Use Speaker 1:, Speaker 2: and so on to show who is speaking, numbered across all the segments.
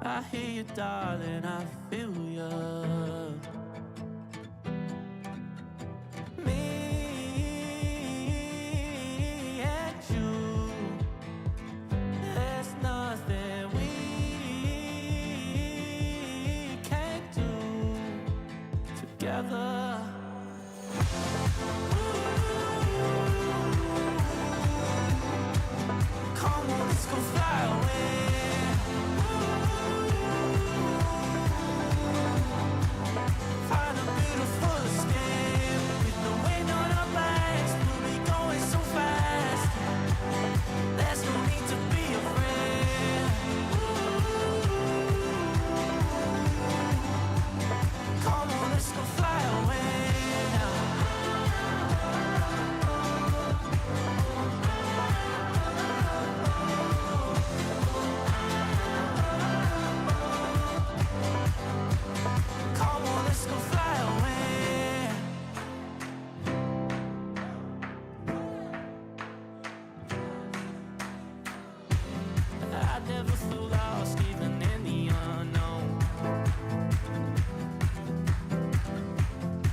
Speaker 1: I hear you, darling, I feel you. Me and you, there's nothing we can't do together. Come on, let's go fly away. Find a beautiful escape. With the wind on our backs, we'll be going so fast. There's no need to be afraid. Come on, let's go fly away now. Come on, let's go fly away. I never feel lost even in the unknown.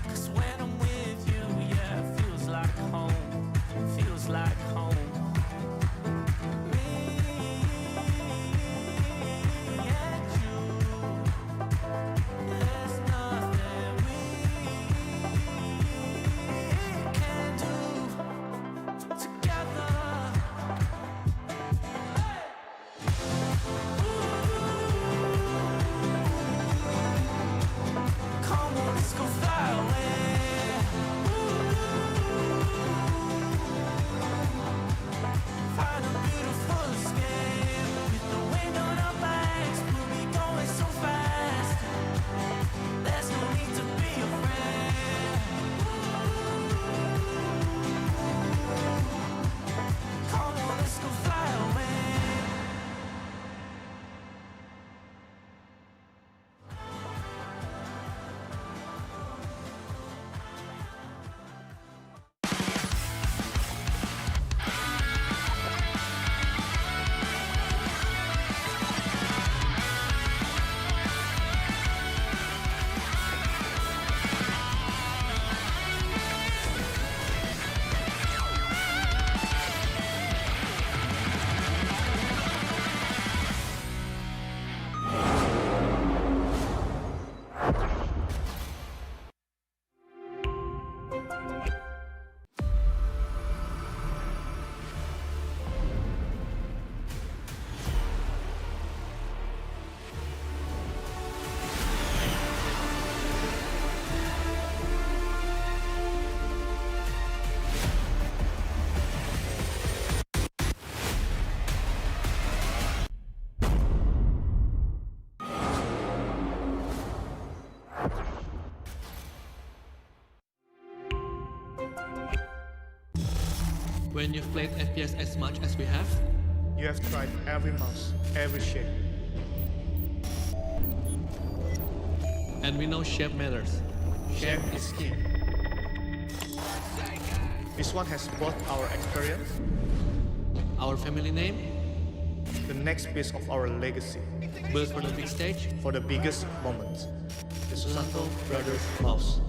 Speaker 1: 'Cause when I'm with you, yeah, it feels like home. Feels like home. Me and you, there's nothing we can do together. Come on, let's go fly away. Find a beautiful escape. With the wind on our backs, we'll be going so fast. There's no need to be afraid. Come on, let's go fly away.
Speaker 2: When you've played FPS as much as we have,
Speaker 3: You have tried every mouse, every shape.
Speaker 2: and we know shape matters.
Speaker 3: Shape is king. This one has both our experience,
Speaker 2: Our family name,
Speaker 3: the next piece of our legacy,
Speaker 2: built for the big stage,
Speaker 3: for the biggest moments. The Susanto Brothers Mouse.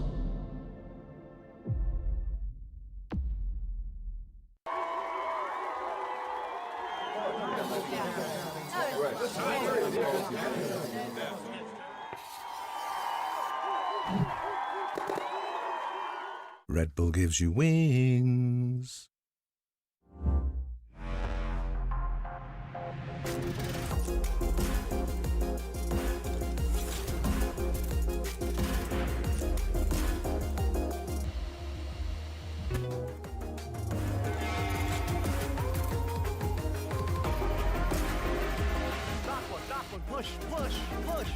Speaker 4: Red Bull gives you wings.
Speaker 3: Push, push, push.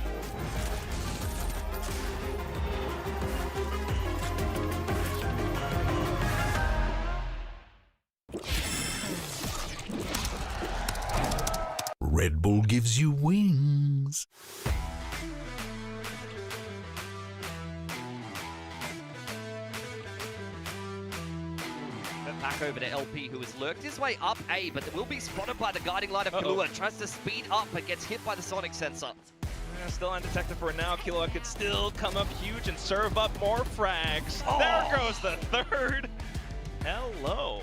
Speaker 4: Red Bull gives you wings.
Speaker 5: Back over to LP, who has lurked his way up A, but will be spotted by the guiding light of Kahlua. Tries to speed up, but gets hit by the sonic sensor.
Speaker 6: Still undetected for now. Killua could still come up huge and serve up more frags. There goes the third. Hello.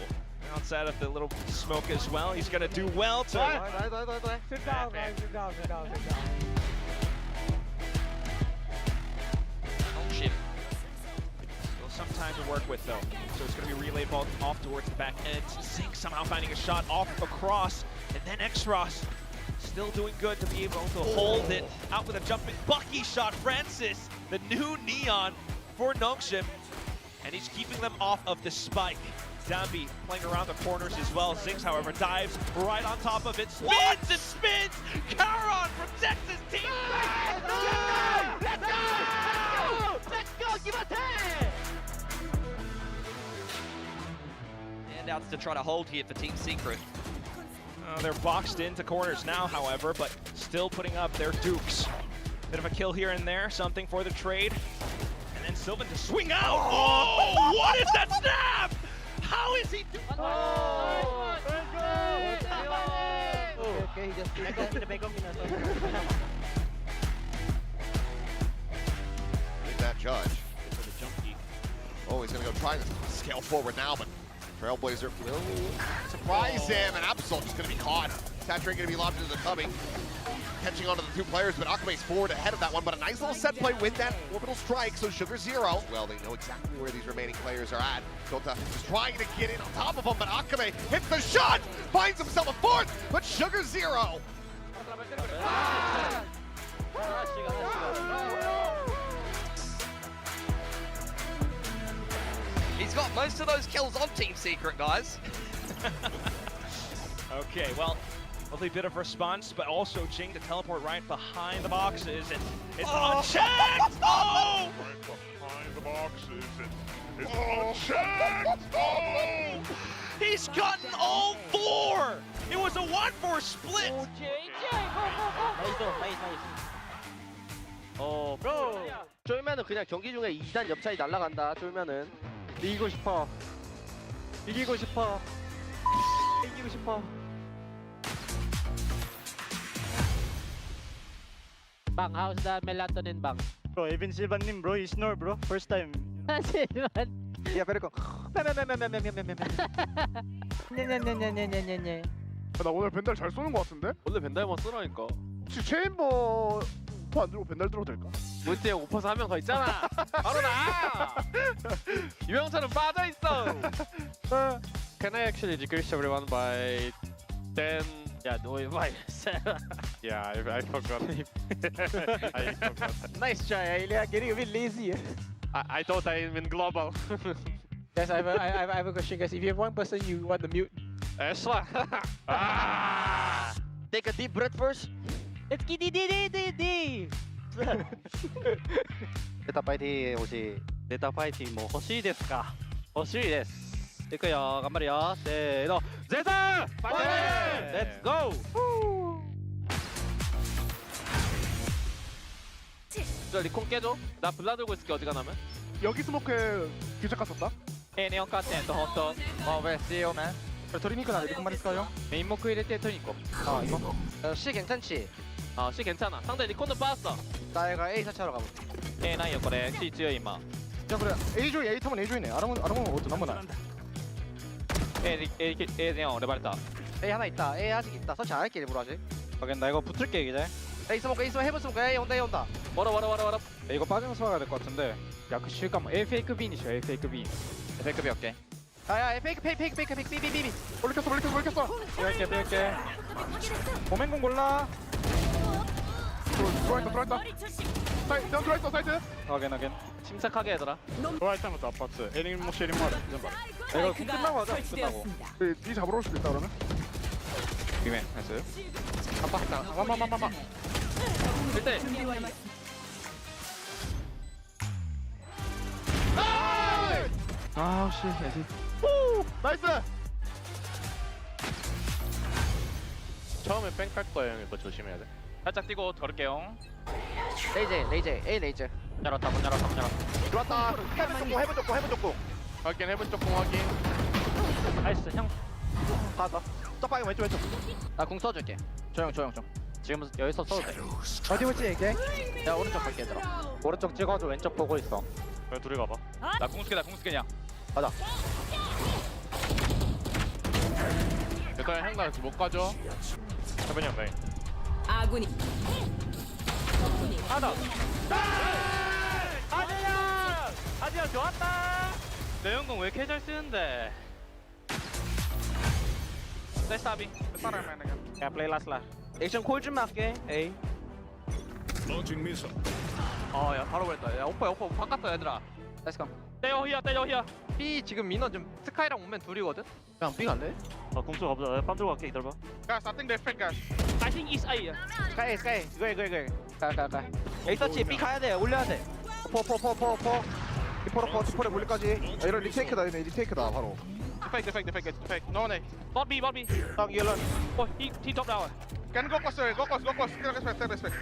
Speaker 6: Outside of the little smoke as well. He's gonna do well to.
Speaker 7: Sit down, guys. Sit down.
Speaker 5: Nongshim.
Speaker 6: Still some time to work with though. So it's gonna be relayed ball off towards the back edge. Zink somehow finding a shot off across, and then X-Ross still doing good to be able to hold it out with a jumping Bucky shot. Francis, the new neon for Nongshim, and he's keeping them off of the spike. Zambi playing around the corners as well. Zinx, however, dives right on top of it. Spins and spins! Caron from Texas team! Let's go! Give us 10!
Speaker 5: Handouts to try to hold here for Team Secret.
Speaker 6: They're boxed into corners now, however, but still putting up their dukes. Bit of a kill here and there, something for the trade. And then Sylvan to swing out! Oh! What is that snap? How is he doing?
Speaker 7: Okay, he just did that.
Speaker 3: Leave that judge. Oh, he's gonna go try to scale forward now, but Trailblazer will surprise him, and Absol just gonna be caught. Saturate gonna be lobbed into the cubby. Catching onto the two players, but Akame's forward ahead of that one, but a nice little set play with that orbital strike, so Sugar 0. Well, they know exactly where these remaining players are at. Dota is trying to get in on top of him, but Akame hits the shot, finds himself a fourth, but Sugar 0.
Speaker 5: He's got most of those kills on Team Secret, guys.
Speaker 6: Okay, well, lovely bit of response, but also Jing to teleport right behind the boxes, and it's unchecked! Oh!
Speaker 8: Right behind the boxes, and it's unchecked! Oh!
Speaker 6: He's gotten all four! It was a 1-4 split!
Speaker 7: 쫄면은 그냥 경기 중에 2단 옆차이 날아간다. 쫄면은 이기고 싶어. 이기고 싶어.
Speaker 9: Bang, how's the melatonin, Bang?
Speaker 7: Bro, even Silvan bro, he snore, bro. First time.
Speaker 9: Silvan.
Speaker 7: Yeah, pero ko.
Speaker 9: 냐냐냐냐냐냐냐.
Speaker 8: 나 오늘 벤달 잘 쏘는 것 같은데?
Speaker 10: 원래 벤달만 쓰라니까.
Speaker 8: 혹시 체인버 오퍼 안 들고 벤달 들어도 될까?
Speaker 10: 물때 오퍼서 한 명 더 있잖아. 바로 나. 유영철은 빠져 있어. Can I actually decrease everyone by 10?
Speaker 9: Yeah, do it by 7.
Speaker 10: Yeah, I forgot. I forgot.
Speaker 7: Nice try. Getting a bit lazy.
Speaker 10: I thought I win global.
Speaker 7: Guys, I have a question, guys. If you have one person you want to mute,
Speaker 10: Esla. Ah!
Speaker 7: take a deep breath first.
Speaker 9: Let's get it.
Speaker 7: ZETA 파이팅 혹시
Speaker 9: ZETA 파이팅 뭐欲しいですか? 欲しいです. 이거요. 간발이요. 네, 너 ZETA 파이팅! Let's go.
Speaker 10: 저 리콘 깨줘. 나 블라 들고 있을게 어디 가나면.
Speaker 8: 여기 스모크에 규제 깠었다?
Speaker 9: 日本勝って本当.
Speaker 7: 왜 CEO man?
Speaker 8: 取りに行くならリコマですかよ?
Speaker 9: 메인 먹고入れて取りに行こう.
Speaker 7: 아 이거? C 괜찮지?
Speaker 10: C 괜찮아. 상대 리콘도 빠졌어.
Speaker 7: 나 얘가 A 사차로 가볼게.
Speaker 9: Aないよこれ. C強い今.
Speaker 8: 야 그래 A 조이 A 타면 A 조이네. 아랑은 어떤 남보나?
Speaker 9: A 그냥 오래 발다.
Speaker 7: A 하나 있다. A 아직 있다. 설치 안 할게 일부러 아직.
Speaker 9: 오케이 나 이거 붙을게 이제.
Speaker 7: A 스모크 해븐 스모크 A 온다 A 온다.
Speaker 10: 멀어.
Speaker 9: 이거 빠지면서 막아야 될 것 같은데. 야 그 실감 A 페이크 B니죠 A 페이크 B. 페이크 B 오케이.
Speaker 7: 야야 페이크 B.
Speaker 8: 올렸어.
Speaker 9: 뺄게. 고맹공 골라.
Speaker 8: 들어왔다. 사이트 들어왔어 사이트.
Speaker 9: 확인.
Speaker 10: 침착하게 얘들아.
Speaker 8: 들어왔다부터 아파트. 에링 모시 에링 마을.
Speaker 9: 이거 쿵 끝나고 하자. 끝나고.
Speaker 8: 이 잡으러 올 수도 있다 그러면?
Speaker 9: 비맨 했어요?
Speaker 8: 마마마마마.
Speaker 10: 1대1.
Speaker 8: 아우 씨 애지. 나이스.
Speaker 10: 처음에 뺑깔 거예요. 이거 조심해야 돼. 살짝 뛰고 돌을게요.
Speaker 7: 레이저 A 레이저.
Speaker 9: 열었다 문 열었다.
Speaker 3: 들어왔다. 해본 족구.
Speaker 10: 확인 해본 조금 확인.
Speaker 9: 나이스 형.
Speaker 3: 가다. 떡방이 왼쪽.
Speaker 7: 나 공 써줄게. 조용.
Speaker 9: 지금 여기서 써도 돼.
Speaker 7: 어디 볼지 얘기해.
Speaker 9: 야 오른쪽 갈게 얘들아. 오른쪽 찍어줘. 왼쪽 보고 있어.
Speaker 10: 그냥 둘이 가봐.
Speaker 5: 나 공수계다 공수계냐.
Speaker 10: 일단 형나 못 가죠. 해변이 형 메인.
Speaker 1: 아군이
Speaker 9: 하나. 아지야 좋았다. 내 영공 왜 이렇게 잘 쓰는데?
Speaker 6: Let's stop it.
Speaker 9: 야 플레이 라스 라.
Speaker 7: 액션 콜 좀 할게. 에이.
Speaker 8: Launching missile.
Speaker 5: 야 바로 그랬다. 야 오빠 바꿨다 얘들아.
Speaker 9: Let's go.
Speaker 5: 떼어 히야. B 지금 민원 좀 스카이랑 오면 둘이거든.
Speaker 7: 그냥 B 갈래?
Speaker 9: 공수 없어. 빰 들고 갈게 기다려봐.
Speaker 6: Guys, I think they're fake, guys.
Speaker 5: I think it's A.
Speaker 7: 스카이. 이거. 가. A 터치 B 가야 돼. 올려야 돼. 포. 디포레 물리까지. 이런 리테이크다. 얘네 리테이크다 바로.
Speaker 6: They're fake. No one.
Speaker 5: Bot B.
Speaker 7: 딱 이런.
Speaker 5: Oh, he dropped down.
Speaker 6: Can go close, sir. Go close. Take respect.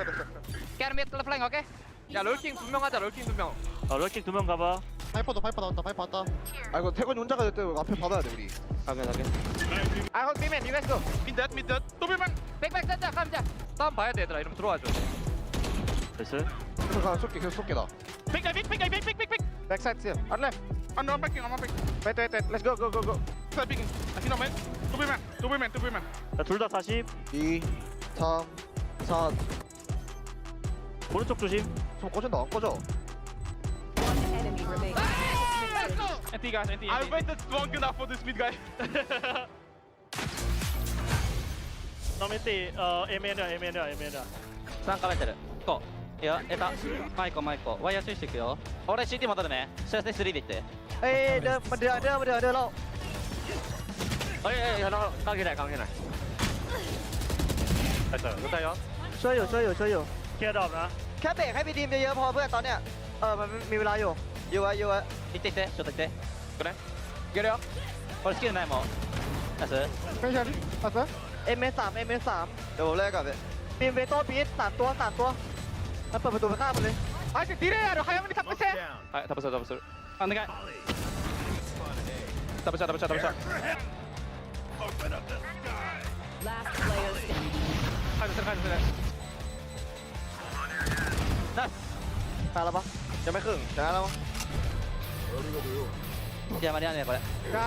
Speaker 5: Get him the flank, okay? 야 롤킹 2명 하자. 롤킹 2명.
Speaker 9: 럴킹 2명 가봐.
Speaker 7: 파이퍼 왔다. 아 이거 태권이 혼자 가야 돼. 앞에 받아야 돼 우리. 가게. 아 형 비맨 you guys go.
Speaker 6: Mid dead. Two man.
Speaker 5: 백백 센터 감자. 싸움 봐야 돼 얘들아. 이러면 들어와줘.
Speaker 9: 됐어?
Speaker 7: 계속 가 계속 쏟게다.
Speaker 6: Pick.
Speaker 7: 백사이드. 안래.
Speaker 6: I'm not picking.
Speaker 7: wait. Let's go.
Speaker 6: Start picking. I see no man. Two women.
Speaker 9: 둘 다 40.
Speaker 7: 2, 3, 4.
Speaker 9: 오른쪽 조심.
Speaker 7: 좀 꺼진다. 안 꺼져.
Speaker 5: NT guys, NT.
Speaker 6: I waited long enough for this mid guy.
Speaker 9: 너미티 에메라.
Speaker 5: 3カメてる。こう。いや、マイコ。ワイヤー注意していくよ。俺 CD 戻るね。シャース3でいって。
Speaker 7: เอ้ยเดินเรา
Speaker 5: เฮ้ยเรากางที่ไหน
Speaker 9: 됐어요. 좋다요.
Speaker 7: ช่วยอยู่
Speaker 9: เคลียร์ดรอปนะ
Speaker 7: แค่เบรกให้พี่ทีมเยอะๆพอเพื่อนตอนเนี้ยมันมีเวลาอยู่ไว้
Speaker 5: 行ってきて、ちょっと来て。これ。いけるよ。俺スキルないもん。ナイス。
Speaker 7: ไม่ใช่เอาซะMS3 เดี๋ยวผมเล่นกับมีเวโต้บีส3 ตัวมันเปิดประตูไปฆ่ามันเลย
Speaker 6: I said, dire yaru. Hayam ni tapos eh.
Speaker 5: はい、タブする。お願い。タブシャ。
Speaker 1: Last player standing.
Speaker 5: 入るする。ナイス。
Speaker 7: ตายแล้วปะยังไม่ครึ่งชนะแล้ว
Speaker 5: いや、間に合わねえこれ。
Speaker 7: ชน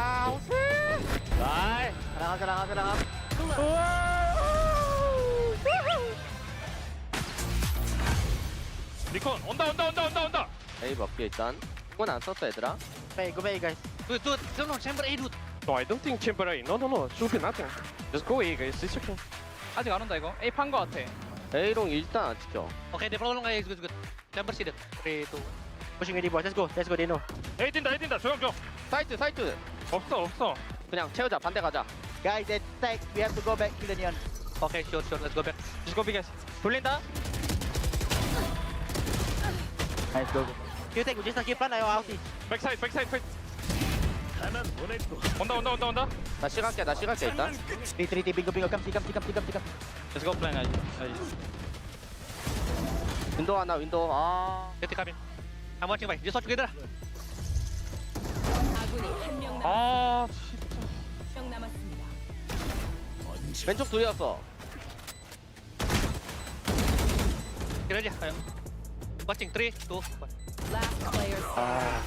Speaker 7: ะครับ
Speaker 10: 리콘 온다.
Speaker 7: 에이 먹게 일단 이건 안 썼어 얘들아 베이 가이스
Speaker 5: 두, 챔버 A 룻.
Speaker 10: No, I don't think chamber A. No. Should be nothing. Just go A, guys. It's okay.
Speaker 5: 아직 안 온다 이거. A 판거 같아.
Speaker 7: A롱 일단 안 지켜
Speaker 5: 오케이, 데블로롱 A 굿. 챔버 시드. 3, 2.
Speaker 7: pushing A boy let's go 디노
Speaker 10: A 뛴다. 조용.
Speaker 7: 사이트
Speaker 10: 없어.
Speaker 7: 그냥 채우자 반대 가자 Guys they take we have to go back to the neon
Speaker 5: 오케이, sure. Let's go back.
Speaker 10: Just go big, guys.
Speaker 7: 돌린다 Nice go You take just keep run out
Speaker 10: Backside. 온다.
Speaker 7: 나 시각게 일단 D3 빙고 깜찍
Speaker 5: Let's go plan.
Speaker 7: 윈도우 하나 윈도우
Speaker 5: 세트 카빈. I'm watching by. Just watch together.
Speaker 1: 아군이 한명
Speaker 10: 아,
Speaker 1: 남았습니다.
Speaker 7: 왼쪽 둘이었어
Speaker 5: Kira aja, ayo. Watching 3, 2, 1.
Speaker 1: Last player standing.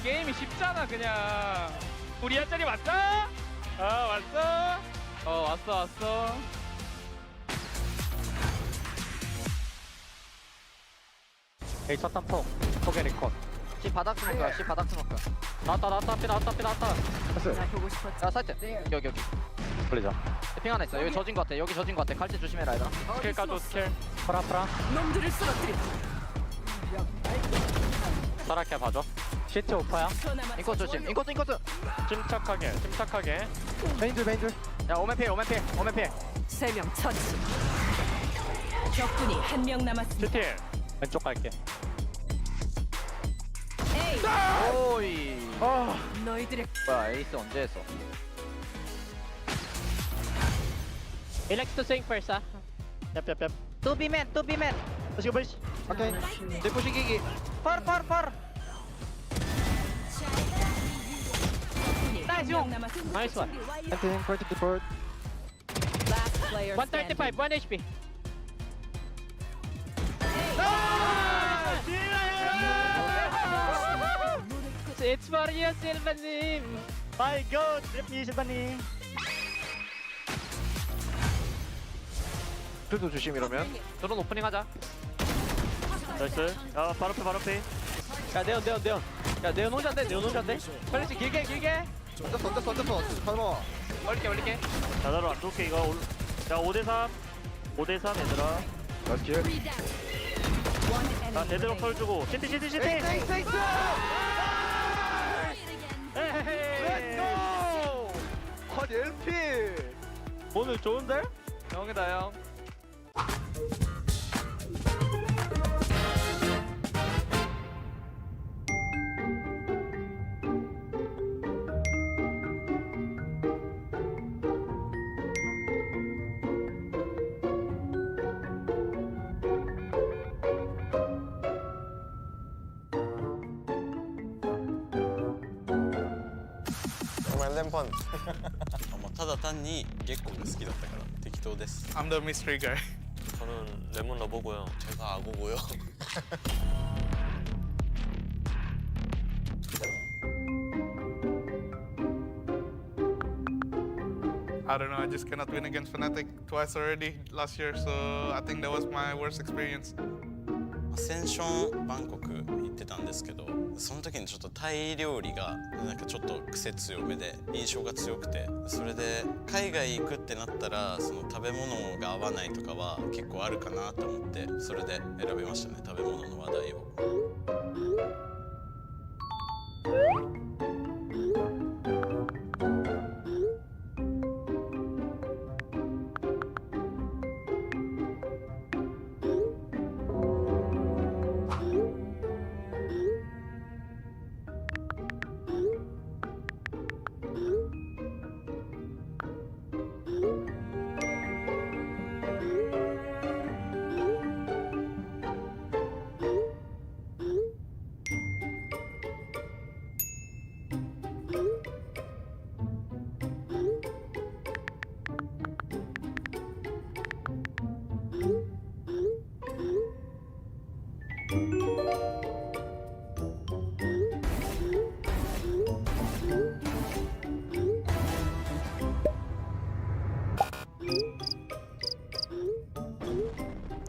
Speaker 5: 게임이 쉽잖아 그냥.
Speaker 10: 우리 한 자리 왔어? 왔어.
Speaker 9: 에이 첫탄 포개 리콘.
Speaker 7: C 바닥 스모크야
Speaker 9: 나왔다. 앞에 나왔다.
Speaker 1: 나 보고 싶었지.
Speaker 7: 야 사이트 여기
Speaker 9: 돌리자.
Speaker 7: 핑 하나 있어 여기 젖은 거 같아 갈치 조심해라 얘들아
Speaker 9: 스킬 까줘 스킬. 프라.
Speaker 1: 놈들을 쓰러뜨려.
Speaker 9: 사라케 봐줘. 시트 오퍼야.
Speaker 7: 인코스 조심 인코스
Speaker 10: 침착하게.
Speaker 7: 메인줄 야 오멘 필
Speaker 1: 3명 처치. 적군이 한명 남았습니다.
Speaker 10: CT.
Speaker 9: 왼쪽 갈게.
Speaker 1: 에이,
Speaker 7: 오이
Speaker 1: 너희들의
Speaker 7: 뭐야 에이스 언제 했어
Speaker 9: Alex to sing first ah. Yep.
Speaker 7: To be man Let's go boys 오케이 내 부시기기 par
Speaker 1: 적군이
Speaker 9: Nice one. Nice one.
Speaker 7: Planting, right to the bird.
Speaker 11: Last player standing.
Speaker 9: 135, 1 HP. It's for you, Silvanim.
Speaker 5: My god, trip you, Silvani.
Speaker 7: 그래도 조심 이러면.
Speaker 10: 드론 오프닝하자.
Speaker 5: 나이스. 야, 바로 앞에.
Speaker 9: 야, 네온. 야, 네온 혼자인데? 빨리 길게.
Speaker 7: 던졌어. 설마.
Speaker 9: 올릴게.
Speaker 5: 자, 나로 안 좋게 이거 자, 5대3 얘들아.
Speaker 7: 나이스 킬.
Speaker 5: 자, 제대로 털 주고. 시티.
Speaker 7: 땡스. 렛츠고. 아니 LP.
Speaker 5: 오늘 좋은데?
Speaker 10: 형이다 형.
Speaker 12: 정말 ただ単に月光が好きだったから適当です。
Speaker 10: I'm the mystery guy.
Speaker 12: 저는 레몬 러버고요. 제가 악어고요.
Speaker 10: I don't know. I just cannot win against Fnatic twice already last year, so I think that was my worst experience.
Speaker 12: アセンションバンコク行ってたんですけど、その時にちょっとタイ料理がなんかちょっと癖強めで印象が強くて、それで海外行くってなったらその食べ物が合わないとかは結構あるかなと思って、それで選びましたね、食べ物の話題を。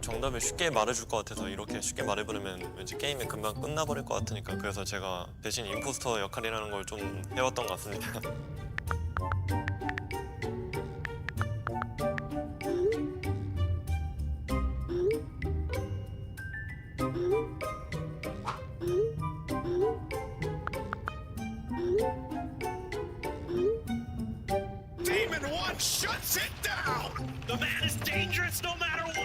Speaker 12: 정답을 쉽게 말해줄 것 같아서 이렇게 쉽게 말해버리면 왠지 게임이 금방 끝나버릴 것 같으니까, 그래서 제가 대신 임포스터 역할이라는 걸 좀 해왔던 것 같습니다.
Speaker 1: Demon One shuts it down! The man is dangerous no matter what!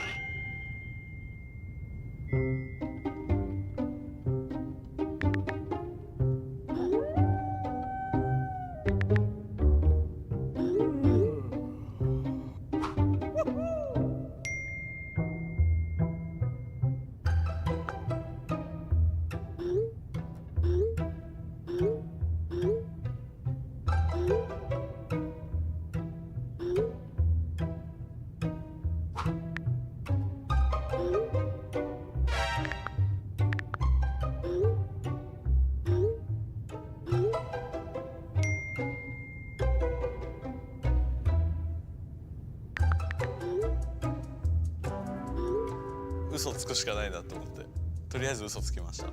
Speaker 12: 嘘つくしかないなと思って、とりあえず嘘つきました。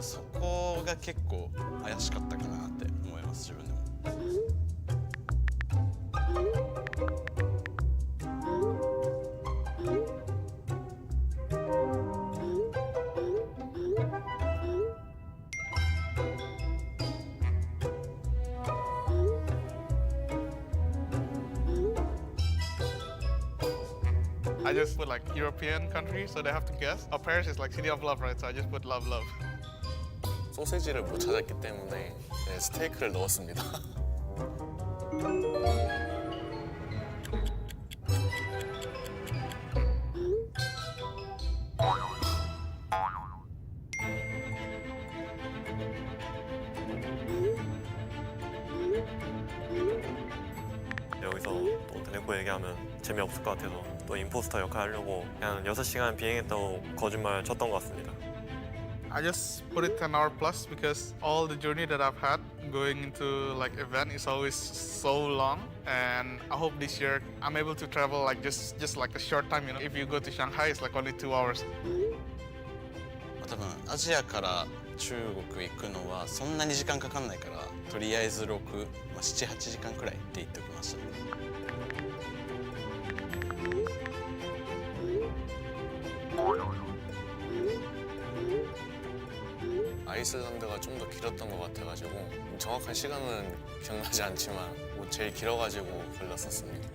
Speaker 12: そこが結構怪しかったかなって思います、自分でも。
Speaker 10: I just put like European countries, so they have to guess. Paris is like city of love, right? So I just put love.
Speaker 12: 소세지를 못 찾았기 때문에 스테이크를 넣었습니다.
Speaker 13: 놓고 얘기하면 재미없을 것 같아서 또 임포스터 역할 하려고 그냥 6시간 비행했다고 거짓말 쳤던 것 같습니다.
Speaker 14: I just put it 10 hour plus because all the journey that I've had going into like event is always so long, and I hope this year I'm able to travel like just like a short time. You know, if you go to Shanghai, it's like only 2 hours.
Speaker 12: 多分アジアから中国行くのはそんなに時間かかんないから、とりあえず6、7、8時間くらいって言っておきました。
Speaker 15: 아이슬란드가 좀 더 길었던 것 같아가지고 정확한 시간은 기억나지 않지만 뭐 제일 길어가지고 골랐었습니다.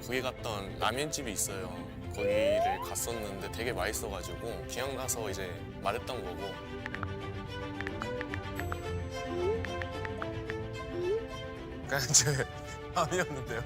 Speaker 15: 거기 갔던 라면집이 있어요. 거기를 갔었는데 되게 맛있어가지고 기억나서 이제 말했던 거고.
Speaker 12: 그냥 제 마음이었는데요.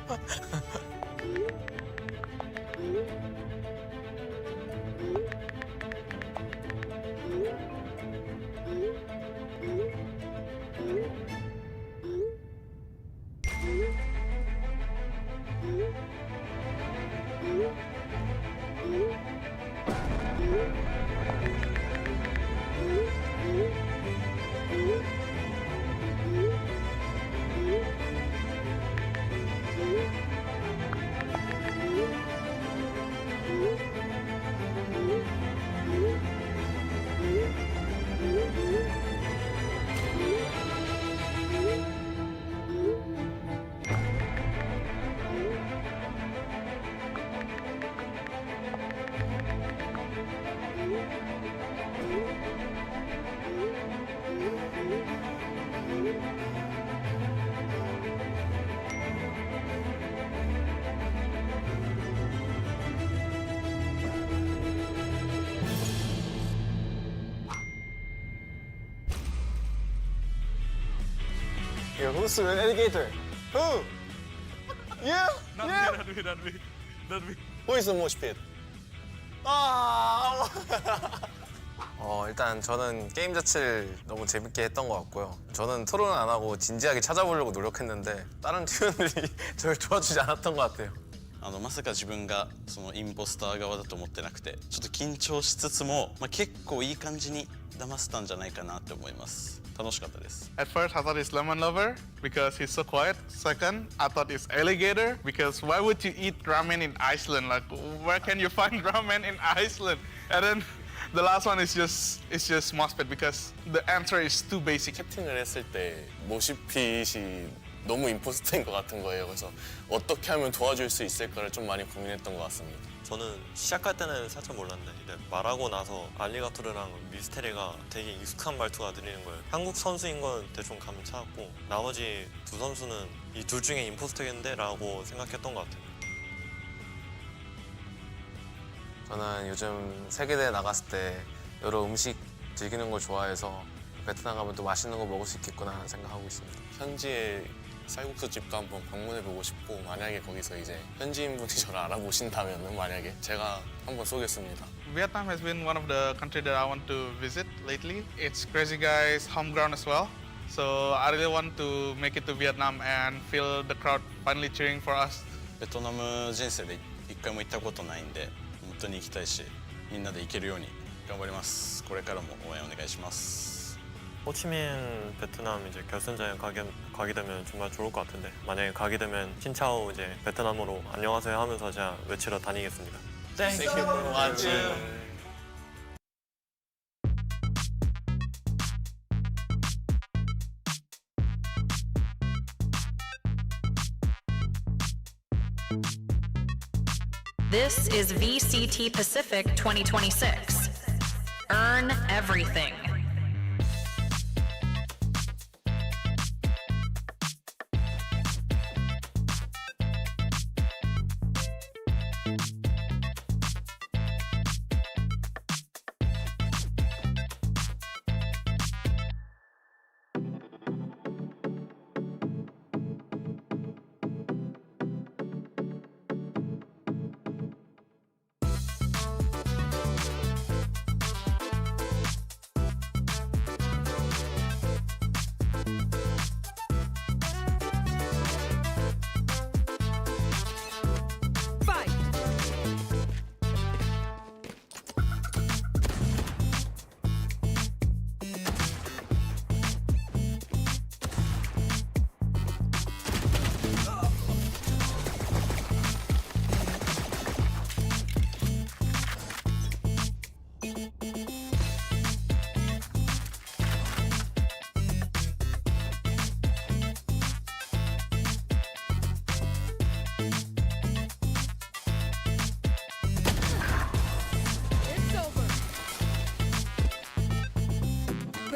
Speaker 15: Who's an alligator? Who? You?
Speaker 8: Not me.
Speaker 15: Who is the most fit?
Speaker 12: 일단 저는 게임 자체를 너무 재밌게 했던 것 같고요. 저는 토론을 안 하고 진지하게 찾아보려고 노력했는데 다른 팀원들이 저를 도와주지 않았던 것 같아요. まさか自分がそのインポスター側だと思ってなくて、ちょっと緊張しつつも、結構いい感じに騙せたんじゃないかなって思います。楽しかったです。
Speaker 14: At first, I thought he's lemon lover because he's so quiet. Second, I thought he's alligator because why would you eat ramen in Iceland? Like, where can you find ramen in Iceland? And then the last one is just moshpit because the answer is too basic.
Speaker 15: 채팅을 했을 때 모시핏이 너무 임포스터인 것 같은 거예요. 그래서 어떻게 하면 도와줄 수 있을까를 좀 많이 고민했던 것 같습니다.
Speaker 13: 저는 시작할 때는 살짝 몰랐는데 이제 말하고 나서 알리가토르랑 미스테리가 되게 익숙한 말투가 들리는 거예요. 한국 선수인 건 대충 감이 찾았고 나머지 두 선수는 이 둘 중에 임포스터겠는데? 라고 생각했던 것 같아요.
Speaker 12: 저는 요즘 세계대회 나갔을 때 여러 음식 즐기는 걸 좋아해서 베트남 가면 또 맛있는 거 먹을 수 있겠구나 생각하고 있습니다.
Speaker 15: 현지의 쌀국수 집도 한번 방문해보고 싶고, 만약에 거기서 이제 현지인분이 저를 알아보신다면 만약에 제가 한번 쏘겠습니다.
Speaker 14: Vietnam has been one of the countries that I want to visit lately. It's Crazy Guy's home ground as well. So I really want to make it to Vietnam and feel the crowd finally cheering for us.
Speaker 12: ベトナム人生で一回も行ったことないんで、本当に行きたいし、みんなで行けるように頑張ります。これからも応援お願いします。
Speaker 13: 호치민 베트남 이제 결승전에 가게 되면 정말 좋을 것 같은데 만약에 가게 되면 신차오 이제 베트남어로 안녕하세요 하면서 제가 외치러 다니겠습니다.
Speaker 15: Thank you for watching.
Speaker 11: This is VCT Pacific 2026. Earn everything.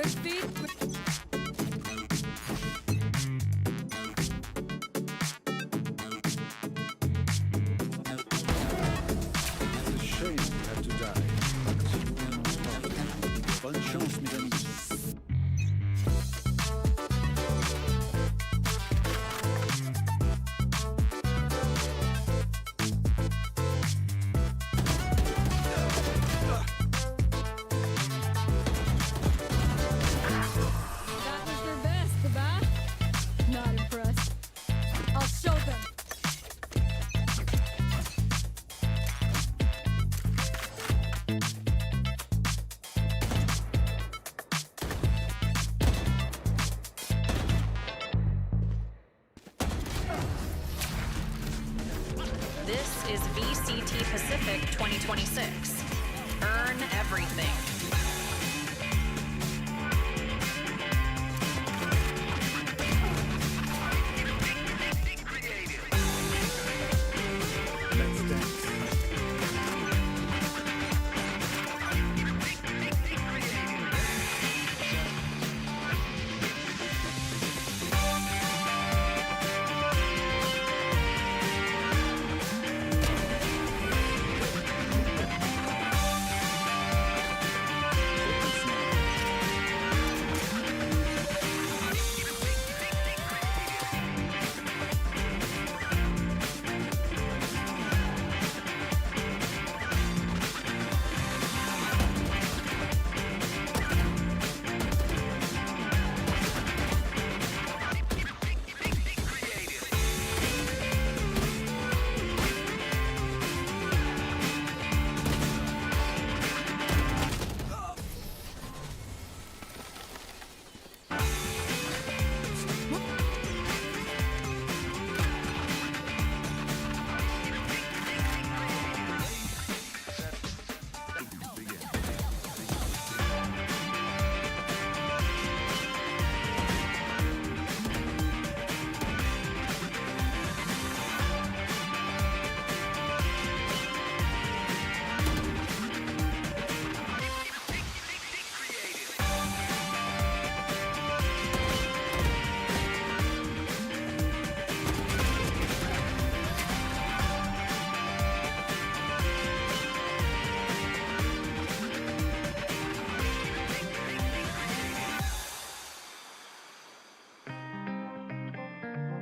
Speaker 16: It's a shame you have to die. Bonne chance, mes amis.
Speaker 17: That was their best, bah? Not impressed. I'll show them.
Speaker 11: This is VCT Pacific 2026. Earn everything.
Speaker 16: Let's dance.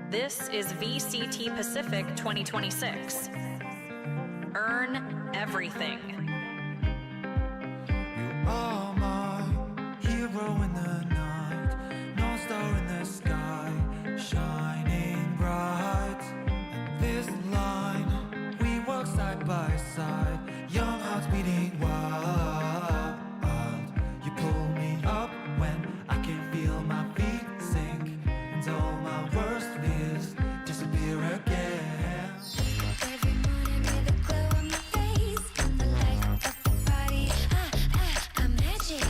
Speaker 11: This is VCT Pacific 2026. Earn everything.
Speaker 1: You are my hero in the night, North Star in the sky, shining bright. And this line, we walk side by side, young hearts beating wild. You pull me up when I can feel my feet sink, and all my worst fears disappear again.
Speaker 17: Every morning with a glow on my face, the life of the party. I'm magic.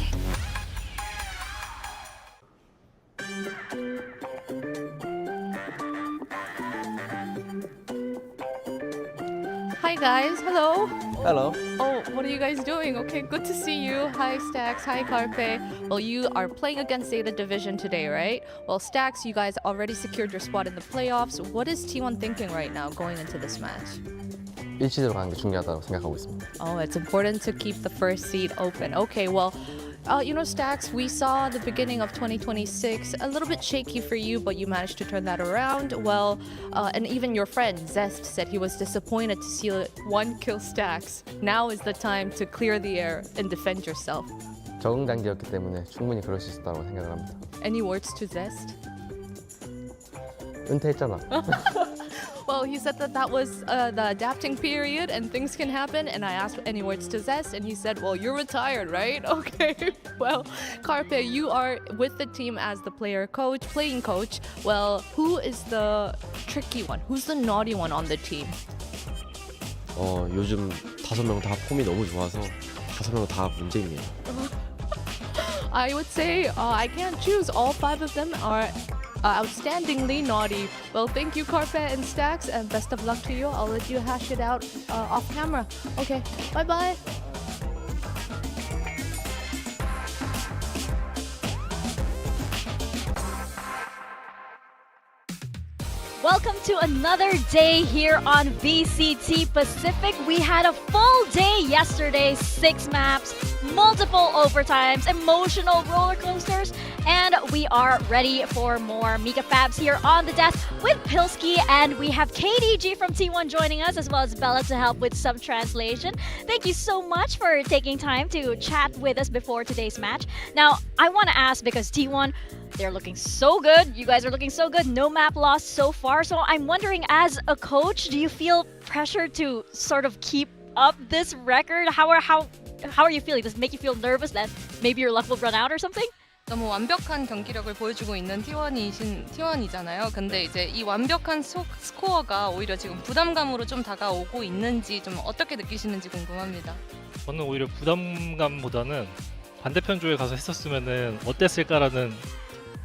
Speaker 18: Hi guys, hello.
Speaker 19: Hello.
Speaker 18: Oh, what are you guys doing? Okay, good to see you. Hi Stax, hi Carpe. Well, you are playing against ZETA Division today, right? Well, Stax, you guys already secured your spot in the playoffs. What is T1 thinking right now going into this match?
Speaker 19: 1시드로 가는 게 중요하다고 생각하고 있습니다.
Speaker 18: Oh, it's important to keep the first seat open. Okay, well, you know, Stax, we saw the beginning of 2026 a little bit shaky for you, but you managed to turn that around. Well, and even your friend Zest said he was disappointed to see one kill Stax. Now is the time to clear the air and defend yourself.
Speaker 19: 적응 단계였기 때문에 충분히 그럴 수 있다고 생각을 합니다.
Speaker 18: Any words to Zest?
Speaker 19: 은퇴했잖아.
Speaker 18: Well, he said that that was the adapting period and things can happen. And I asked any words to Zest, and he said, well, you're retired, right? Okay. Well, Carpe, you are with the team as the playing coach. Well, who is the tricky one? Who's the naughty one on the team?
Speaker 19: 요즘 5명 다 폼이 너무 좋아서 5명 다 문제입니다.
Speaker 18: I would say I can't choose. All 5 of them are outstandingly naughty. Well, thank you, Carpe and Stax, and best of luck to you. I'll let you hash it out off camera. Okay, bye-bye.
Speaker 20: Welcome to another day here on VCT Pacific. We had a full day yesterday, 6 maps, multiple overtimes, emotional roller coasters, and we are ready for more Mika Fabs here on the desk with Pilsky, and we have KDG from T1 joining us, as well as Bella to help with some translation. Thank you so much for taking time to chat with us before today's match. Now, I want to ask, because T1, they're looking so good. You guys are looking so good. No map loss so far. So I'm wondering, as a coach, do you feel pressure to sort of keep up this record? How are you feeling? Does it make you feel nervous that maybe your luck will run out or something?
Speaker 21: 너무 완벽한 경기력을 보여주고 있는 T1이잖아요. 근데 이제 이 완벽한 스코어가 오히려 지금 부담감으로 좀 다가오고 있는지 좀 어떻게 느끼시는지 궁금합니다.
Speaker 22: 저는 오히려 부담감보다는 반대편 조에 가서 했었으면은 어땠을까라는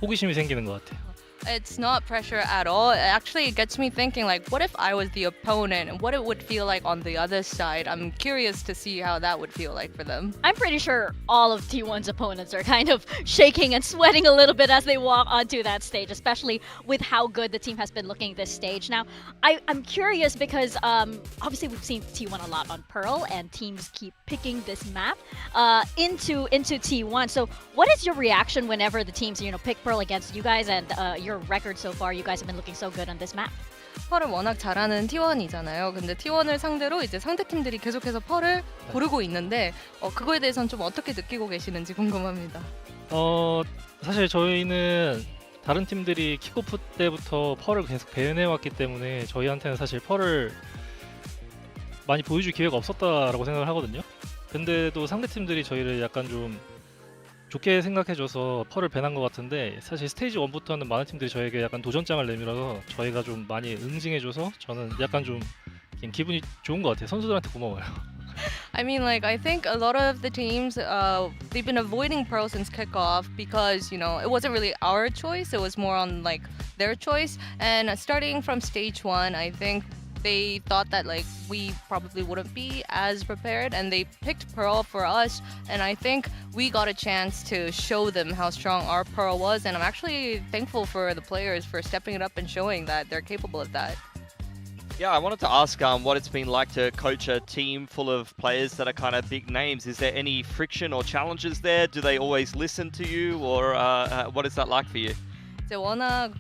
Speaker 22: 호기심이 생기는 것 같아요.
Speaker 21: It's not pressure at all. It actually gets me thinking, like, what if I was the opponent and what it would feel like on the other side? I'm curious to see how that would feel like for them.
Speaker 20: I'm pretty sure all of T1's opponents are kind of shaking and sweating a little bit as they walk onto that stage, especially with how good the team has been looking this stage. Now, I'm curious because obviously we've seen T1 a lot on Pearl, and teams keep picking this map into T1. So what is your reaction whenever the teams, pick Pearl against you guys, and your record so far? You guys have been looking so good on this map.
Speaker 21: 펄을 워낙 잘하는 T1이잖아요. 근데 T1을 상대로 이제 상대 팀들이 계속해서 펄을 고르고 있는데 그거에 대해서는 좀 어떻게 느끼고 계시는지 궁금합니다.
Speaker 22: 사실 저희는 다른 팀들이 킥오프 때부터 펄을 계속 배운해왔기 때문에 저희한테는 사실 펄을 많이 보여줄 기회가 없었다라고 생각을 하거든요. 근데도 상대 팀들이 저희를 약간 좀 좋게 생각해줘서 펄을 배난 것 같은데, 사실 스테이지 1부터는 많은 팀들이 저에게 약간 도전장을 내밀어서 저희가 좀 많이 응징해줘서 저는 약간 좀 기분이 좋은 것 같아요. 선수들한테 고마워요.
Speaker 21: I mean, like, I think a lot of the teams, they've been avoiding Pearl since kickoff because, it wasn't really our choice. It was more on, like, their choice. And starting from stage 1, I think they thought that we probably wouldn't be as prepared, and they picked Pearl for us, and I think we got a chance to show them how strong our Pearl was, and I'm actually thankful for the players for stepping it up and showing that they're capable of that.
Speaker 23: Yeah, I wanted to ask what it's been like to coach a team full of players that are kind of big names. Is there any friction or challenges there? Do they always listen to you, or what is that like for you?
Speaker 21: 이제 워낙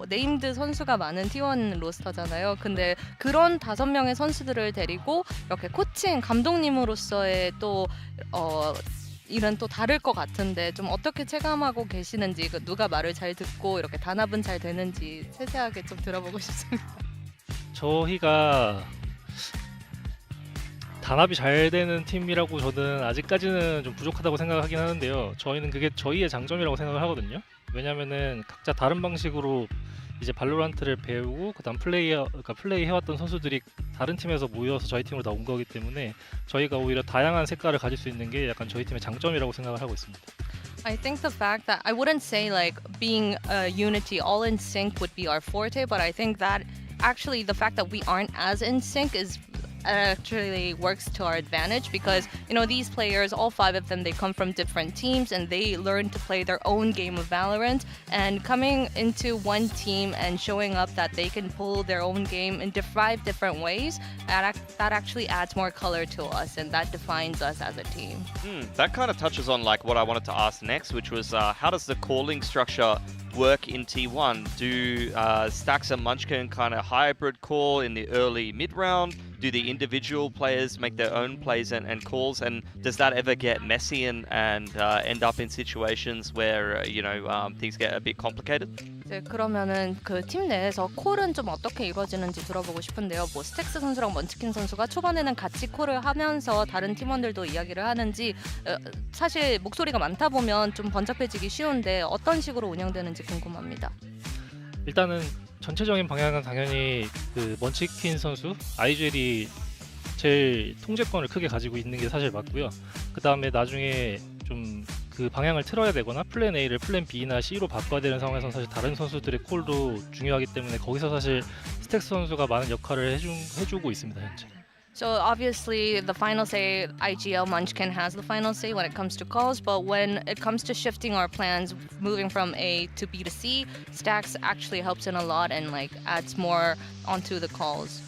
Speaker 21: 네임드 선수가 많은 T1 로스터잖아요. 근데 그런 5명의 선수들을 데리고 이렇게 코칭 감독님으로서의 또 일은 또 다를 것 같은데, 좀 어떻게 체감하고 계시는지, 누가 말을 잘 듣고 이렇게 단합은 잘 되는지 세세하게 좀 들어보고 싶습니다.
Speaker 22: 저희가 단합이 잘 되는 팀이라고 저는 아직까지는 좀 부족하다고 생각하긴 하는데요. 저희는 그게 저희의 장점이라고 생각을 하거든요. 왜냐면은 각자 다른 방식으로 이제 발로란트를 배우고 그다음 플레이해왔던 선수들이 다른 팀에서 모여서 저희 팀으로 나온 거기 때문에 저희가 오히려 다양한 색깔을 가질 수 있는 게 약간 저희 팀의 장점이라고 생각을 하고 있습니다.
Speaker 21: I think the fact that I wouldn't say like being unity, all in sync would be our forte, but I think that actually the fact that we aren't as in sync is actually works to our advantage, because these players, all 5 of them, they come from different teams and they learn to play their own game of Valorant, and coming into one team and showing up that they can pull their own game in 5 different ways, that actually adds more color to us, and that defines us as a team.
Speaker 23: That kind of touches on what I wanted to ask next, which was how does the calling structure work in T1? Do Stax and Munchkin kind of hybrid call in the early mid-round? Do the individual players make their own plays and calls? And does that ever get messy and end up in situations where, things get a bit complicated?
Speaker 21: 이제 그러면은 그 팀 내에서 콜은 좀 어떻게 이루어지는지 들어보고 싶은데요. 뭐 스택스 선수랑 먼치킨 선수가 초반에는 같이 콜을 하면서 다른 팀원들도 이야기를 하는지, 사실 목소리가 많다 보면 좀 번잡해지기 쉬운데 어떤 식으로 운영되는지 궁금합니다.
Speaker 22: 일단은 전체적인 방향은 당연히 그 먼치킨 선수, 아이젤이 제일 통제권을 크게 가지고 있는 게 사실 맞고요. 그 다음에 나중에 좀 그 방향을 틀어야 되거나 플랜 A를 플랜 B나 C로 바꿔야 되는 상황에서는 사실 다른 선수들의 콜도 중요하기 때문에 거기서 사실 스택스 선수가 많은 역할을 해주고 있습니다, 현재.
Speaker 21: So obviously the final say, IGL Munchkin has the final say when it comes to calls, but when it comes to shifting our plans, moving from A to B to C, Stacks actually helps in a lot and like adds more onto the calls.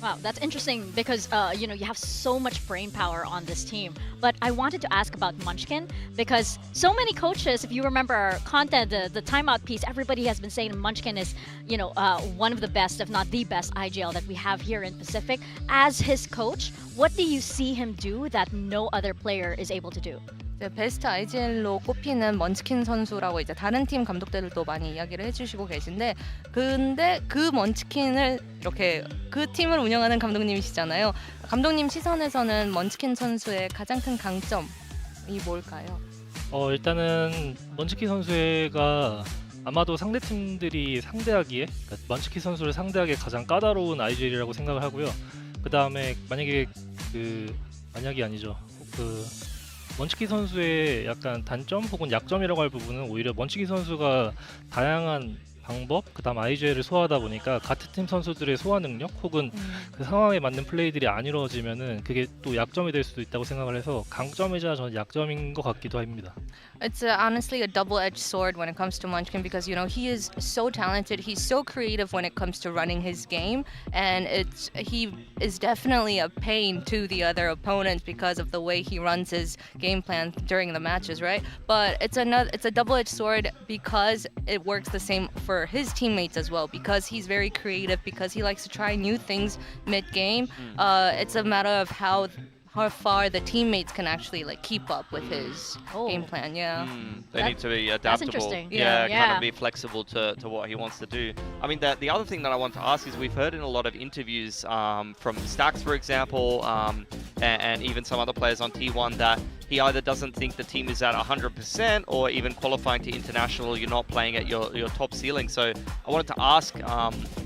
Speaker 20: Wow, that's interesting because you know, you have so much brain power on this team. But I wanted to ask about Munchkin because so many coaches, if you remember our content, the timeout piece, everybody has been saying Munchkin is, you know, one of the best, if not the best IGL that we have here in Pacific. As his coach, what do you see him do that no other player is able to do?
Speaker 21: 이제 베스트 IGL로 꼽히는 먼치킨 선수라고 이제 다른 팀 감독들도 많이 이야기를 해주시고 계신데, 근데 그 먼치킨을 이렇게 그 팀을 운영하는 감독님이시잖아요. 감독님 시선에서는 먼치킨 선수의 가장 큰 강점이 뭘까요?
Speaker 22: 일단은 먼치키 선수가 아마도 상대 팀들이 상대하기에, 그러니까 먼치키 선수를 상대하기에 가장 까다로운 IGL이라고 생각을 하고요. 그 다음에 만약이 아니죠. 먼치키 선수의 약간 단점 혹은 약점이라고 할 부분은 오히려 먼치키 선수가 다양한 방법, 그다음 IGL을 소화하다 보니까 같은 팀 선수들의 소화 능력 혹은 그 상황에 맞는 플레이들이 안 이루어지면은 그게 또 약점이 될 수도 있다고 생각을 해서 강점이자 저는 약점인 것 같기도 합니다.
Speaker 21: It's honestly a double-edged sword when it comes to Munchkin because, you know, he is so talented, he's so creative when it comes to running his game, and he is definitely a pain to the other opponents because of the way he runs his game plan during the matches, right? But it's a double-edged sword because it works the same for his teammates as well, because he's very creative, because he likes to try new things mid-game. It's a matter of how far the teammates can actually like keep up with his game plan. Yeah,
Speaker 23: They need to be adaptable.
Speaker 20: That's interesting.
Speaker 23: Yeah, kind of be flexible to what he wants to do. I mean, the other thing that I want to ask is we've heard in a lot of interviews from Stacks, for example, and even some other players on T1 that he either doesn't think the team is at 100% or even qualifying to international, you're not playing at your top ceiling. So I wanted to ask,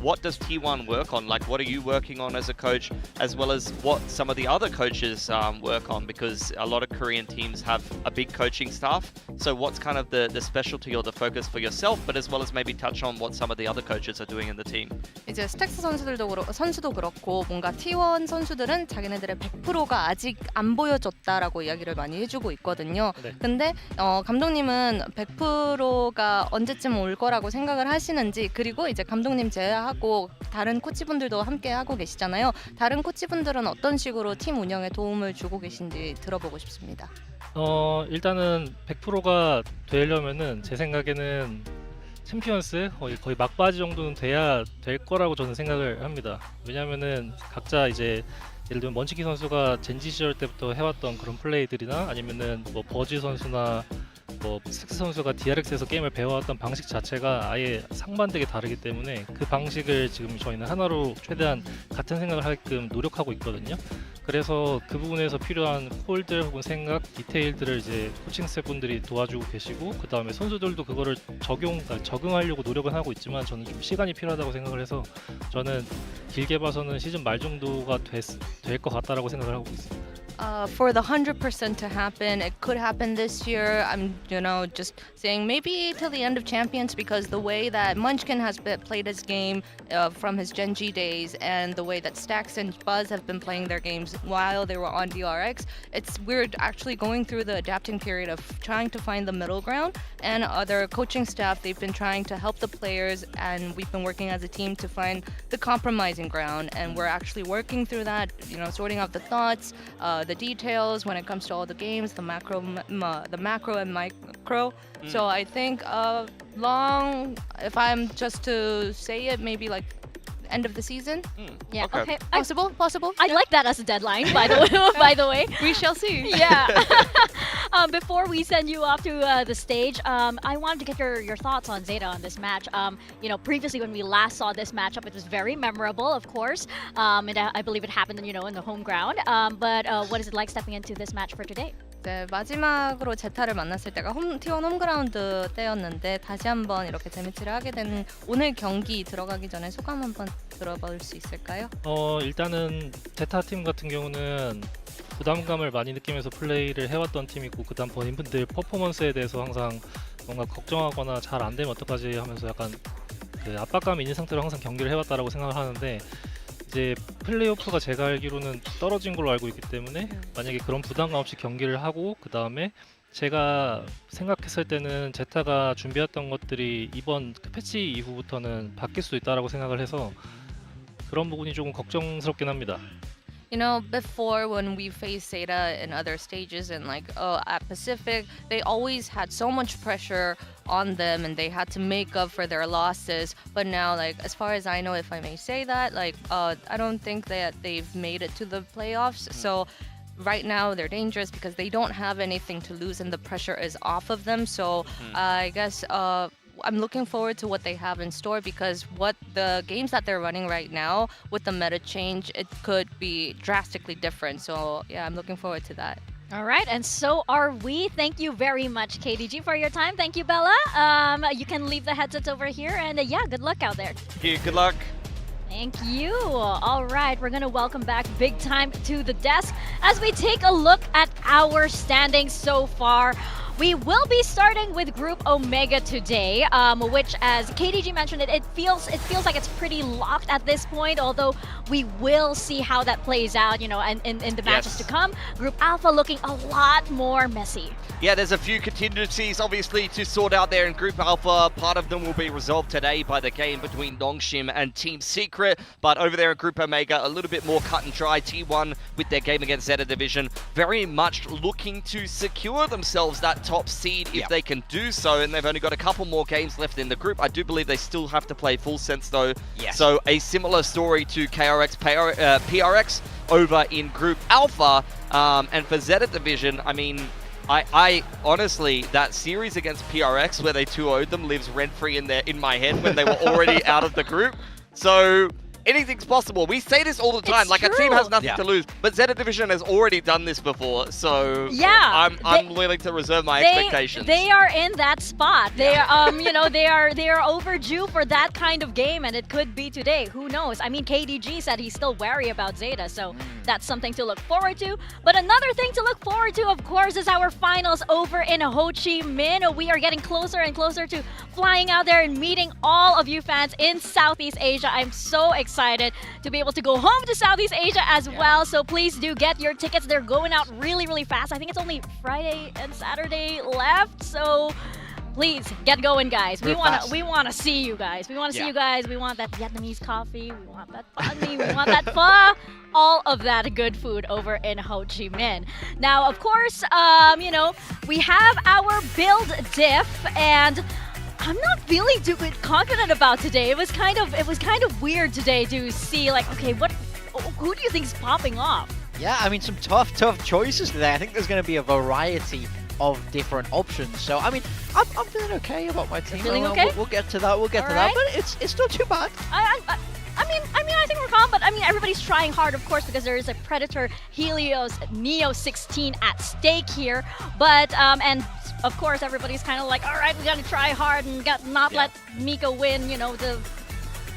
Speaker 23: what does T1 work on? Like, what are you working on as a coach, as well as what some of the other coaches work on? Because a lot of Korean teams have a big coaching staff. So what's kind of the specialty or the focus for yourself, but as well as maybe touch on what some of the other coaches are doing in the team?
Speaker 21: 이제 스택스 선수도 그렇고 뭔가 T1 선수들은 자기네들의 100%가 아직 안 보여줬다라고 이야기를 많이 해주고 있거든요.
Speaker 22: 네.
Speaker 21: 근데 감독님은 100%가 언제쯤 올 거라고 생각을 하시는지, 그리고 이제 감독님 제외하고 다른 코치분들도 함께 하고 계시잖아요. 다른 코치분들은 어떤 식으로 팀 운영에 도움을 주고 계신지 들어보고 싶습니다.
Speaker 22: 일단은 100%가 되려면은 제 생각에는 챔피언스 거의 막바지 정도는 돼야 될 거라고 저는 생각을 합니다. 왜냐면은 각자 이제 예를 들면 먼치키 선수가 젠지 시절 때부터 해왔던 그런 플레이들이나 아니면은 뭐 버지 선수나 뭐 스택스 선수가 DRX에서 게임을 배워왔던 방식 자체가 아예 상반되게 다르기 때문에 그 방식을 지금 저희는 하나로 최대한 같은 생각을 하게끔 노력하고 있거든요. 그래서 그 부분에서 필요한 콜들 혹은 생각, 디테일들을 이제 코칭 스태프분들이 도와주고 계시고, 그 다음에 선수들도 그거를 적응하려고 노력은 하고 있지만 저는 좀 시간이 필요하다고 생각을 해서 저는 길게 봐서는 시즌 말 정도가 될 것 같다라고 생각을 하고 있습니다.
Speaker 21: For the 100% to happen, it could happen this year. I'm, just saying maybe till the end of Champions, because the way that Munchkin has played his game from his Gen G days, and the way that Stacks and Buzz have been playing their games while they were on DRX, we're actually going through the adapting period of trying to find the middle ground. And other coaching staff, they've been trying to help the players, and we've been working as a team to find the compromising ground. And we're actually working through that, sorting out the thoughts, the details when it comes to all the games, the macro and micro. So I think if I'm just to say it, maybe like end of the season.
Speaker 20: Yeah. Okay.
Speaker 21: Possible.
Speaker 20: I like that as a deadline. By the way,
Speaker 21: we shall see.
Speaker 20: Yeah. Before we send you off to the stage, I wanted to get your thoughts on ZETA on this match. Previously when we last saw this matchup, it was very memorable, of course. And I believe it happened, in the home ground. But what is it like stepping into this match for today?
Speaker 21: 네, 마지막으로 제타를 만났을 때가 T1 홈그라운드 때였는데 다시 한번 이렇게 재매치를 하게 된 오늘 경기 들어가기 전에 소감 한번 들어볼 수 있을까요?
Speaker 22: 일단은 제타 팀 같은 경우는 부담감을 많이 느끼면서 플레이를 해왔던 팀이고, 그다음 본인분들 퍼포먼스에 대해서 항상 뭔가 걱정하거나 잘 안 되면 어떡하지 하면서 약간 그 압박감이 있는 상태로 항상 경기를 해왔다라고 생각을 하는데, 이제 플레이오프가 제가 알기로는 떨어진 걸로 알고 있기 때문에 만약에 그런 부담감 없이 경기를 하고 그 다음에 제가 생각했을 때는 제타가 준비했던 것들이 이번 그 패치 이후부터는 바뀔 수도 있다라고 생각을 해서 그런 부분이 조금 걱정스럽긴 합니다.
Speaker 21: You know, before when we faced ZETA in other stages and like at Pacific, they always had so much pressure on them and they had to make up for their losses. But now, like as far as I know, if I may say that, like I don't think that they've made it to the playoffs. So right now they're dangerous because they don't have anything to lose and the pressure is off of them. So I guess I'm looking forward to what they have in store because what the games that they're running right now with the meta change, it could be drastically different. So yeah, I'm looking forward to that.
Speaker 20: All right, and so are we. Thank you very much, KDG, for your time. Thank you, Bella. You can leave the headsets over here, and yeah, good luck out there.
Speaker 23: Thank you. Good luck.
Speaker 20: Thank you. All right, we're gonna welcome back Big Time to the desk as we take a look at our standings so far. We will be starting with Group Omega today, which, as KDG mentioned, it feels like it's pretty locked at this point. Although we will see how that plays out, you know, and in the matches to come. Group Alpha looking a lot more messy.
Speaker 23: Yeah, there's a few contingencies obviously to sort out there in Group Alpha. Part of them will be resolved today by the game between Nongshim and Team Secret. But over there in Group Omega, a little bit more cut and dry. T1 with their game against ZETA Division, very much looking to secure themselves that top seed if they can do so. And they've only got a couple more games left in the group. I do believe they still have to play full sense though. So a similar story to PRX over in Group Alpha. And for ZETA Division, I mean, I honestly, that series against PRX where they 2-0'd them lives rent-free in my head when they were already out of the group. So anything's possible. We say this all the time,
Speaker 20: It's
Speaker 23: like
Speaker 20: true.
Speaker 23: a team has nothing to lose, but ZETA Division has already done this before, so
Speaker 20: Yeah,
Speaker 23: I'm willing to reserve my expectations.
Speaker 20: They are in that spot. They are, you know, they are overdue for that kind of game, and it could be today. Who knows? I mean, KDG said he's still wary about ZETA, so that's something to look forward to. But another thing to look forward to, of course, is our finals over in Ho Chi Minh. We are getting closer and closer to flying out there and meeting all of you fans in Southeast Asia. I'm so excited to be able to go home to Southeast Asia as well. So please do get your tickets. They're going out really, really fast. I think it's only Friday and Saturday left. So please get going, guys. We want to see you guys. We want to see you guys. We want that Vietnamese coffee. We want that banh mi. We want that pho. All of that good food over in Ho Chi Minh. Now, of course, you know, we have our build diff, and I'm not feeling too confident about today. It was kind of weird today to see, like, okay, who do you think is popping off?
Speaker 2: Yeah, I mean, some tough choices today. I think there's going to be a variety of different options. So, I mean, I'm feeling okay about my team.
Speaker 20: Feeling okay?
Speaker 2: We'll get to that. We'll get to that. But it's not too bad.
Speaker 20: I think we're calm, but I mean, everybody's trying hard, of course, because there is a Predator Helios Neo 16 at stake here. But, and of course, everybody's kind of like, all right, we got to try hard and not let Mika win, you know, the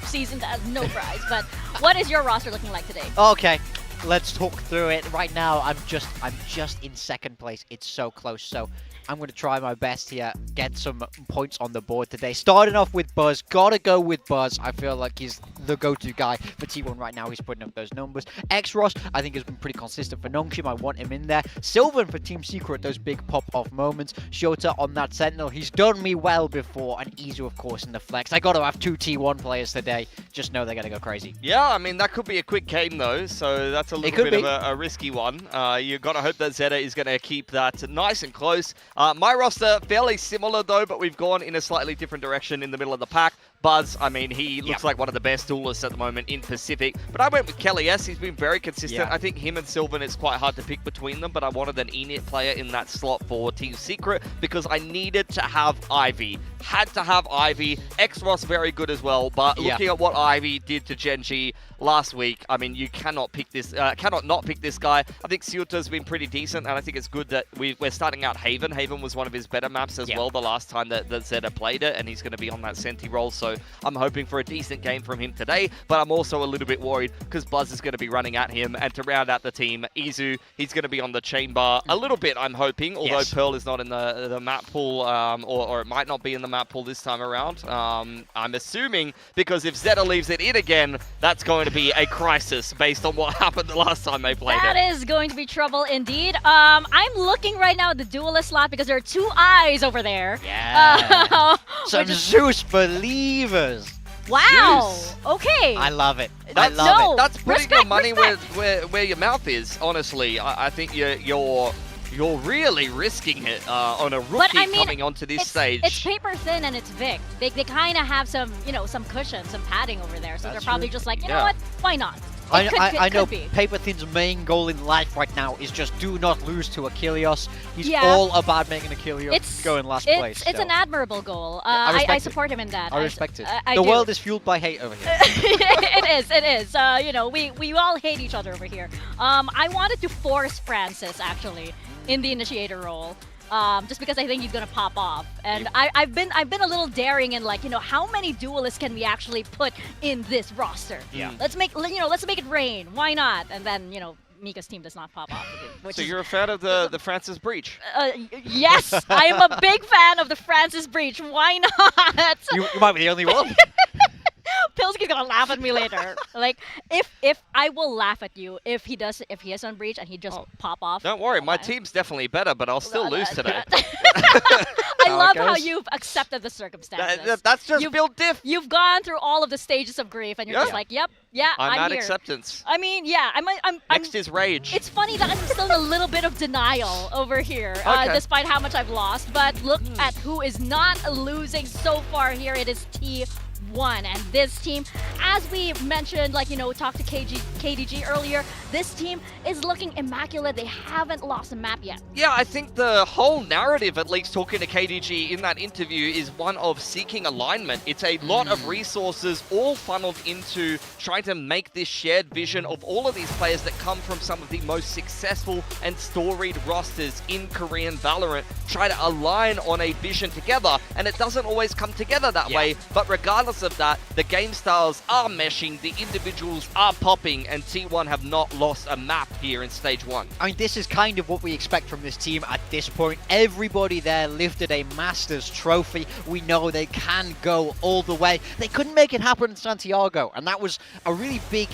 Speaker 20: season that has no prize. But what is your roster looking like today?
Speaker 2: Okay, let's talk through it. Right now, I'm just in second place. It's so close. So I'm going to try my best here, get some points on the board today. Starting off with Buzz. Gotta go with Buzz. I feel like he's the go-to guy for T1 right now. He's putting up those numbers. X-Ross, I think, has been pretty consistent for Nongshim. I want him in there. Sylvan for Team Secret, those big pop-off moments. Shota on that Sentinel. He's done me well before. And Izu, of course, in the flex. I got to have 2 T1 players today. Just know they're going to go crazy.
Speaker 23: Yeah, I mean, that could be a quick game, though, so that's a little bit of a risky one. You got to hope that ZETA is going to keep that nice and close. My roster, fairly similar, though, but we've gone in a slightly different direction in the middle of the pack. Buzz, I mean, he looks like one of the best duelists at the moment in Pacific. But I went with Kelly S. He's been very consistent. I think him and Sylvan, it's quite hard to pick between them, but I wanted an Enid player in that slot for Team Secret because I needed to have Ivy. Had to have Ivy. X-Ross very good as well, but looking at what Ivy did to Genji last week, I mean, you cannot pick this, cannot not pick this guy. I think Siuta's been pretty decent, and I think it's good that we're starting out Haven. Haven was one of his better maps as well the last time that ZETA played it, and he's going to be on that Senti role, so So I'm hoping for a decent game from him today, but I'm also a little bit worried because Buzz is going to be running at him. And to round out the team, Izu, he's going to be on the chamber a little bit, I'm hoping, although Pearl is not in the map pool, or it might not be in the map pool this time around. I'm assuming, because if ZETA leaves it in again, that's going to be a crisis based on what happened the last time they played
Speaker 20: That is going to be trouble indeed. I'm looking right now at the duelist slot because there are 2 eyes over there.
Speaker 2: Yeah. Some
Speaker 20: which is-
Speaker 2: Zeus believers.
Speaker 20: Wow. Okay.
Speaker 2: I love it.
Speaker 23: That's,
Speaker 2: I love it.
Speaker 23: That's putting your
Speaker 20: Respect,
Speaker 23: money
Speaker 20: respect.
Speaker 23: where your mouth is. Honestly, I think you're really risking it on a rookie
Speaker 20: But I mean,
Speaker 23: coming onto this stage.
Speaker 20: It's paper thin and it's Vic. They kind of have some, some cushion, some padding over there. So they're probably just like, you know what? Why not?
Speaker 2: I know
Speaker 20: could be.
Speaker 2: Paper Thin's main goal in life right now is just do not lose to Achilles. He's
Speaker 20: Yeah.
Speaker 2: all about making Achilles go in last place.
Speaker 20: It's
Speaker 2: so.
Speaker 20: an admirable goal.
Speaker 2: I respect
Speaker 20: I
Speaker 2: it.
Speaker 20: support him in that.
Speaker 2: I respect it.
Speaker 20: I
Speaker 2: The
Speaker 20: do.
Speaker 2: world is fueled by hate over here.
Speaker 20: It is. We all hate each other over here. I wanted to force Francis actually in the initiator role. Just because I think he's gonna pop off, and I've been a little daring in like how many duelists can we actually put in this roster?
Speaker 23: Yeah.
Speaker 20: Let's make it rain. Why not? And then Mika's team does not pop off. Which
Speaker 23: So
Speaker 20: is,
Speaker 23: you're a fan of the Francis Breach?
Speaker 20: yes, I am a big fan of the Francis Breach. Why not?
Speaker 2: You might be the only one.
Speaker 20: Pilsky's gonna laugh at me later. Like if I will laugh at you if he has on breach and he just pop off.
Speaker 23: Don't worry, my team's definitely better, but I'll still lose today.
Speaker 20: I love how you've accepted the circumstances.
Speaker 23: That's just build diff.
Speaker 20: You've gone through all of the stages of grief, and you're just like, yep, yeah,
Speaker 23: I'm at
Speaker 20: here.
Speaker 23: acceptance.
Speaker 20: I mean, yeah, I'm
Speaker 23: Next is rage.
Speaker 20: It's funny that I'm still in a little bit of denial over here,
Speaker 23: Okay.
Speaker 20: despite how much I've lost. But look at who is not losing so far here. It is T1, and this team, as we mentioned, talked to KDG earlier, this team is looking immaculate. They haven't lost a map yet.
Speaker 23: Yeah, I think the whole narrative, at least talking to KDG in that interview, is one of seeking alignment. It's a lot of resources all funneled into trying to make this shared vision of all of these players that come from some of the most successful and storied rosters in Korean Valorant, try to align on a vision together, and it doesn't always come together that way, but regardless of that, the game styles are meshing, the individuals are popping, and T1 have not lost a map here in stage 1.
Speaker 2: I mean, this is kind of what we expect from this team at this point. Everybody there lifted a Masters trophy. We know they can go all the way. They couldn't make it happen in Santiago, and that was a really big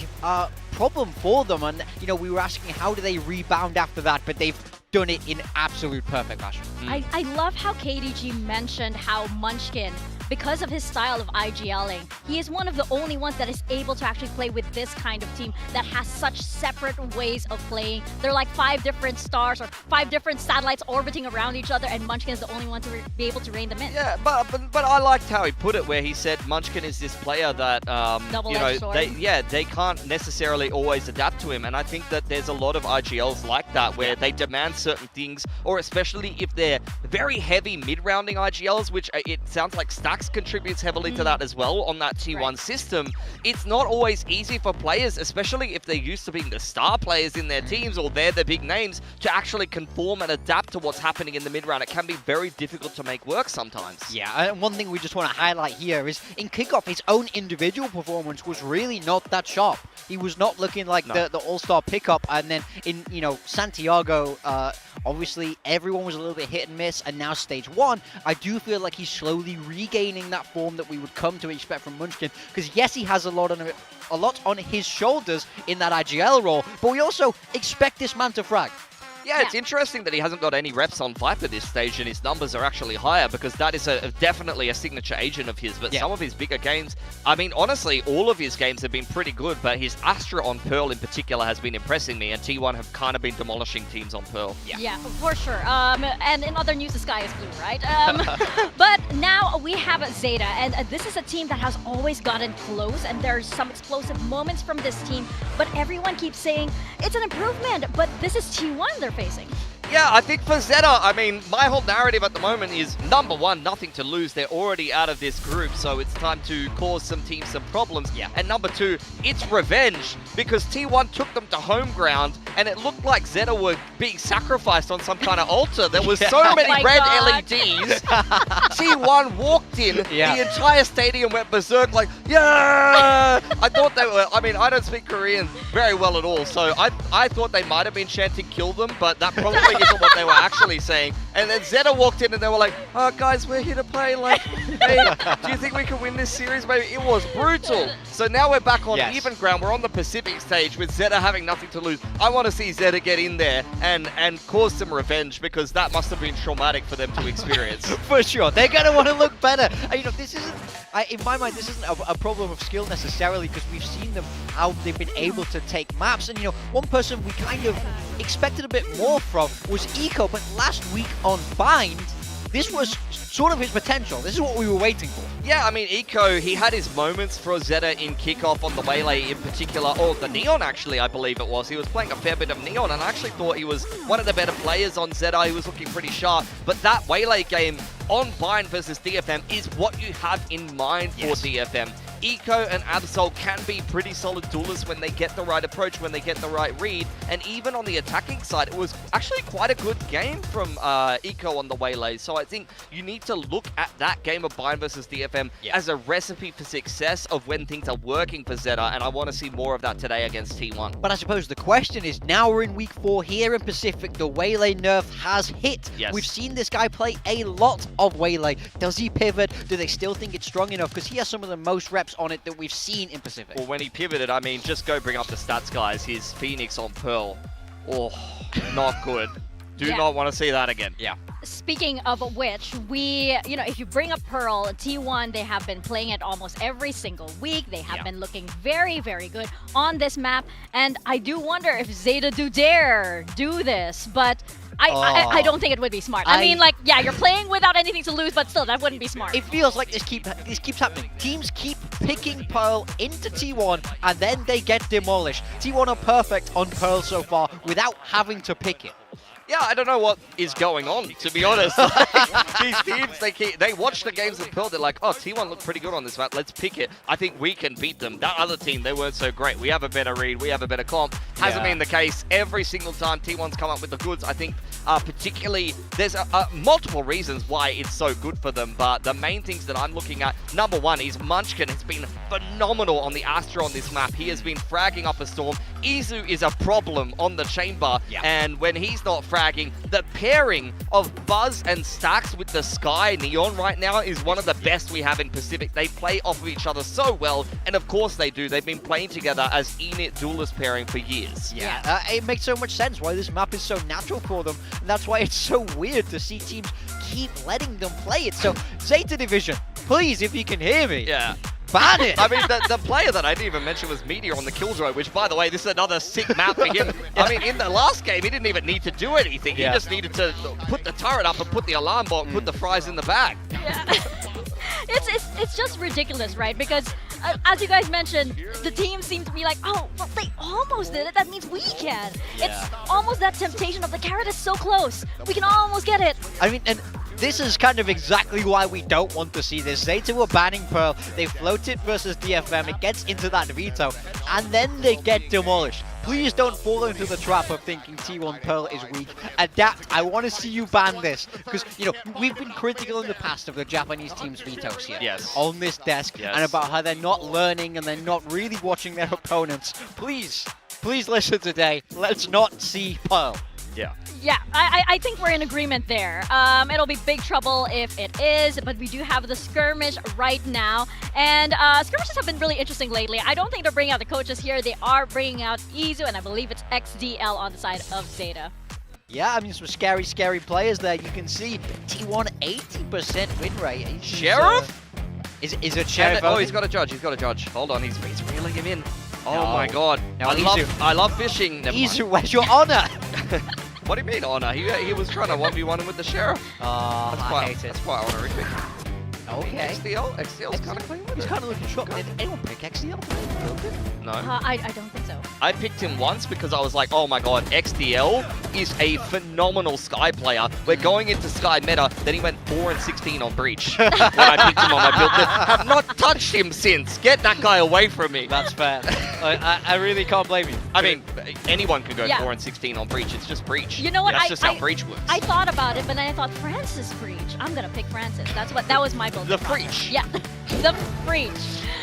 Speaker 2: problem for them. And, we were asking how do they rebound after that, but they've done it in absolute perfect fashion.
Speaker 20: I love how KDG mentioned how Munchkin, because of his style of IGLing, he is one of the only ones that is able to actually play with this kind of team that has such separate ways of playing. They're like 5 different stars or 5 different satellites orbiting around each other, and Munchkin is the only one to be able to rein them in.
Speaker 23: Yeah, but I liked how he put it, where he said Munchkin is this player that
Speaker 20: Double-edged sword.
Speaker 23: they can't necessarily always adapt to him, and I think that there's a lot of IGLs like that where they demand certain things, or especially if they're very heavy mid-rounding IGLs, which it sounds like Stax contributes heavily to that as well on that T1 system. It's not always easy for players, especially if they're used to being the star players in their teams or they're the big names, to actually conform and adapt to what's happening in the mid-round. It can be very difficult to make work sometimes.
Speaker 2: Yeah, and one thing we just want to highlight here is in kickoff, his own individual performance was really not that sharp. He was not looking like the all-star pickup, and then in Santiago, obviously everyone was a little bit hit and miss, and now stage 1, I do feel like he's slowly regaining that form that we would come to expect from Munchkin, because yes, he has a lot on his shoulders in that IGL role, but we also expect this man to frag.
Speaker 23: Yeah, it's interesting that he hasn't got any reps on Viper this stage, and his numbers are actually higher, because that is definitely a signature agent of his. But some of his bigger games, I mean, honestly, all of his games have been pretty good, but his Astra on Pearl in particular has been impressing me, and T1 have kind of been demolishing teams on Pearl.
Speaker 20: Yeah, for sure. And in other news, the sky is blue, right? But now we have ZETA, and this is a team that has always gotten close, and there's some explosive moments from this team, but everyone keeps saying it's an improvement, but this is T1 they're facing.
Speaker 23: Yeah, I think for ZETA, I mean, my whole narrative at the moment is, number one, nothing to lose. They're already out of this group, so it's time to cause some teams some problems.
Speaker 2: Yeah.
Speaker 23: And number two, it's revenge, because T1 took them to home ground, and it looked like ZETA were being sacrificed on some kind of altar. There was so many red LEDs. T1 walked in, the entire stadium went berserk like, yeah! I thought they were, I mean, I don't speak Korean very well at all, so I thought they might have been chanting kill them, but that probably isn't what they were actually saying. And then ZETA walked in and they were like, oh guys, we're here to play, like, hey, do you think we can win this series? Maybe it was brutal. So now we're back on even ground. We're on the Pacific stage with ZETA having nothing to lose. I want to see ZETA get in there and cause some revenge, because that must have been traumatic for them to experience.
Speaker 2: For sure. They're going to want to look better. You know, this isn't, in my mind, this isn't a problem of skill necessarily, because we've seen them, how they've been able to take maps. And, you know, one person we kind of expected a bit more from was Eco, but last week on Bind, this was sort of his potential. This is what we were waiting for.
Speaker 23: Yeah, I mean, Eco, he had his moments for ZETA in kickoff on the Waylay in particular, or the Neon actually, I believe it was. He was playing a fair bit of Neon, and I actually thought he was one of the better players on ZETA. He was looking pretty sharp, but that Waylay game on Bind versus DFM is what you have in mind for DFM. Eco and Absol can be pretty solid duelists when they get the right approach, when they get the right read, and even on the attacking side, it was actually quite a good game from Eco on the Waylay. So I think you need to look at that game of Bind versus DFM as a recipe for success of when things are working for ZETA, and I want to see more of that today against T1.
Speaker 2: But I suppose the question is, now we're in week 4 here in Pacific, the Waylay nerf has hit.
Speaker 23: Yes.
Speaker 2: We've seen this guy play a lot of Waylay. Does he pivot? Do they still think it's strong enough? Because he has some of the most reps on it that we've seen in Pacific.
Speaker 23: Well, when he pivoted, I mean, just go bring up the stats, guys. His Phoenix on Pearl. Oh, not good. Do not want to see that again.
Speaker 2: Yeah.
Speaker 20: Speaking of which, if you bring up Pearl, T1, they have been playing it almost every single week. They have been looking very, very good on this map. And I do wonder if ZETA do dare do this, but I don't think it would be smart. I mean, like, yeah, you're playing without anything to lose, but still, that wouldn't be smart.
Speaker 2: It feels like this keeps happening. Teams keep picking Pearl into T1, and then they get demolished. T1 are perfect on Pearl so far without having to pick it.
Speaker 23: Yeah, I don't know what is going on, to be honest. These teams, they watch the games of Pearl, they're like, oh, T1 look pretty good on this map, let's pick it. I think we can beat them. That other team, they weren't so great. We have a better read, we have a better comp. Hasn't been the case every single time T1's come up with the goods. I think particularly, there's multiple reasons why it's so good for them, but the main things that I'm looking at, number one is Munchkin has been phenomenal on the Astra on this map. He has been fragging up a storm. Izu is a problem on the chamber, and when he's not fragging, the pairing of Buzz and Stax with the Sky Neon right now is one of the best we have in Pacific. They play off of each other so well, and of course they do. They've been playing together as Enit duelist pairing for years.
Speaker 2: Yeah, it makes so much sense why this map is so natural for them, and that's why it's so weird to see teams keep letting them play it. So, ZETA Division, please, if you can hear me.
Speaker 23: Yeah.
Speaker 2: Ban it!
Speaker 23: I mean, the player that I didn't even mention was Meteor on the Killjoy, which, by the way, this is another sick map for him. I mean, in the last game, he didn't even need to do anything. He just needed to put the turret up and put the alarm bot and put the fries in the bag.
Speaker 20: Yeah. It's just ridiculous, right? Because, as you guys mentioned, the team seemed to be like, oh, well, they almost did it. That means we can. It's almost that temptation of the carrot is so close. We can almost get it.
Speaker 2: I mean, and this is kind of exactly why we don't want to see this. ZETA were banning Pearl, they float it versus DFM, it gets into that veto, and then they get demolished. Please don't fall into the trap of thinking T1 Pearl is weak. Adapt. I want to see you ban this. Because, you know, we've been critical in the past of the Japanese team's vetoes here. On this desk. And about how they're not learning and they're not really watching their opponents. Please listen today. Let's not see Pearl.
Speaker 20: Yeah, I think we're in agreement there. It'll be big trouble if it is, but we do have the skirmish right now. And skirmishes have been really interesting lately. I don't think they're bringing out the coaches here. They are bringing out Izu, and I believe it's XDL on the side of ZETA.
Speaker 2: Yeah, I mean, some scary players there. You can see T1 80% win rate.
Speaker 23: Sheriff?
Speaker 2: Is it Sheriff?
Speaker 23: Oh, he's got a judge. Hold on, he's reeling him in. Oh my god.
Speaker 2: No,
Speaker 23: I love fishing.
Speaker 2: Izu, where's your honor?
Speaker 23: What do you mean honor? He was trying to 1v1 him with the Sheriff.
Speaker 2: Oh, I hate it.
Speaker 23: That's quite honorific.
Speaker 2: Okay.
Speaker 23: XDL's kind of clean with
Speaker 2: He's
Speaker 23: it.
Speaker 2: kind of looking short. Did anyone pick XDL?
Speaker 23: No.
Speaker 20: I don't think so.
Speaker 23: I picked him once because I was like, oh my god, XDL is a phenomenal Sky player. We're going into Sky meta. Then he went 4-16 on Breach when I picked him on my build. Have not touched him since. Get that guy away from me.
Speaker 2: That's fair. I really can't blame you.
Speaker 23: I mean, anyone can go
Speaker 20: Yeah.
Speaker 23: 4-16 on Breach. It's just Breach.
Speaker 20: You know what?
Speaker 23: That's just how Breach works.
Speaker 20: I thought about it, but then I thought Francis Breach. I'm gonna pick Francis. That was my build.
Speaker 23: The Breach.
Speaker 20: Yeah, the Breach.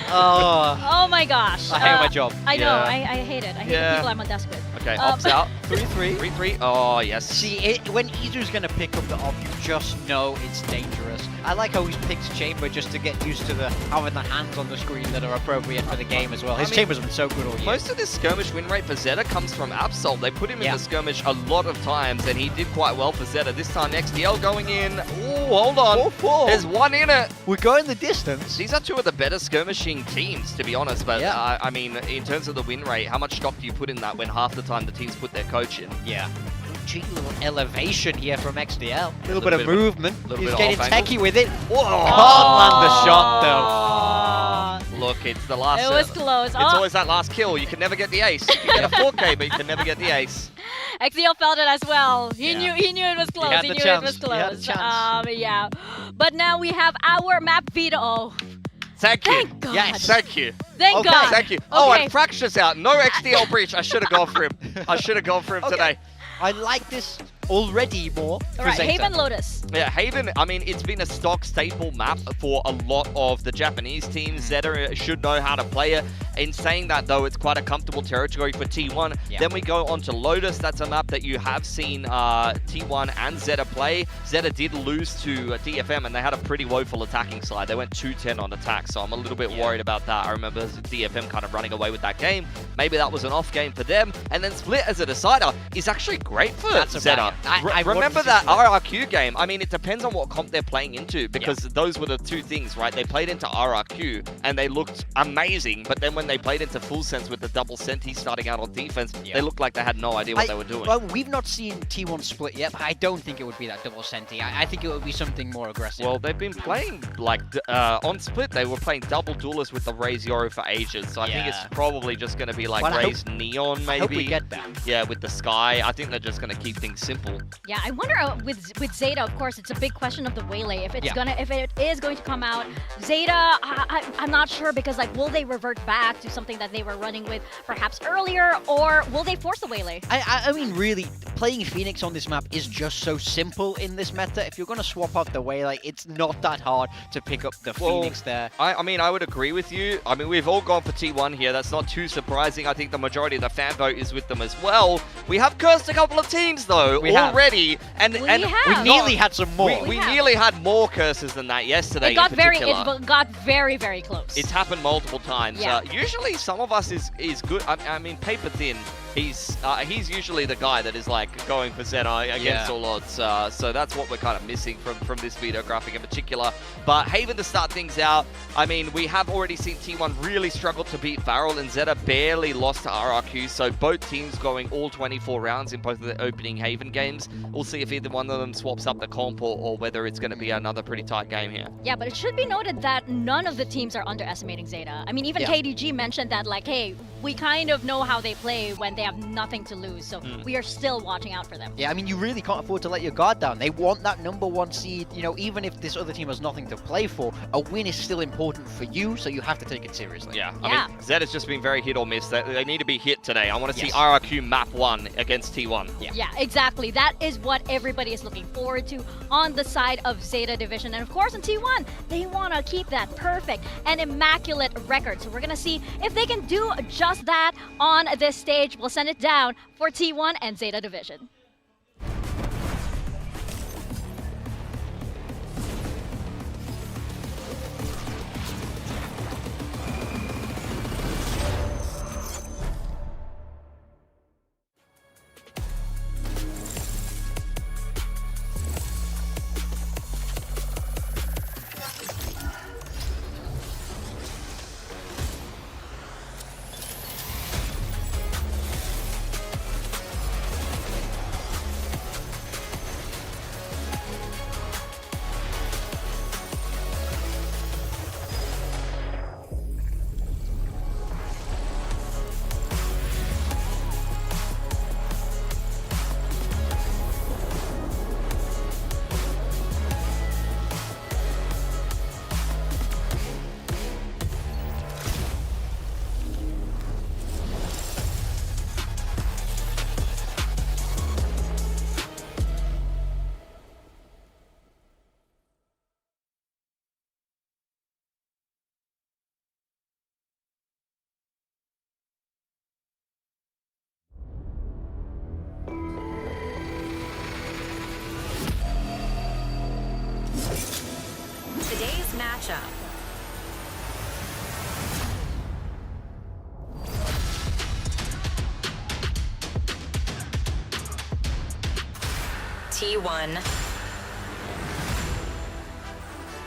Speaker 2: Oh.
Speaker 20: Oh my gosh.
Speaker 2: I hate my job.
Speaker 20: I know.
Speaker 23: Yeah.
Speaker 20: I hate it. I hate
Speaker 23: Yeah.
Speaker 20: the people I'm on desk with.
Speaker 23: Okay, opts out.
Speaker 2: 3-3.
Speaker 23: 3-3. Oh, yes.
Speaker 2: See, when Izu's going to pick up the op, you just know it's dangerous. I like how he's picked Chamber just to get used to having the hands on the screen that are appropriate for the game as well. His Chamber's been so good all year.
Speaker 23: Most of this skirmish win rate for ZETA comes from Absol. They put him in the skirmish a lot of times, and he did quite well for ZETA. This time, XDL going in. Oh, hold on.
Speaker 2: 4-4.
Speaker 23: There's one in it.
Speaker 2: We're going the distance.
Speaker 23: These are two of the better skirmishing teams, to be honest. But,
Speaker 2: Yeah.
Speaker 23: I mean, in terms of the win rate, how much stock do you put in that when half the time the teams put their coach in?
Speaker 2: Yeah. Cheeky little elevation here from XDL. A little
Speaker 23: Little
Speaker 2: bit of
Speaker 23: bit of a-
Speaker 2: movement.
Speaker 23: little
Speaker 2: He's
Speaker 23: bit of
Speaker 2: getting
Speaker 23: off
Speaker 2: techie
Speaker 23: angle.
Speaker 2: with it.
Speaker 23: Whoa.
Speaker 2: Can't land the shot, though.
Speaker 23: Look, it's the last.
Speaker 20: It was close.
Speaker 23: It's
Speaker 20: Oh.
Speaker 23: always that last kill. You can never get the ace. You can get a 4K, but you can never get the ace.
Speaker 20: XDL felt it as well. He
Speaker 23: Yeah.
Speaker 20: knew it was close.
Speaker 2: had
Speaker 20: He
Speaker 2: the
Speaker 20: knew
Speaker 2: chance.
Speaker 20: it was
Speaker 2: He had the
Speaker 20: close.
Speaker 2: chance.
Speaker 20: Yeah. But now we have our map veto.
Speaker 23: Thank you.
Speaker 20: Thank God.
Speaker 23: Yes. Thank you.
Speaker 20: Thank God.
Speaker 23: Thank you. Oh,
Speaker 20: Okay.
Speaker 23: and Fracture's out. No XDL Breach. I should have gone for him. I should have gone for him today.
Speaker 2: I like this already more.
Speaker 20: All right, Haven Lotus.
Speaker 23: Yeah, Haven, I mean, it's been a stock staple map for a lot of the Japanese teams. ZETA should know how to play it. In saying that, though, it's quite a comfortable territory for T1.
Speaker 2: Yeah.
Speaker 23: Then we go on to Lotus. That's a map that you have seen T1 and ZETA play. ZETA did lose to DFM, and they had a pretty woeful attacking side. They went 2-10 on attack, so I'm a little bit worried about that. I remember DFM kind of running away with that game. Maybe that was an off game for them. And then Split as a decider is actually great for
Speaker 2: That's a
Speaker 23: ZETA.
Speaker 2: banger. I
Speaker 23: Remember
Speaker 2: wanted to
Speaker 23: that
Speaker 2: see that.
Speaker 23: RRQ game? I mean, it depends on what comp they're playing into, because those were the two things, right? They played into RRQ, and they looked amazing, but then when they played into Full Sense with the double Senti starting out on defense, they looked like they had no idea what they were doing.
Speaker 2: Well, we've not seen T1 split yet, but I don't think it would be that double Senti. I think it would be something more aggressive.
Speaker 23: Well, they've been playing, like, on Split, they were playing double duelist with the Raze Yoro for ages, so I think it's probably just going to be like
Speaker 2: Well, I
Speaker 23: Raze Neon, maybe.
Speaker 2: I hope we get that.
Speaker 23: Yeah, with the Sky. I think they're just going to keep things simple.
Speaker 20: Yeah, I wonder with ZETA, of course, it's a big question of the Waylay. If it is going to come out, ZETA, I'm not sure, because like, will they revert back to something that they were running with perhaps earlier, or will they force the Waylay?
Speaker 2: I mean, really, playing Phoenix on this map is just so simple in this meta. If you're going to swap out the Waylay, it's not that hard to pick up the Phoenix there.
Speaker 23: I mean, I would agree with you. I mean, we've all gone for T1 here. That's not too surprising. I think the majority of the fan vote is with them as well. We have cursed a couple of teams, though, already. And
Speaker 2: we nearly had some more.
Speaker 23: We nearly had more curses than that yesterday.
Speaker 20: It got
Speaker 23: in
Speaker 20: very,
Speaker 23: particular.
Speaker 20: very close.
Speaker 23: It's happened multiple times.
Speaker 20: Yeah.
Speaker 23: Usually, some of us is good. I mean, Paper Thin. He's usually the guy that is like going for ZETA against all odds. So that's what we're kind of missing from this video graphic in particular. But Haven to start things out. I mean, we have already seen T1 really struggle to beat Varel, and ZETA barely lost to RRQ. So both teams going all 24 rounds in both of the opening Haven games. We'll see if either one of them swaps up the comp or whether it's going to be another pretty tight game here.
Speaker 20: Yeah, but it should be noted that none of the teams are underestimating ZETA. I mean, even KDG mentioned that, like, hey, we kind of know how they play when they have nothing to lose, so we are still watching out for them.
Speaker 2: Yeah, I mean, you really can't afford to let your guard down. They want that #1 seed. You know, even if this other team has nothing to play for, a win is still important for you, so you have to take it seriously.
Speaker 23: Yeah, I mean, ZETA's just been very hit or miss. They need to be hit today. I want to see RRQ map 1 against T1.
Speaker 20: Yeah, exactly. That is what everybody is looking forward to on the side of ZETA Division. And of course, in T1, they want to keep that perfect and immaculate record. So we're going to see if they can do just that on this stage. We'll send it down for T1 and ZETA Division.
Speaker 11: Today's matchup. T1.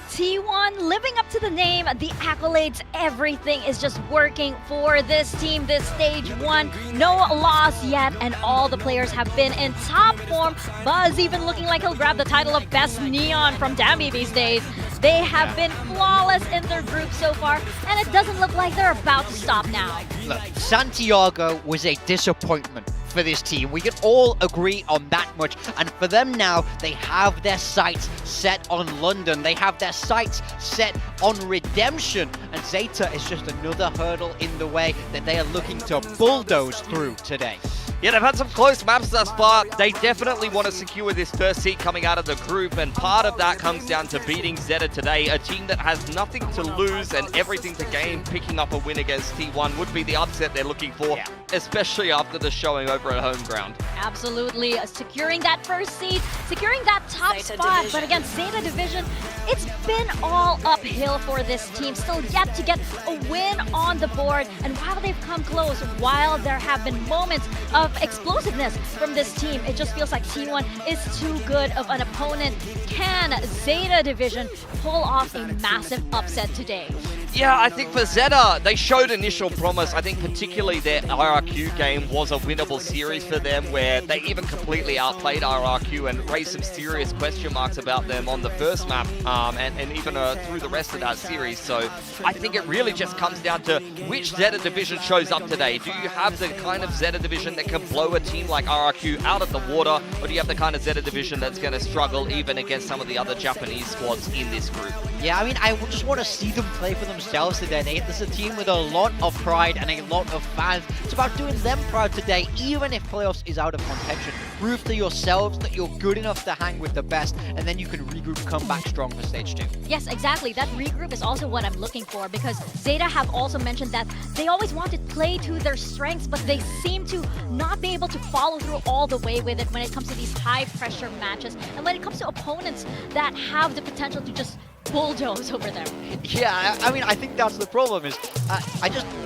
Speaker 20: T1 living up to the name, the accolades, everything is just working for this team. This stage 1, no loss yet, and all the players have been in top form. Buzz even looking like he'll grab the title of Best Neon from Dambi these days. They have been flawless in their group so far, and it doesn't look like they're about to stop now.
Speaker 2: Look, Santiago was a disappointment for this team. We can all agree on that much. And for them now, they have their sights set on London. They have their sights set on redemption. And ZETA is just another hurdle in the way that they are looking to bulldoze through today.
Speaker 23: Yeah, they've had some close maps thus far. They definitely want to secure this first seed coming out of the group, and part of that comes down to beating ZETA today, a team that has nothing to lose and everything to gain. Picking up a win against T1 would be the upset they're looking for, especially after the showing over at home ground.
Speaker 20: Absolutely, securing that first seed, securing that top spot, but against ZETA Division, it's been all uphill for this team. Still yet to get a win on the board, and while they've come close, while there have been moments of explosiveness from this team, it just feels like T1 is too good of an opponent. Can ZETA Division pull off a massive upset today?
Speaker 23: Yeah, I think for ZETA, they showed initial promise. I think particularly their RRQ game was a winnable series for them, where they even completely outplayed RRQ and raised some serious question marks about them on the first map, and even through the rest of that series. So I think it really just comes down to which ZETA Division shows up today. Do you have the kind of ZETA Division that can blow a team like RRQ out of the water, or do you have the kind of ZETA Division that's going to struggle even against some of the other Japanese squads in this group?
Speaker 2: Yeah, I mean, I just want to see them play for themselves today. This is a team with a lot of pride and a lot of fans. It's about doing them proud today, even if playoffs is out of contention. Prove to yourselves that you're good enough to hang with the best, and then you can regroup, come back strong for stage 2.
Speaker 20: Yes, exactly. That regroup is also what I'm looking for, because ZETA have also mentioned that they always want to play to their strengths, but they seem to not be able to follow through all the way with it when it comes to these high-pressure matches, and when it comes to opponents that have the potential to just bulldoze over them.
Speaker 2: Yeah, I mean, I think that's the problem is,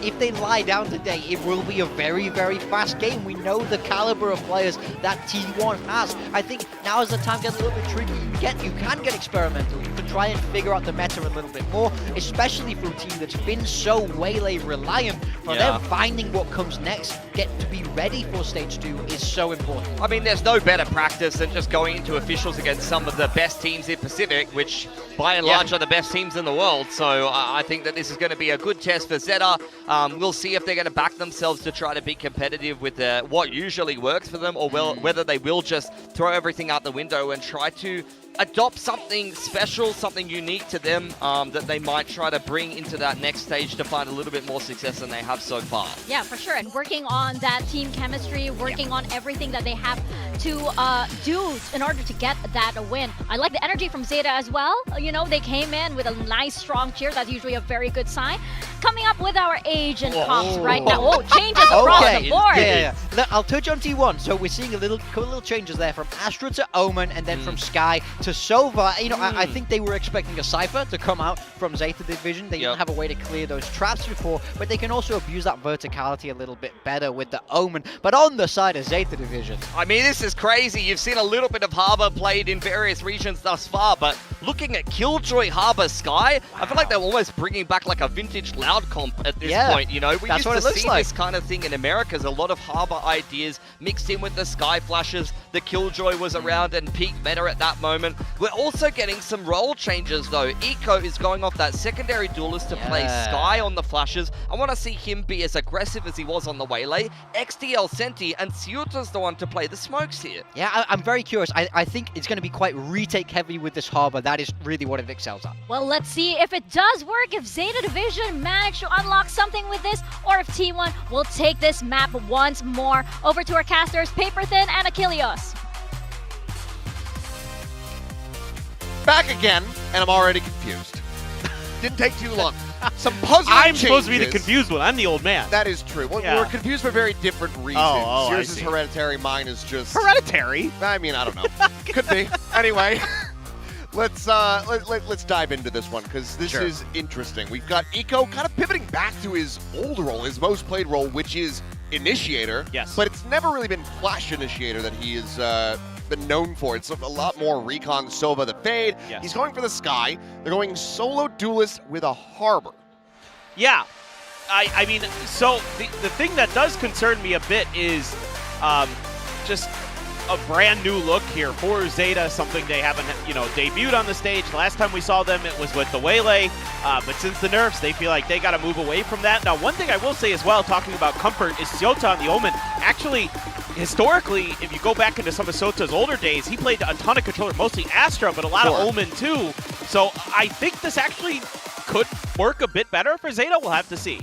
Speaker 2: if they lie down today, it will be a very, very fast game. We know the caliber of players that T1 has. I think now is the time to get a little bit tricky. You can get experimental. You can try and figure out the meta a little bit more, especially for a team that's been so Waylay reliant. For them, finding what comes next, get to be ready for stage 2 is so important.
Speaker 23: I mean, there's no better practice than just going into officials against some of the best teams in Pacific, which by and large are the best teams in the world. So I think that this is going to be a good test for ZETA. We'll see if they're going to back themselves to try to be competitive with what usually works for them, or whether they will just throw everything out the window and try to adopt something special, something unique to them, that they might try to bring into that next stage to find a little bit more success than they have so far.
Speaker 20: Yeah, for sure. And working on that team chemistry, working on everything that they have to do in order to get that win. I like the energy from ZETA as well. You know, they came in with a nice, strong cheer. That's usually a very good sign. Coming up with our age and comps right now. Oh, changes across the board.
Speaker 2: Yeah. Look, I'll touch on T1. So we're seeing a couple little changes there from Astra to Omen, and then from Sky to Sova. You know, I think they were expecting a Cypher to come out from ZETA Division. They didn't have a way to clear those traps before, but they can also abuse that verticality a little bit better with the Omen. But on the side of ZETA Division,
Speaker 23: I mean, this is crazy. You've seen a little bit of Harbor played in various regions thus far, but looking at Killjoy, Harbor, Sky, I feel like they're almost bringing back like a vintage Loud comp at this point. You know, we used to see this kind of thing in Americas. A lot of Harbor ideas mixed in with the Sky flashes. The Killjoy was around and peak meta at that moment. We're also getting some role changes though. Eco is going off that secondary duelist to play Sky on the flashes. I want to see him be as aggressive as he was on the Waylay. XDL Senti and Ciuta's the one to play the smokes here.
Speaker 2: Yeah, I'm very curious. I think it's going to be quite retake heavy with this Harbor. That is really what it excels at.
Speaker 20: Well, let's see if it does work, if ZETA Division managed to unlock something with this, or if T1 will take this map once more. Over to our casters, Paper Thin and Achilleos.
Speaker 3: Back again, and I'm already confused. Didn't take too long. Some puzzling
Speaker 9: I'm supposed to be the
Speaker 3: changes.
Speaker 9: confused one. I'm the old man.
Speaker 3: That is true. Well, we're confused for very different reasons. Yours is hereditary, mine is just...
Speaker 9: Hereditary?
Speaker 3: I mean, I don't know. Could be. Anyway, Let's dive into this one because this is interesting. We've got Eco kind of pivoting back to his old role, his most played role, which is initiator.
Speaker 2: Yes.
Speaker 3: But it's never really been flash initiator that he has been known for. It's a lot more recon, Sova, the Fade.
Speaker 2: Yes.
Speaker 3: He's going for the Sky. They're going solo duelist with a Harbor.
Speaker 23: Yeah. I mean, so the thing that does concern me a bit is just a brand new look here for ZETA, something they haven't, debuted on the stage. Last time we saw them, it was with the Waylay, but since the nerfs, they feel like they got to move away from that. Now, one thing I will say as well, talking about comfort, is ZETA on the Omen. Actually, historically, if you go back into some of Sota's older days, he played a ton of controller, mostly Astra, but a lot of Omen too. So I think this actually could work a bit better for ZETA. We'll have to see.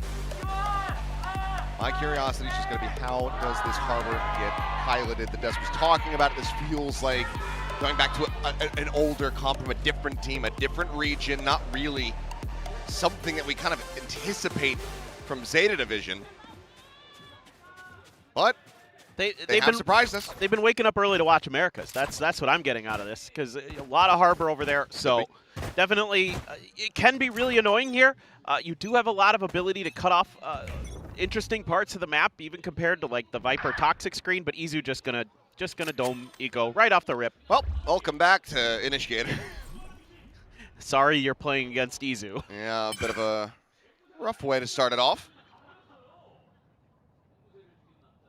Speaker 3: My curiosity is just going to be how does this Harbor get piloted? The Dust was talking about it. This feels like going back to an older comp from a different team, a different region, not really something that we kind of anticipate from ZETA Division. But they've
Speaker 23: been
Speaker 3: surprised us.
Speaker 23: They've been waking up early to watch Americas. That's what I'm getting out of this, because a lot of Harbor over there. So definitely, it can be really annoying here. You do have a lot of ability to cut off interesting parts of the map, even compared to like the Viper Toxic screen. But Izu just gonna dome Eco right off the rip.
Speaker 3: Well, welcome back to Initiator.
Speaker 23: Sorry, you're playing against Izu.
Speaker 3: Yeah, a bit of a rough way to start it off.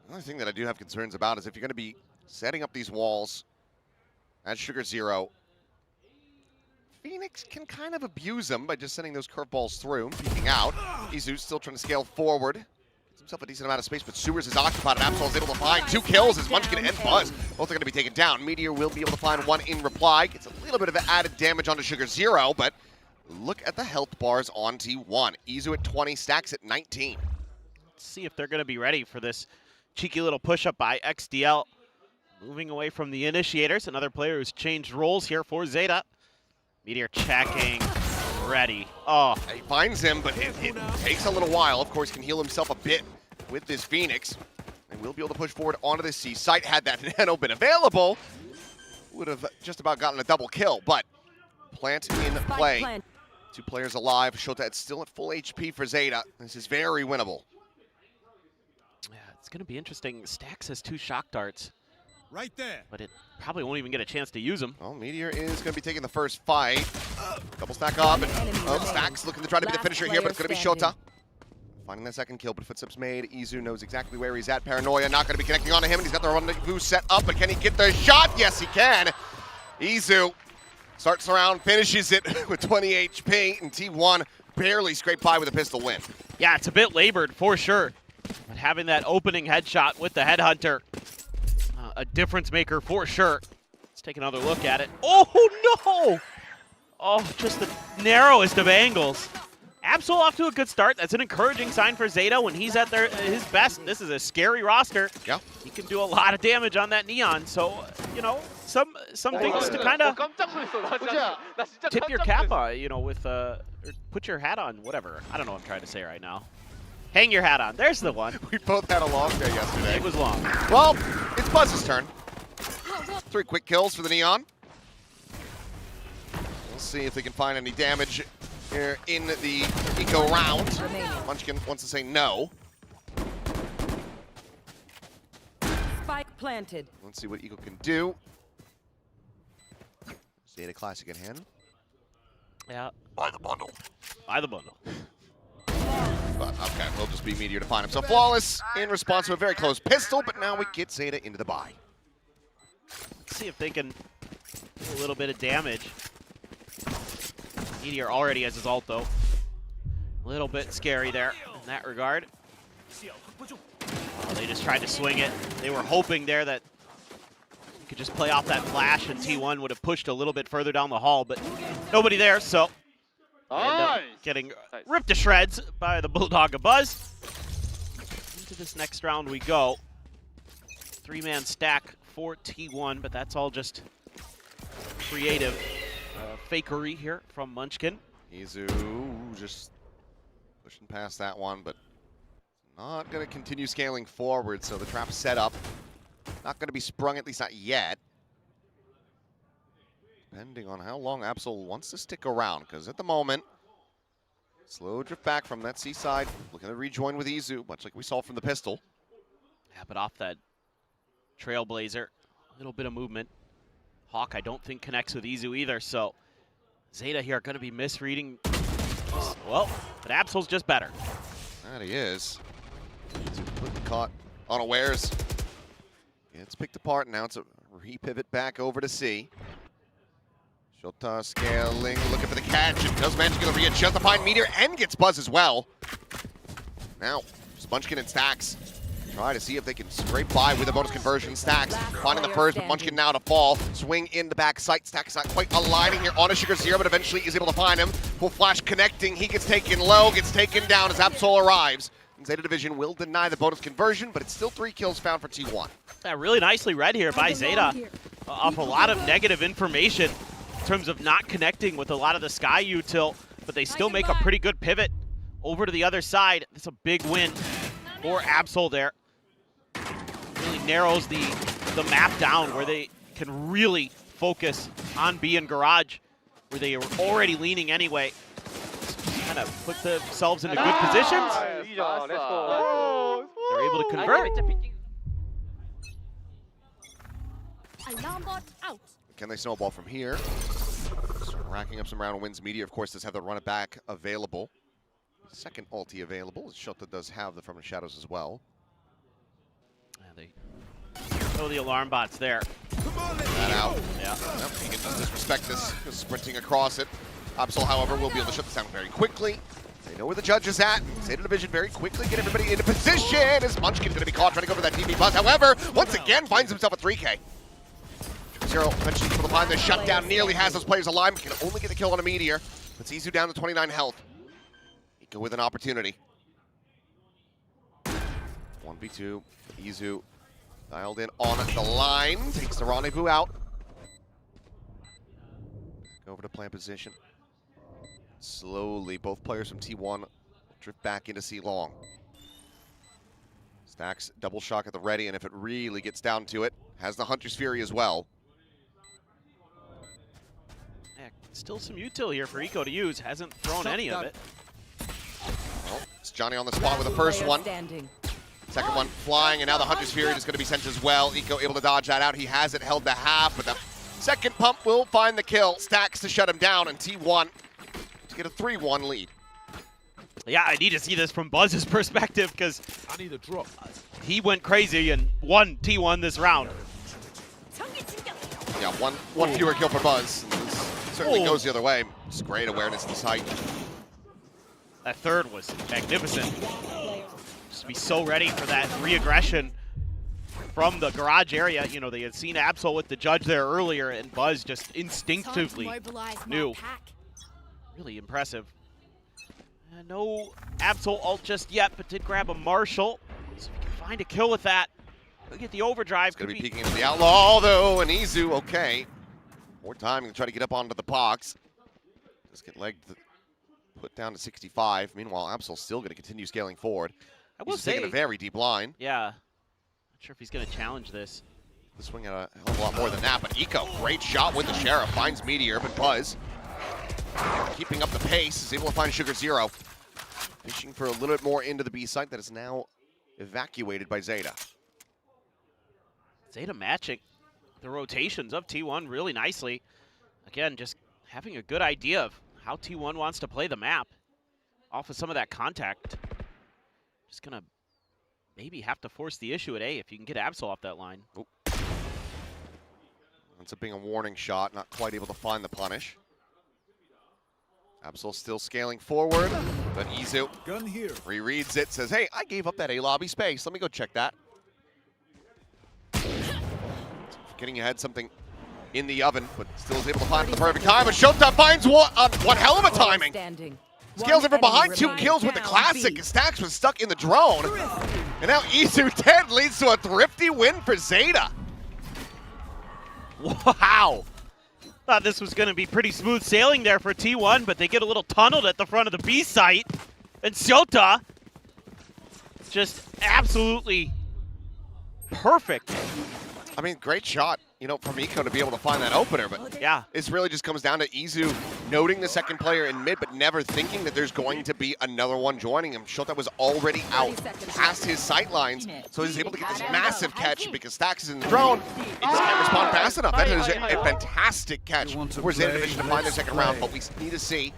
Speaker 3: Another thing that I do have concerns about is if you're going to be setting up these walls at Sugar Zero, Phoenix can kind of abuse them by just sending those curveballs through, peeking out. Izu's still trying to scale forward. Gets himself a decent amount of space, but Sewers is occupied, and Absol's able to find 2 kills as Munchkin and Buzz both are going to be taken down. Meteor will be able to find 1 in reply. Gets a little bit of added damage onto Sugar Zero, but look at the health bars on T1. Izu at 20, Stacks at 19.
Speaker 23: Let's see if they're going to be ready for this cheeky little push-up by XDL. Moving away from the initiators, another player who's changed roles here for ZETA. Meteor checking, ready. Oh,
Speaker 3: he finds him, but it takes a little while. Of course, can heal himself a bit with this Phoenix. And will be able to push forward onto the C site. Had that nano been available, would have just about gotten a double kill. But plant in play. 2 players alive. Shota is still at full HP for ZETA. This is very winnable.
Speaker 23: Yeah, it's going to be interesting. Stacks has 2 shock darts.
Speaker 16: Right there.
Speaker 23: But it probably won't even get a chance to use them.
Speaker 3: Well, Meteor is going to be taking the first fight. Double stack up. And Stacks looking to try to be the finisher here, but it's going to be Shota. Finding that second kill, but footsteps made. Izu knows exactly where he's at. Paranoia not going to be connecting onto him, and he's got the rendezvous set up, but can he get the shot? Yes, he can. Izu starts around, finishes it with 20 HP, and T1 barely scraped by with a pistol win.
Speaker 23: Yeah, it's a bit labored for sure. But having that opening headshot with the Headhunter, a difference maker for sure. Let's take another look at it. Oh, no! Oh, just the narrowest of angles. Absol off to a good start. That's an encouraging sign for ZETA when he's at his best. This is a scary roster.
Speaker 3: Yeah.
Speaker 23: He can do a lot of damage on that Neon. So, some things to kind of tip your cap on, with, or put your hat on, whatever. I don't know what I'm trying to say right now. Hang your hat on. There's the one.
Speaker 3: We both had a long day yesterday.
Speaker 23: It was long.
Speaker 3: Well, it's Buzz's turn. 3 quick kills for the Neon. We'll see if they can find any damage here in the Eco round. Munchkin wants to say no.
Speaker 4: Spike planted.
Speaker 3: Let's see what Eco can do. ZETA Classic in hand.
Speaker 23: Yeah.
Speaker 3: Buy the bundle.
Speaker 23: Buy the bundle.
Speaker 3: But okay, we'll just be Meteor to find him. So Flawless in response to a very close pistol, but now we get ZETA into the buy.
Speaker 23: Let's see if they can do a little bit of damage. Meteor already has his ult though. A little bit scary there in that regard. Oh, they just tried to swing it. They were hoping there that you could just play off that flash and T1 would have pushed a little bit further down the hall, but nobody there, so end up getting ripped to shreds by the Bulldog of Buzz. Into this next round we go. 3-man stack for T1, but that's all just creative fakery here from Munchkin.
Speaker 3: Izu just pushing past that one, but not going to continue scaling forward, so the trap's set up. Not going to be sprung, at least not yet. depending on how long Absol wants to stick around, because at the moment, slow drift back from that seaside, looking to rejoin with Izu, much like we saw from the pistol.
Speaker 5: Yeah, but off that Trailblazer, a little bit of movement. Hawk, I don't think connects with Izu either, so ZETA here going to be misreading. Well, but Absol's just better.
Speaker 3: That he is. Izu caught unawares. It's picked apart, now it's a re-pivot back over to C. Shota scaling, looking for the catch, and does manage to get a readjust to find Meteor and gets Buzz as well. Now, Munchkin and Stacks try to see if they can scrape by with a bonus conversion. Stacks finding the first, but Munchkin now to fall. Swing in the back sight. Stacks not quite aligning here on a Sugar Zero, but eventually is able to find him. Full flash connecting. He gets taken low, gets taken down as Absol arrives. And ZETA Division will deny the bonus conversion, but it's still 3 kills found for T1.
Speaker 5: Yeah, really nicely read here by ZETA. Off a lot of negative information in terms of not connecting with a lot of the Sky util, but they still make a pretty good pivot over to the other side. It's a big win for Absol there. Really narrows the map down where they can really focus on B and Garage, where they were already leaning anyway. Just kind of put themselves into good positions. They're able to convert.
Speaker 17: Alarm bot out.
Speaker 3: Can they snowball from here? Just racking up some round wins. Meteor, of course, does have the run it back available. Second ulti available. Shota does have the From the Shadows as well.
Speaker 5: Yeah, they throw the alarm bots there.
Speaker 3: That out.
Speaker 5: Yeah.
Speaker 3: Yep, he can disrespect this, just sprinting across it. Absol, however, will be able to shut this down very quickly. They know where the judge is at. ZETA Division very quickly get everybody into position as Munchkin's going to be caught trying to go for that DB buzz. However, once again finds himself a 3K. Zero eventually able to find the shutdown. Nearly has those players alive, but can only get the kill on a Meteor. Puts Izu down to 29 health. Iko with an opportunity. 1v2. Izu dialed in on the line. Takes the rendezvous out. Back over to plant position. Slowly, both players from T1 drift back into C long. Stacks double shock at the ready, and if it really gets down to it, has the Hunter's Fury as well.
Speaker 5: Yeah, still some util here for Iko to use. Hasn't thrown any of it.
Speaker 3: Well, it's Johnny on the spot with the first one. Second one flying, and now the Hunter's Fury is going to be sent as well. Iko able to dodge that out. He has it held to half, but the second pump will find the kill. Stacks to shut him down, and T1 to get a 3-1 lead.
Speaker 5: Yeah, I need to see this from Buzz's perspective because
Speaker 16: I need a drop.
Speaker 5: He went crazy and won T1 this round.
Speaker 3: Yeah, one fewer kill for Buzz. Certainly goes the other way. Just great awareness to sight.
Speaker 5: That third was magnificent. Just be so ready for that re-aggression from the garage area. You know, they had seen Absol with the judge there earlier, and Buzz just instinctively knew. Really impressive. No Absol ult just yet, but did grab a Marshall. So if he can find a kill with that, he'll get the overdrive.
Speaker 3: Going to be peeking into the Outlaw, though, and Izu, okay. More time to try to get up onto the box. Just get legged, put down to 65. Meanwhile, Absol's still going to continue scaling forward.
Speaker 5: I will
Speaker 3: He's
Speaker 5: say,
Speaker 3: taking a very deep line.
Speaker 5: Yeah. Not sure if he's going to challenge this.
Speaker 3: The swing at a hell of a lot more than that, but Iko, great shot with the Sheriff. Finds Meteor, but Buzz, keeping up the pace, is able to find Sugar Zero. Fishing for a little bit more into the B site that is now evacuated by ZETA.
Speaker 5: ZETA matching the rotations of T1 really nicely. Again, just having a good idea of how T1 wants to play the map off of some of that contact. Just gonna maybe have to force the issue at A if you can get Absol off that line.
Speaker 3: Oh. Ends up being a warning shot, not quite able to find the punish. Absol still scaling forward, but Izu rereads it, says, hey, I gave up that A lobby space. Let me go check that. Forgetting you had something in the oven, but still is able to find the perfect time. But Shota finds one hell of a timing. Scales it from behind, 2 kills with the classic. Stacks was stuck in the drone. And now Izu 10 leads to a thrifty win for ZETA.
Speaker 5: Wow. Thought this was going to be pretty smooth sailing there for T1, but they get a little tunneled at the front of the B site. And Shota just absolutely perfect.
Speaker 3: I mean, great shot, from Eco to be able to find that opener, but
Speaker 5: yeah,
Speaker 3: this really just comes down to Izu noting the second player in mid, but never thinking that there's going to be another one joining him. Shota was already out past his sight lines, so he's able to get this massive catch because Stax is in the drone. He just can't respond fast enough. That is a fantastic catch for Zeta Division to find their second round, but we need to see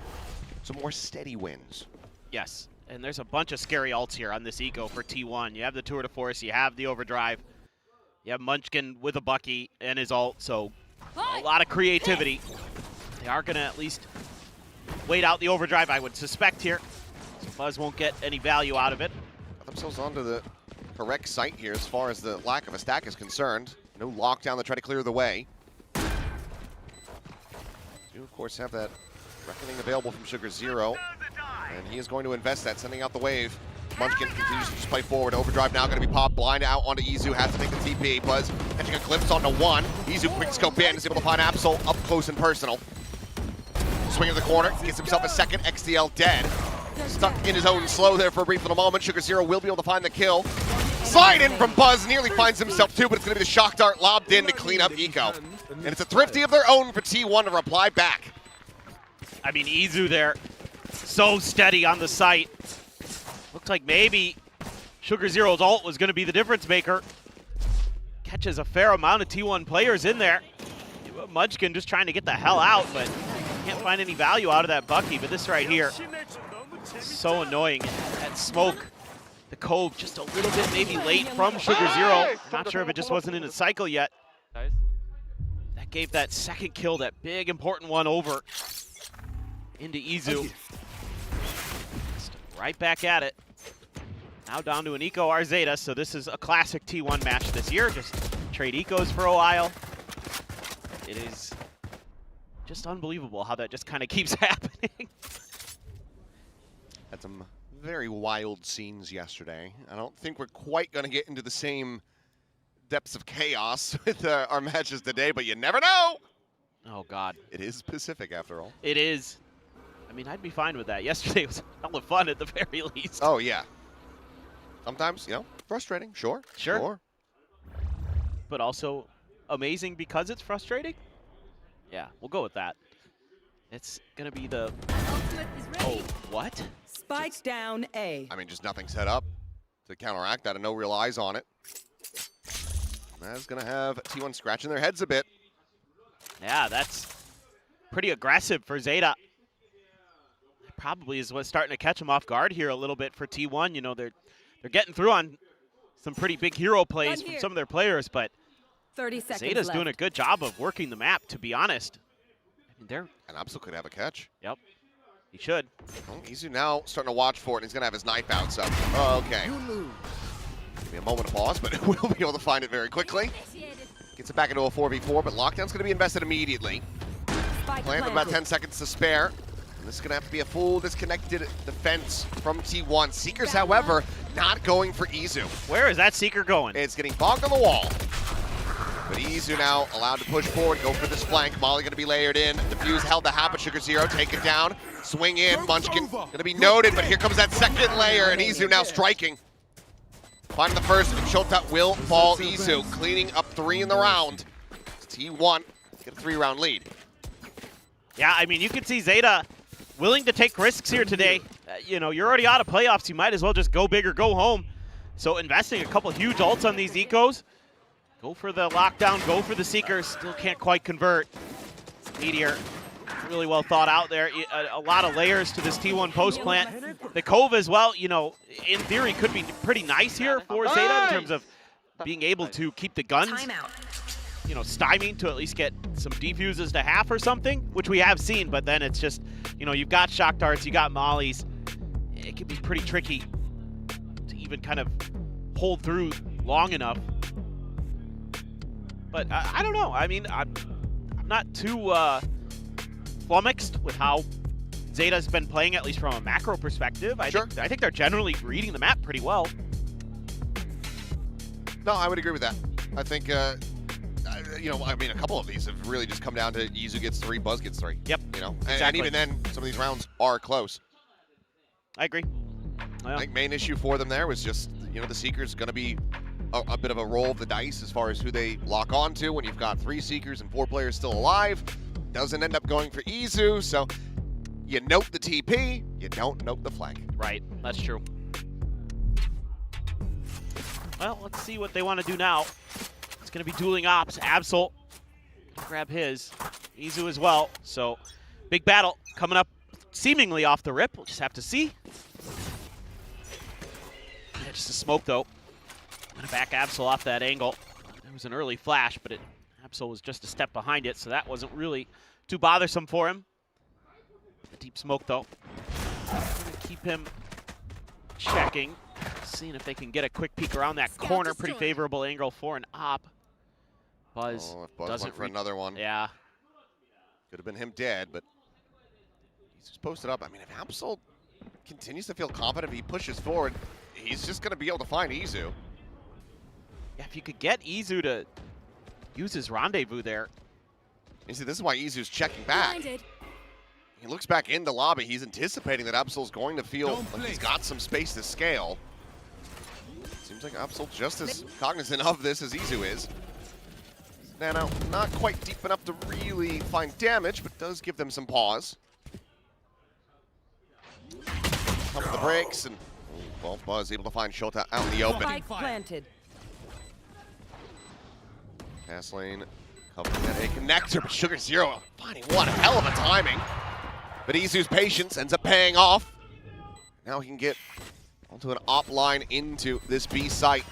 Speaker 3: some more steady wins.
Speaker 5: Yes, and there's a bunch of scary ults here on this Eco for T1. You have the Tour de Force, you have the Overdrive, you have Munchkin with a Bucky and his ult, so a lot of creativity. They are going to at least wait out the Overdrive, I would suspect here. So Buzz won't get any value out of it.
Speaker 3: Got themselves onto the correct site here as far as the lack of a stack is concerned. No lockdown to try to clear the way. Do, of course, have that Reckoning available from Sugar Zero, and he is going to invest that, sending out the wave. Munchkin continues to just play forward. Overdrive now going to be popped blind out onto Izu. Has to take the TP. Buzz catching a glimpse onto one. Izu quick scope in, is able to find Absol up close and personal. Swing in the corner, gets himself a second. XDL dead. Stuck in his own slow there for a brief little moment. Sugar Zero will be able to find the kill. Slide in from Buzz, nearly finds himself too, but it's going to be the shock dart lobbed in to clean up Eco. And it's a thrifty of their own for T1 to reply back.
Speaker 5: I mean, Izu there, so steady on the site. Looked like maybe Sugar Zero's ult was going to be the difference maker. Catches a fair amount of T1 players in there. Munchkin just trying to get the hell out, but can't find any value out of that Bucky. But this right here, so annoying. That smoke, the Cove just a little bit maybe late from Sugar Zero. Not sure if it just wasn't in its cycle yet. That gave that second kill, that big important one, over into Izu. Right back at it. Now down to an Eco Zeta, so this is a classic T1 match this year. Just trade Ecos for a while. It is just unbelievable how that just kind of keeps happening.
Speaker 3: Had some very wild scenes yesterday. I don't think we're quite going to get into the same depths of chaos with our matches today, but you never know.
Speaker 5: Oh, God.
Speaker 3: It is Pacific, after all.
Speaker 5: It is. I mean, I'd be fine with that. Yesterday was hella fun at the very least.
Speaker 3: Oh, yeah. Sometimes, frustrating. Sure.
Speaker 5: But also amazing because it's frustrating? Yeah, we'll go with that. It's going to be the... Oh, what?
Speaker 4: Spike down A.
Speaker 3: I mean, just nothing set up to counteract that and no real eyes on it. That's going to have T1 scratching their heads a bit.
Speaker 5: Yeah, that's pretty aggressive for Zeta. Probably is what's starting to catch them off guard here a little bit for T1. You know, they're getting through on some pretty big hero plays from some of their players, but
Speaker 4: 30 seconds
Speaker 5: Zeta's
Speaker 4: left.
Speaker 5: doing a good job of working the map, to be honest. I mean,
Speaker 3: And Absol could have a catch.
Speaker 5: Yep, he should.
Speaker 3: Well, Izu now starting to watch for it, and he's going to have his knife out, so... Oh, okay. Give me a moment of pause, but we'll be able to find it very quickly. Gets it back into a 4v4, but Lockdown's going to be invested immediately. Playing with about 10 seconds to spare. And this is going to have to be a full disconnected defense from T1. Seekers, however, not going for Izu.
Speaker 5: Where is that Seeker going?
Speaker 3: It's getting bogged on the wall. But Izu now allowed to push forward, go for this flank. Molly going to be layered in. Defuse held the half, but Sugar Zero take it down. Swing in, Munchkin going to be noted, but here comes that second layer, and Izu now striking. Finding the first, and Shota will fall Izu, cleaning up 3 in the round. It's T1 get a 3-round lead.
Speaker 5: Yeah, I mean, you can see Zeta willing to take risks here today. You know, you're already out of playoffs. You might as well just go big or go home. So investing a couple huge ults on these Ecos. Go for the lockdown, go for the Seekers. Still can't quite convert. Meteor, really well thought out there. A lot of layers to this T1 post plant. The Cove as well, you know, in theory could be pretty nice here for Zeta in terms of being able to keep the guns, you know, stymied to at least get some defuses to half or something, which we have seen, but then it's just, you know, you've got shock darts, you got mollies. It can be pretty tricky to even kind of hold through long enough. But I don't know. I mean, I'm not too flummoxed with how Zeta's been playing, at least from a macro perspective. I think they're generally reading the map pretty well.
Speaker 3: No, I would agree with that. I think, you know, I mean, a couple of these have really just come down to Izu gets 3, Buzz gets 3.
Speaker 5: Yep.
Speaker 3: You know,
Speaker 5: exactly.
Speaker 3: And even then, some of these rounds are close.
Speaker 5: I agree.
Speaker 3: I think main issue for them there was just, you know, the Seeker's going to be a bit of a roll of the dice as far as who they lock onto when you've got 3 Seekers and 4 players still alive. Doesn't end up going for Izu, so you note the TP, you don't note the flank.
Speaker 5: Right, that's true. Well, let's see what they want to do now. It's going to be dueling ops. Absol, grab his. Izu as well. So, big battle coming up seemingly off the rip. We'll just have to see. Yeah, just a smoke, though. Going to back Absol off that angle. It was an early flash, but Absol was just a step behind it, so that wasn't really too bothersome for him. The deep smoke, though. Going to keep him checking. Seeing if they can get a quick peek around that corner. Pretty favorable angle for an op. Buzz,
Speaker 3: if Buzz
Speaker 5: doesn't
Speaker 3: went for another one.
Speaker 5: Yeah.
Speaker 3: Could have been him dead, but he's just posted up. I mean, if Absol continues to feel confident, if he pushes forward, he's just going to be able to find Izu.
Speaker 5: Yeah, if you could get Izu to use his rendezvous there.
Speaker 3: You see, this is why Izu's checking back.
Speaker 4: Blinded.
Speaker 3: He looks back in the lobby. He's anticipating that Absol's going to feel like he's got some space to scale. Seems like Absol just as cognizant of this as Izu is. Nano not quite deep enough to really find damage, but does give them some pause. Pump the brakes, and well, Buzz able to find Shota out in the open.
Speaker 4: Spike planted.
Speaker 3: Pass lane covering that a connector, but Sugar Zero finding one hell of a timing. But Izu's patience ends up paying off. Now he can get onto an op line into this B site.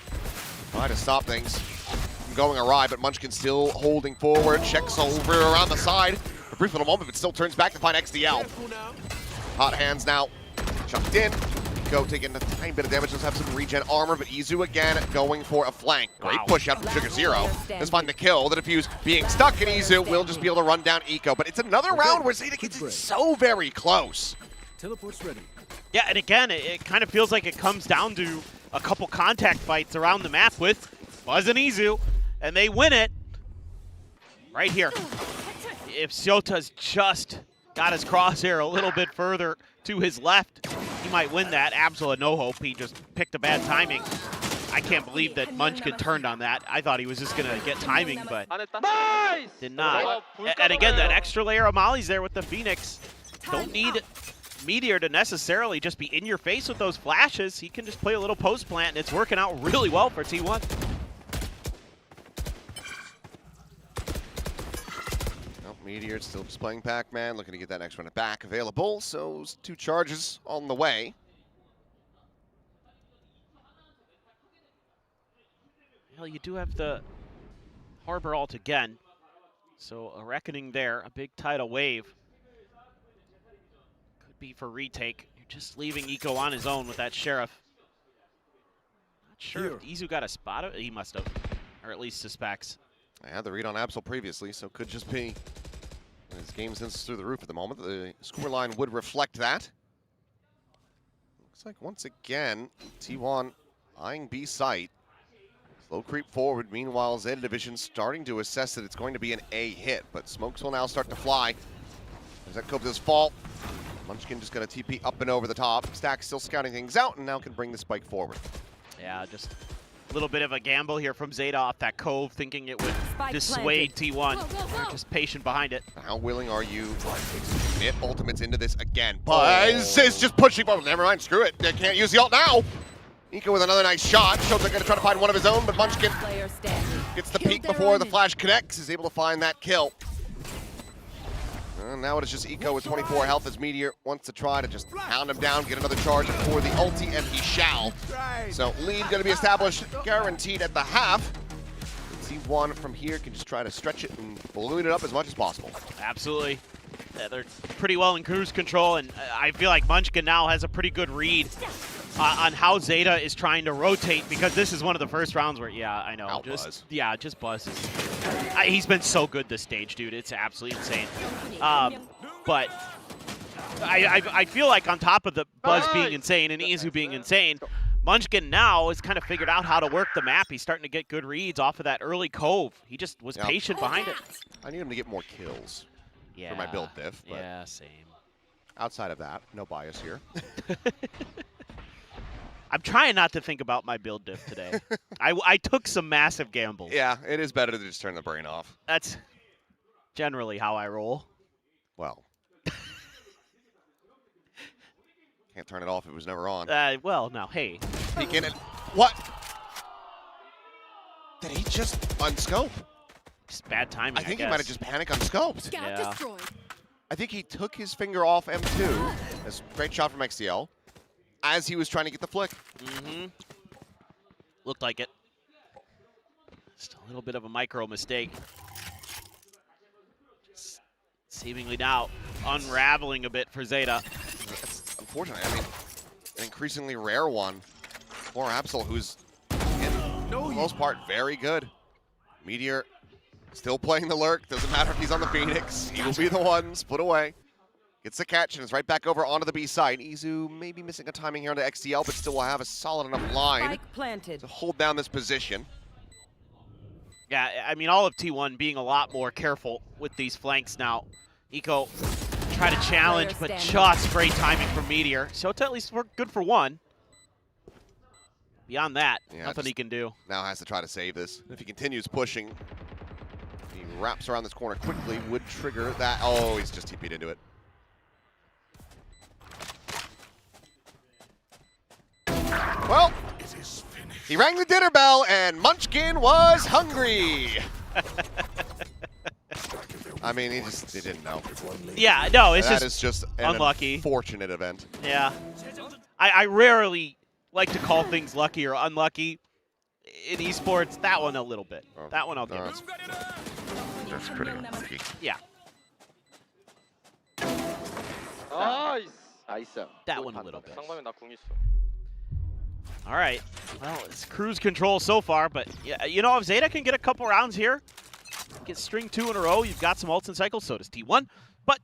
Speaker 3: Try to stop things from going awry, but Munchkin still holding forward. Checks over around the side. For a brief little moment, but still turns back to find XDL. Hot hands now. Chucked in. Go taking a tiny bit of damage. Does have some regen armor, but Izu again going for a flank. Great push out from Sugar Zero. Does find the kill. The defuse being stuck, and Izu will just be able to run down Eco. But it's another round where ZETA gets it so very close.
Speaker 16: Teleport's ready.
Speaker 5: Yeah, and again, it kind of feels like it comes down to a couple contact fights around the map with Buzz and Izu, and they win it right here. If Shota's just got his crosshair a little bit further to his left, he might win that. Absolutely no hope. He just picked a bad timing. I can't believe that Munchkin turned on that. I thought he was just going to get timing, but did not. And again, that extra layer of mollies there with the Phoenix. Don't need Meteor to necessarily just be in your face with those flashes. He can just play a little post plant, and it's working out really well for T1.
Speaker 3: Meteor still just playing Pac-Man, looking to get that next run back available. So 2 charges on the way.
Speaker 5: Well, you do have the Harbor Alt again. So a reckoning there, a big tidal wave. Could be for retake. You're just leaving Eco on his own with that Sheriff. Not sure if Izu got a spot. He must have, or at least suspects.
Speaker 3: I had the read on Absol previously, so could just be his game sense through the roof at the moment. The scoreline would reflect that. Looks like once again, T1 eyeing B site. Slow creep forward. Meanwhile, ZETA Division starting to assess that it's going to be an A hit, but smokes will now start to fly. As that Cove does fall, Munchkin just got a TP up and over the top. Stack still scouting things out and now can bring the spike forward.
Speaker 5: Yeah, just a little bit of a gamble here from ZETA off that Cove, thinking it would dissuade T1. They're just patient behind it.
Speaker 3: How willing are you to commit ultimates into this again? Buzz is just pushing forward. Never mind, screw it. They can't use the ult now. Eco with another nice shot. Shows they're going to try to find one of his own, but Munchkin gets the peek before the flash connects, is able to find that kill. Now it is just Eco with 24 health as Meteor wants to try to just pound him down, get another charge for the ulti, and he shall. So lead going to be established, guaranteed at the half. T1 from here can just try to stretch it and balloon it up as much as possible.
Speaker 5: Absolutely. Yeah, they're pretty well in cruise control, and I feel like Munchkin now has a pretty good read on how ZETA is trying to rotate, because this is one of the first rounds where, yeah, I know, just Buzz is, he's been so good this stage, dude. It's absolutely insane. But I feel like on top of the Buzz being insane and Izu being insane, Munchkin now has kind of figured out how to work the map. He's starting to get good reads off of that early Cove. He just was patient behind it.
Speaker 3: I need him to get more kills for my build diff. But
Speaker 5: yeah, same.
Speaker 3: outside of that, no bias here.
Speaker 5: I'm trying not to think about my build diff today. I took some massive gambles.
Speaker 3: Yeah, it is better to just turn the brain off.
Speaker 5: That's generally how I roll.
Speaker 3: Well. Can't turn it off if it was never on.
Speaker 5: Well, no, hey.
Speaker 3: Peek in it. What? Did he just unscope?
Speaker 5: Just bad timing,
Speaker 3: I think he might have just panic unscoped.
Speaker 5: Yeah.
Speaker 3: I think he took his finger off M2. That's a great shot from XDL. As he was trying to get the flick.
Speaker 5: Mm-hmm. Looked like it. Just a little bit of a micro mistake. Just seemingly now unraveling a bit for ZETA.
Speaker 3: That's unfortunate. I mean, an increasingly rare one for Absol, who's, in the most part, very good. Meteor still playing the lurk. Doesn't matter if he's on the Phoenix. He will be the one split away. Gets the catch and is right back over onto the B side. Izu may be missing a timing here onto XDL, but still will have a solid enough line to hold down this position.
Speaker 5: Yeah, I mean, all of T1 being a lot more careful with these flanks now. Eco try to challenge, but just great timing from Meteor. Shota at least worked good for one. Beyond that, nothing he can do.
Speaker 3: Now has to try to save this. If he continues pushing, he wraps around this corner quickly, would trigger that. Oh, he's just TP'd into it. Well, he rang the dinner bell, and Munchkin was hungry. I mean, he didn't know.
Speaker 5: Yeah, no, it's
Speaker 3: that is just an
Speaker 5: unlucky.
Speaker 3: Unfortunate event.
Speaker 5: Yeah. I rarely like to call things lucky or unlucky. In esports, that one a little bit. That one I'll give it.
Speaker 3: That's pretty unlucky.
Speaker 5: Yeah. That one a little bit. All right. Well, it's cruise control so far, but yeah, you know, if ZETA can get a couple rounds here, get string 2 in a row, you've got some ults and cycles, so does T1. But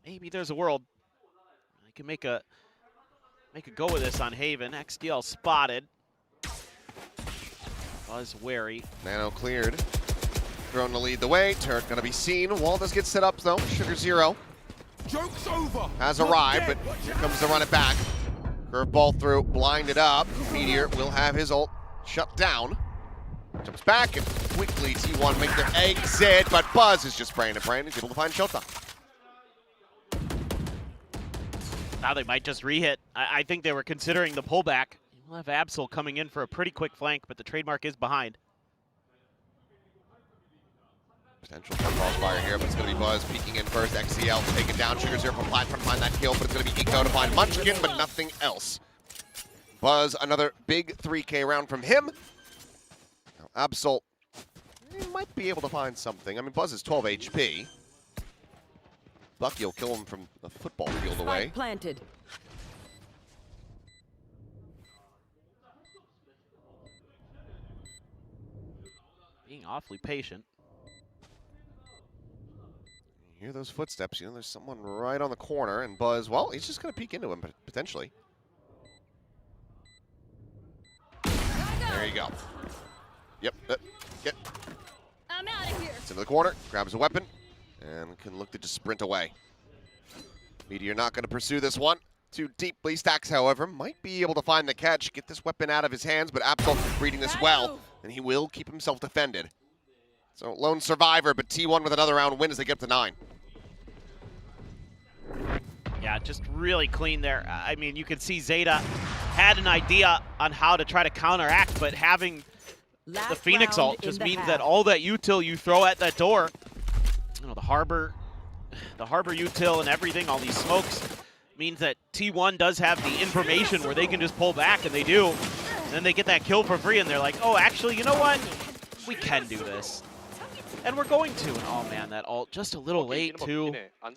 Speaker 5: maybe there's a world I can make a go with this on Haven. XDL spotted. Was wary.
Speaker 3: Nano cleared. Drone to lead the way. Turret gonna be seen. Wall does get set up though. Sugar Zero
Speaker 8: Joke's over.
Speaker 3: has arrived, but here comes to run it back. Curveball through, blinded up. Meteor will have his ult shut down. Jumps back and quickly T1 make their exit, but Buzz is just spraying and praying. He's able to find Shota.
Speaker 5: Now they might just re-hit. I think they were considering the pullback. We'll have Absol coming in for a pretty quick flank, but the trademark is behind.
Speaker 3: Potential for crossfire here, but it's going to be Buzz peeking in first. XCL taken down. Sugar Zero from Plat trying to find that kill, but it's going to be Eco to find Munchkin, but nothing else. Buzz, another big 3K round from him. Now, Absol, he might be able to find something. I mean, Buzz is 12 HP. Lucky will kill him from a football field away.
Speaker 4: Planted.
Speaker 5: Being awfully patient.
Speaker 3: You hear those footsteps, you know there's someone right on the corner, and Buzz, well, he's just going to peek into him, potentially. There you go. Yep, get.
Speaker 20: I'm out of here.
Speaker 3: It's into the corner, grabs a weapon, and can look to just sprint away. Meteor not going to pursue this one too deeply. Stacks, however, might be able to find the catch, get this weapon out of his hands, but Absol reading this well, and he will keep himself defended. So lone survivor, but T1 with another round win as they get up to 9.
Speaker 5: Yeah, just really clean there. I mean, you can see ZETA had an idea on how to try to counteract, but having the Phoenix ult just means that all that util you throw at that door, you know, the harbor util and everything, all these smokes, means that T1 does have the information where they can just pull back, and they do. And then they get that kill for free, and they're like, oh, actually, you know what? We can do this. And we're going to. And oh man, that ult just a little late too.
Speaker 3: I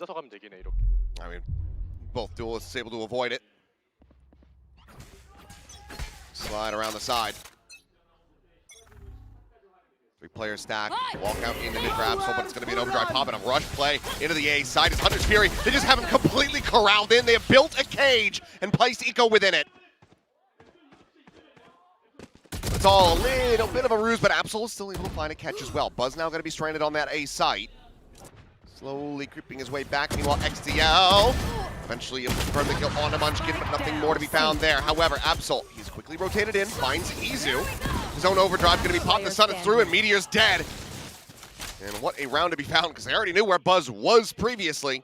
Speaker 3: mean, both duelists able to avoid it. Slide around the side. 3-player stack. Walk out into mid for Absol, but it's going to be an overdrive pop and a rush play into the A side. It's Hunter's Fury. They just have him completely corralled in. They have built a cage and placed Eco within it. It's all a little bit of a ruse, but Absol is still able to find a catch as well. Buzz now going to be stranded on that A site. Slowly creeping his way back. Meanwhile, XDL Eventually, able to confirm the kill onto Munchkin, but nothing more to be found there. However, Absol, he's quickly rotated in, finds Izu. His own overdrive going to be popped. The sun is through, and Meteor's dead. And what a round to be found, because they already knew where Buzz was previously.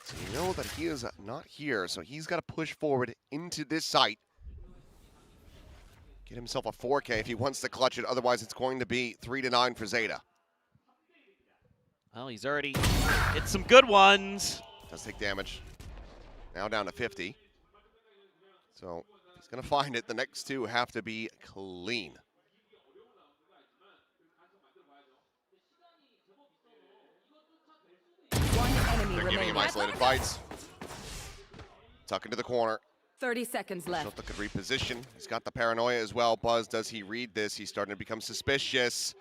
Speaker 3: So you know that he is not here, so he's got to push forward into this site. Get himself a 4K if he wants to clutch it. Otherwise, it's going to be 3-9 for ZETA.
Speaker 5: Well, he's already hit some good ones.
Speaker 3: Does take damage. Now down to 50. So if he's going to find it, the next two have to be clean. They're giving him isolated fights. Tuck into the corner.
Speaker 4: 30 seconds left.
Speaker 3: Shota could reposition. He's got the paranoia as well. Buzz, does he read this? He's starting to become suspicious.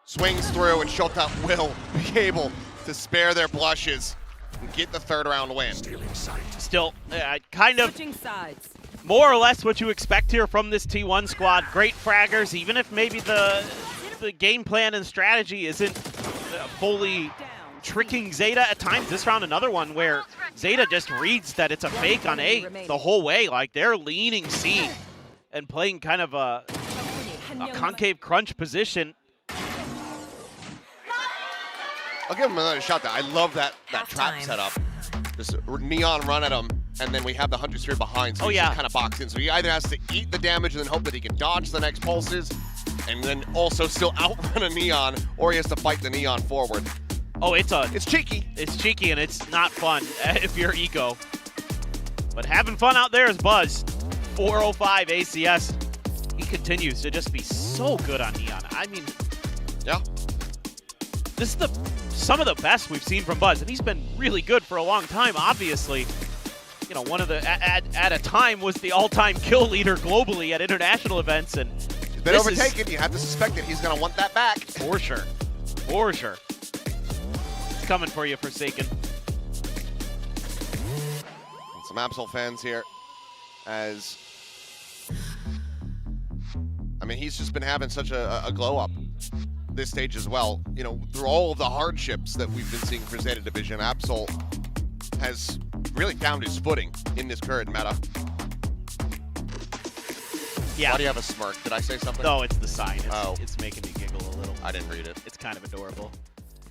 Speaker 3: Swings through, and Shota will be able to spare their blushes and get the third round win.
Speaker 5: Still, kind of
Speaker 4: Switching sides.
Speaker 5: more or less what you expect here from this T1 squad. Great fraggers, even if maybe the game plan and strategy isn't fully tricking ZETA at times. This round, another one where ZETA just reads that it's a fake on A the whole way. Like, they're leaning C and playing kind of a concave crunch position.
Speaker 3: I'll give him another shot there. I love that trap setup. Just neon run at him, and then we have the Hunter Sphere behind, so he kind of box in. So he either has to eat the damage and then hope that he can dodge the next pulses, and then also still outrun a neon, or he has to fight the neon forward.
Speaker 5: Oh, it's
Speaker 3: cheeky.
Speaker 5: It's cheeky, and it's not fun if you're Eco. But having fun out there is Buzz. 405 ACS. He continues to just be so good on neon. I mean,
Speaker 3: yeah.
Speaker 5: This is some of the best we've seen from Buzz, and he's been really good for a long time, obviously. You know, one of the, at a time, was the all-time kill leader globally at international events, and
Speaker 3: he's been overtaken. You have to suspect that he's going to want that back.
Speaker 5: For sure. For sure. It's coming for you, Forsaken.
Speaker 3: And some Absol fans here, as, I mean, he's just been having such a glow-up this stage as well. You know, through all of the hardships that we've been seeing for ZETA Division, Absol has really found his footing in this current meta.
Speaker 5: Yeah.
Speaker 3: Why do you have a smirk? Did I say something?
Speaker 5: No, it's the sign. It's,
Speaker 3: Oh.
Speaker 5: it's making me giggle a little.
Speaker 3: I didn't read it.
Speaker 5: It's kind of adorable.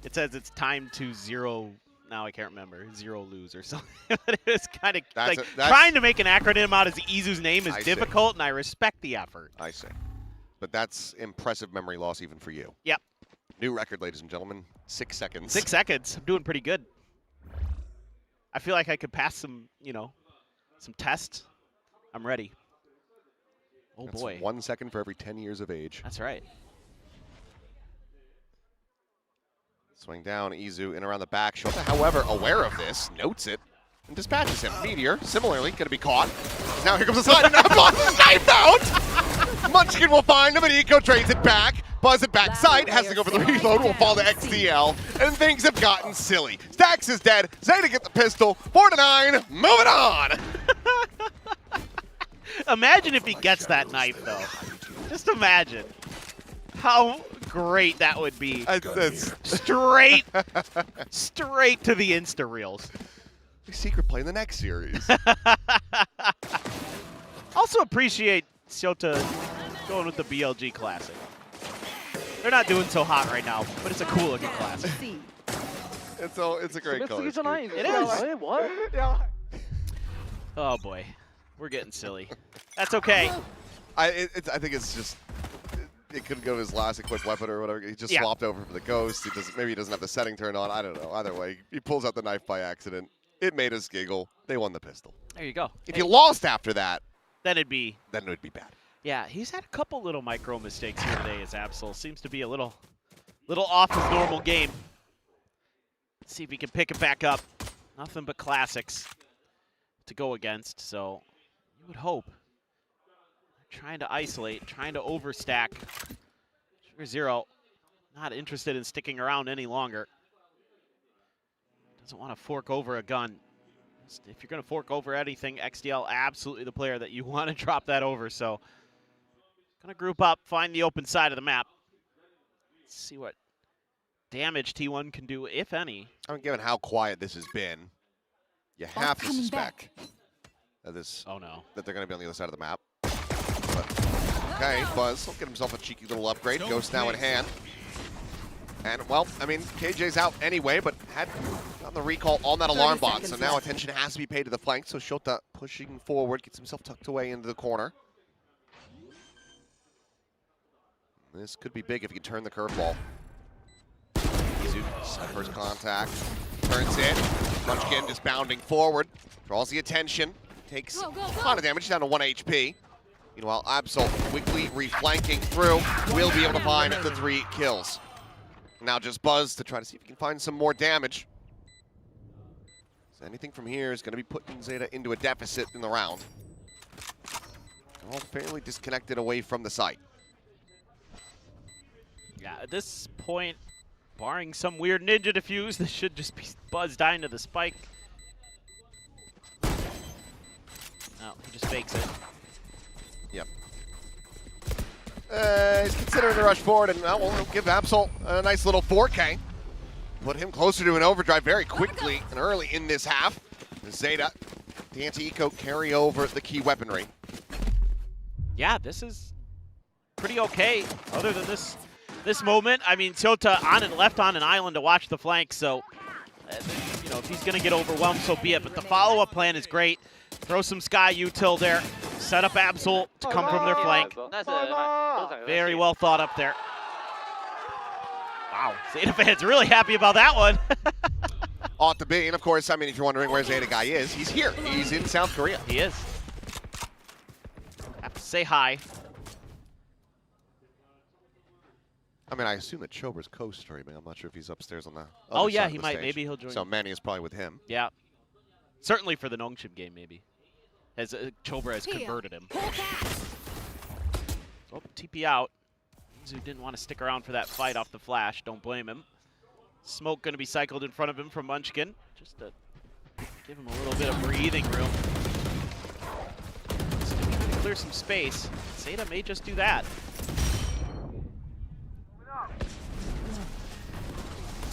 Speaker 5: It says it's time to zero. Now I can't remember. Zero lose or something. But it's kind of like trying to make an acronym out of Izu's name is difficult, and I respect the effort.
Speaker 3: I see. But that's impressive memory loss even for you.
Speaker 5: Yep.
Speaker 3: New record, ladies and gentlemen. 6 seconds.
Speaker 5: 6 seconds. I'm doing pretty good. I feel like I could pass some, you know, some tests. I'm ready. Oh,
Speaker 3: That's
Speaker 5: boy.
Speaker 3: 1 second for every 10 years of age.
Speaker 5: That's right.
Speaker 3: Swing down, Izu in around the back. Shota, however, aware of this, notes it, and dispatches him. Meteor, similarly, going to be caught. Now here comes the slide, and now blocks the knife out! Munchkin will find him, and Eco trades it back. Buzz it backside, has to go for the reload, will fall to XDL, and things have gotten silly. Stax is dead, ZETA get the pistol, 4-9, moving on!
Speaker 5: Imagine if he gets that knife, though. Just imagine how great that would be. Straight to the Insta Reels.
Speaker 3: Secret play in the next series.
Speaker 5: Also appreciate Shota going with the BLG Classic. They're not doing so hot right now, but it's a cool looking classic.
Speaker 3: It's a great color.
Speaker 5: It is.
Speaker 9: What?
Speaker 5: Oh boy, we're getting silly. That's okay.
Speaker 3: I think it's just it couldn't go to his last equipped weapon or whatever. He just swapped over for the ghost. Maybe he doesn't have the setting turned on. I don't know. Either way, he pulls out the knife by accident. It made us giggle. They won the pistol.
Speaker 5: There you go.
Speaker 3: If you lost after that,
Speaker 5: then it would
Speaker 3: be bad.
Speaker 5: Yeah, he's had a couple little micro mistakes here today as Absol. Seems to be a little off his normal game. Let's see if he can pick it back up. Nothing but classics to go against, so you would hope. Trying to isolate, trying to overstack. Sugar Zero not interested in sticking around any longer. Doesn't want to fork over a gun. If you're going to fork over anything, XDL absolutely the player that you want to drop that over. So, going to group up, find the open side of the map. Let's see what damage T1 can do, if any.
Speaker 3: I mean, given how quiet this has been, You have to suspect that
Speaker 5: Oh no.
Speaker 3: that they're going to be on the other side of the map. But, okay, Buzz will get himself a cheeky little upgrade. Ghost now in hand. And, well, I mean, KJ's out anyway, but had gotten the recall on that alarm bot, so now attention has to be paid to the flank. So Shota pushing forward, gets himself tucked away into the corner. This could be big if he can turn the curveball. Izu, first contact, turns it. Munchkin just bounding forward, draws the attention, takes a lot of damage, down to 1 HP. Meanwhile, Absol quickly reflanking through, will be able to find the 3 kills. Now just Buzz to try to see if he can find some more damage. So anything from here is going to be putting ZETA into a deficit in the round. They're all fairly disconnected away from the site.
Speaker 5: Yeah, at this point, barring some weird ninja defuse, this should just be Buzz dying to the spike. No, he just fakes it.
Speaker 3: Yep. He's considering the rush forward, and we'll give Absol a nice little 4K. Put him closer to an overdrive very quickly and early in this half. ZETA, the anti-eco carry over the key weaponry.
Speaker 5: Yeah, this is pretty okay, other than this moment. I mean, Shota left on an island to watch the flank, so you know, if he's gonna get overwhelmed, so be it. But the follow-up plan is great. Throw some Sky util there, set up Absol to come from their flank. Very well thought up there. Wow, ZETA fans really happy about that one.
Speaker 3: Ought to be, and of course, I mean, if you're wondering where ZETA guy is, he's here. He's in South Korea.
Speaker 5: He is. Have to say hi.
Speaker 3: I mean, I assume that Chobra's co-streaming. I'm not sure if he's upstairs on the other
Speaker 5: Oh yeah,
Speaker 3: side
Speaker 5: he
Speaker 3: of the
Speaker 5: might.
Speaker 3: stage.
Speaker 5: Maybe he'll join.
Speaker 3: So Manny is probably with him.
Speaker 5: Yeah. Certainly for the Nongshim game, maybe. As Chobra has converted him. So TP out. Izu didn't want to stick around for that fight off the flash. Don't blame him. Smoke going to be cycled in front of him from Munchkin. Just to give him a little bit of breathing room. So trying to clear some space. ZETA may just do that.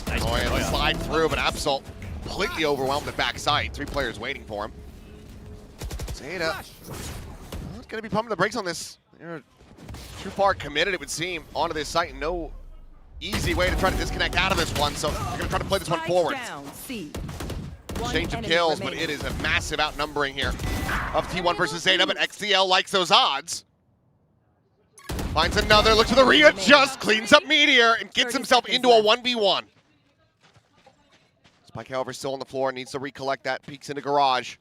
Speaker 5: Nice
Speaker 3: Noya slide through, but Absol completely overwhelmed at backside. 3 players waiting for him. ZETA not going to be pumping the brakes on this. They're too far committed, it would seem, onto this site. No easy way to try to disconnect out of this one, so they're going to try to play this one forward. Exchange of kills, but it is a massive outnumbering here of T1 versus ZETA, but XDL likes those odds. Finds another, looks for the readjust, cleans up Meteor, and gets himself into a 1v1. Spike, however, still on the floor, needs to recollect that, peeks into garage.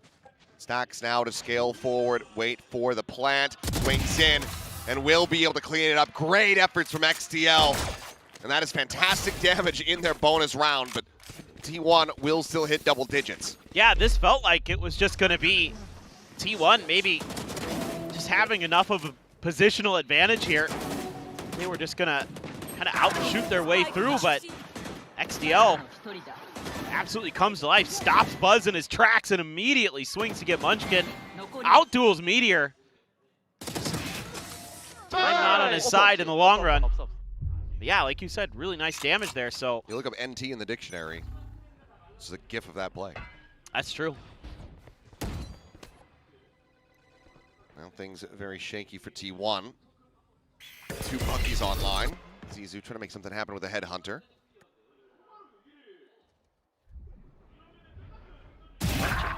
Speaker 3: Stacks now to scale forward, wait for the plant, swings in, and will be able to clean it up. Great efforts from XDL, and that is fantastic damage in their bonus round, but T1 will still hit double digits.
Speaker 5: Yeah, this felt like it was just going to be T1 maybe just having enough of a positional advantage here. They were just going to kind of outshoot their way through, but XDL absolutely comes to life, stops Buzz in his tracks, and immediately swings to get Munchkin. Outduels Meteor. Time not on his side in the long run. But yeah, like you said, really nice damage there. So
Speaker 3: you look up NT in the dictionary. This is a gif of that play.
Speaker 5: That's true.
Speaker 3: Now things very shaky for T1. 2 Buckies online. Zizu trying to make something happen with a headhunter.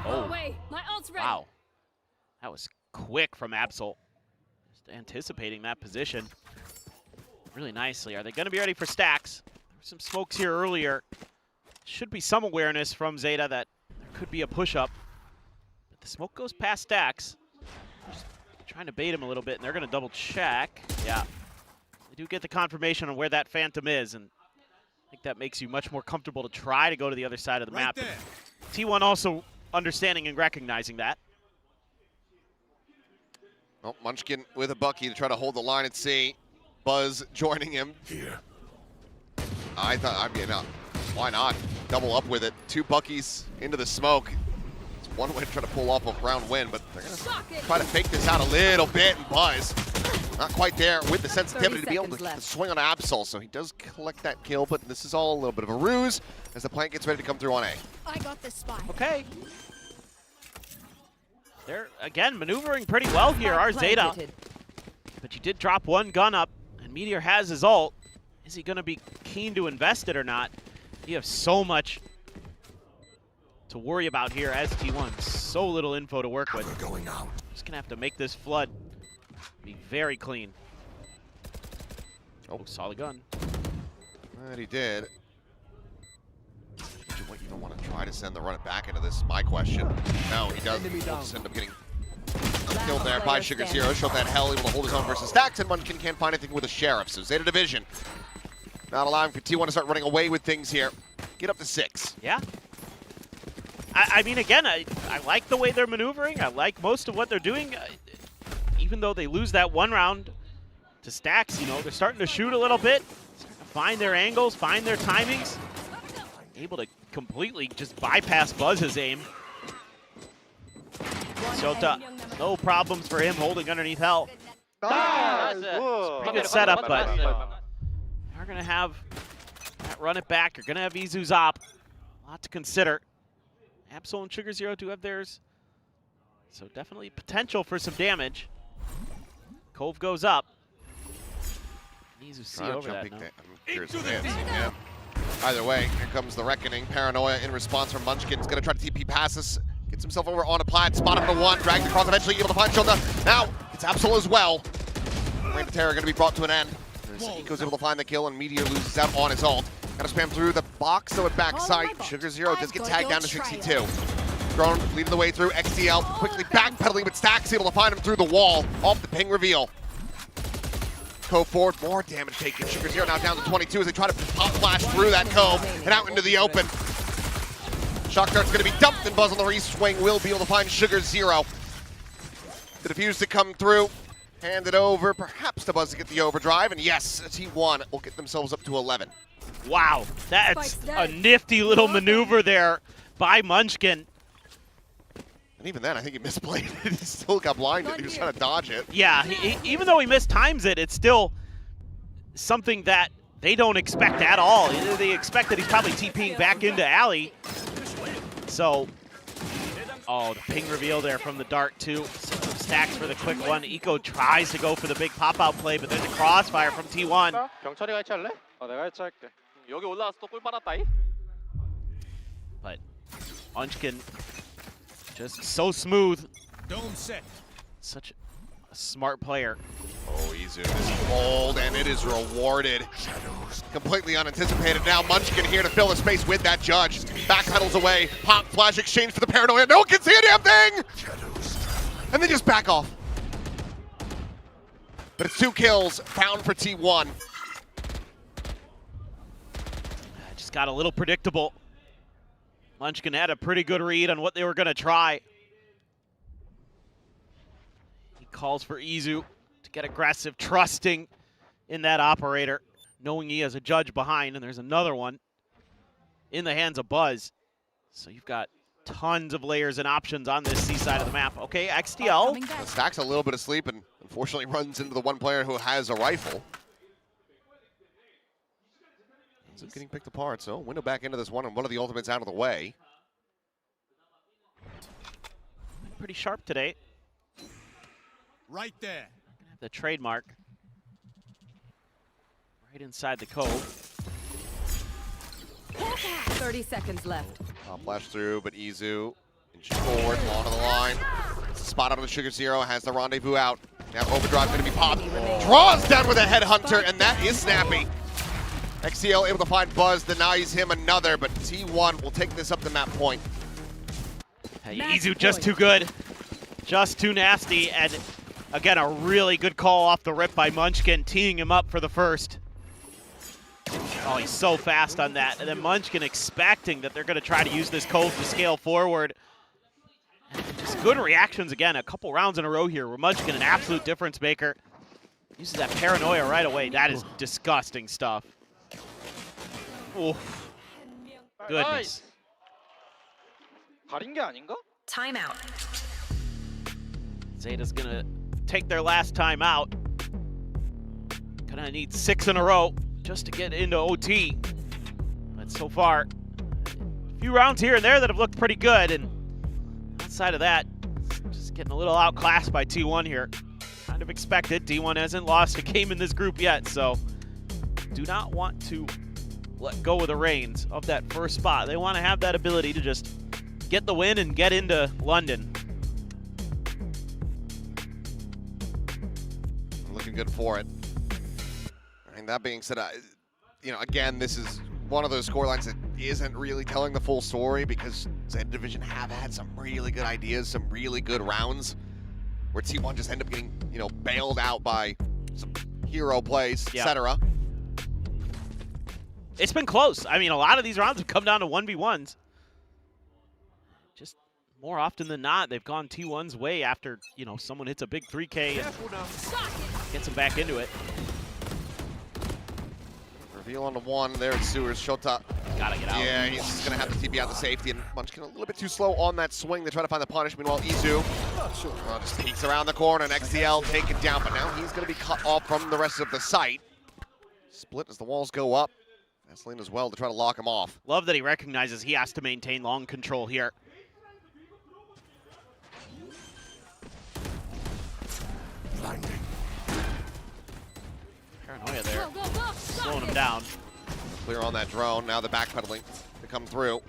Speaker 5: Oh, wow. That was quick from Absol. Just anticipating that position really nicely. Are they going to be ready for stacks? There were some smokes here earlier. Should be some awareness from ZETA that there could be a push-up. But the smoke goes past stacks. Just trying to bait him a little bit, and they're going to double check. Yeah. They do get the confirmation on where that Phantom is, and I think that makes you much more comfortable to try to go to the other side of the map. T1 also understanding and recognizing that.
Speaker 3: Oh, Munchkin with a Bucky to try to hold the line at C. Buzz joining him. Here. I mean, why not? Double up with it. 2 Buckies into the smoke. It's one way to try to pull off a round win, but they're going to try to fake this out a little bit, and Buzz not quite there with the sensitivity to be able to swing on Absol, so he does collect that kill, but this is all a little bit of a ruse as the plant gets ready to come through on A.
Speaker 17: I got this spot.
Speaker 5: Okay. They're, again, maneuvering pretty well here, our ZETA. But you did drop one gun up, and Meteor has his ult. Is he going to be keen to invest it or not? You have so much to worry about here as T1. So little info to work with. Just going to have to make this flood be very clean. Oh, solid gun.
Speaker 3: That he did. Would you even want to try to send the run it back into this? My question. No, he doesn't. He'll just end up getting killed there by Sugar Zero. Showed that hell, able to hold his own versus Stacks, and Munchkin can't find anything with a Sheriff. So ZETA Division not allowing for T1 to start running away with things here. Get up to 6.
Speaker 5: Yeah. I mean, again, I like the way they're maneuvering. I like most of what they're doing. Even though they lose that one round to Stacks, you know, they're starting to shoot a little bit, starting to find their angles, find their timings. Able to completely just bypass Buzz's aim. Shota, no problems for him holding underneath hell. Pretty good setup, but you're going to have that run it back. You're going to have Izu's op. A lot to consider. Absol and Sugar Zero do have theirs. So definitely potential for some damage. Cove goes up. Izu see over that now.
Speaker 3: I'm curious if they yeah. Either way, here comes the Reckoning. Paranoia in response from Munchkin. He's going to try to TP past this. Gets himself over on a plat. Spot him to 1. Drags across eventually. Able to find Shota. Now, it's Absol as well. Reign of Terror going to be brought to an end. Eco's able to find the kill, and Meteor loses out on his ult. Got to spam through the box, though, at backside. Sugar Zero does get tagged down to 62. Drone leading the way through. XDL quickly backpedaling, but Stacks able to find him through the wall. Off the ping reveal. Cove forward, more damage taken. Sugar Zero now down to 22 as they try to pop flash through that Cove and out into the open. Shock Dart's going to be dumped, and Buzz on the re-swing will be able to find Sugar Zero. The defuse to come through. Hand it over, perhaps to Buzz to get the overdrive, and yes, T1 will get themselves up to 11.
Speaker 5: Wow, that's a nifty little maneuver there by Munchkin.
Speaker 3: And even then, I think he misplayed it. He still got blinded. He was trying to dodge it.
Speaker 5: Yeah, even though he mistimes it, it's still something that they don't expect at all. They expect that he's probably TPing back into Alley. So, oh, the ping reveal there from the dart too. Stacks for the quick one. Eco tries to go for the big pop-out play, but there's a crossfire from T1.
Speaker 9: 경찰이가 해체 할래? 내가 해체할게. 여기 올라와서 또 꿀 빨았다이.
Speaker 5: But Munchkin just so smooth.
Speaker 1: Dome set.
Speaker 5: Such a smart player.
Speaker 3: Oh, Izu is bold, and it is rewarded. Completely unanticipated. Now Munchkin here to fill the space with that judge. Backpedals away. Pop flash exchange for the Paranoia. No one can see a damn thing! And then just back off. But it's 2 kills found for T1.
Speaker 5: Just got a little predictable. Munchkin had a pretty good read on what they were going to try. He calls for Izu to get aggressive, trusting in that operator, knowing he has a judge behind, and there's another one in the hands of Buzz. So you've got tons of layers and options on this C side of the map. Okay, XDL.
Speaker 3: Stacks a little bit of sleep and unfortunately runs into the one player who has a rifle. He's getting picked apart, so window back into this one, and one of the ultimates out of the way.
Speaker 5: Pretty sharp today.
Speaker 1: Right there.
Speaker 5: The trademark. Right inside the Cove.
Speaker 4: 30 seconds left.
Speaker 3: Flash through, but Izu inching forward, onto the line. Spot out on the Sugar Zero, has the rendezvous out. Now overdrive going to be popped. Draws down with a headhunter, and that is snappy. XCL able to find Buzz, denies him another, but T1 will take this up to map point.
Speaker 5: Hey, Izu just too good. Just too nasty, and again, a really good call off the rip by Munchkin, teeing him up for the first. Oh, he's so fast on that. And then Munchkin expecting that they're going to try to use this Cove to scale forward. And just good reactions again, a couple rounds in a row here where Munchkin, an absolute difference maker, uses that Paranoia right away. That is disgusting stuff. Oof. Goodness.
Speaker 9: 가린 게 아닌가?
Speaker 11: Timeout.
Speaker 5: ZETA's going to take their last time out. Gonna need 6 in a row just to get into OT. But so far, a few rounds here and there that have looked pretty good, and outside of that, Just getting a little outclassed by T1 here. Kind of expected. T1 hasn't lost a game in this group yet, so do not want to let go of the reins of that first spot. They want to have that ability to just get the win and get into London.
Speaker 3: Looking good for it. And that being said, you know, again, this is one of those scorelines that isn't really telling the full story because ZETA Division have had some really good ideas, some really good rounds, where T1 just end up getting, you know, bailed out by some hero plays, etc.
Speaker 5: It's been close. I mean, a lot of these rounds have come down to 1v1s. Just more often than not, they've gone T1's way after, you know, someone hits a big 3K and gets them back into it.
Speaker 3: Reveal on the one there at Sewers. Shota.
Speaker 5: Gotta get out.
Speaker 3: Yeah, he's just gonna have to TP out the safety, and Munchkin a little bit too slow on that swing. They try to find the punish. Meanwhile, Izu just peeks around the corner, and XDL taken down, but now he's gonna be cut off from the rest of the site. Split as the walls go up. Vaseline as well to try to lock him off.
Speaker 5: Love that he recognizes he has to maintain long control here. Paranoia there, slowing him down.
Speaker 3: Clear on that drone. Now the backpedaling to come through.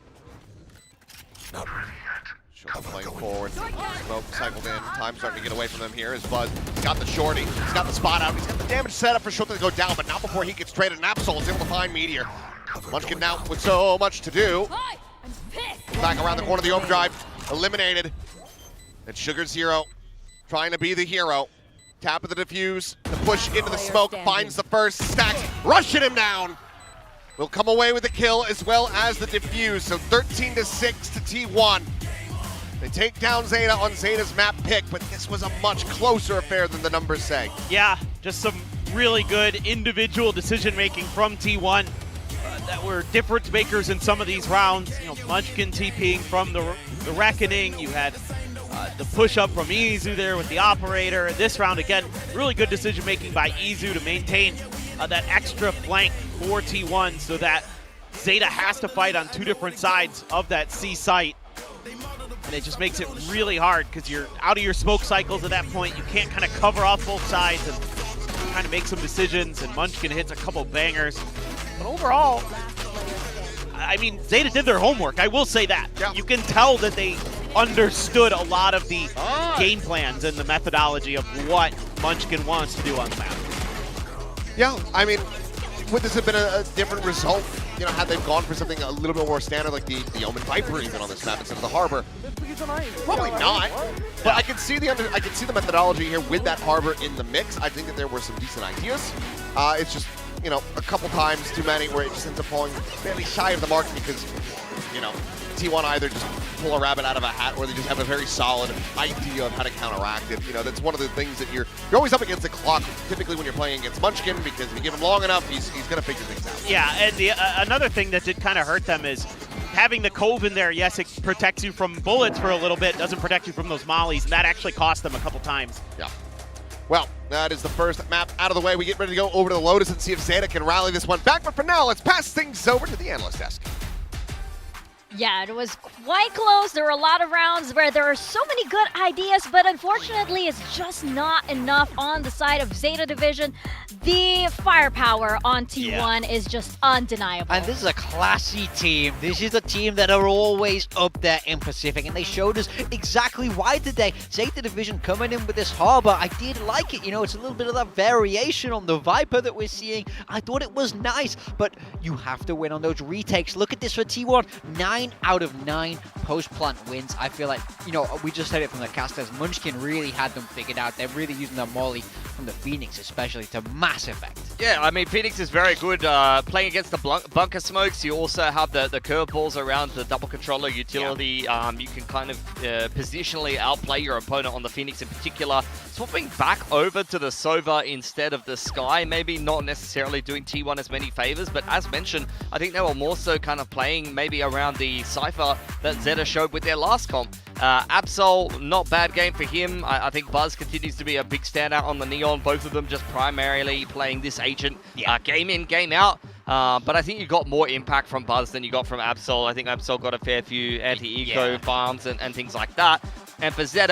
Speaker 3: Shota playing forward. Smoke cycled in. Time starting to get away from them here. As Buzz, he's got the shorty. He's got the spot out. He's got the damage set up for Shota to go down, but not before he gets traded. And Absol is able to find Meteor. Munchkin now with so much to do. Back around the corner of the overdrive. Eliminated. And Sugar Zero trying to be the hero. Tap of the defuse. The push into the smoke. Finds the first. Stacks. Rushing him down. Will come away with the kill as well as the defuse. So 13-6 to T1. They take down ZETA on ZETA's map pick, but this was a much closer affair than the numbers say.
Speaker 5: Yeah, just some really good individual decision-making from T1 that were difference makers in some of these rounds. You know, Munchkin TPing from the Reckoning. You had the push-up from Izu there with the operator. This round, again, really good decision-making by Izu to maintain that extra flank for T1 so that ZETA has to fight on two different sides of that C site. And it just makes it really hard because you're out of your smoke cycles at that point. You can't kind of cover off both sides and kind of make some decisions, and Munchkin hits a couple bangers. But overall, I mean, ZETA did their homework. I will say that.
Speaker 3: Yeah.
Speaker 5: You can tell that they understood a lot of the game plans and the methodology of what Munchkin wants to do on the map.
Speaker 3: Yeah, I mean, would this have been a different result, you know, had they gone for something a little bit more standard like the Omen Viper even on this map instead of the Harbor? Probably not. But I can see the methodology here with that Harbor in the mix. I think that there were some decent ideas. It's just, you know, a couple times too many where it just ends up falling fairly shy of the mark because, you know, T1 either just pull a rabbit out of a hat or they just have a very solid idea of how to counteract it. You know, that's one of the things that you're always up against the clock, typically when you're playing against Munchkin, because if you give him long enough, he's going to figure things out.
Speaker 5: Yeah, and the another thing that did kind of hurt them is having the Cove in there. Yes, it protects you from bullets for a little bit, doesn't protect you from those mollies, and that actually cost them a couple times.
Speaker 3: Yeah. Well, that is the first map out of the way. We get ready to go over to the Lotus and see if ZETA can rally this one back. But for now, let's pass things over to the analyst desk.
Speaker 20: Yeah, it was quite close. There were a lot of rounds where there are so many good ideas, but unfortunately it's just not enough on the side of ZETA Division. The firepower on T1 is just undeniable.
Speaker 2: And this is a classy team. This is a team that are always up there in Pacific, and they showed us exactly why today. ZETA Division coming in with this Harbor, I did like it. You know, it's a little bit of that variation on the Viper that we're seeing. I thought it was nice, but you have to win on those retakes. Look at this for T1. 9 out of 9 post-plant wins. I feel like, you know, we just said it from the casters. Munchkin really had them figured out. They're really using that molly from the Phoenix, especially, to mass effect.
Speaker 23: Yeah, I mean, Phoenix is very good playing against the bunker smokes. You also have the curveballs around the double controller utility. Yeah. You can kind of positionally outplay your opponent on the Phoenix in particular. Swapping back over to the Sova instead of the Sky, maybe not necessarily doing T1 as many favors, but as mentioned, I think they were more so kind of playing maybe around the Cypher that ZETA showed with their last comp. Absol, not bad game for him. I think Buzz continues to be a big standout on the Neon. Both of them just primarily playing this agent game in, game out. But I think you got more impact from Buzz than you got from Absol. I think Absol got a fair few anti-eco farms and things like that. And for ZETA,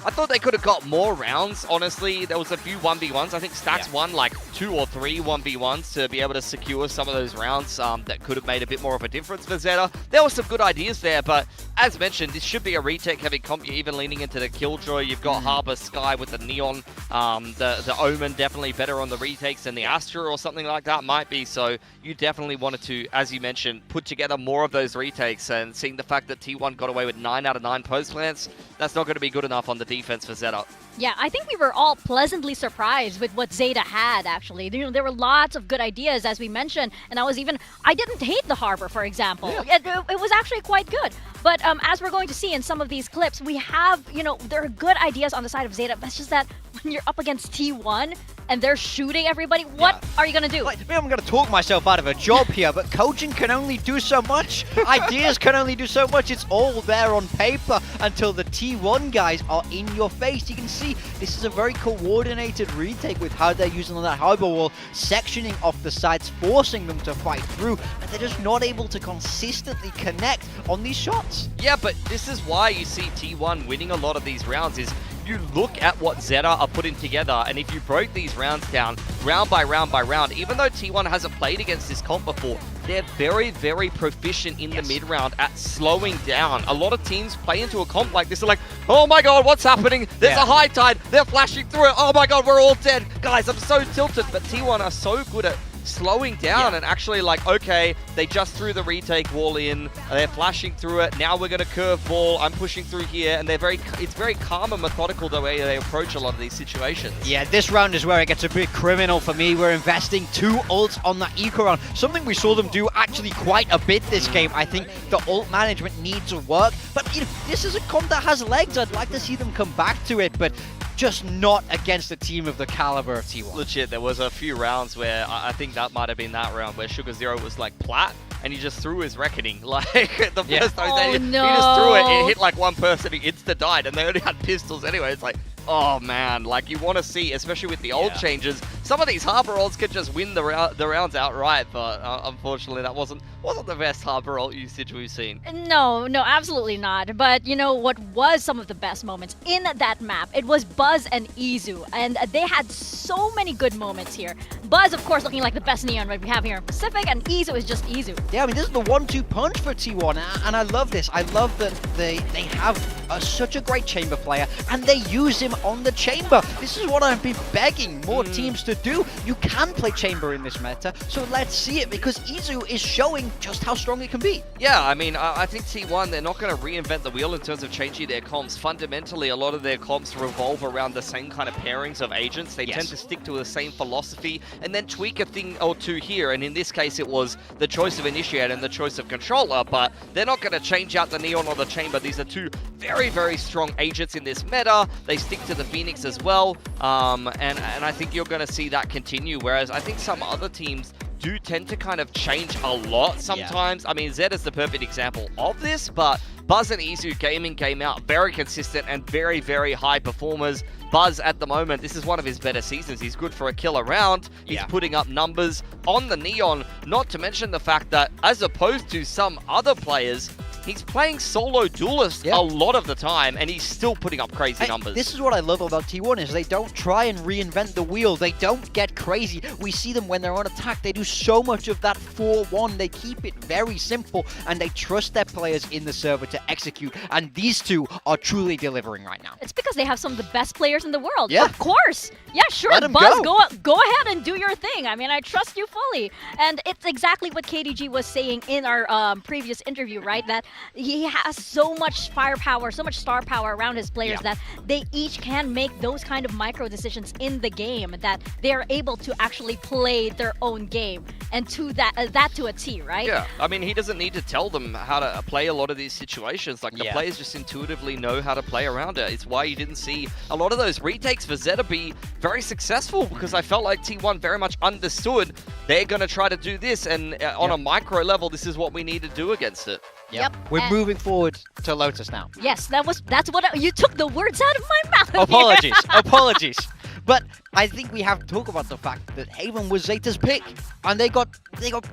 Speaker 23: I thought they could have got more rounds, honestly. There was a few 1v1s. I think Stacks won like 2 or 3 1v1s to be able to secure some of those rounds that could have made a bit more of a difference for ZETA. There were some good ideas there, but as mentioned, this should be a retake-heavy comp. You're even leaning into the Killjoy. You've got Harbor Sky with the Neon. The Omen definitely better on the retakes than the Astra or something like that might be. So you definitely wanted to, as you mentioned, put together more of those retakes. And seeing the fact that T1 got away with 9 out of 9 post plants, that's not going to be good enough on the defense for ZETA.
Speaker 20: Yeah, I think we were all pleasantly surprised with what ZETA had, actually. You know, there were lots of good ideas, as we mentioned, and I didn't hate the Harbor, for example.
Speaker 2: Yeah.
Speaker 20: It was actually quite good. But as we're going to see in some of these clips, we have, there are good ideas on the side of ZETA. That's just that when you're up against T1 and they're shooting everybody, what are you going to do?
Speaker 2: I'm going to talk myself out of a job here, but coaching can only do so much. Ideas can only do so much. It's all there on paper until the T1 guys are in your face. You can see this is a very coordinated retake with how they're using that harbor wall, sectioning off the sides, forcing them to fight through, but they're just not able to consistently connect on these shots.
Speaker 23: Yeah, but this is why you see T1 winning a lot of these rounds is you look at what ZETA are putting together, and if you broke these rounds down round by round by round, even though T1 hasn't played against this comp before, they're very, very proficient in the mid-round at slowing down. A lot of teams play into a comp like this, they're like, oh my god, what's happening? There's a high tide, they're flashing through it, oh my god, we're all dead. Guys, I'm so tilted, but T1 are so good at slowing down and actually like, okay, they just threw the retake wall in, they're flashing through it, now we're going to curve ball, I'm pushing through here, and it's very calm and methodical the way they approach a lot of these situations.
Speaker 2: Yeah, this round is where it gets a bit criminal for me. We're investing 2 ults on that eco round, something we saw them do actually quite a bit this game. I think the ult management needs to work, but this is a comp that has legs. I'd like to see them come back to it, but just not against a team of the caliber of T1.
Speaker 23: Legit, there was a few rounds where I think that might have been that round where Sugar Zero was like plat and he just threw his Reckoning. Like the first time he just threw it hit like one person, he insta-died, and they only had pistols anyway. It's like, oh man, like you want to see, especially with the old changes, some of these Harbor ults could just win the rounds outright, but unfortunately that wasn't the best Harbor ult usage we've seen.
Speaker 20: No, absolutely not. But you know what was some of the best moments in that map? It was Buzz and Izu, and they had so many good moments here. Buzz, of course, looking like the best Neon we have here in Pacific, and Izu is just Izu.
Speaker 2: Yeah, I mean, this is the 1-2 punch for T1, and I love this. I love that they have such a great chamber player, and they use him on the chamber. This is what I've been begging more teams to do. You can play chamber in this meta, so let's see it, because Izu is showing just how strong it can be.
Speaker 23: Yeah, I mean, I think T1, they're not going to reinvent the wheel in terms of changing their comps. Fundamentally, a lot of their comps revolve around the same kind of pairings of agents. They tend to stick to the same philosophy and then tweak a thing or two here. And in this case, it was the choice of Initiator and the choice of Controller, but they're not going to change out the Neon or the Chamber. These are 2 very, very strong agents in this meta. They stick to the Phoenix as well, and I think you're going to see that continue, whereas I think some other teams do tend to kind of change a lot sometimes. I mean, Zed is the perfect example of this, but Buzz and Izu game in, game out, very consistent and very, very high performers. Buzz at the moment, this is one of his better seasons. He's good for a killer round. He's putting up numbers on the Neon, not to mention the fact that as opposed to some other players, he's playing solo duelist a lot of the time, and he's still putting up crazy numbers.
Speaker 2: This is what I love about T1 is they don't try and reinvent the wheel. They don't get crazy. We see them when they're on attack. They do so much of that 4-1. They keep it very simple, and they trust their players in the server to execute. And these 2 are truly delivering right now.
Speaker 20: It's because they have some of the best players in the world.
Speaker 2: Yeah.
Speaker 20: Of course. Yeah, sure.
Speaker 2: Let 'em
Speaker 20: Buzz,
Speaker 2: go.
Speaker 20: go ahead and do your thing. I mean, I trust you fully. And it's exactly what KDG was saying in our previous interview, right? That he has so much firepower, so much star power around his players that they each can make those kind of micro decisions in the game, that they are able to actually play their own game, and to that to a T, right?
Speaker 23: Yeah, I mean, he doesn't need to tell them how to play a lot of these situations. Like, the players just intuitively know how to play around it. It's why you didn't see a lot of those retakes for ZETA be very successful, because I felt like T1 very much understood they're going to try to do this, and on a micro level, this is what we need to do against it.
Speaker 20: Yep.
Speaker 2: We're moving forward to Lotus now.
Speaker 20: Yes, that's what you took the words out of my mouth.
Speaker 2: Apologies. Apologies. But I think we have to talk about the fact that Haven was Zeta's pick, and they got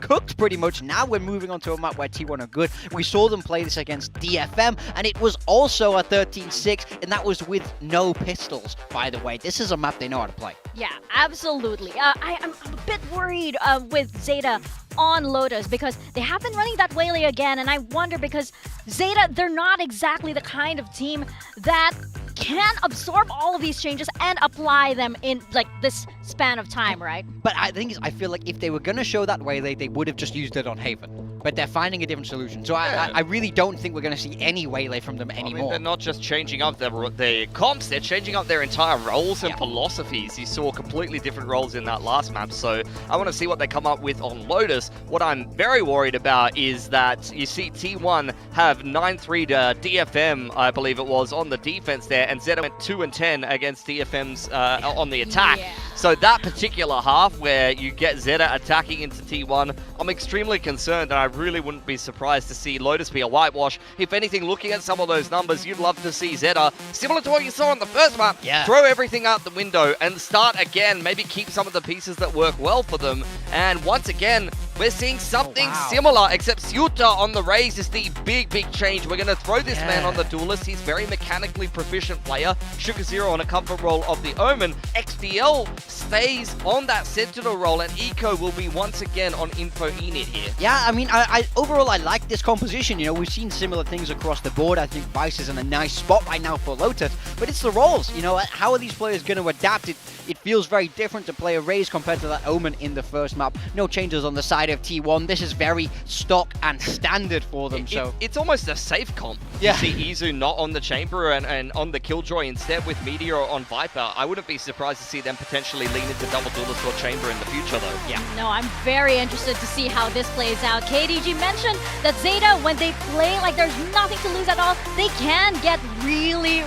Speaker 2: cooked pretty much. Now we're moving on to a map where T1 are good. We saw them play this against DFM, and it was also a 13-6, and that was with no pistols, by the way. This is a map they know how to play.
Speaker 20: Yeah, absolutely. I'm a bit worried with Zeta on Lotus because they have been running that Waylay again, and I wonder because Zeta, they're not exactly the kind of team that can absorb all of these changes and apply them in like this span of time, right?
Speaker 2: But I think I feel like if they were going to show that Waylay, they would have just used it on Haven. But they're finding a different solution. So I really don't think we're going to see any Waylay from them anymore.
Speaker 23: I mean, they're not just changing up their comps, they're changing up their entire roles and philosophies. You saw completely different roles in that last map, so I want to see what they come up with on Lotus. What I'm very worried about is that you see T1 have 9-3 to DFM, I believe it was, on the defense there, and Zeta went 2-10 against DFM's on the attack.
Speaker 20: Yeah.
Speaker 23: So that particular half where you get Zeta attacking into T1, I'm extremely concerned, and I really wouldn't be surprised to see Lotus be a whitewash. If anything, looking at some of those numbers, you'd love to see Zeta, similar to what you saw on the first map, throw everything out the window and start again, maybe keep some of the pieces that work well for them. And once again, we're seeing something similar, except ZETA on the Raze is the big change. We're going to throw this man on the Duelist. He's very mechanically proficient player. Sugar Zero on a comfort role of the Omen. XDL stays on that Sentinel role, and Eco will be once again on Info Enid here.
Speaker 2: Yeah, I mean, I overall, I like this composition. You know, we've seen similar things across the board. I think Vice is in a nice spot right now for Lotus, but it's the roles. You know, how are these players going to adapt? It feels very different to play a Raze compared to that Omen in the first map. No changes on the side of T1. This is very stock and standard for them. So
Speaker 23: it's almost a safe comp.
Speaker 2: Yeah.
Speaker 23: You see Izu not on the Chamber and on the Killjoy instead with Meteor on Viper. I wouldn't be surprised to see them potentially lean into double Duelist or Chamber in the future though.
Speaker 2: Yeah.
Speaker 20: No, I'm very interested to see how this plays out. KDG mentioned that Zeta, when they play like there's nothing to lose at all, they can get really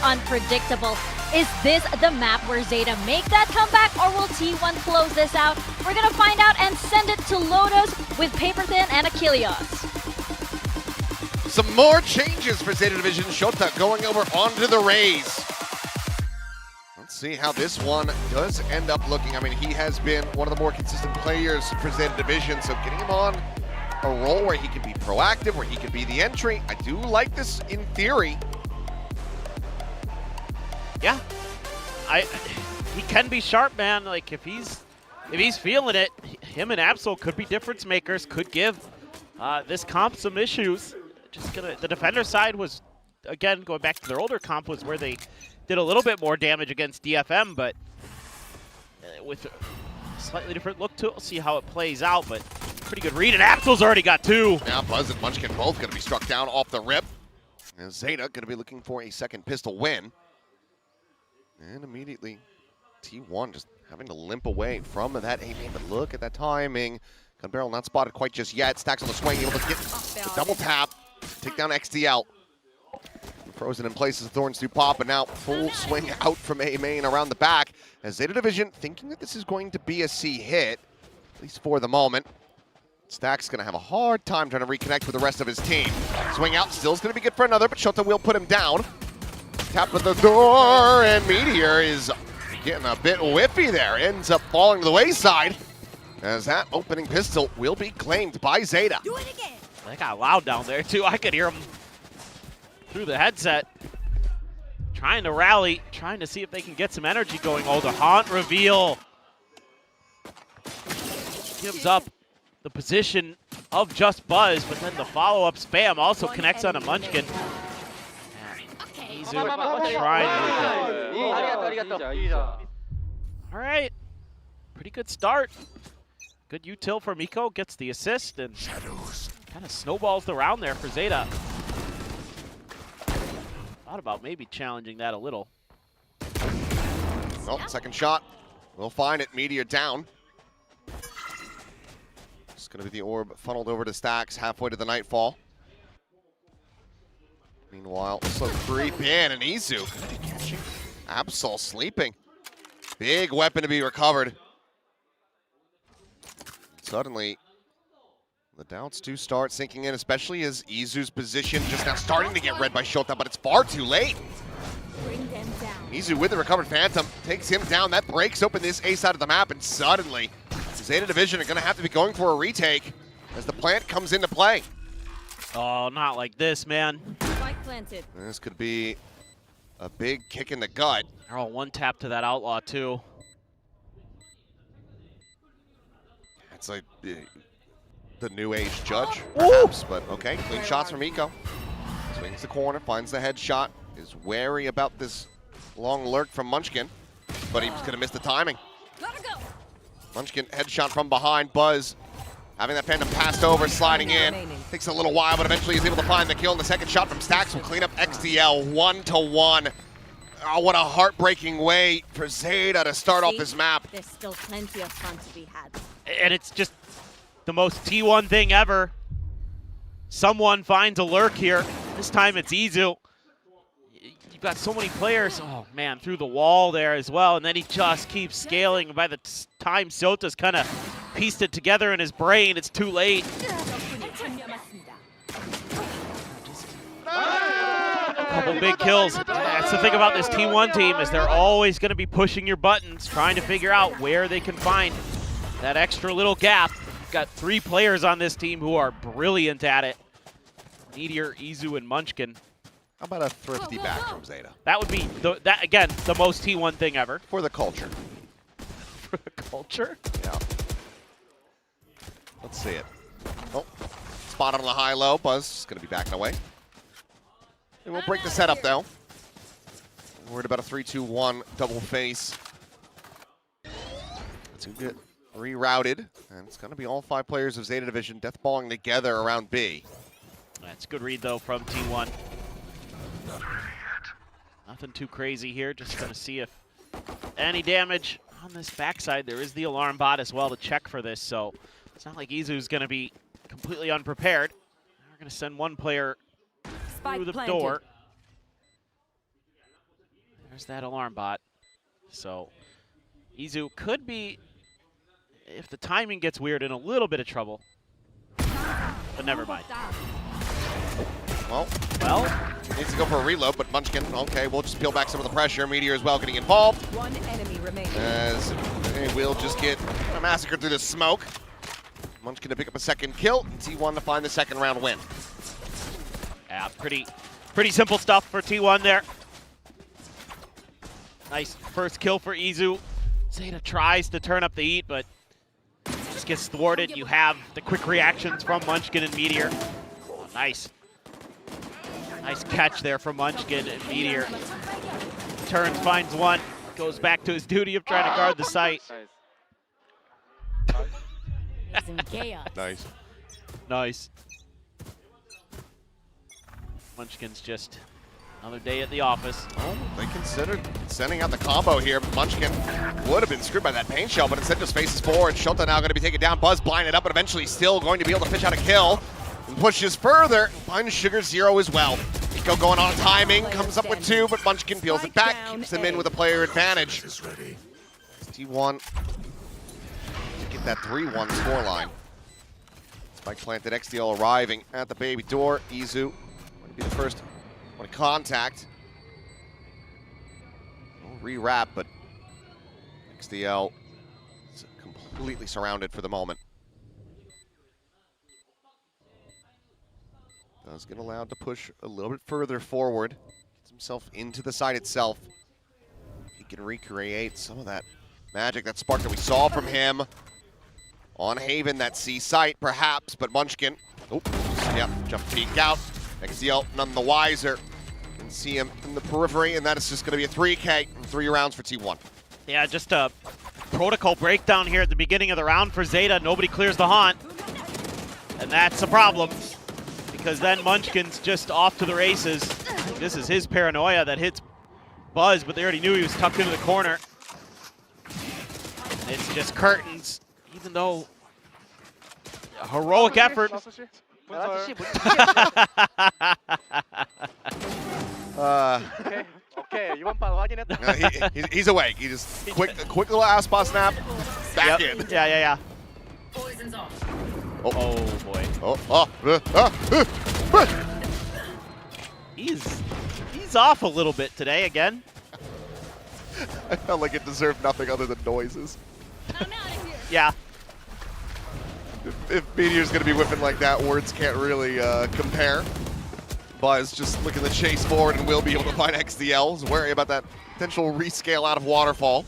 Speaker 20: unpredictable. Is this the map where Zeta make that comeback, or will T1 close this out? We're gonna find out and send it to Lotus with Paper Thin and Achilles.
Speaker 3: Some more changes for Zeta Division. Shota going over onto the Raze. Let's see how this one does end up looking. I mean, he has been one of the more consistent players for Zeta Division, so getting him on a role where he can be proactive, where he can be the entry, I do like this in theory.
Speaker 5: Yeah, he can be sharp, man. Like if he's feeling it, him and Absol could be difference makers. Could give this comp some issues. The defender side was, again, going back to their older comp, was where they did a little bit more damage against DFM, but with a slightly different look to it. We'll see how it plays out, but pretty good read. And Absol's already got two.
Speaker 3: Now Buzz and Munchkin both going to be struck down off the rip. And Zeta going to be looking for a second pistol win. And immediately, T1 just having to limp away from that aim. But look at that timing. Gun barrel not spotted quite just yet. Stacks on the swing, able to get the double tap. Take down XDL. Frozen in place as Thorns do pop, but now full swing out from A main around the back. As Zeta Division thinking that this is going to be a C hit, at least for the moment. Stack's going to have a hard time trying to reconnect with the rest of his team. Swing out, still's going to be good for another, but Shota will put him down. Tap at the door, and Meteor is getting a bit whiffy there. Ends up falling to the wayside, as that opening pistol will be claimed by Zeta.
Speaker 20: Do it again.
Speaker 5: That got loud down there, too. I could hear him through the headset. Trying to rally, trying to see if they can get some energy going. Oh, the Haunt reveal gives up the position of just Buzz, but then the follow-up spam also connects on a Munchkin. All right, pretty good start. Good util for Miko, gets the assist and kind of snowballs the round there for Zeta. Thought about maybe challenging that a little.
Speaker 3: Well, second shot. We'll find it. Meteor down. It's going to be the orb funneled over to Stacks halfway to the Nightfall. Meanwhile, slow creep in, and Izu Absol sleeping. Big weapon to be recovered. Suddenly, the doubts do start sinking in, especially as Izu's position just now starting to get read by Shota, but it's far too late.
Speaker 17: Bring them down.
Speaker 3: Izu with the recovered Phantom takes him down. That breaks open this A side of the map, and suddenly Zeta Division are going to have to be going for a retake as the plant comes into play.
Speaker 5: Oh, not like this, man.
Speaker 4: Spike planted.
Speaker 3: This could be a big kick in the gut.
Speaker 5: Oh, one tap to that Outlaw, too.
Speaker 3: It's like the new age judge, perhaps, but okay. Clean shots from Eco. Swings the corner, finds the headshot, is wary about this long lurk from Munchkin, but he's going to miss the timing. Munchkin headshot from behind. Buzz having that Phantom passed over, sliding in. Takes a little while, but eventually he's able to find the kill. And the second shot from Stax will clean up XDL 1-1. Oh, what a heartbreaking way for Zeta to start off this map.
Speaker 4: There's still plenty of fun to be had.
Speaker 5: And it's just the most T1 thing ever. Someone finds a lurk here. This time it's Izu. You've got so many players. Oh, man, through the wall there as well. And then he just keeps scaling. By the time Sota's kind of pieced it together in his brain, it's too late. A couple big kills. That's the thing about this T1 team, is they're always going to be pushing your buttons, trying to figure out where they can find that extra little gap. You've got 3 players on this team who are brilliant at it. Meteor, Izu, and Munchkin.
Speaker 3: How about a thrifty back from Zeta?
Speaker 5: That would be, again, the most T1 thing ever.
Speaker 3: For the culture.
Speaker 5: For the culture?
Speaker 3: Yeah. Let's see it. Oh, spot on the high-low. Buzz is going to be backing away. It won't break the setup, though. Worried about a 3-2-1 double face. It's going to get rerouted, and it's going to be all 5 players of Zeta Division deathballing together around B.
Speaker 5: That's a good read, though, from T1. Nothing too crazy here. Just going to see if any damage on this backside. There is the alarm bot as well to check for this, so it's not like Izu's going to be completely unprepared. We're going to send one player through the door. There's that alarm bot. So Izu could be, if the timing gets weird, in a little bit of trouble. But never mind.
Speaker 3: Well, needs to go for a reload, but Munchkin, okay, we'll just peel back some of the pressure. Meteor as well getting involved.
Speaker 4: One enemy remaining.
Speaker 3: As they will just get massacred through the smoke. Munchkin to pick up a second kill, and T1 to find the second round win.
Speaker 5: Yeah, pretty simple stuff for T1 there. Nice first kill for Izu. Zeta tries to turn up the heat, but just gets thwarted. You have the quick reactions from Munchkin and Meteor. Oh, nice catch there from Munchkin and Meteor. Turns, finds one, goes back to his duty of trying to guard the site. Nice. Munchkin's just another day at the office.
Speaker 3: Oh, they considered sending out the combo here. Munchkin would have been screwed by that paint shell, but instead just faces forward. Shota now going to be taken down. Buzz blinded up, but eventually still going to be able to fish out a kill. And pushes further, finds Sugar Zero as well. Eco going on timing, comes up with 2, but Munchkin peels it back, keeps him in with a player advantage. T1 to get that 3-1 scoreline. Spike planted, XDL arriving at the baby door. Izu going to be the first one to contact. No rewrap, but XDL is completely surrounded for the moment. Does get allowed to push a little bit further forward. Gets himself into the site itself. He can recreate some of that magic, that spark that we saw from him on Haven, that C site perhaps, but Munchkin, jump peek out. XDL none the wiser. You can see him in the periphery, and that is just going to be a 3K in 3 rounds for T1.
Speaker 5: Yeah, just a protocol breakdown here at the beginning of the round for Zeta. Nobody clears the haunt, and that's a problem, because then Munchkin's just off to the races. This is his paranoia that hits Buzz, but they already knew he was tucked into the corner. It's just curtains, even though a heroic effort.
Speaker 3: He's awake. He just quick little ass paw snap, back in.
Speaker 5: Yeah.
Speaker 17: Poison's off.
Speaker 5: Oh boy.
Speaker 3: Oh.
Speaker 5: He's off a little bit today again.
Speaker 3: I felt like it deserved nothing other than noises.
Speaker 5: Yeah.
Speaker 3: If Meteor's going to be whipping like that, words can't really compare. Buzz just looking to chase forward and will be able to find XDL. Is wary about that potential rescale out of Waterfall.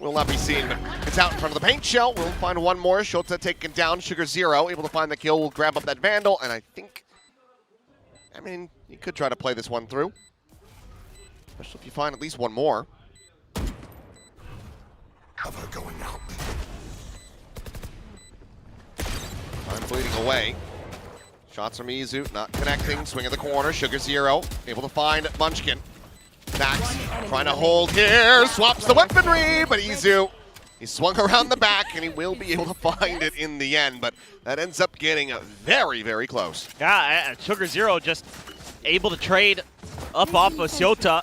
Speaker 3: Will not be seen, but it's out in front of the paint shell. We'll find one more. Shota taken down. Sugar 0 able to find the kill. Will grab up that Vandal, and I mean, you could try to play this one through. Especially if you find at least one more.
Speaker 6: Cover going out.
Speaker 3: Time bleeding away. Shots from Izu, not connecting. Swing of the corner. Sugar 0 able to find Munchkin. Dax trying to hold here. Swaps the weaponry, but Izu, he swung around the back, and he will be able to find it in the end, but that ends up getting very, very close.
Speaker 5: Yeah, Sugar 0 just able to trade up off of Shota,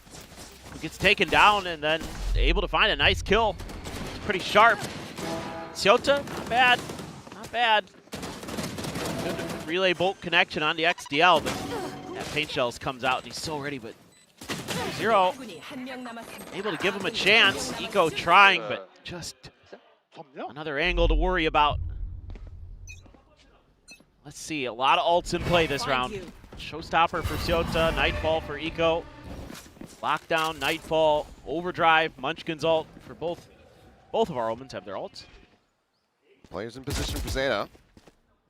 Speaker 5: who gets taken down, and then able to find a nice kill. It's pretty sharp. Shota, not bad. Not bad. Good relay bolt connection on the XDL, but that paint shells comes out, and he's so ready, but 0 able to give him a chance. Eco trying, but just another angle to worry about. Let's see, a lot of ults in play this round. Showstopper for Shota, Nightfall for Eco. Lockdown, Nightfall, Overdrive, Munchkin's ult for both of our Omens have their ults.
Speaker 3: Players in position for ZETA.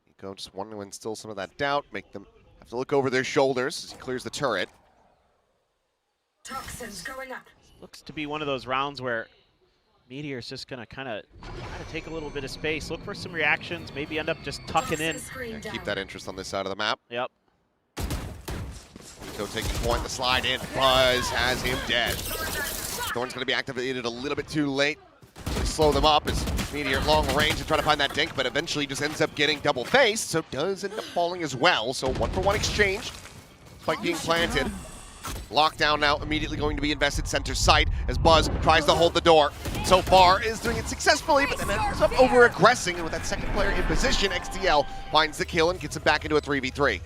Speaker 3: Eco just wanting to instill some of that doubt, make them have to look over their shoulders as he clears the turret.
Speaker 7: Toxins going up.
Speaker 5: Looks to be one of those rounds where Meteor's just gonna kind of try to take a little bit of space, look for some reactions, maybe end up just tucking in.
Speaker 3: Yeah, keep that interest on this side of the map.
Speaker 5: Yep.
Speaker 3: Eco taking point, the slide in. Buzz has him dead. Thorn's gonna be activated a little bit too late. To slow them up as Meteor long range to try to find that dink, but eventually just ends up getting double faced, so does end up falling as well. So 1-for-1 exchange. Spike being planted. Lockdown now immediately going to be invested center site as Buzz tries to hold the door. So far is doing it successfully, but then ends up over-aggressing, and with that second player in position, XDL finds the kill and gets it back into a 3v3.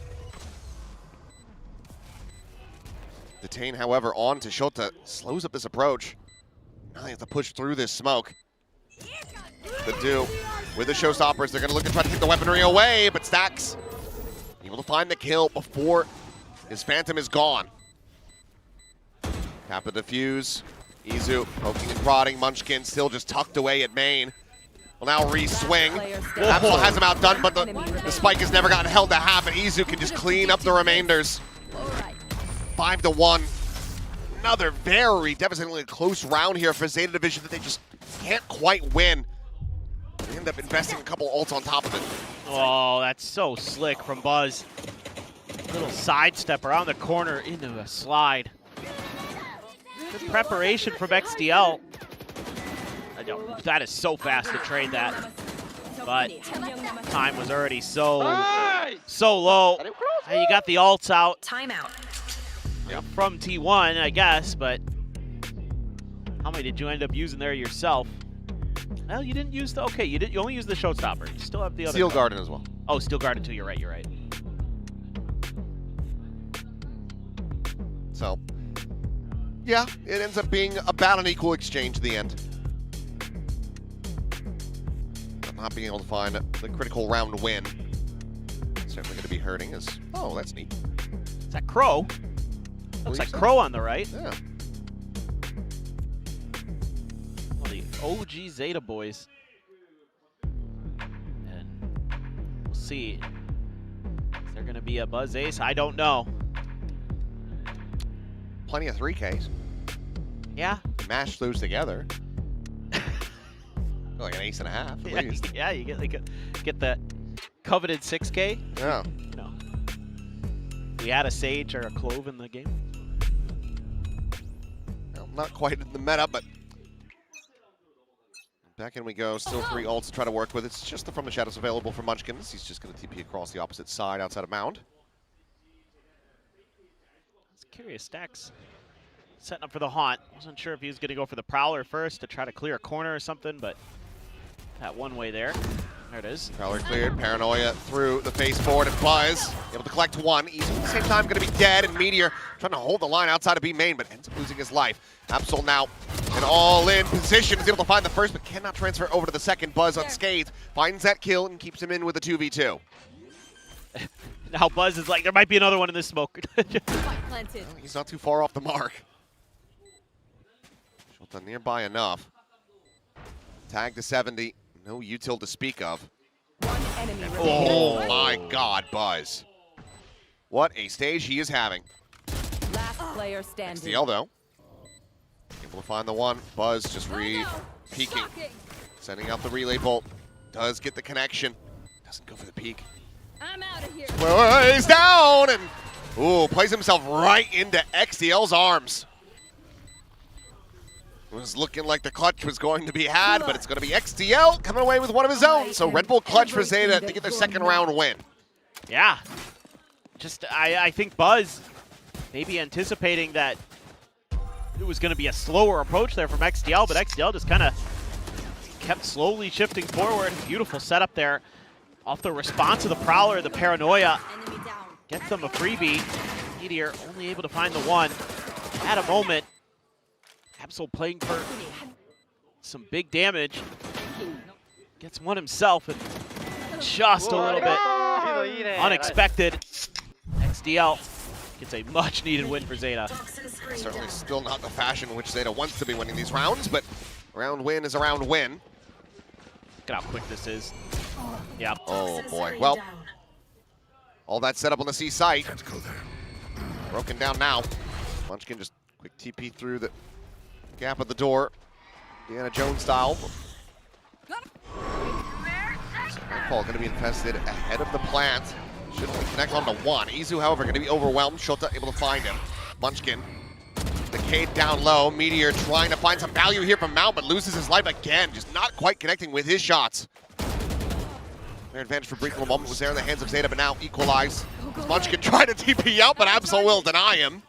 Speaker 3: Detain, however, on to Shota, slows up this approach. Now they have to push through this smoke. The do with the Showstoppers, they're going to look to try to take the weaponry away, but Stax able to find the kill before his Phantom is gone. Cap the defuse. Izu poking and prodding. Munchkin still just tucked away at main. Will now re-swing. Absol has him outdone, but the spike has never gotten held to half, and Izu can just clean up the remainders. 5-1. Another very devastatingly close round here for Zeta Division that they just can't quite win. They end up investing a couple ults on top of it.
Speaker 5: Oh, that's so slick from Buzz. Little sidestep around the corner into a slide. Good preparation from XDL. I know, that is so fast to trade that. But time was already so low. Hey, you got the ults out.
Speaker 11: Timeout.
Speaker 5: Yep. From T1, I guess, but how many did you end up using there yourself? Well, you didn't use the, okay, you only used the Showstopper. You still have the other.
Speaker 3: Steel Garden as well.
Speaker 5: Oh, Steel Garden too, you're right.
Speaker 3: So, yeah, it ends up being about an equal exchange at the end. But not being able to find the critical round win. Certainly going to be hurting as, oh, that's neat.
Speaker 5: Is that Crow? Looks like Crow on the right.
Speaker 3: Yeah.
Speaker 5: Well, the OG Zeta boys. And we'll see. Is there going to be a Buzz Ace? I don't know.
Speaker 3: Plenty of 3Ks.
Speaker 5: Yeah.
Speaker 3: Mash those together. Like an ace and a half at least.
Speaker 5: Yeah, you get that coveted 6K.
Speaker 3: Yeah.
Speaker 5: You know, we had a Sage or a Clove in the game.
Speaker 3: Well, not quite in the meta, but back in we go. Still 3 ults to try to work with. It's just the From the Shadows available for Munchkins. He's just going to TP across the opposite side outside of Mound.
Speaker 5: Curious, Stax setting up for the haunt. Wasn't sure if he was going to go for the Prowler first to try to clear a corner or something, but that one way there. There it is.
Speaker 3: Prowler cleared, Paranoia through the face forward, and Buzz able to collect one. Easy at the same time, going to be dead, and Meteor trying to hold the line outside of B main, but ends up losing his life. Absol now an all-in position, is able to find the first, but cannot transfer over to the second. Buzz unscathed, finds that kill, and keeps him in with a 2v2.
Speaker 5: Now Buzz is like, there might be another one in this smoke.
Speaker 3: He's not too far off the mark. Shota nearby enough. Tag to 70. No util to speak of. Oh my God, Buzz. What a stage he is having.
Speaker 4: Last player standing.
Speaker 3: XDL though. Able to find the one. Buzz just peeking. Sending out the relay bolt. Does get the connection. Doesn't go for the peek.
Speaker 4: I'm out of here.
Speaker 3: Well, he's down and plays himself right into XDL's arms. It was looking like the clutch was going to be had, but it's going to be XDL coming away with one of his own. So Red Bull clutch for ZETA to get their second round win.
Speaker 5: Yeah. Just, I think Buzz maybe anticipating that it was going to be a slower approach there from XDL, but XDL just kind of kept slowly shifting forward. Beautiful setup there. Off the response of the Prowler, the Paranoia gets them a freebie. Meteor only able to find the one at a moment. Absol playing for some big damage. Gets one himself and just a little bit unexpected. XDL gets a much needed win for ZETA.
Speaker 3: Certainly still not the fashion in which ZETA wants to be winning these rounds, but a round win is a round win.
Speaker 5: Look at how quick this is. Yeah.
Speaker 3: Oh boy. Well, all that set up on the C site. Broken down now. Munchkin just quick TP through the gap of the door. Indiana Jones style. So Nightfall going to be infested ahead of the plant. Should connect on to one. Izu, however, going to be overwhelmed. Shota able to find him. Munchkin. Decayed down low. Meteor trying to find some value here from Mount, but loses his life again. Just not quite connecting with his shots. Their advantage for a brief little moment was there in the hands of ZETA, but now equalized. Munchkin trying to TP out, but Absol will deny him.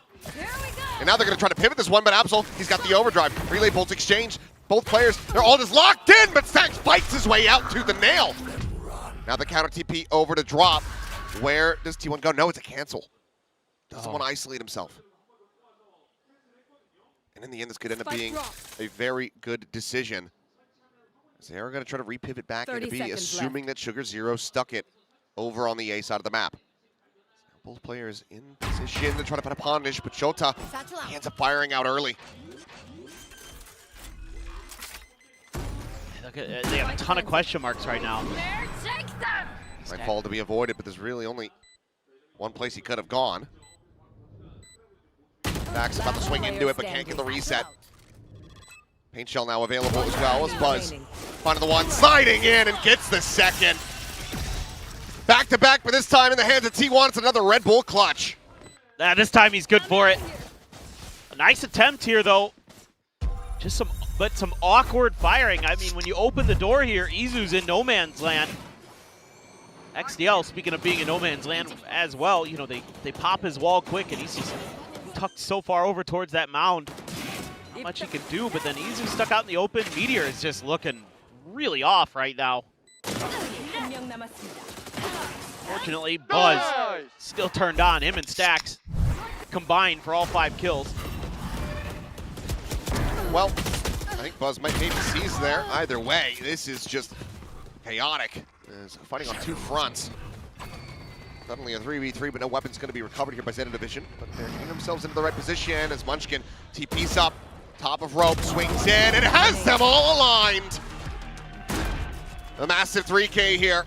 Speaker 3: And now they're going to try to pivot this one, but Absol, he's got the overdrive. Relay bolts exchanged. Both players, they're all just locked in, but Stacks fights his way out to the nail. Now the counter TP over to drop. Where does T1 go? No, it's a cancel. Doesn't want to isolate himself. And in the end, this could end up being a very good decision. They're going to try to repivot back into B, assuming that Sugar Zero stuck it over on the A side of the map. Both players in position to try to put a punish, but Shota ends up firing out early.
Speaker 5: Look at, they have a ton of question marks right now.
Speaker 3: Nightfall to be avoided, but there's really only one place he could have gone. Stack's about to swing into it, but can't get the reset. Paint Shell now available as well as Buzz. Finding the one, sliding in and gets the second. Back to back, but this time in the hands of T1, it's another Red Bull clutch.
Speaker 5: This time he's good for it. A nice attempt here, though. Just some awkward firing. I mean, when you open the door here, Izu's in no man's land. XDL, speaking of being in no man's land as well, you know, they pop his wall quick, and he's just tucked so far over towards that mound. Not much he can do, but then Izu's stuck out in the open. Meteor is just looking really off right now. Fortunately, Buzz still turned on. Him and Stacks combined for all 5 kills.
Speaker 3: Well, I think Buzz might maybe seize there. Either way, this is just chaotic. It's fighting on 2 fronts. Suddenly a 3v3, but no weapons going to be recovered here by ZETA Division. But they're getting themselves into the right position as Munchkin TP's up, top of rope, swings in, and has them all aligned. A massive 3K here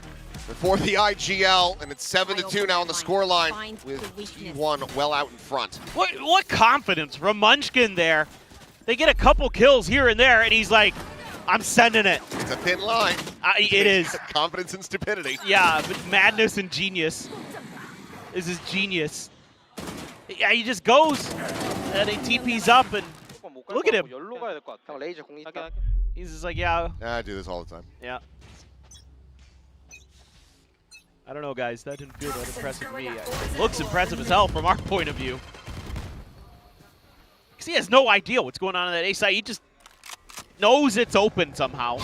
Speaker 3: before the IGL, and it's 7-2 now on the scoreline with T1 well out in front.
Speaker 5: What confidence from Munchkin there. They get a couple kills here and there, and he's like, I'm sending it.
Speaker 3: It's a thin line.
Speaker 5: It is.
Speaker 3: Confidence and stupidity.
Speaker 5: Yeah, but madness and genius. This is genius. Yeah, he just goes, and he TP's up, and look at him. He's just like, yeah.
Speaker 3: I do this all the time.
Speaker 5: Yeah. I don't know, guys. That didn't feel that impressive to me. It looks impressive as hell from our point of view. Because he has no idea what's going on in that A side. He just knows it's open somehow.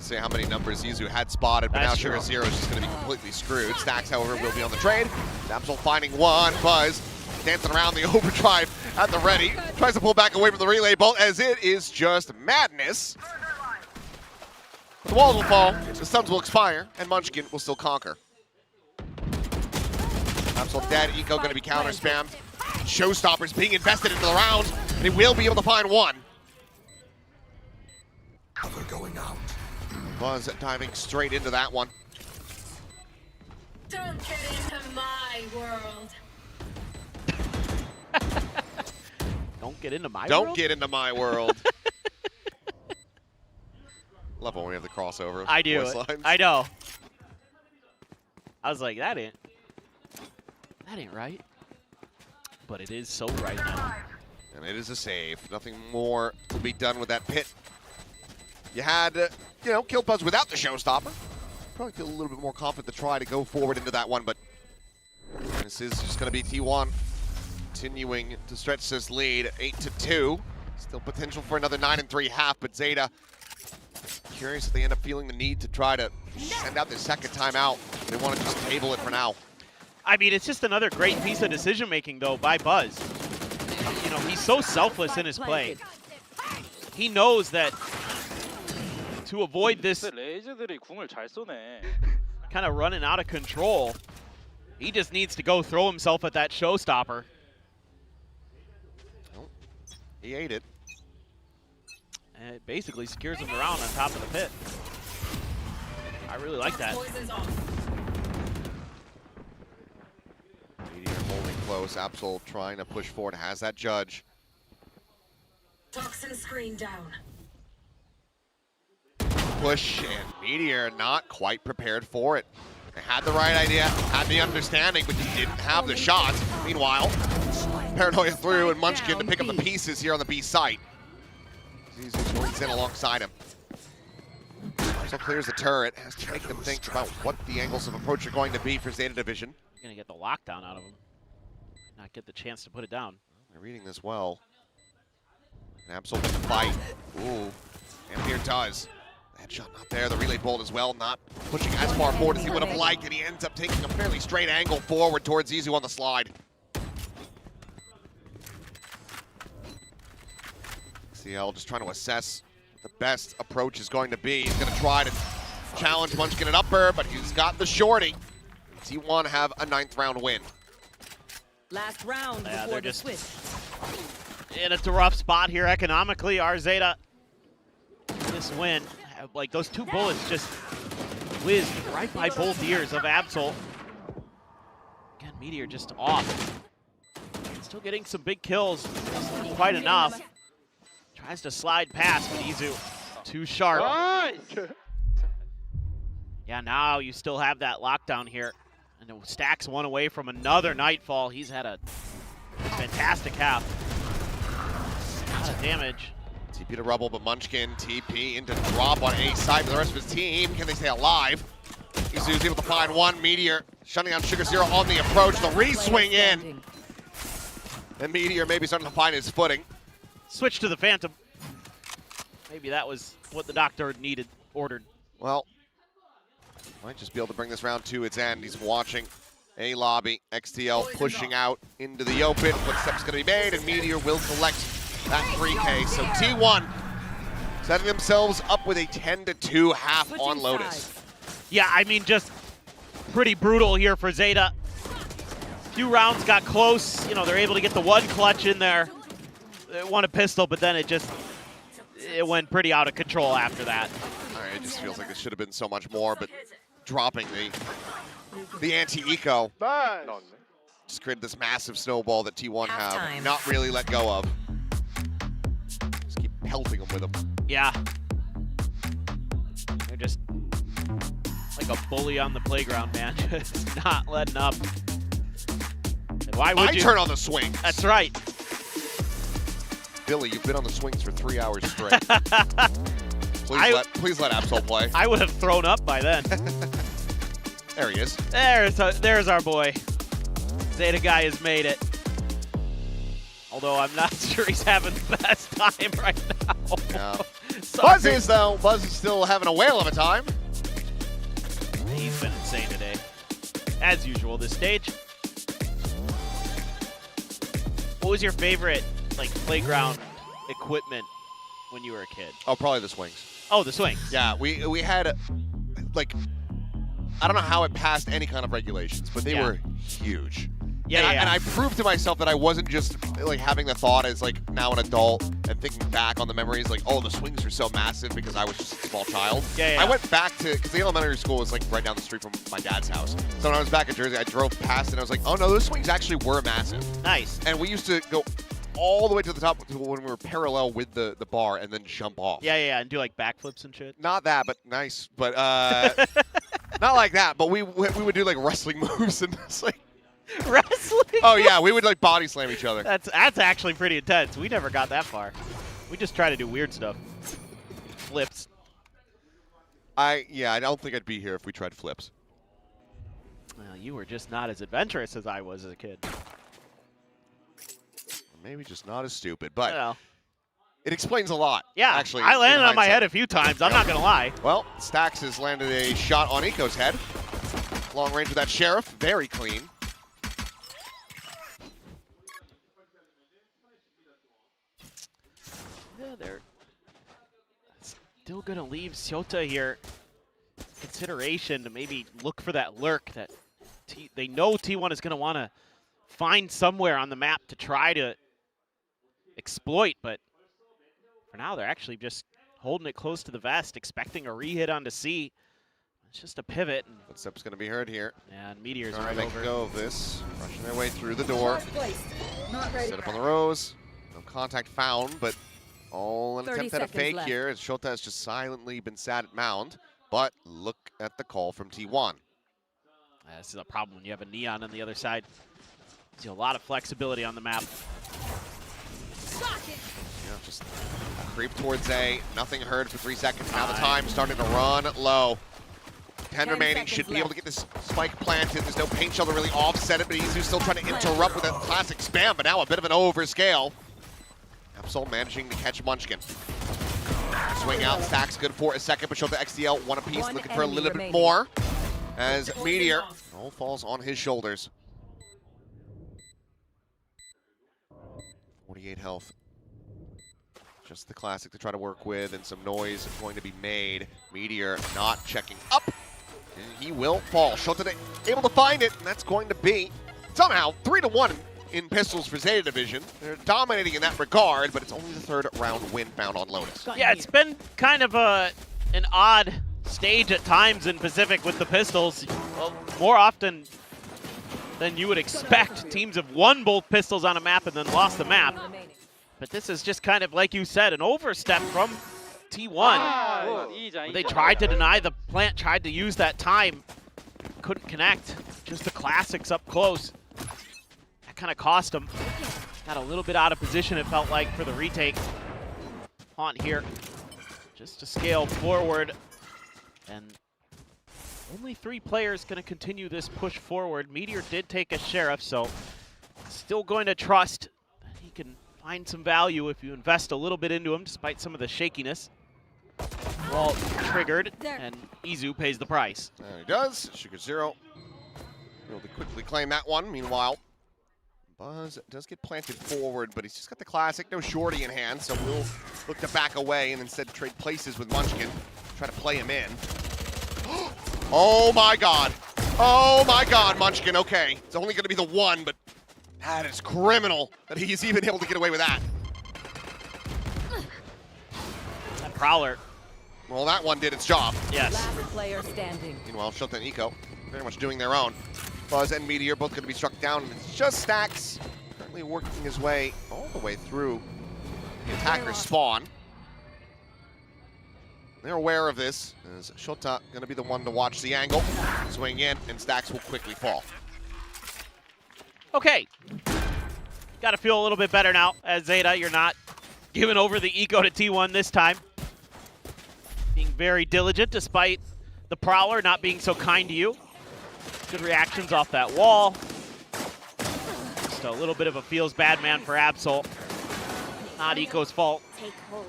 Speaker 3: say how many numbers Izu had spotted, but
Speaker 5: That's
Speaker 3: now Sugar
Speaker 5: true.
Speaker 3: Zero is just going to be completely screwed. Stacks, however, will be on the trade. Absol finding one. Buzz dancing around the overdrive at the ready. Tries to pull back away from the relay bolt as it is just madness. The walls will fall, the stuns will expire, and Munchkin will still conquer. Absol dead. Eco going to be counter spammed. Showstoppers being invested into the round, and he will be able to find one.
Speaker 16: Cover going out.
Speaker 3: Buzz diving straight into that one.
Speaker 17: Don't get into my world.
Speaker 5: Don't get into my
Speaker 3: Don't
Speaker 5: world?
Speaker 3: get into my world. Love when we have the crossover.
Speaker 5: I do.
Speaker 3: voice lines.
Speaker 5: I know. I was like, that ain't right. But it is so right now.
Speaker 3: And it is a save. Nothing more to be done with that pit. You had, killed Buzz without the showstopper. Probably feel a little bit more confident to try to go forward into that one, but this is just going to be T1 continuing to stretch this lead, 8-2. Still potential for another 9-3 half, but ZETA, curious if they end up feeling the need to try to send out their second timeout. They want to just table it for now.
Speaker 5: I mean, it's just another great piece of decision-making, though, by Buzz. You know, he's so selfless in his play. He knows that to avoid this
Speaker 9: 레이즈들이 궁을 잘 쏘네.
Speaker 5: kind of running out of control, he just needs to go throw himself at that showstopper.
Speaker 3: He ate it.
Speaker 5: And it basically secures him around on top of the pit. I really like that.
Speaker 3: Meteor holding close. Absol trying to push forward. Has that judge.
Speaker 17: Toxin screen down.
Speaker 3: Push, and Meteor not quite prepared for it. They had the right idea, had the understanding, but he didn't have the shots. Meanwhile, Paranoia through and Munchkin to pick up the pieces here on the B site. Zizu joins in alongside him. Also clears the turret, has to make them think about what the angles of approach are going to be for ZETA Division.
Speaker 5: Gonna get the lockdown out of him. Not get the chance to put it down.
Speaker 3: They're reading this well. An absolute fight. Ooh, and here does. Headshot not there, the relay bolt as well, not pushing as far forward as he would have liked, and he ends up taking a fairly straight angle forward towards Zizu on the slide. CL just trying to assess the best approach is going to be. He's going to try to challenge Munchkin at upper, but he's got the shorty. T1 have a 9th round win.
Speaker 4: Last round
Speaker 5: Yeah,
Speaker 4: before
Speaker 5: they're
Speaker 4: the
Speaker 5: just
Speaker 4: switch.
Speaker 5: in a rough spot here economically. Our ZETA, this win, like those two bullets just whizzed right by both ears of Absol. Again, Meteor just off. Still getting some big kills, just not quite enough. Tries to slide past, but Izu too sharp. Yeah, now you still have that lockdown here. And it stacks one away from another Nightfall. He's had a fantastic half. A lot of damage.
Speaker 3: TP to Rubble, but Munchkin TP into drop on A side for the rest of his team. Can they stay alive? Izu's able to find one. Meteor shutting down Sugar Zero on the approach. The re-swing in. And Meteor maybe starting to find his footing.
Speaker 5: Switch to the Phantom. Maybe that was what the doctor ordered.
Speaker 3: Well, might just be able to bring this round to its end. He's watching A lobby. XTL pushing out into the open. Footsteps going to be made, and Meteor will collect that 3K. So T1 setting themselves up with a 10-2 half on Lotus.
Speaker 5: Yeah, I mean, just pretty brutal here for ZETA. Few rounds got close. You know, they're able to get the one clutch in there. They won a pistol, but then it went pretty out of control after that.
Speaker 3: All right, it just feels like it should have been so much more, but dropping the anti-eco just created this massive snowball that T1 have not really let go of. Just keep pelting them with them.
Speaker 5: Yeah. They're just like a bully on the playground, man. Just not letting up. And why would you
Speaker 3: turn on the swing?
Speaker 5: That's right.
Speaker 3: Billy, you've been on the swings for 3 hours straight. Please let Absol play.
Speaker 5: I would have thrown up by then.
Speaker 3: There he is.
Speaker 5: There's our boy. ZETA guy has made it. Although I'm not sure he's having the best time right now.
Speaker 3: Yeah. Buzz is, though. Buzz is still having a whale of a time.
Speaker 5: He's been insane today. As usual, this stage. What was your favorite, like, playground equipment when you were a kid?
Speaker 3: Oh, probably the swings.
Speaker 5: Oh, the swings.
Speaker 3: Yeah, we had, like, I don't know how it passed any kind of regulations, but they were huge.
Speaker 5: Yeah,
Speaker 3: and I proved to myself that I wasn't just like having the thought as like now an adult and thinking back on the memories like, oh, the swings are so massive because I was just a small child. I went back to, because the elementary school was like right down the street from my dad's house. So when I was back in Jersey, I drove past and I was like, oh no, those swings actually were massive.
Speaker 5: Nice.
Speaker 3: And we used to go all the way to the top when we were parallel with the bar and then jump off.
Speaker 5: Yeah, and do like backflips and shit.
Speaker 3: Not that, but nice. But not like that. But we would do like wrestling moves and it's like,
Speaker 5: wrestling?
Speaker 3: Oh yeah, we would like body slam each other.
Speaker 5: That's actually pretty intense. We never got that far. We just try to do weird stuff. Flips.
Speaker 3: I don't think I'd be here if we tried flips.
Speaker 5: Well, you were just not as adventurous as I was as a kid.
Speaker 3: Maybe just not as stupid, but
Speaker 5: I know.
Speaker 3: It explains a lot.
Speaker 5: Yeah,
Speaker 3: actually,
Speaker 5: I landed on my
Speaker 3: hindsight.
Speaker 5: head a few times. I'm not gonna lie.
Speaker 3: Well, Stax has landed a shot on Eco's head. Long range with that Sheriff, very clean.
Speaker 5: Yeah, they're still going to leave ZETA here. Consideration to maybe look for that lurk that they know T1 is going to want to find somewhere on the map to try to exploit, but for now they're actually just holding it close to the vest, expecting a re-hit onto C. It's just a pivot. And
Speaker 3: Footsteps going to be heard here.
Speaker 5: And Meteor's
Speaker 3: trying
Speaker 5: right
Speaker 3: to make
Speaker 5: over.
Speaker 3: a go of this. Rushing their way through the door. Set up on the rose. No contact found, but all an
Speaker 4: 30
Speaker 3: attempt at a
Speaker 4: seconds
Speaker 3: fake
Speaker 4: left.
Speaker 3: here as Shota has just silently been sat at mound. But look at the call from T1.
Speaker 5: This is a problem when you have a Neon on the other side. Gives you a lot of flexibility on the map.
Speaker 3: Yeah, just creep towards A. Nothing heard for 3 seconds. Now the time starting to run low. 10 remaining. Should be able to get this spike planted. There's no paint shell to really offset it, but Izu's still trying to interrupt with a classic spam, but now a bit of an overscale. Absol managing to catch Munchkin. Swing out, Stacks good for a second, but Shota XDL, one apiece, looking for a little bit more. As Meteor all falls on his shoulders. 48 health. Just the classic to try to work with, and some noise going to be made. Meteor not checking up. And he will fall. Shota able to find it, and that's going to be somehow 3-1 in pistols for Zeta Division. They're dominating in that regard, but it's only the third round win found on Lotus.
Speaker 5: Yeah, it's been kind of an odd stage at times in Pacific with the pistols. Well, more often than you would expect, teams have won both pistols on a map and then lost the map. But this is just kind of, like you said, an overstep from T1. They tried to deny the plant, tried to use that time, couldn't connect. Just the classics up close. That kind of cost them. Got a little bit out of position, it felt like, for the retake. Haunt here, just to scale forward. And only 3 players going to continue this push forward. Meteor did take a Sheriff, so still going to trust that he can find some value if you invest a little bit into him, despite some of the shakiness. Well, triggered, and Izu pays the price.
Speaker 3: There he does. Sugar Zero able to quickly claim that one. Meanwhile, Buzz does get planted forward, but he's just got the classic, no shorty in hand, so we'll look to back away and instead trade places with Munchkin. Try to play him in. Oh my god. Oh my god, Munchkin. Okay, it's only going to be the one, but that is criminal that he's even able to get away with that.
Speaker 5: That Prowler.
Speaker 3: Well, that one did its job.
Speaker 5: Yes.
Speaker 4: Last player standing.
Speaker 3: Meanwhile, Shota and Eco very much doing their own. Buzz and Meteor both going to be struck down, and it's just Stacks currently working his way all the way through the attacker's spawn. They're aware of this, as Shota going to be the one to watch the angle, swing in, and Stacks will quickly fall.
Speaker 5: Okay. Got to feel a little bit better now as Zeta. You're not giving over the eco to T1 this time. Being very diligent despite the Prowler not being so kind to you. Good reactions off that wall. Just a little bit of a feels bad man for Absol. Not Eco's fault.
Speaker 17: Take hold.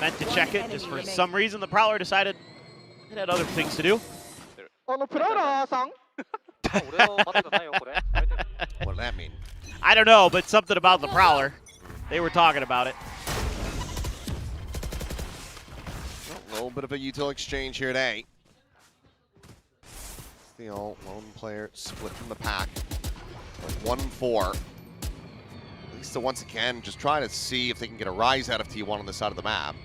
Speaker 5: meant to check it, just for some reason the Prowler decided it had other things to do.
Speaker 3: What did that mean?
Speaker 5: I don't know, but something about the Prowler. They were talking about it.
Speaker 3: A little bit of a util exchange here today. Steal, lone player split from the pack. Like 1-4. At least to once again, just try to see if they can get a rise out of T1 on this side of the map.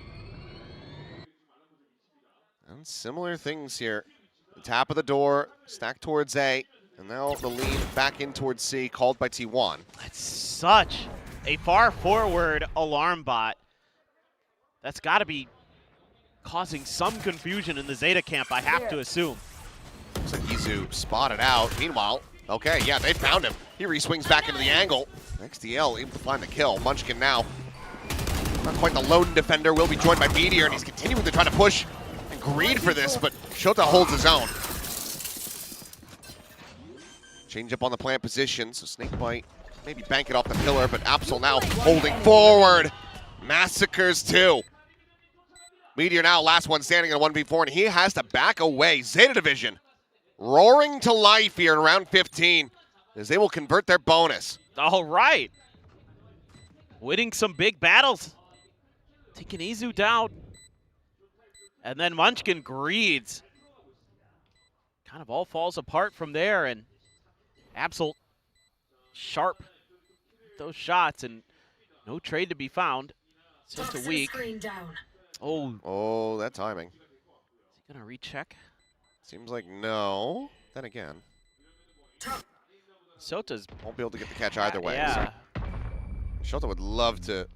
Speaker 3: And similar things here. The tap of the door, stack towards A, and now the lean back in towards C, called by T1.
Speaker 5: That's such a far forward alarm bot. That's got to be causing some confusion in the Zeta camp, I have to assume.
Speaker 3: Looks like Izu spotted out. Meanwhile, okay, yeah, they found him. He re-swings back into the angle. XDL able to find the kill. Munchkin now, not quite the lone defender, will be joined by Meteor, and he's continuing to try to push and greed for this, but Shota holds his own. Change up on the plant position, so Snakebite maybe bank it off the pillar, but Absol now holding forward. Massacres two. Meteor now last one standing in a 1v4, and he has to back away. Zeta Division roaring to life here in round 15 as they will convert their bonus.
Speaker 5: All right. Winning some big battles. Taking Izu down. And then Munchkin greeds. Kind of all falls apart from there, and Absol sharp those shots, and no trade to be found. It's just a weak. Oh,
Speaker 3: that timing.
Speaker 5: Is he gonna recheck?
Speaker 3: Seems like no. Then again,
Speaker 5: Sota's
Speaker 3: won't be able to get the catch either way.
Speaker 5: Yeah.
Speaker 3: So Shota would love to,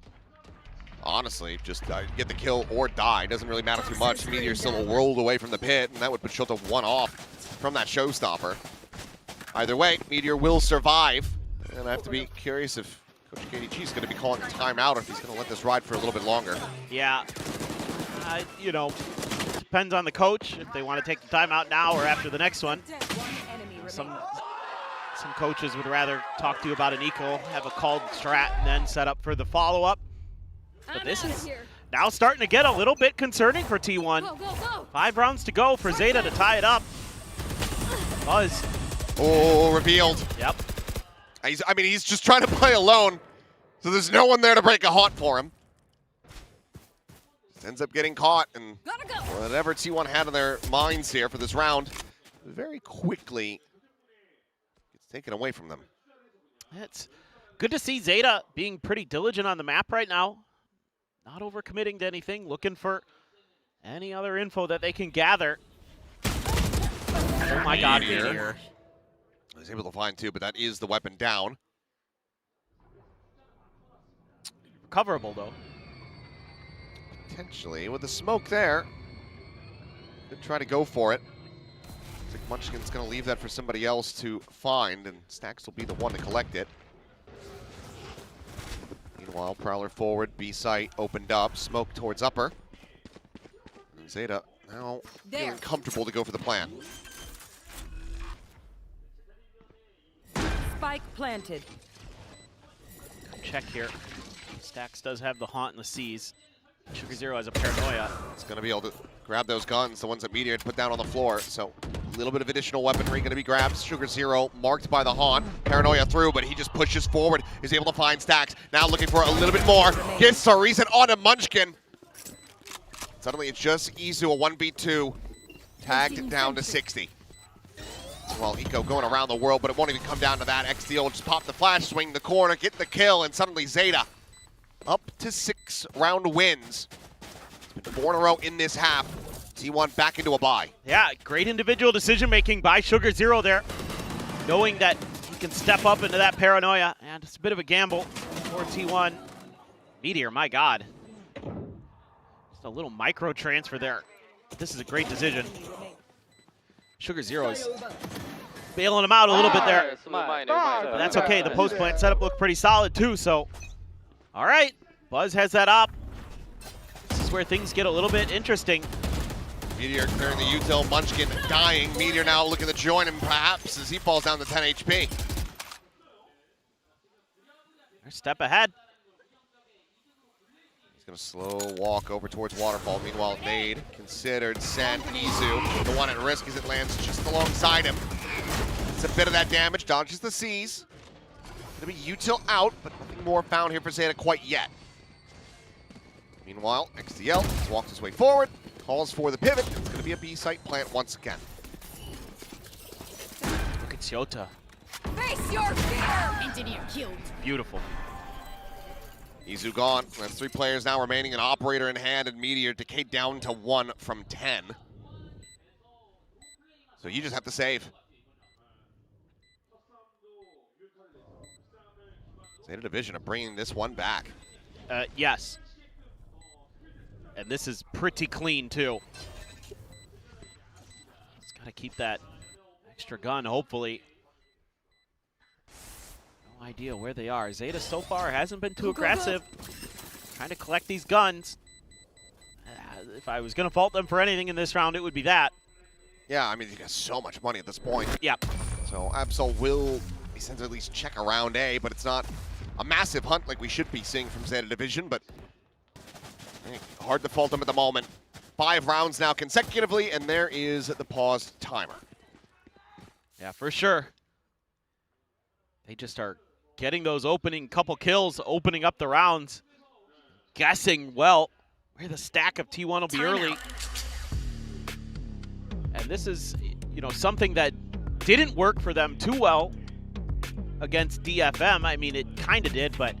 Speaker 3: honestly, just get the kill or die. Doesn't really matter too much. Meteor's still a world away from the pit, and that would put Shota one off from that showstopper. Either way, Meteor will survive, and I have to be curious if Coach KDG is going to be calling a timeout, or if he's going to let this ride for a little bit longer.
Speaker 5: Yeah. You know, depends on the coach if they want to take the timeout now or after the next one. Some coaches would rather talk to you about an eco, have a called strat, and then set up for the follow-up. But this is now starting to get a little bit concerning for T1. 5 rounds to go for Zeta to tie it up. Buzz.
Speaker 3: Oh, revealed.
Speaker 5: Yep.
Speaker 3: He's just trying to play alone, so there's no one there to break a haunt for him. Ends up getting caught, and whatever T1 had in their minds here for this round, very quickly gets taken away from them.
Speaker 5: It's good to see Zeta being pretty diligent on the map right now. Not overcommitting to anything, looking for any other info that they can gather. Oh my god, Meteor.
Speaker 3: I was able to find two, but that is the weapon down.
Speaker 5: Recoverable, though.
Speaker 3: Potentially, with the smoke there. Could try to go for it. Looks like Munchkin's going to leave that for somebody else to find, and Stacks will be the one to collect it. Meanwhile, Prowler forward, B site opened up, smoke towards upper. And Zeta now feeling comfortable to go for the plan.
Speaker 4: Spike planted.
Speaker 5: Check here. Stacks does have the haunt in the C's. Sugar Zero has a paranoia.
Speaker 3: It's going to be able to grab those guns, the ones that Meteor had put down on the floor. So a little bit of additional weaponry going to be grabbed. Sugar Zero marked by the haunt. Paranoia through, but he just pushes forward. Is able to find Stacks. Now looking for a little bit more. Gets Sarisen onto Munchkin. Suddenly it's just Izu, a 1v2. Tagged down to 60. Well, Eco going around the world, but it won't even come down to that. XDL will just pop the flash, swing the corner, get the kill, and suddenly Zeta up to 6 round wins. It's been 4 in a row in this half. T1 back into a bye.
Speaker 5: Yeah, great individual decision making by Sugar Zero there. Knowing that he can step up into that paranoia, and it's a bit of a gamble for T1. Meteor, my god. Just a little micro transfer there. But this is a great decision. Sugar Zero is bailing him out a little bit there. But that's okay, the post plant setup looked pretty solid too, so. All right, Buzz has that up. This is where things get a little bit interesting.
Speaker 3: Meteor clearing the util, Munchkin dying. Meteor now looking to join him perhaps as he falls down to 10 HP.
Speaker 5: Step ahead.
Speaker 3: He's going to slow walk over towards Waterfall. Meanwhile, nade considered sent. Izu, the one at risk as it lands just alongside him. It's a bit of that damage, dodges the C's. Going to be util out, but nothing more found here for ZETA quite yet. Meanwhile, XDL has walked his way forward, calls for the pivot. It's going to be a B site plant once again.
Speaker 5: Look at ZETA.
Speaker 1: Face your fear! Engineer killed.
Speaker 5: Beautiful.
Speaker 3: Izu gone. That's 3 players now remaining, an operator in hand, and Meteor decayed down to 1 from 10. So you just have to save. ZETA Division are bringing this one back.
Speaker 5: Yes. And this is pretty clean, too. Just got to keep that extra gun, hopefully. No idea where they are. ZETA so far hasn't been too aggressive. Trying to collect these guns. If I was going to fault them for anything in this round, it would be that.
Speaker 3: Yeah, I mean, you got so much money at this point.
Speaker 5: Yep.
Speaker 3: So Absol will be sent to at least check around A, but it's not a massive hunt like we should be seeing from ZETA Division, but hard to fault them at the moment. 5 rounds now consecutively, and there is the paused timer.
Speaker 5: Yeah, for sure. They just are getting those opening couple kills, opening up the rounds. Guessing, well, where the stack of T1 will be early. And this is, you know, something that didn't work for them too well against DFM. I mean, it kind of did, but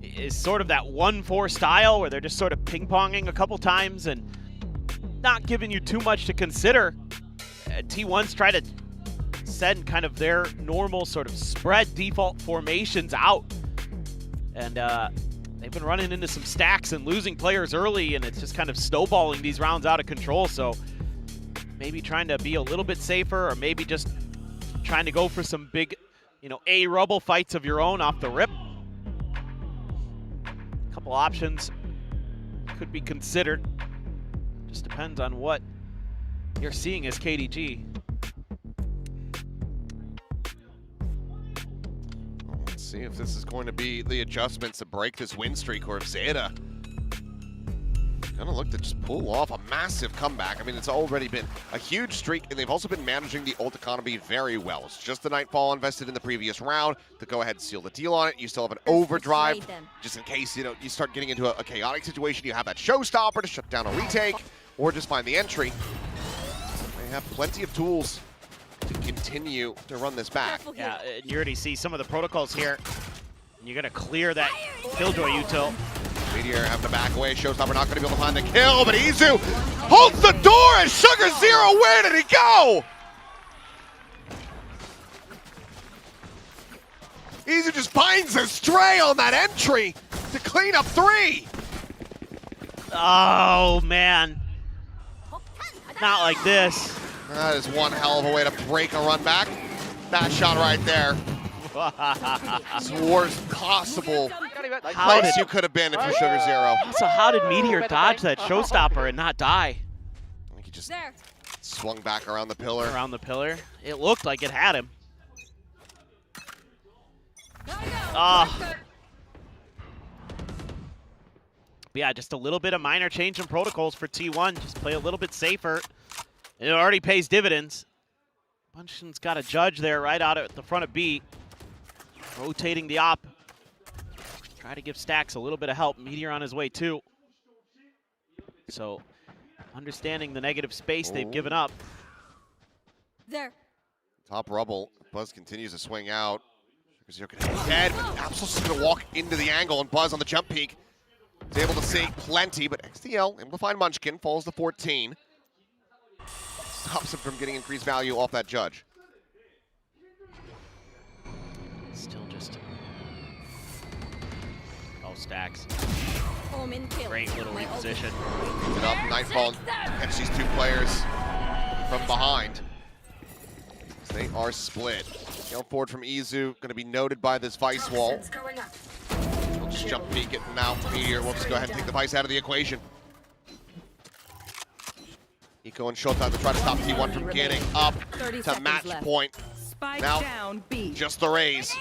Speaker 5: is sort of that 1-4 style where they're just sort of ping-ponging a couple times and not giving you too much to consider. T1's try to send kind of their normal sort of spread default formations out. And they've been running into some stacks and losing players early, and it's just kind of snowballing these rounds out of control. So maybe trying to be a little bit safer, or maybe just trying to go for some big, you know, A-rubble fights of your own off the rip. A couple options could be considered. Just depends on what you're seeing as KDG.
Speaker 3: Let's see if this is going to be the adjustments to break this win streak, or if ZETA gonna look to just pull off a massive comeback. I mean, it's already been a huge streak, and they've also been managing the ult economy very well. It's just the Nightfall invested in the previous round to go ahead and seal the deal on it. You still have an overdrive, just in case, you know, you start getting into a chaotic situation. You have that showstopper to shut down a retake, or just find the entry. They have plenty of tools to continue to run this back.
Speaker 5: Yeah, and you already see some of the protocols here. And you're gonna clear that Killjoy util.
Speaker 3: Meteor having to back away. Showstopper not going to be able to find the kill, but Izu holds the door as Sugar Zero. Where did he go? Izu just finds a stray on that entry to clean up 3.
Speaker 5: Oh, man. Not like this.
Speaker 3: That is one hell of a way to break a run back. That shot right there. It's the worst possible place you could have been if you're Sugar Zero.
Speaker 5: So how did Meteor dodge that showstopper and not die?
Speaker 3: I think he just swung back around the pillar.
Speaker 5: Around the pillar. It looked like it had him. Yeah, just a little bit of minor change in protocols for T1. Just play a little bit safer. It already pays dividends. Bunchkin's got a judge there right out at the front of B. Rotating the op. Try to give Stacks a little bit of help. Meteor on his way too. So, understanding the negative space they've given up.
Speaker 1: There.
Speaker 3: Top rubble. Buzz continues to swing out. Sugar Zero could be dead, but Absol's just going to walk into the angle, and Buzz on the jump peak is able to save plenty, but XDL able to find Munchkin, falls to 14. Stops him from getting increased value off that judge.
Speaker 5: Still just... Oh, Stacks.
Speaker 1: Great
Speaker 5: little reposition.
Speaker 3: Brings it up, Nightfall catch these 2 players from behind. They are split. Gale forward from Izu, going to be noted by this Vice wall. We'll just jump peek it now. Meteor will just go ahead and take the Vice out of the equation. Eco and Shota to try to stop T1 from getting up to match point.
Speaker 4: Spike
Speaker 3: Now,
Speaker 4: down B.
Speaker 3: just the raise.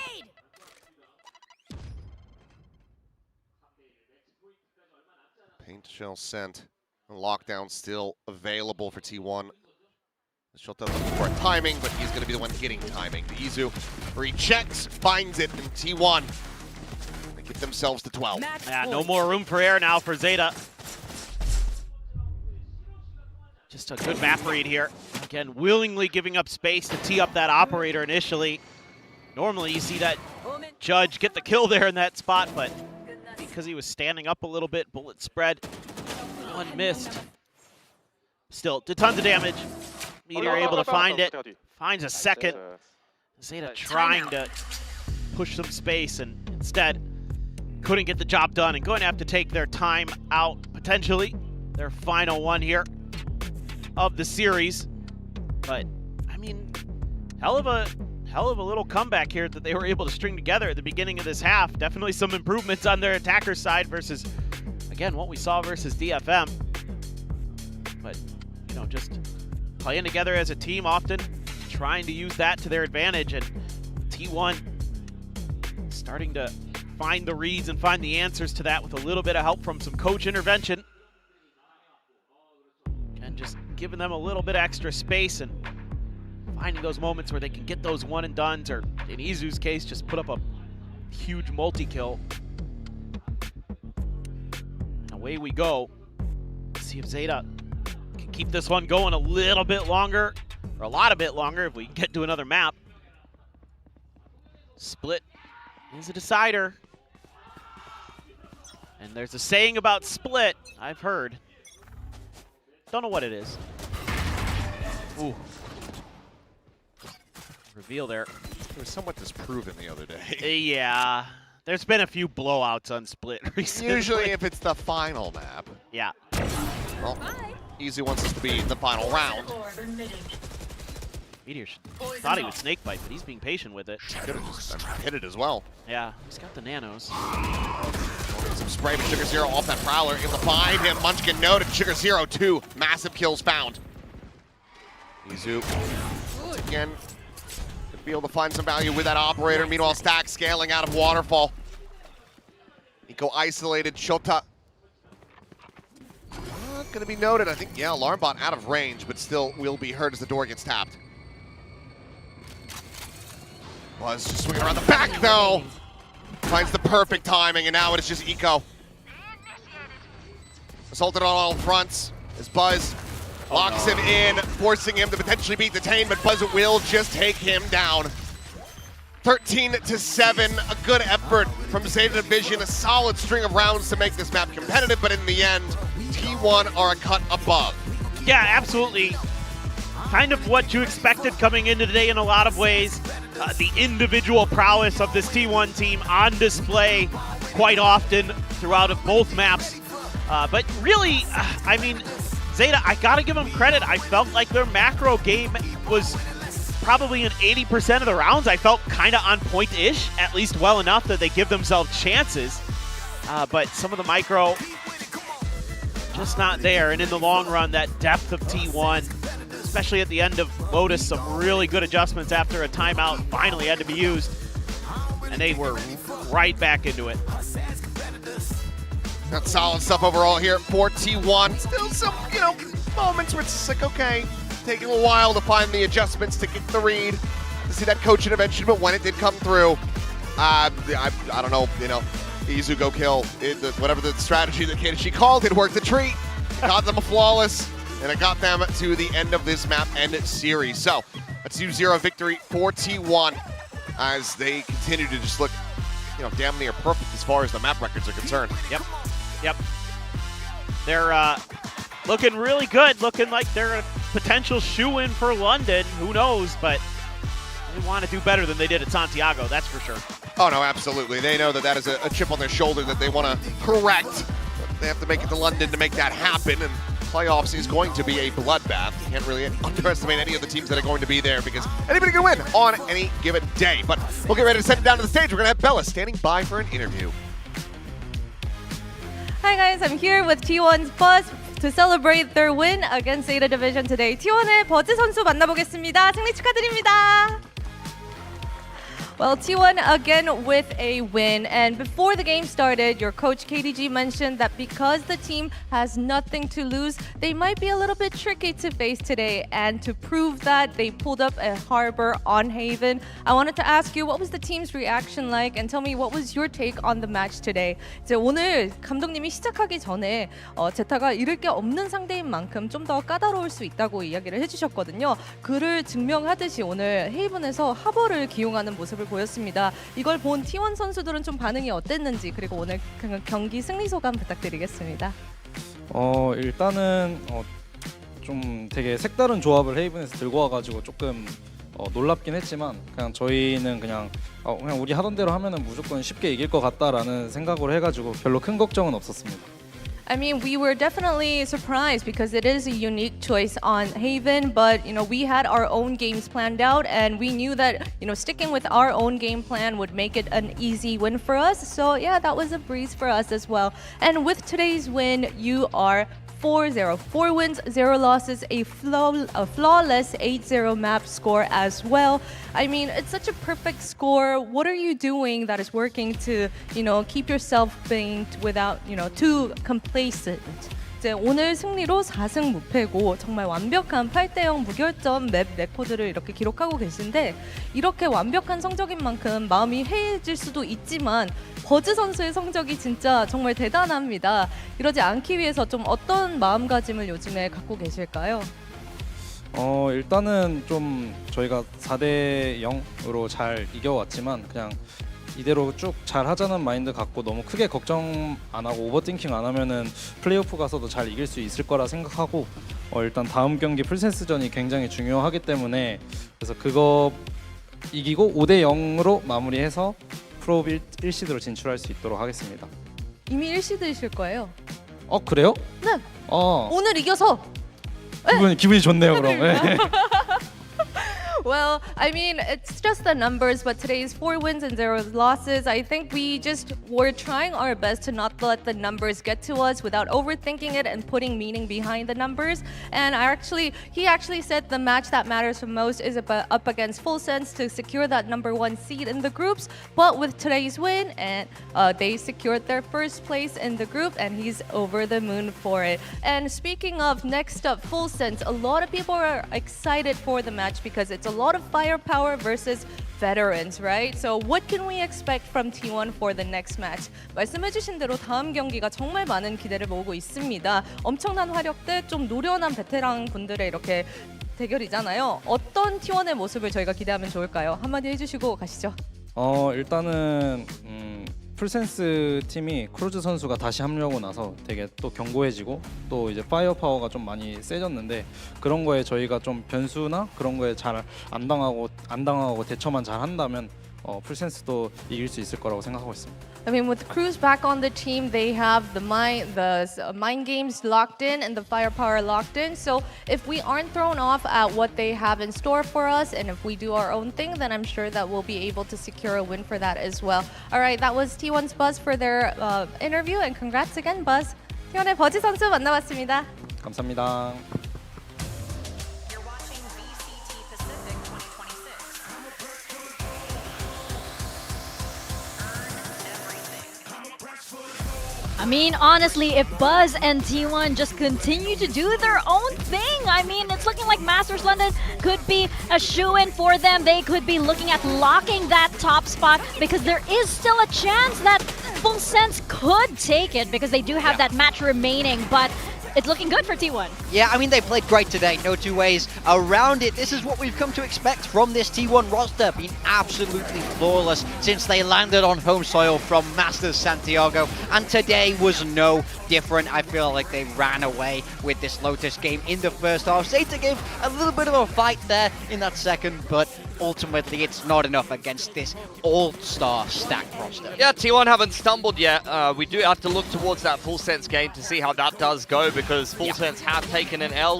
Speaker 3: Paint shell sent. Lockdown still available for T1. Shota looking for timing, but he's going to be the one getting timing. The Izu rechecks, finds it, and T1 they get themselves to 12.
Speaker 5: Yeah, no more room for error now for ZETA. Just a good map read here. Again, willingly giving up space to tee up that operator initially. Normally you see that Judge get the kill there in that spot, but because he was standing up a little bit, bullet spread. One missed. Still, did tons of damage. Meteor able to find it. Finds a second. ZETA trying to push some space and instead couldn't get the job done and going to have to take their time out, potentially. Their final one here of the series. But, I mean, hell of a little comeback here that they were able to string together at the beginning of this half. Definitely some improvements on their attacker side versus, again, what we saw versus DFM. But, you know, just playing together as a team often, trying to use that to their advantage, and T1 starting to find the reads and find the answers to that with a little bit of help from some coach intervention. And just giving them a little bit extra space and finding those moments where they can get those one and dones, or in Izu's case, just put up a huge multi-kill. And away we go. Let's see if ZETA can keep this one going a little bit longer, or a lot of bit longer if we get to another map. Split is a decider. And there's a saying about split, I've heard. Don't know what it is. Ooh. Reveal there.
Speaker 3: It was somewhat disproven the other day.
Speaker 5: Yeah. There's been a few blowouts on Split recently.
Speaker 3: Usually if it's the final map.
Speaker 5: Yeah.
Speaker 3: Well, Easy wants us to be in the final round.
Speaker 5: Meteor thought he would snake bite, but he's being patient with it.
Speaker 3: Could have just hit it as well.
Speaker 5: Yeah, he's got the nanos.
Speaker 3: Some spray, but Sugar Zero off that Prowler. Able to find him. Munchkin noted. Sugar Zero, 2 massive kills found. Izu, once again, could be able to find some value with that operator. Meanwhile, Stack scaling out of Waterfall. Nico isolated. Shota. Going to be noted. I think, yeah, Alarm Bot out of range, but still will be hurt as the door gets tapped. Buzz just swinging around the back, though. Finds the perfect timing, and now it is just Eco. Assaulted on all fronts as Buzz locks him in, forcing him to potentially be detained, but Buzz will just take him down. 13-7, a good effort from ZETA Division, a solid string of rounds to make this map competitive, but in the end, T1 are a cut above.
Speaker 5: Yeah, absolutely. Kind of what you expected coming into today in a lot of ways. The individual prowess of this T1 team on display quite often throughout both maps. But really, I mean, ZETA, I gotta give them credit. I felt like their macro game was probably in 80% of the rounds. I felt kind of on point-ish, at least well enough that they give themselves chances. But some of the micro, just not there. And in the long run, that depth of T1, especially at the end of Lotus, some really good adjustments after a timeout finally had to be used. And they were right back into it.
Speaker 3: That's solid stuff overall here for T1. Still some, you know, moments where it's just like, okay, taking a while to find the adjustments to get the read, to see that coach intervention, but when it did come through, I don't know, you know, Izu go kill, whatever the strategy that she called, it worked a treat. Got them a flawless, and it got them to the end of this map and series. So, a 2-0 victory for T1 as they continue to just look, you know, damn near perfect as far as the map records are concerned.
Speaker 5: Yep. They're looking really good, looking like they're a potential shoe-in for London. Who knows, but they want to do better than they did at Santiago, that's for sure.
Speaker 3: Oh, no, absolutely. They know that that is a chip on their shoulder that they want to correct. They have to make it to London to make that happen, and playoffs is going to be a bloodbath. You can't really underestimate any of the teams that are going to be there because anybody can win on any given day. But we'll get ready to send it down to the stage. We're going to have Bella standing by for an interview.
Speaker 18: Hi guys, I'm here with T1's Buzz to celebrate their win against ZETA Division today. T1의 버즈 선수 만나보겠습니다. 승리 축하드립니다.
Speaker 21: Well, T1 again with a win. And before the game started, your coach KDG mentioned that because the team has nothing to lose, they might be a little bit tricky to face today. And to prove that, they pulled up a harbor on Haven. I wanted to ask you, what was the team's reaction like? And tell me, what was your take on the match today? 이제 오늘 감독님이 시작하기 전에 제타가 잃을 게 없는 상대인 만큼 좀 더 까다로울 수 있다고 이야기를 해주셨거든요. 그를 증명하듯이 오늘 헤이븐에서 하버를 기용하는 모습을 보였습니다. 이걸 본 T1 선수들은 좀 반응이 어땠는지 그리고 오늘 경기 승리 소감 부탁드리겠습니다.
Speaker 6: 일단은 좀 되게 색다른 조합을 헤이븐에서 들고 와가지고 조금 놀랍긴 했지만 그냥 저희는 그냥 우리 하던 대로 하면은 무조건 쉽게 이길 것 같다라는 생각으로 해가지고 별로 큰 걱정은 없었습니다.
Speaker 21: I mean, we were definitely surprised because it is a unique choice on Haven, but we had our own games planned out and we knew that sticking with our own game plan would make it an easy win for us. So yeah, that was a breeze for us as well. And with today's win, you are 4-0. 4 wins, 0 losses, a flawless 8-0 map score as well. I mean, it's such a perfect score. What are you doing that is working to, keep yourself being without, too complacent? 이제 오늘 승리로 4승 무패고 정말 완벽한 8대0 무결점 맵 레코드를 이렇게 기록하고 계신데 이렇게 완벽한 성적인 만큼 마음이 해해질 수도 있지만 버즈 선수의 성적이 진짜 정말 대단합니다. 이러지 않기 위해서 좀 어떤 마음가짐을 요즘에 갖고 계실까요?
Speaker 6: 일단은 좀 저희가 4대0으로 잘 이겨왔지만 그냥 이대로 쭉 잘하자는 마인드 갖고 너무 크게 걱정 안 하고 오버띵킹 안 하면은 플레이오프 가서도 잘 이길 수 있을 거라 생각하고 일단 다음 경기 풀센스전이 굉장히 중요하기 때문에 그래서 그거 이기고 5대0으로 마무리해서 프로 1시드로 진출할 수 있도록 하겠습니다.
Speaker 21: 이미 1시드이실 거예요.
Speaker 6: 그래요?
Speaker 21: 네. 오늘 이겨서
Speaker 6: 기분이 좋네요 그럼.
Speaker 21: Well, I mean, it's just the numbers, but today's 4 wins and 0 losses. I think we just were trying our best to not let the numbers get to us without overthinking it and putting meaning behind the numbers. And he actually said the match that matters the most is up against Full Sense to secure that #1 seed in the groups. But with today's win, and they secured their first place in the group, and he's over the moon for it. And speaking of next up, Full Sense, a lot of people are excited for the match because it's a lot of firepower versus veterans, right? So what can we expect from T1 for the next match? 말씀해주신 대로 다음 경기가 정말 많은 기대를 모으고 있습니다. 엄청난 화력대, 좀 노련한 베테랑 분들의 이렇게 대결이잖아요. 어떤 T1의 모습을 저희가 기대하면 좋을까요? 한마디 해주시고 가시죠.
Speaker 6: 일단은 풀센스 팀이 크루즈 선수가 다시 합류하고 나서 되게 또 견고해지고 또 이제 파이어 파워가 좀 많이 세졌는데 그런 거에 저희가 좀 변수나 그런 거에 잘 안 당하고 대처만 잘 한다면 풀센스도 이길 수 있을 거라고 생각하고 있습니다.
Speaker 21: I mean, with Cruz back on the team, they have the mind games locked in and the firepower locked in. So if we aren't thrown off at what they have in store for us, and if we do our own thing, then I'm sure that we'll be able to secure a win for that as well. All right, that was T1's Buzz for their interview, and congrats again, Buzz. T1의 버즈 선수 만나봤습니다.
Speaker 6: 감사합니다.
Speaker 11: You're watching VCT Pacific 2026.
Speaker 20: I mean, honestly, if Buzz and T1 just continue to do their own thing, I mean, it's looking like Masters London could be a shoo-in for them. They could be looking at locking that top spot because there is still a chance that Full Sense could take it because they do have that match remaining, but it's looking good for T1.
Speaker 2: Yeah, I mean, they played great today. No two ways around it. This is what we've come to expect from this T1 roster. Been absolutely flawless since they landed on home soil from Masters Santiago. And today was no different. I feel like they ran away with this Lotus game in the first half. ZETA gave a little bit of a fight there in that second, but ultimately it's not enough against this all-star stacked roster.
Speaker 23: Yeah, T1 haven't stumbled yet. We do have to look towards that Full Sense game to see how that does go because Full Sense have taken an L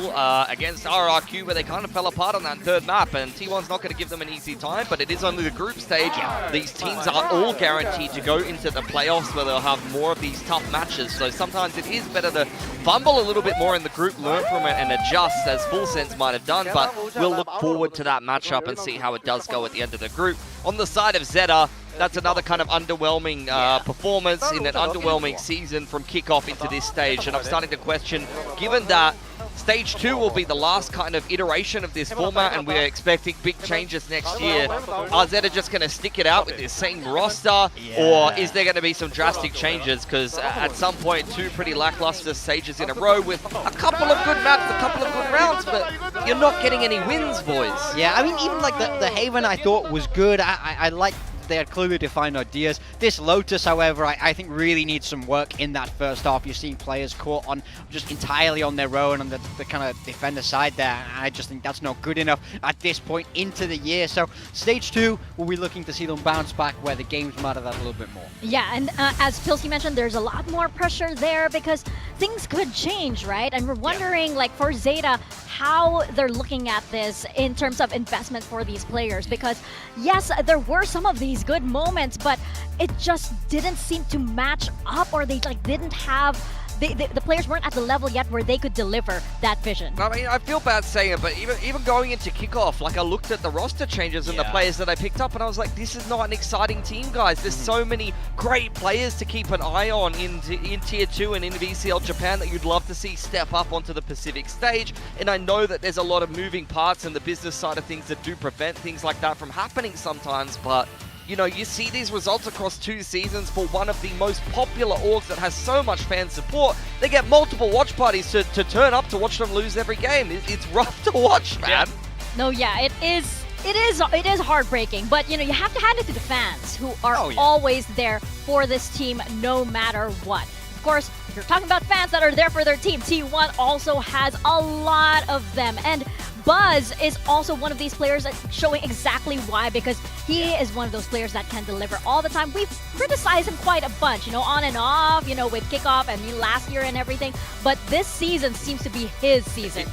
Speaker 23: against RRQ where they kind of fell apart on that third map, and T1's not going to give them an easy time, but it is only the group stage. These teams are all guaranteed to go into the playoffs where they'll have more of these tough matches, so sometimes it is better to fumble a little bit more in the group, learn from it and adjust as Full Sense might have done, but we'll look forward to that matchup and see how how it does go at the end of the group. On the side of ZETA, that's another kind of underwhelming performance in an underwhelming season from kickoff into this stage. And I'm starting to question, given that Stage 2 will be the last kind of iteration of this format and we're expecting big changes next year, are ZETA just going to stick it out with this same roster? Or is there going to be some drastic changes? Because at some point, 2 pretty lackluster stages in a row with a couple of good maps, a couple of good rounds, but you're not getting any wins, boys.
Speaker 2: Yeah, I mean, even like the Haven I thought was good. I liked they had clearly defined ideas. This Lotus, however, I think really needs some work in that first half. You're seeing players caught on just entirely on their own on the kind of defender side there. And I just think that's not good enough at this point into the year. So Stage 2, we'll be looking to see them bounce back where the games matter that a little bit more.
Speaker 20: Yeah, and as Pilsy mentioned, there's a lot more pressure there because things could change, right? And we're wondering, like, for ZETA, how they're looking at this in terms of investment for these players. Because, yes, there were some of these good moments, but it just didn't seem to match up, or they didn't have the players weren't at the level yet where they could deliver that vision.
Speaker 23: I mean, I feel bad saying it, but even going into kickoff, like I looked at the roster changes and the players that I picked up, and I was like, this is not an exciting team, guys. There's so many great players to keep an eye on in Tier 2 and in VCL Japan that you'd love to see step up onto the Pacific stage. And I know that there's a lot of moving parts and the business side of things that do prevent things like that from happening sometimes, but you know, you see these results across 2 seasons for one of the most popular orgs that has so much fan support. They get multiple watch parties to turn up to watch them lose every game. It's rough to watch, man.
Speaker 20: No, yeah, it is heartbreaking, but you know, you have to hand it to the fans who are always there for this team no matter what. Of course, if you're talking about fans that are there for their team, T1 also has a lot of them, and Buzz is also one of these players that's showing exactly why, because he is one of those players that can deliver all the time. We've criticized him quite a bunch, you know, on and off, you know, with kickoff and last year and everything, but this season seems to be his season.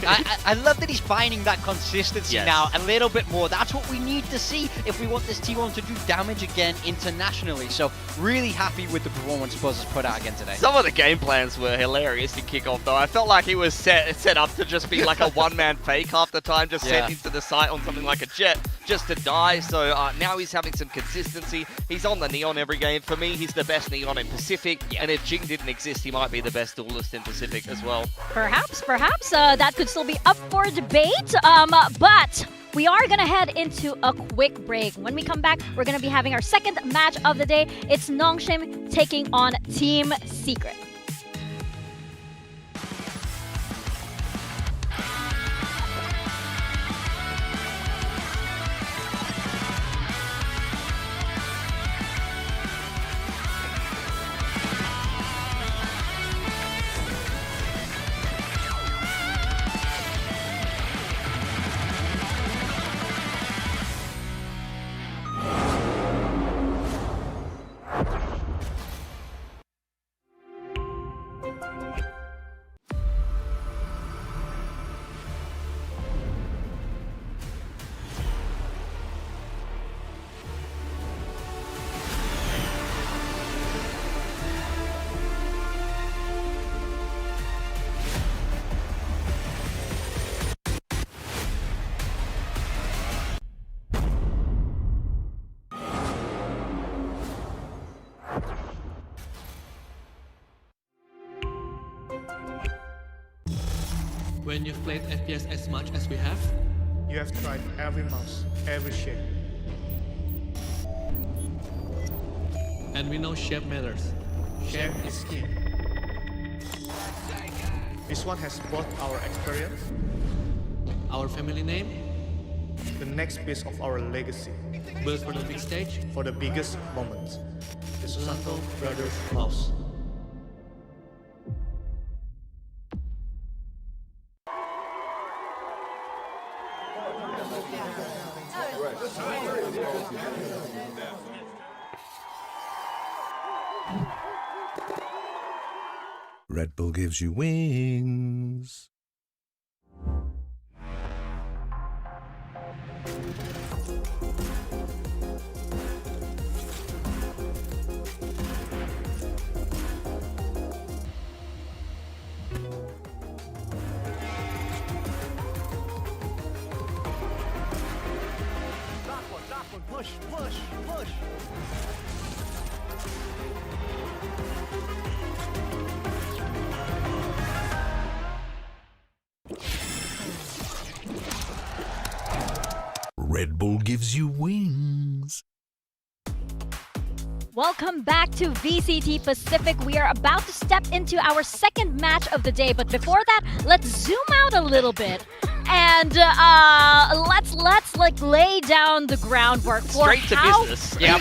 Speaker 2: I love that he's finding that consistency now a little bit more. That's what we need to see if we want this T1 to do damage again internationally. So really happy with the performance Buzz has put out again today.
Speaker 23: Some of the game plans were hilarious in kickoff, though. I felt like he was set up to just be like a one-man fake half the time, just sent into the site on something like a jet just to die. So now he's having some consistency. He's on the Neon every game. For me, he's the best Neon in Pacific, and if Jing didn't exist, he might be the best duelist in Pacific as well.
Speaker 20: Perhaps, that could still be up for debate, but we are going to head into a quick break. When we come back, we're going to be having our second match of the day. It's Nongshim taking on Team Secret.
Speaker 7: When you've played FPS as much as we have,
Speaker 10: you have tried every mouse, every shape.
Speaker 7: And we know shape matters.
Speaker 10: Shape is key. This one has both our experience,
Speaker 7: our family name,
Speaker 10: the next piece of our legacy.
Speaker 7: Built for the big stage,
Speaker 10: for the biggest moments. The Susanto Brothers Mouse.
Speaker 14: Red Bull gives you wings. Red Bull gives you wings.
Speaker 20: Welcome back to VCT Pacific. We are about to step into our second match of the day, but before that, let's zoom out a little bit and let's like lay down the groundwork for
Speaker 23: Straight to
Speaker 20: how.
Speaker 23: business.
Speaker 20: Yeah,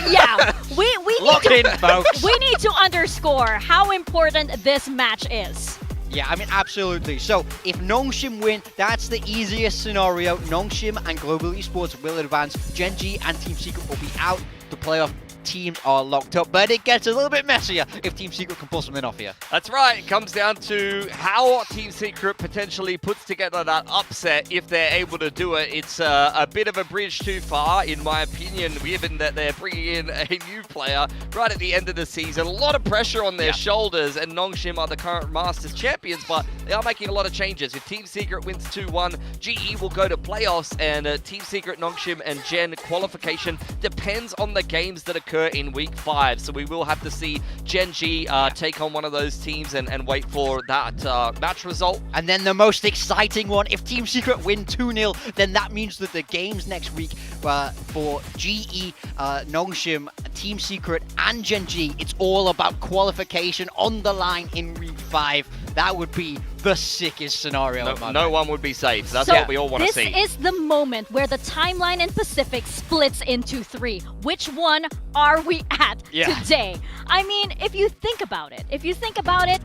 Speaker 20: we
Speaker 2: Lock
Speaker 20: need to,
Speaker 2: in, folks.
Speaker 20: We need to underscore how important this match is.
Speaker 2: Yeah, I mean, absolutely. So, if Nongshim win, that's the easiest scenario. Nongshim and Global Esports will advance. Gen G and Team Secret will be out. The playoff teams are locked up, but it gets a little bit messier if Team Secret can pull something off here.
Speaker 23: That's right. It comes down to how Team Secret potentially puts together that upset if they're able to do it. It's a bit of a bridge too far, in my opinion, given that they're bringing in a new player right at the end of the season. A lot of pressure on their shoulders, and Nongshim are the current Masters champions, but they are making a lot of changes. If Team Secret wins 2-1, GE will go to playoffs, and Team Secret, Nongshim, and Gen qualification depends on the games that occur in week 5, so we will have to see Gen G take on one of those teams and wait for that match result.
Speaker 2: And then the most exciting one, if Team Secret win 2-0, then that means that the games next week for GE, Nongshim, Team Secret, and Gen G, it's all about qualification on the line in week 5. That would be the sickest scenario.
Speaker 23: No one would be safe. That's
Speaker 20: So
Speaker 23: what we all want to see.
Speaker 20: This is the moment where the timeline in Pacific splits into 3. Which one are we at today? I mean, if you think about it,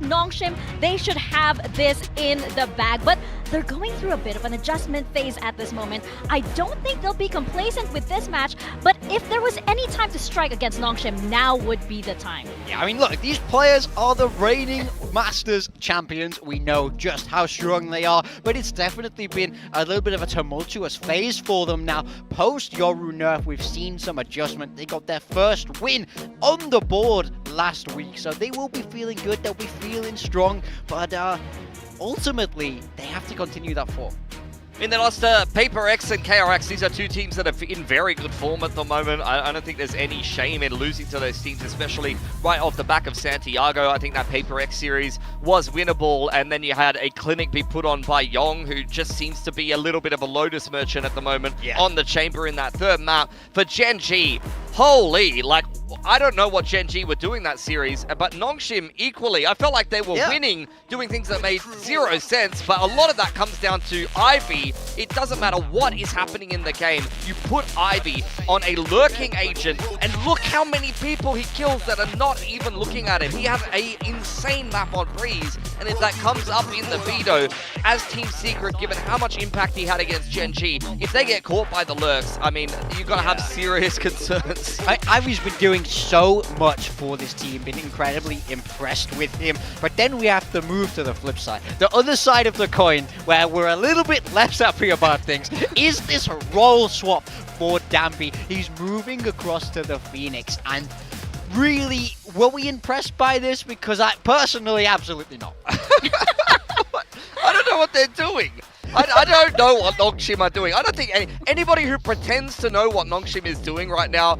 Speaker 20: Nongshim, they should have this in the bag, but they're going through a bit of an adjustment phase at this moment. I don't think they'll be complacent with this match, but if there was any time to strike against Nongshim, now would be the time.
Speaker 2: Yeah, I mean, look, these players are the reigning Masters champions. We know just how strong they are, but it's definitely been a little bit of a tumultuous phase for them now. Post Yoru nerf, we've seen some adjustment. They got their first win on the board last week, so they will be feeling good, they'll be feeling strong, but ultimately, they have to continue that form.
Speaker 23: In the lost to Paper X and KRX, these are two teams that are in very good form at the moment. I don't think there's any shame in losing to those teams, especially right off the back of Santiago. I think that Paper X series was winnable, and then you had a clinic be put on by Yong, who just seems to be a little bit of a Lotus merchant at the moment on the chamber in that third map. For Gen G, holy, like, I don't know what Gen G were doing that series, but Nongshim equally. I felt like they were winning, doing things that made 0 sense, but a lot of that comes down to Ivy. It doesn't matter what is happening in the game. You put Ivy on a lurking agent, and look how many people he kills that are not even looking at him. He has an insane map on Breeze, and if that comes up in the veto, as Team Secret, given how much impact he had against Gen G, if they get caught by the lurks, I mean, you've got to have serious concerns.
Speaker 2: Ivy's been doing so much for this team, been incredibly impressed with him, but then we have to move to the flip side. The other side of the coin, where we're a little bit less happy about things, is this role swap for Dambi. He's moving across to the Phoenix, and really, were we impressed by this? Because I personally, absolutely not.
Speaker 23: I don't know what they're doing. I don't know what Nongshim are doing. I don't think anybody who pretends to know what Nongshim is doing right now,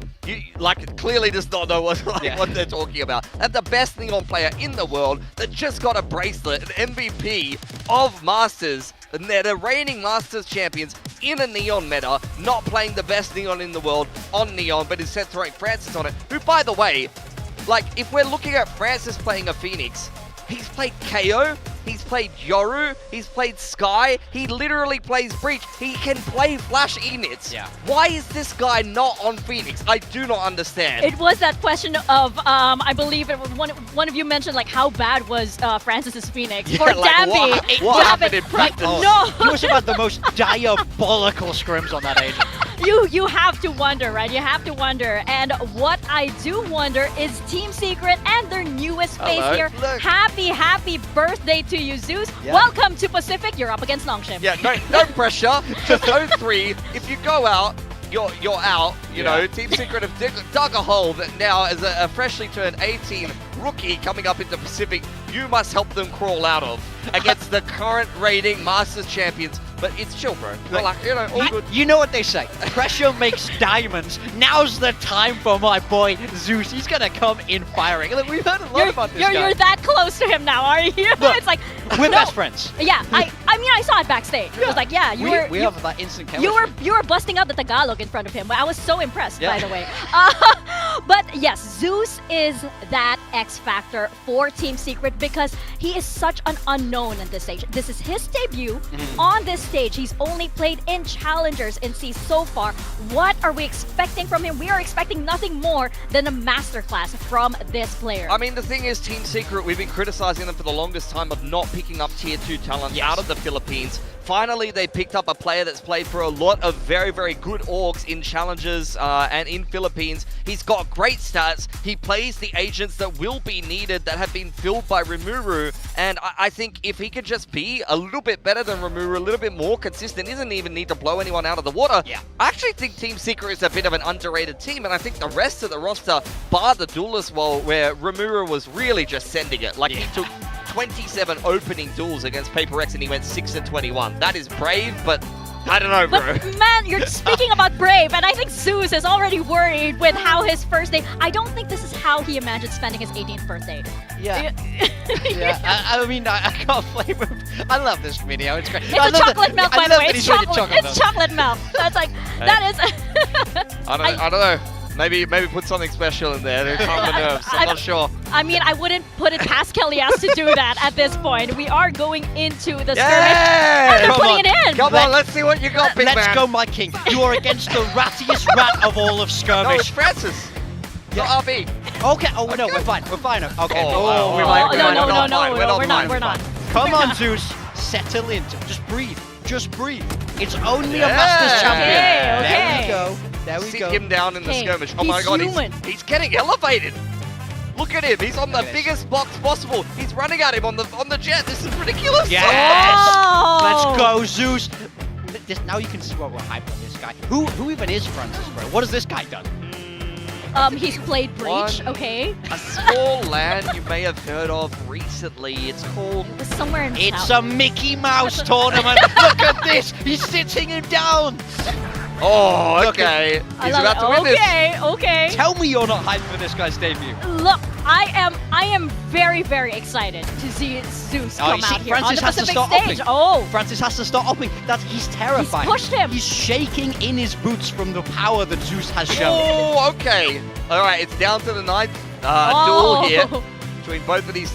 Speaker 23: clearly does not know what they're talking about. And the best Neon player in the world that just got a bracelet, an MVP of Masters, and they're the reigning Masters champions in a Neon meta, not playing the best Neon in the world on Neon, but instead throwing Francis on it, who, by the way, like, if we're looking at Francis playing a Phoenix, he's played KO, he's played Yoru, he's played Sky, he literally plays Breach, he can play Flash Enits.
Speaker 2: Yeah.
Speaker 23: Why is this guy not on Phoenix? I do not understand.
Speaker 20: It was that question of, I believe it was one of you mentioned, like, how bad was Francis's Phoenix?
Speaker 2: Yeah,
Speaker 20: For
Speaker 2: like,
Speaker 20: Dambi,
Speaker 23: what happened in practice?
Speaker 20: No.
Speaker 2: He was about the most diabolical scrims on that agent.
Speaker 20: You have to wonder, right? You have to wonder. And what I do wonder is Team Secret and their newest face here.
Speaker 23: Look.
Speaker 20: Happy birthday to you, Zeus.
Speaker 2: Yeah.
Speaker 20: Welcome to Pacific. You're up against Nongshim.
Speaker 23: Yeah, no pressure. Just 0-3. If you go out, you're out. You know, Team Secret have dug a hole that now, as a freshly turned 18 rookie coming up into Pacific, you must help them crawl out of against the current reigning Masters champions. but it's chill, bro. Like, you know, all good.
Speaker 2: You know what they say, pressure makes diamonds. Now's the time for my boy Zeus. He's gonna come in firing. Look, we've heard a lot about this guy.
Speaker 20: You're that close to him now, are you?
Speaker 2: Look,
Speaker 20: It's like
Speaker 2: we're
Speaker 20: no.
Speaker 2: best friends.
Speaker 20: Yeah, I mean I saw it backstage. It was like, yeah, you were
Speaker 2: We have that instant
Speaker 20: you
Speaker 2: chemistry.
Speaker 20: were busting out the Tagalog in front of him. But I was so impressed, by the way. But yes, Zeus is that X factor for Team Secret because he is such an unknown in this stage. This is his debut on this stage. He's only played in challengers in C so far. What are we expecting from him? We are expecting nothing more than a masterclass from this player.
Speaker 23: I mean, the thing is, Team Secret, we've been criticizing them for the longest time of not picking up tier 2 talent out of the Philippines. Finally, they picked up a player that's played for a lot of very, very good orgs in challenges and in Philippines. He's got great stats. He plays the agents that will be needed that have been filled by Rimuru. And I think if he could just be a little bit better than Rimuru, a little bit more consistent, he doesn't even need to blow anyone out of the water. I actually think Team Secret is a bit of an underrated team. And I think the rest of the roster, bar the duelist wall, where Rimuru was really just sending it. Like, he took 27 opening duels against Paper X and he went 6-21. That is brave, but I don't know, bro.
Speaker 20: But man, you're speaking about brave, and I think Zeus is already worried with how his first day. I don't think this is how he imagined spending his 18th birthday.
Speaker 2: Yeah. I mean, I can't blame him. I love this video. It's great.
Speaker 20: It's a chocolate milk, by the way. It's chocolate milk. That's like, that is.
Speaker 23: I don't know. Maybe put something special in there to calm the nerves. I'm not sure.
Speaker 20: I mean, I wouldn't put it past Kelias to do that at this point. We are going into the skirmish.
Speaker 23: Yeah!
Speaker 20: And they're putting it in.
Speaker 23: Come on, let's see what you got, big man.
Speaker 2: Let's go, my king. You are against the rattiest rat of all of skirmish.
Speaker 23: No, it's Francis. Not RB.
Speaker 2: Okay. Oh, no, we're fine. We're fine. Okay.
Speaker 23: Oh,
Speaker 20: we're not.
Speaker 2: Come on, Zeus. Settle in. Just breathe. Just breathe. It's only a Masters champion.
Speaker 20: Okay.
Speaker 2: There we go. There we
Speaker 23: Sit
Speaker 2: go.
Speaker 23: him down in the skirmish. Oh my god, he's getting elevated. Look at him. He's on the biggest box possible. He's running at him on the jet. This is ridiculous.
Speaker 2: Yes.
Speaker 20: Oh.
Speaker 2: Let's go, Zeus. Now you can see what we're hyped on this guy. Who even is Francis, bro? What has this guy done?
Speaker 20: He's played Breach, okay?
Speaker 23: A small land you may have heard of recently. It's called...
Speaker 20: It was somewhere in
Speaker 2: It's
Speaker 20: South.
Speaker 2: a Mickey Mouse tournament. Look at this. He's sitting him down.
Speaker 23: Oh, okay. He's about to win this.
Speaker 20: Okay.
Speaker 2: Tell me you're not hyped for this guy's debut.
Speaker 20: Look, I am very, very excited to see Zeus come out here
Speaker 2: Francis
Speaker 20: on the
Speaker 2: has
Speaker 20: Pacific
Speaker 2: to start
Speaker 20: stage.
Speaker 2: upping.
Speaker 20: Oh,
Speaker 2: Francis has to start upping. He's terrifying.
Speaker 20: He's pushed him.
Speaker 2: He's shaking in his boots from the power that Zeus has shown.
Speaker 23: Oh, okay. All right, it's down to the ninth duel here between both of these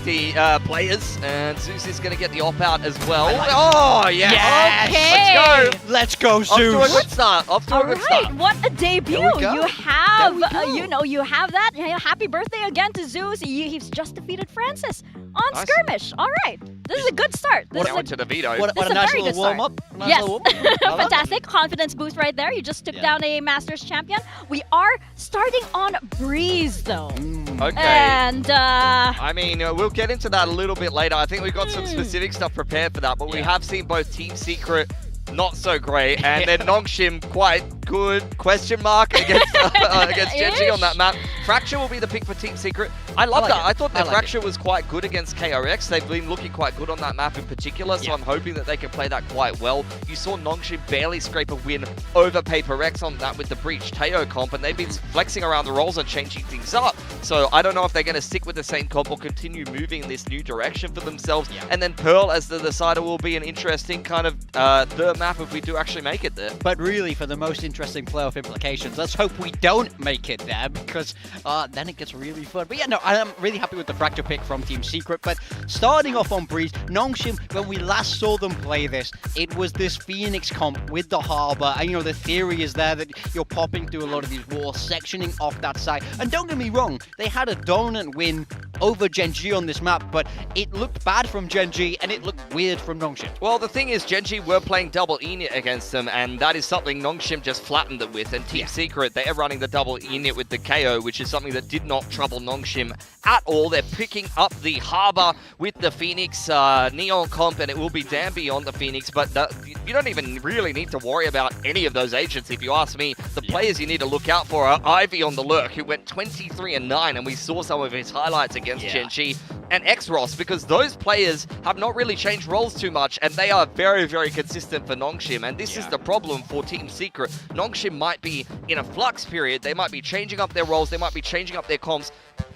Speaker 23: players, and Zeus is going to get the op-out as well. Oh, yeah.
Speaker 2: Yes.
Speaker 20: Okay.
Speaker 2: Let's go, Zeus.
Speaker 23: Off to a good start.
Speaker 20: All right, what a debut!
Speaker 2: There we go.
Speaker 20: You have,
Speaker 2: There we go.
Speaker 20: you have that. Happy birthday again to Zeus. He's just defeated Francis on
Speaker 23: Nice.
Speaker 20: skirmish. All right, this is a good start. This
Speaker 23: Now
Speaker 20: is
Speaker 23: into the veto.
Speaker 2: What
Speaker 20: This
Speaker 2: a
Speaker 20: is a
Speaker 2: nice
Speaker 20: very
Speaker 2: little
Speaker 20: good start.
Speaker 2: warm-up.
Speaker 20: Yes,
Speaker 2: I love
Speaker 20: fantastic confidence boost right there. You just took down a Masters champion. We are starting on Breeze though,
Speaker 23: Okay.
Speaker 20: and
Speaker 23: I mean, we'll get into that a little bit later. I think we've got some specific stuff prepared for that, but we have seen both Team Secret not so great, and then Nongshim quite good, question mark, against Genji on that map. Fracture will be the pick for Team Secret. I love that. I thought that Fracture was quite good against KRX. They've been looking quite good on that map in particular, so I'm hoping that they can play that quite well. You saw Nongshim barely scrape a win over Paper X on that with the Breach Teo comp, and they've been flexing around the roles and changing things up. So I don't know if they're going to stick with the same comp or continue moving in this new direction for themselves. And then Pearl as the decider will be an interesting kind of third map if we do actually make it there.
Speaker 2: But really, for the most interesting playoff implications, let's hope we don't make it there, because then it gets really fun. But yeah, no, I'm really happy with the Fracture pick from Team Secret. But starting off on Breeze, Nongshim, when we last saw them play this, it was this Phoenix comp with the Harbor. And, you know, the theory is there that you're popping through a lot of these walls, sectioning off that side. And don't get me wrong, they had a dominant win over Genji on this map, but it looked bad from Genji, and it looked weird from Nongshim.
Speaker 23: Well, the thing is, Genji were playing double init against them, and that is something Nongshim just flattened them with. And Team Secret, they are running the double init with the KO, which is something that did not trouble Nongshim at all. They're picking up the Harbor with the Phoenix Neon comp, and it will be Danby on the Phoenix, but you don't even really need to worry about any of those agents, if you ask me. The players you need to look out for are Ivy on the Lurk, who went 23-9, and we saw some of his highlights against against Gen G and X-Ross, because those players have not really changed roles too much, and they are very, very consistent for Nongshim, and this is the problem for Team Secret. Nongshim might be in a flux period, they might be changing up their roles, they might be changing up their comps.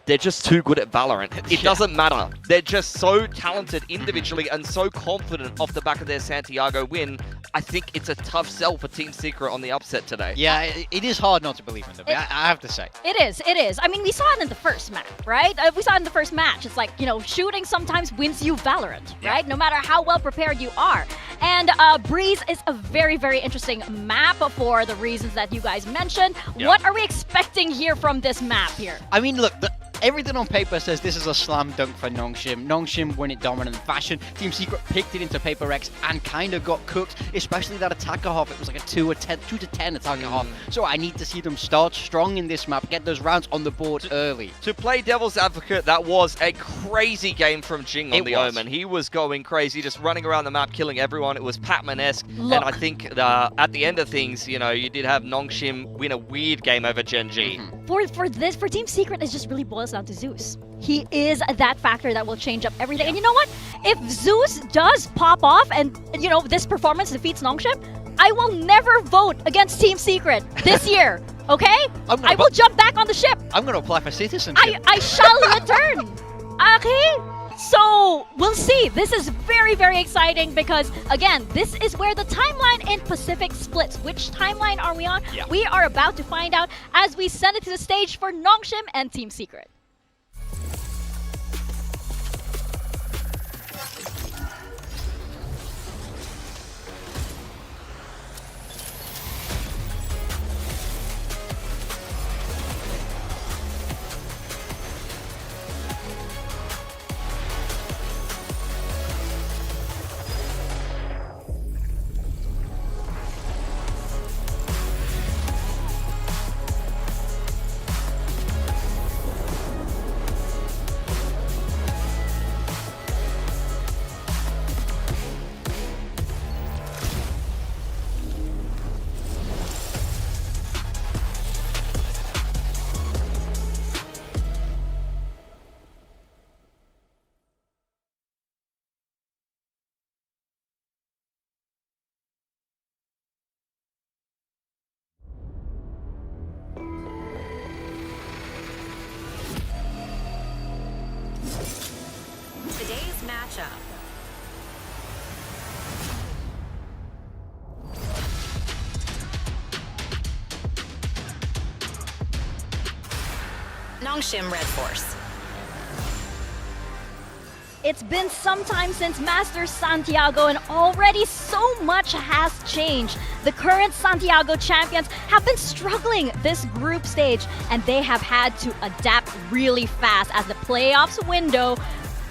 Speaker 23: They're just too good at Valorant. It doesn't matter. They're just so talented individually and so confident off the back of their Santiago win. I think it's a tough sell for Team Secret on the upset today.
Speaker 2: Yeah, it is hard not to believe in them, I have to say.
Speaker 20: It is, it is. I mean, we saw it in the first map, right? We saw it in the first match. It's like, you know, shooting sometimes wins you Valorant, right? No matter how well prepared you are. And Breeze is a very, very interesting map for the reasons that you guys mentioned. What are we expecting here from this map here?
Speaker 2: I mean, look, everything on paper says this is a slam dunk for Nongshim. Nongshim win it dominant fashion. Team Secret picked it into Paper X and kind of got cooked, especially that attacker half. It was like a 2 to 10 attacker half. So I need to see them start strong in this map, get those rounds on the board early.
Speaker 23: To play devil's advocate, that was a crazy game from Jing on the Omen. He was going crazy, just running around the map, killing everyone. It was Pac-Man-esque. And I think at the end of things, you know, you did have Nongshim win a weird game over Gen G.
Speaker 20: For Team Secret, it just really boils down to Zeus. He is that factor that will change up everything. And you know what? If Zeus does pop off and, you know, this performance defeats Nongshim, I will never vote against Team Secret this year, okay? I will jump back on the ship.
Speaker 2: I'm going to apply for citizenship.
Speaker 20: I shall return, okay? So, we'll see. This is very, very exciting because, again, this is where the timeline in Pacific splits. Which timeline are we on? We are about to find out as we send it to the stage for Nongshim and Team Secret.
Speaker 11: Today's matchup. Nongshim Red Force.
Speaker 20: It's been some time since Master Santiago and already so much has changed. The current Santiago champions have been struggling this group stage and they have had to adapt really fast as the playoffs window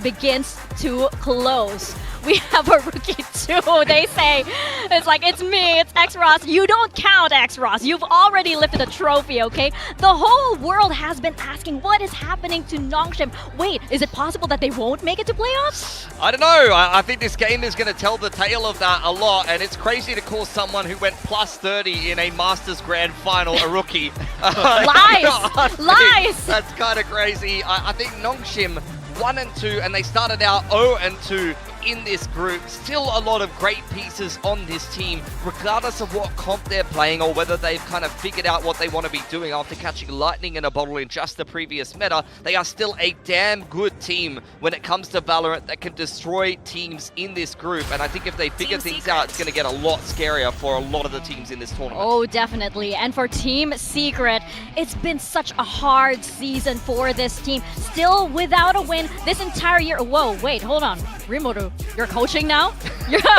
Speaker 20: begins to close. We have a rookie too, they say. It's like, it's me, it's X-Ross. You don't count, X-Ross. You've already lifted a trophy, okay? The whole world has been asking what is happening to Nongshim. Wait, is it possible that they won't make it to playoffs?
Speaker 23: I don't know. I think this game is going to tell the tale of that a lot, and it's crazy to call someone who went plus 30 in a Masters Grand Final a rookie.
Speaker 20: Lies! Lies!
Speaker 23: That's kind of crazy. I think Nongshim 1 and 2, and they started out 0 and 2 in this group. Still a lot of great pieces on this team, regardless of what comp they're playing or whether they've kind of figured out what they want to be doing after catching lightning in a bottle in just the previous meta. They are still a damn good team when it comes to Valorant that can destroy teams in this group. And I think if they figure things out, it's going to get a lot scarier for a lot of the teams in this tournament.
Speaker 20: Oh, definitely. And for Team Secret, it's been such a hard season for this team. Still without a win this entire year. Whoa, wait, hold on. Rimuru, you're coaching now?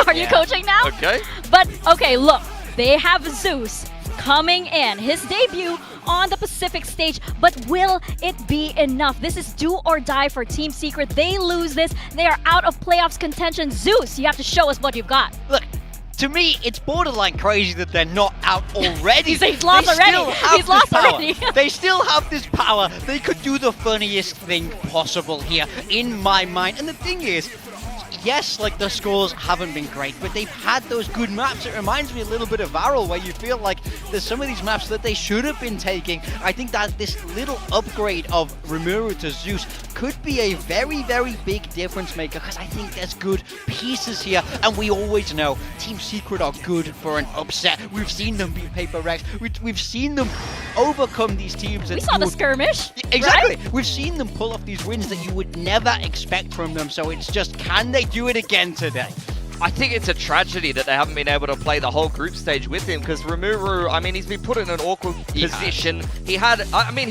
Speaker 20: Are you coaching now?
Speaker 23: Okay.
Speaker 20: But, okay, look. They have Zeus coming in. His debut on the Pacific stage. But will it be enough? This is do or die for Team Secret. They lose this. They are out of playoffs contention. Zeus, you have to show us what you've got.
Speaker 2: Look, to me, it's borderline crazy that they're not out already.
Speaker 20: He's lost already. He's lost already.
Speaker 2: They still have this power. They could do the funniest thing possible here, in my mind. And the thing is, yes, like the scores haven't been great, but they've had those good maps. It reminds me a little bit of VALORANT, where you feel like there's some of these maps that they should have been taking. I think that this little upgrade of Rimuru to Zeus could be a very, very big difference maker, because I think there's good pieces here, and we always know Team Secret are good for an upset. We've seen them beat Paper Rex. We've seen them overcome these teams.
Speaker 20: We saw the skirmish.
Speaker 2: Exactly.
Speaker 20: Right?
Speaker 2: We've seen them pull off these wins that you would never expect from them. So it's just, can they do it again today?
Speaker 23: I think it's a tragedy that they haven't been able to play the whole group stage with him, because Rimuru, I mean, he's been put in an awkward position. He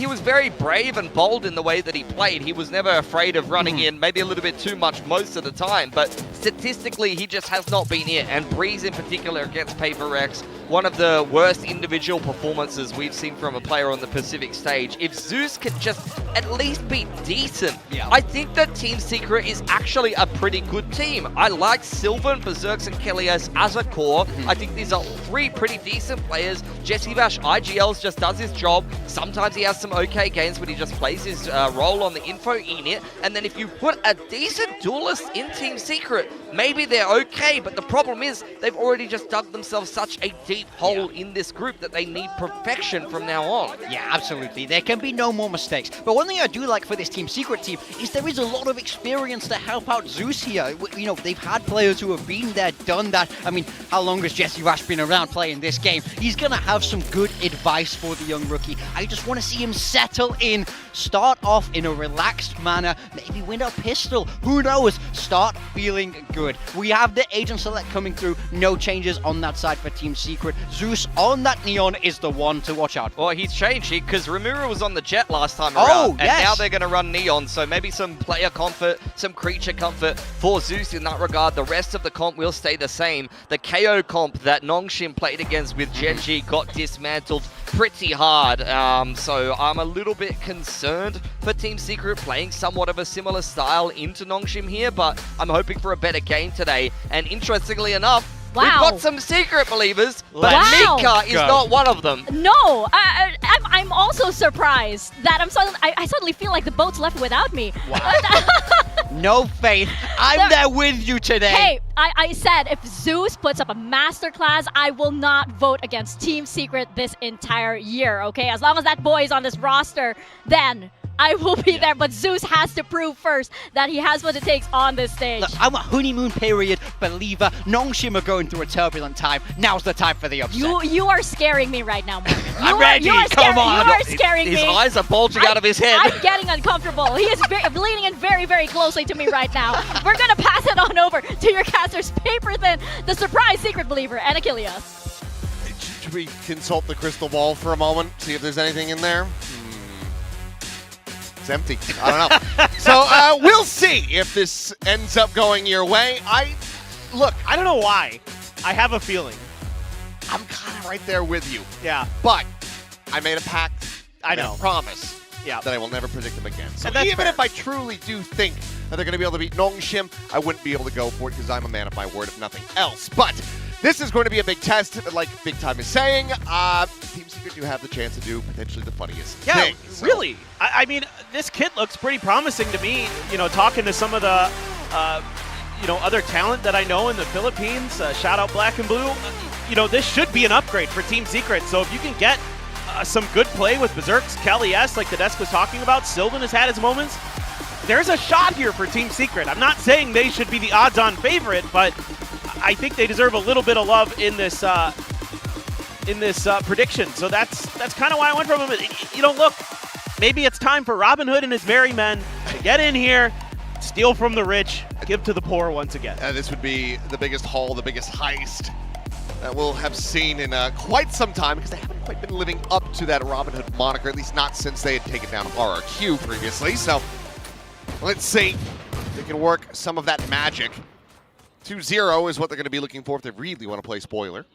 Speaker 23: was very brave and bold in the way that he played. He was never afraid of running in, maybe a little bit too much most of the time, but statistically, he just has not been it. And Breeze in particular against Paper Rex, one of the worst individual performances we've seen from a player on the Pacific stage. If Zeus can just at least be decent, I think that Team Secret is actually a pretty good team. I like Sylvan, Berserks, and Kelly's as a core. I think these are three pretty decent players. Jesse Bash IGLs just does his job. Sometimes he has some okay games, but he just plays his role on the info unit. And then if you put a decent duelist in Team Secret, maybe they're okay, but the problem is they've already just dug themselves such a deep hole in this group that they need perfection from now on.
Speaker 2: Yeah, absolutely. There can be no more mistakes. But one thing I do like for this Team Secret team is there is a lot of experience to help out Zeus here. You know, they've had players who have been there, done that. I mean, how long has Jesse Rash been around playing this game? He's going to have some good advice for the young rookie. I just want to see him settle in, start off in a relaxed manner, maybe win a pistol. Who knows? Start feeling good. We have the agent select coming through. No changes on that side for Team Secret. Zeus on that Neon is the one to watch out for.
Speaker 23: Well, he's changed because Rimuru was on the Jet last time around, and now they're going to run Neon, so maybe some player comfort, some creature comfort for Zeus in that regard. The rest of the comp will stay the same. The KO comp that Nongshim played against with Genji got dismantled pretty hard, so I'm a little bit concerned for Team Secret playing somewhat of a similar style into Nongshim here, but I'm hoping for a better game today. And interestingly enough, we've got some Secret believers, but Mika is not one of them.
Speaker 20: No, I'm also surprised that I suddenly feel like the boat's left without me.
Speaker 2: No faith. I'm there with you today.
Speaker 20: Hey, I said if Zeus puts up a masterclass, I will not vote against Team Secret this entire year, okay? As long as that boy is on this roster, then I will be there, but Zeus has to prove first that he has what it takes on this stage.
Speaker 2: Look, I'm a honeymoon period believer. Nongshim are going through a turbulent time. Now's the time for the upset.
Speaker 20: You are scaring me right now, Morgan.
Speaker 2: I'm ready. Come on.
Speaker 20: You are scaring me.
Speaker 23: His eyes are bulging out of his head.
Speaker 20: I'm getting uncomfortable. He is leaning in very, very closely to me right now. We're going to pass it on over to your casters, Paper Thin, the surprise Secret believer, and Achilles.
Speaker 3: Should we consult the crystal ball for a moment, see if there's anything in there? It's empty. I don't know. So we'll see if this ends up going your way. Look,
Speaker 5: I don't know why. I have a feeling.
Speaker 3: I'm kind of right there with you.
Speaker 5: Yeah.
Speaker 3: But I made a pact.
Speaker 5: I know.
Speaker 3: A promise.
Speaker 5: Yeah.
Speaker 3: That I will never predict them again. So
Speaker 5: And that's
Speaker 3: even
Speaker 5: fair.
Speaker 3: if I truly do think that they're going to be able to beat Nongshim, I wouldn't be able to go for it because I'm a man of my word, if nothing else. But this is going to be a big test, like Big Time is saying. Team Secret do have the chance to do potentially the funniest thing. So.
Speaker 5: Really. I mean, this kid looks pretty promising to me. You know, talking to some of the, other talent that I know in the Philippines. Shout out Black and Blue. You know, this should be an upgrade for Team Secret. So if you can get some good play with Berserks, Kelly S, like the desk was talking about, Sylvan has had his moments. There's a shot here for Team Secret. I'm not saying they should be the odds-on favorite, but I think they deserve a little bit of love in this prediction. So that's kind of why I went from him. You know, look, maybe it's time for Robin Hood and his merry men to get in here, steal from the rich, give to the poor once again.
Speaker 3: This would be the biggest haul, the biggest heist that we'll have seen in quite some time, because they haven't quite been living up to that Robin Hood moniker, at least not since they had taken down RRQ previously. So let's see if they can work some of that magic. 2-0 is what they're going to be looking for if they really want to play spoiler.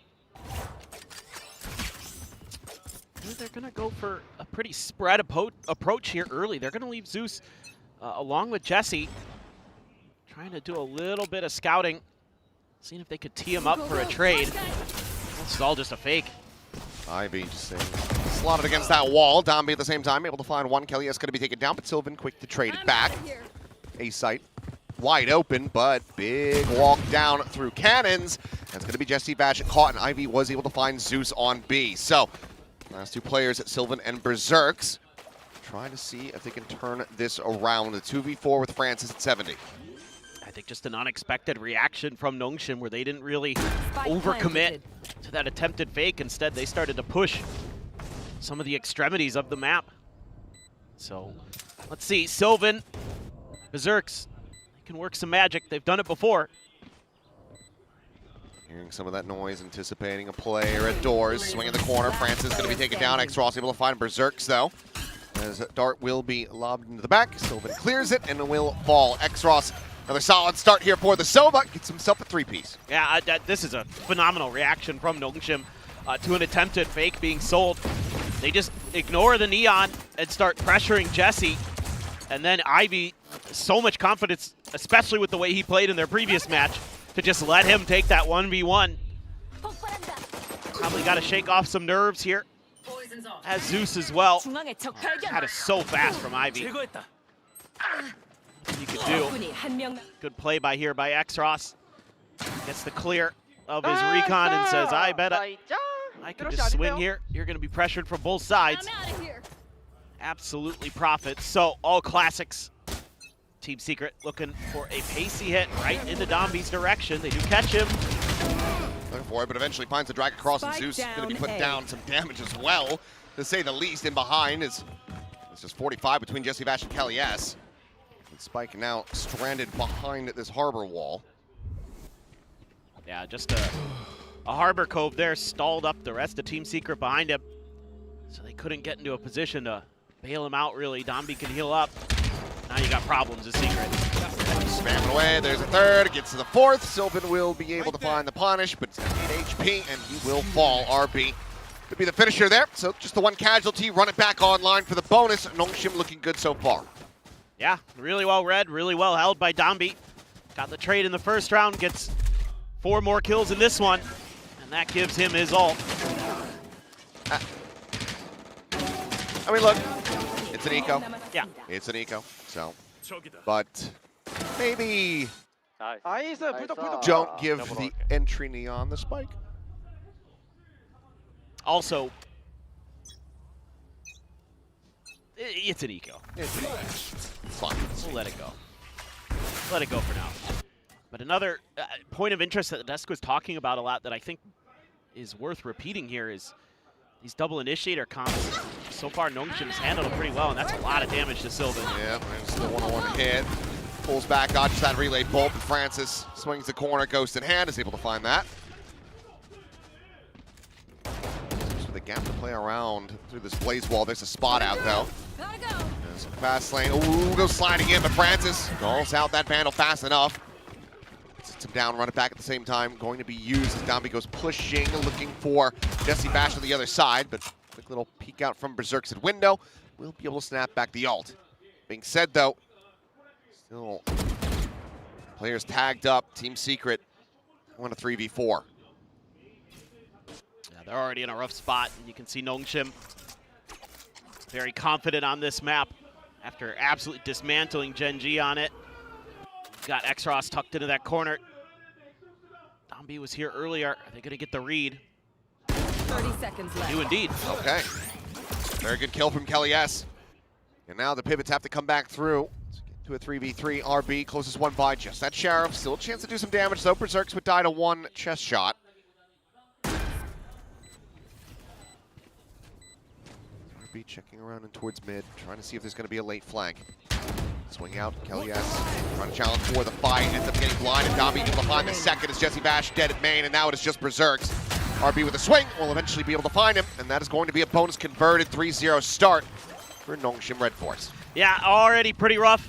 Speaker 5: They're going to go for a pretty spread approach here early. They're going to leave Zeus along with Jesse, trying to do a little bit of scouting, seeing if they could tee him up for a trade. This is all just a fake.
Speaker 3: Ivy just slotted against that wall. Dombey at the same time, able to find one. Kelly is going to be taken down, but Sylvan quick to trade it back. A site wide open, but big walk down through cannons. That's going to be Jesse Bash caught, and Ivy was able to find Zeus on B. So, last two players, Sylvan and Berserks, trying to see if they can turn this around. The 2v4 with Francis at 70.
Speaker 5: I think just an unexpected reaction from Nongshim where they didn't really overcommit to that attempted fake. Instead, they started to push some of the extremities of the map. So, let's see. Sylvan, Berserks, they can work some magic. They've done it before.
Speaker 3: Hearing some of that noise, anticipating a player at doors. Swinging the corner. Francis going to be taken down. X-Ross able to find Berserks, though. As Dart will be lobbed into the back. Sylvan clears it and will fall. X-Ross, another solid start here for the Sova. Gets himself a three-piece.
Speaker 5: Yeah, this is a phenomenal reaction from Nongshim to an attempted fake being sold. They just ignore the neon and start pressuring Jesse. And then Ivy, so much confidence, especially with the way he played in their previous match, to just let him take that 1v1. Probably got to shake off some nerves here. Has Zeus as well. That is so fast from Ivy. You could do. Good play by X-Ross. Gets the clear of his recon and says, I bet I can just swing here. You're going to be pressured from both sides. Absolutely profits. So, all classics. Team Secret looking for a pacey hit right into Dombi's direction. They do catch him.
Speaker 3: Looking for it, but eventually finds the drag across, and Zeus is going to be putting down some damage as well, to say the least. In behind is it's just 45 between Jesse Bash and Kelly S. And Spike now stranded behind this harbor wall.
Speaker 5: Yeah, just a harbor cove there, stalled up the rest of Team Secret behind him. So they couldn't get into a position to bail him out, really. Dombi can heal up. Now you got problems as Secret.
Speaker 3: Spamming away, there's a third, gets to the fourth. Sylvan will be able to find the punish, but it's going to need HP, and he will fall. RB could be the finisher there. So just the one casualty, run it back online for the bonus. Nongshim looking good so far.
Speaker 5: Yeah, really well read, really well held by Dombi. Got the trade in the first round, gets 4 more kills in this one, and that gives him his ult.
Speaker 3: I mean, look, it's an eco.
Speaker 5: Yeah.
Speaker 3: It's an eco, so. But maybe don't give the entry neon the spike.
Speaker 5: Also, it's an eco.
Speaker 3: Fine.
Speaker 5: We'll let it go. Let it go for now. But another point of interest that Desk was talking about a lot that I think is worth repeating here is these double initiator combos. So far, Nongshim's handled it pretty well, and that's a lot of damage to Sylvan.
Speaker 3: Yeah, and still 1-on-1 hit. Pulls back, dodges that relay bolt, and Francis swings the corner, ghost in hand, is able to find that. Just with a gap to play around through this blaze wall. There's a spot out, though. There's a fast lane. Ooh, goes sliding in, but Francis calls out that vandal fast enough. Sits him down, run it back at the same time. Going to be used as Dombi goes pushing, looking for Jesse Bash on the other side, but quick little peek out from Berserk's at window. We'll be able to snap back the ult. Being said, though, still players tagged up. Team Secret on a 3v4.
Speaker 5: Yeah, they're already in a rough spot, and you can see Nongshim very confident on this map after absolutely dismantling Gen G on it. Got X-Ross tucked into that corner. Dombi was here earlier. Are they going to get the read?
Speaker 4: 30 seconds left.
Speaker 5: Do indeed.
Speaker 3: Okay. Very good kill from Kelly S. And now the pivots have to come back through. Let's get to a 3v3. RB closest one by just that Sheriff. Still a chance to do some damage, though. Berserks would die to one chest shot. RB checking around and towards mid, trying to see if there's going to be a late flank. Swing out, Kelly S. Trying to challenge for the fight. Ends up getting blinded. Dombi able to find the second as Jesse Bash dead at main, and now it is just Berserks. RB with a swing will eventually be able to find him, and that is going to be a bonus converted 3-0 start for Nongshim Red Force.
Speaker 5: Yeah, already pretty rough.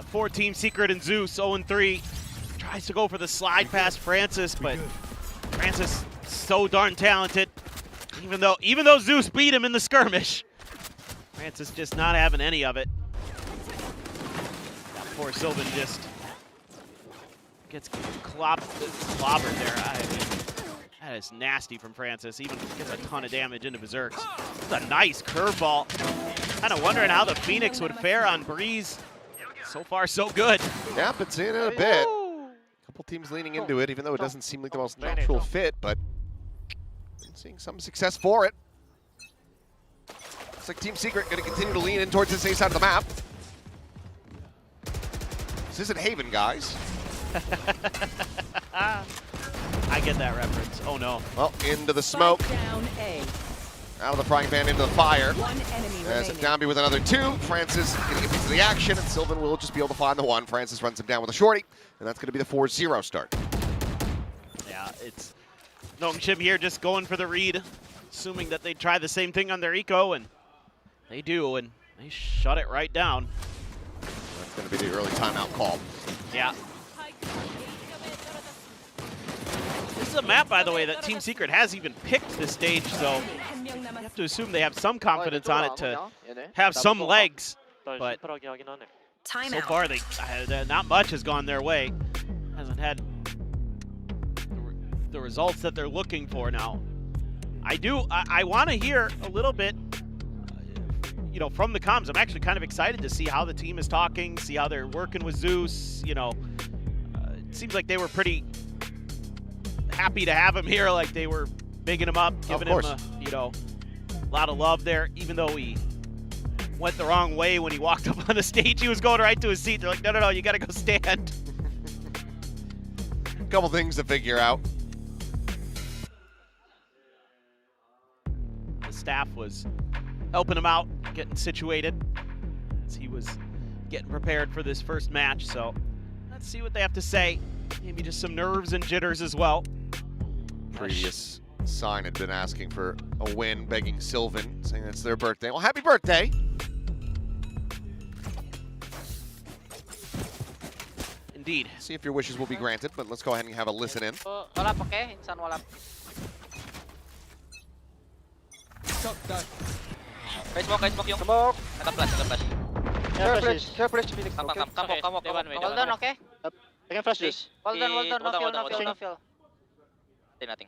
Speaker 5: For Team Secret and Zeus, 0-3. Tries to go for the slide past Francis, but Francis so darn talented. Even though Zeus beat him in the skirmish, Francis just not having any of it. That poor Sylvan just gets clobbered there. I mean, that is nasty from Francis. Even gets a ton of damage into Berserks. It's a nice curveball. Kind of wondering how the Phoenix would fare on Breeze. So far, so good.
Speaker 3: Yep, it's in a bit. Couple teams leaning into it, even though it doesn't seem like the most natural fit, but seeing some success for it. Looks like Team Secret going to continue to lean in towards this A side of the map. This isn't Haven, guys.
Speaker 5: I get that reference. Oh no.
Speaker 3: Well, into the smoke.
Speaker 4: Down A.
Speaker 3: Out of the frying pan into the fire.
Speaker 4: One enemy
Speaker 3: As
Speaker 4: remaining.
Speaker 3: Downby with another 2. Francis going to get into the action, and Sylvan will just be able to find the 1. Francis runs him down with a shorty, and that's going to be the 4-0 start.
Speaker 5: Yeah, it's Nongshim here just going for the read, assuming that they try the same thing on their eco, and they do, and they shut it right down.
Speaker 3: That's going to be the early timeout call.
Speaker 5: Yeah. This is a map, by the way, that Team Secret has even picked this stage, so you have to assume they have some confidence on it to have some legs. But so far, not much has gone their way. Hasn't had the results that they're looking for now. I want to hear a little bit, from the comms. I'm actually kind of excited to see how the team is talking, see how they're working with Zeus. It seems like they were pretty happy to have him here, like they were bigging him up, giving him a lot of love there, even though he went the wrong way when he walked up on the stage. He was going right to his seat. They're like, no, you got to go stand.
Speaker 3: Couple things to figure out.
Speaker 5: The staff was helping him out, getting situated as he was getting prepared for this first match. So let's see what they have to say. Maybe just some nerves and jitters as well.
Speaker 3: Previous sign had been asking for a win, begging Sylvan, saying it's their birthday. Well, happy birthday.
Speaker 5: Indeed.
Speaker 3: See if your wishes will be granted, but let's go ahead and have a listen in.
Speaker 12: Wala pa ke? Insan wala. Smoke yung. Smoke. Naka-flash.
Speaker 9: Care flash, Phoenix.
Speaker 12: Come on. Hold on, okay?
Speaker 9: I can flash this.
Speaker 12: Hold on. No fuel. Nothing.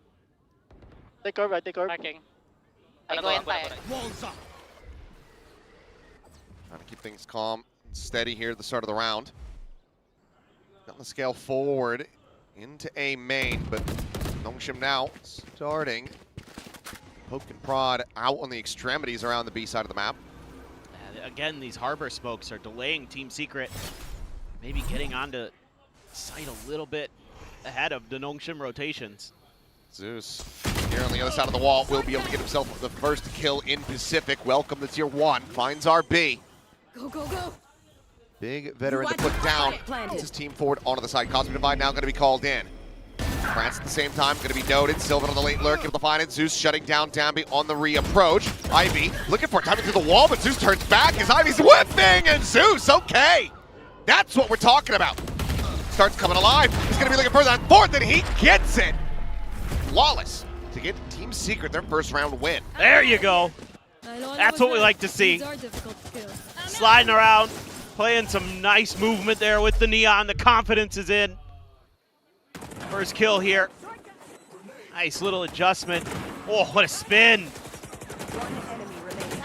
Speaker 9: Take curve, take curve.
Speaker 12: Marking. I go in tayo.
Speaker 3: Trying to keep things calm and steady here at the start of the round. Got the scale forward into A main, but Nongshim now starting. Poke and prod out on the extremities around the B side of the map.
Speaker 5: Again, these harbor smokes are delaying Team Secret, maybe getting onto site a little bit ahead of the Nongshim rotations.
Speaker 3: Zeus here on the other side of the wall will be able to get himself the first kill in Pacific. Welcome to Tier 1. Finds RB.
Speaker 4: Go.
Speaker 3: Big veteran to put down. Puts his team forward onto the side. Cosmic Divide now going to be called in. France at the same time going to be noted. Sylvan on the late lurk, able to find it. Zeus shutting down Downby on the reapproach. Ivy looking for it, timing through the wall, but Zeus turns back as Ivy's whipping, and Zeus, okay. That's what we're talking about. Starts coming alive. He's going to be looking further on fourth, and he gets it. Flawless to get Team Secret their first round win.
Speaker 5: There you go. That's what we like to see. Sliding around, playing some nice movement there with the Neon. The confidence is in. First kill here. Nice little adjustment. Oh, what a spin.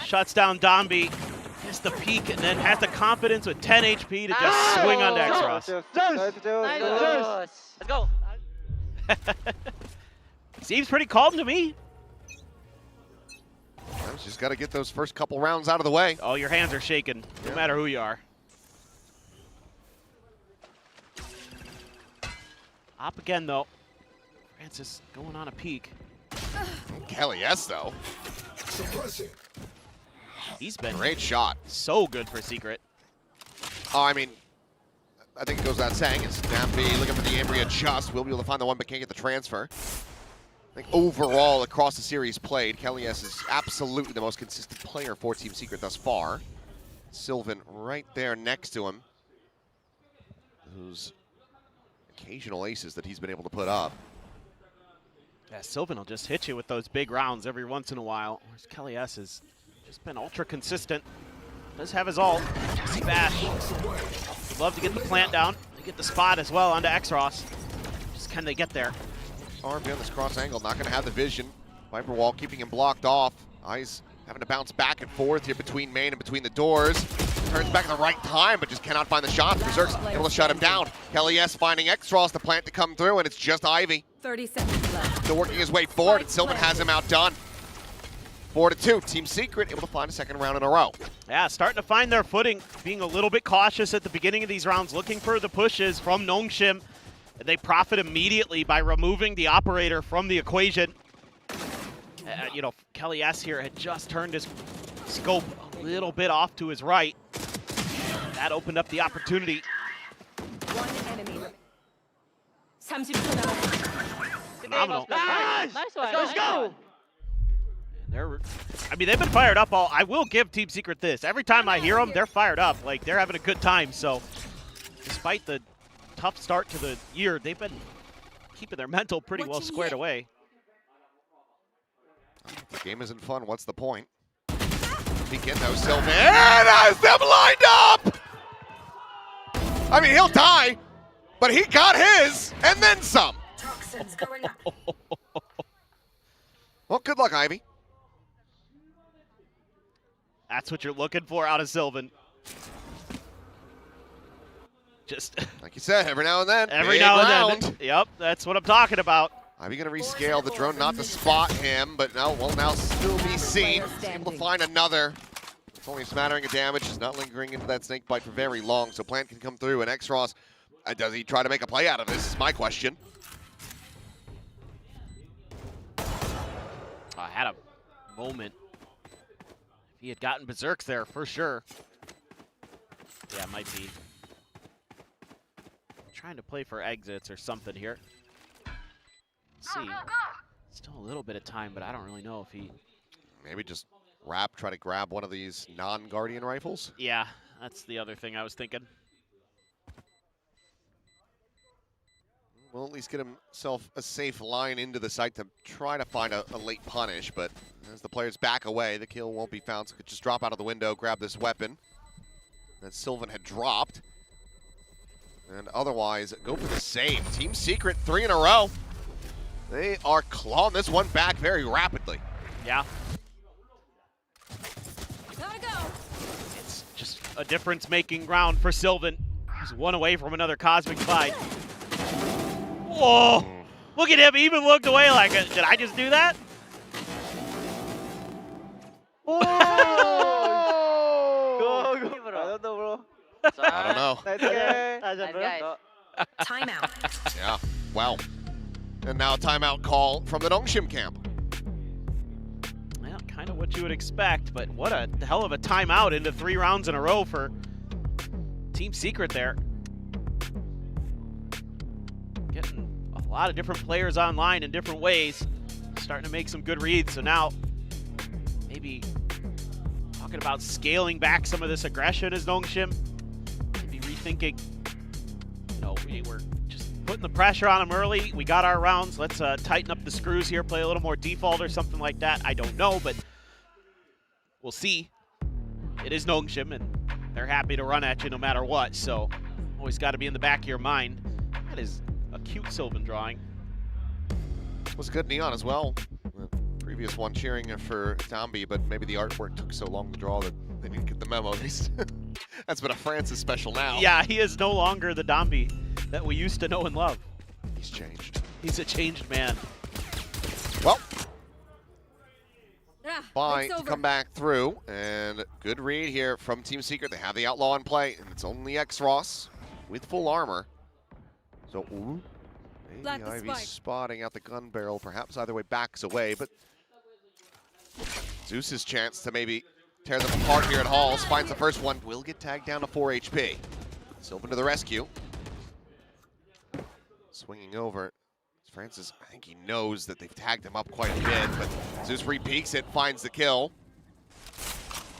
Speaker 5: Shuts down Dombey. Gets the peak and then has the confidence with 10 HP to just swing onto Xros.
Speaker 12: Let's go.
Speaker 5: Seems pretty calm to me.
Speaker 3: Just got to get those first couple rounds out of the way.
Speaker 5: Oh, your hands are shaking, no matter who you are. Up again, though. Francis going on a peak.
Speaker 3: Kelly, yes, though.
Speaker 5: He's been
Speaker 3: great shot.
Speaker 5: So good for Secret.
Speaker 3: Oh, I mean, I think it goes without saying. It's Downby looking for the aim readjust. Will be able to find the one, but can't get the transfer. I think overall, across the series played, Kelly S is absolutely the most consistent player for Team Secret thus far. Sylvan right there next to him. Who's occasional aces that he's been able to put up.
Speaker 5: Yeah, Sylvan will just hit you with those big rounds every once in a while. Whereas Kelly S has just been ultra consistent. Does have his ult. Bash. Would love to get the plant down. To get the spot as well onto Xros. Just can they get there?
Speaker 3: RB on this cross angle, not going to have the vision. Viper Wall keeping him blocked off. Eyes having to bounce back and forth here between main and between the doors. turns back at the right time, but just cannot find the shot. Berserk's able to shut him down. Kelly S finding X-Ross, the plant to come through, and it's just Ivy.
Speaker 4: 30 seconds left.
Speaker 3: Still working his way forward, and Sylvan has him outdone. 4-2. Team Secret able to find a second round in a row.
Speaker 5: Yeah, starting to find their footing, being a little bit cautious at the beginning of these rounds, looking for the pushes from Nongshim. And they profit immediately by removing the operator from the equation. You know, Kelly S here had just turned his scope a little bit off to his right. That opened up the opportunity.
Speaker 4: One enemy. 30초 남았습니다.
Speaker 5: Phenomenal.
Speaker 12: Nice one. Let's go.
Speaker 5: I mean, they've been fired up all. I will give Team Secret this. Every time I hear them, they're fired up. Like, they're having a good time. So, despite the tough start to the year, they've been keeping their mental pretty well squared away.
Speaker 3: If the game isn't fun, what's the point? Begin though, Sylvan has them lined up! I mean, he'll die, but he got his, and then some. Well, good luck, Ivy.
Speaker 5: That's what you're looking for out of Sylvan. Just
Speaker 3: like you said, every now and then.
Speaker 5: Every now and then. Yep, that's what I'm talking about.
Speaker 3: Ivy gonna rescale the drone, not to spot him, but no, will now still be seen. He's able to find another. It's only a smattering of damage. He's not lingering into that snake bite for very long, so Plant can come through, and X-Ross, does he try to make a play out of this? Is my question.
Speaker 5: I had a moment. If he had gotten Berserk there, for sure. Yeah, might be. Trying to play for exits or something here. Let's see. Still a little bit of time, but I don't really know if he...
Speaker 3: Maybe just try to grab one of these non-Guardian rifles?
Speaker 5: Yeah, that's the other thing I was thinking.
Speaker 3: Will at least get himself a safe line into the site to try to find a late punish, but as the players back away, the kill won't be found, so could just drop out of the window, grab this weapon that Sylvan had dropped. And otherwise, go for the save. Team Secret, 3 in a row. They are clawing this one back very rapidly.
Speaker 5: Yeah.
Speaker 4: Gotta go.
Speaker 5: It's just a difference-making round for Sylvan. He's one away from another Cosmic Fight. Whoa! Look at him, he even looked away like, did I just do that?
Speaker 12: Go, bro. I don't know, bro.
Speaker 3: I don't know.
Speaker 12: Nice guys.
Speaker 11: Timeout.
Speaker 3: Yeah, wow. And now a timeout call from the Nongshim camp.
Speaker 5: Well, kind of what you would expect, but what a hell of a timeout into 3 rounds in a row for Team Secret there. Getting a lot of different players online in different ways. Starting to make some good reads, so now maybe talking about scaling back some of this aggression as Nongshim. Maybe rethinking, you know, we were just putting the pressure on them early. We got our rounds. Let's tighten up the screws here, play a little more default or something like that. I don't know, but we'll see. It is Nongshim, and they're happy to run at you no matter what, so always got to be in the back of your mind. That is a cute Sylvan drawing.
Speaker 3: Was good neon as well. The previous one cheering for Dombey, but maybe the artwork took so long to draw that they didn't get the memo. That's been a Francis special now.
Speaker 5: Yeah, he is no longer the Dombey that we used to know and love.
Speaker 3: He's changed.
Speaker 5: He's a changed man.
Speaker 3: Well, Bye to come back through, and good read here from Team Secret. They have the Outlaw in play, and it's only X-Ross with full armor. So, ooh, maybe Ivy spotting out the gun barrel, perhaps either way backs away, but Zeus's chance to maybe tear them apart here at Halls, finds the first one, will get tagged down to 4 HP. Sylvan to the rescue. Swinging over. Francis, I think he knows that they've tagged him up quite a bit, but Zeus re-peeks it, finds the kill.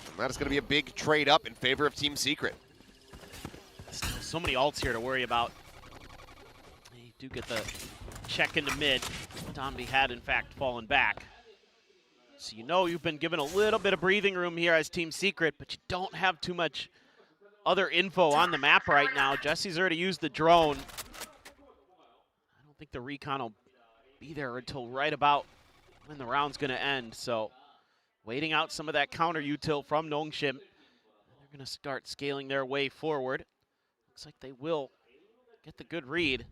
Speaker 3: And that is going to be a big trade up in favor of Team Secret.
Speaker 5: So many ults here to worry about. You do get the check into mid. Dombey had, in fact, fallen back. So you know you've been given a little bit of breathing room here as Team Secret, but you don't have too much other info on the map right now. Jesse's already used the drone. I don't think the recon will be there until right about when the round's going to end. So waiting out some of that counter util from Nongshim. They're They're going to start scaling their way forward. Looks like they will get the good read.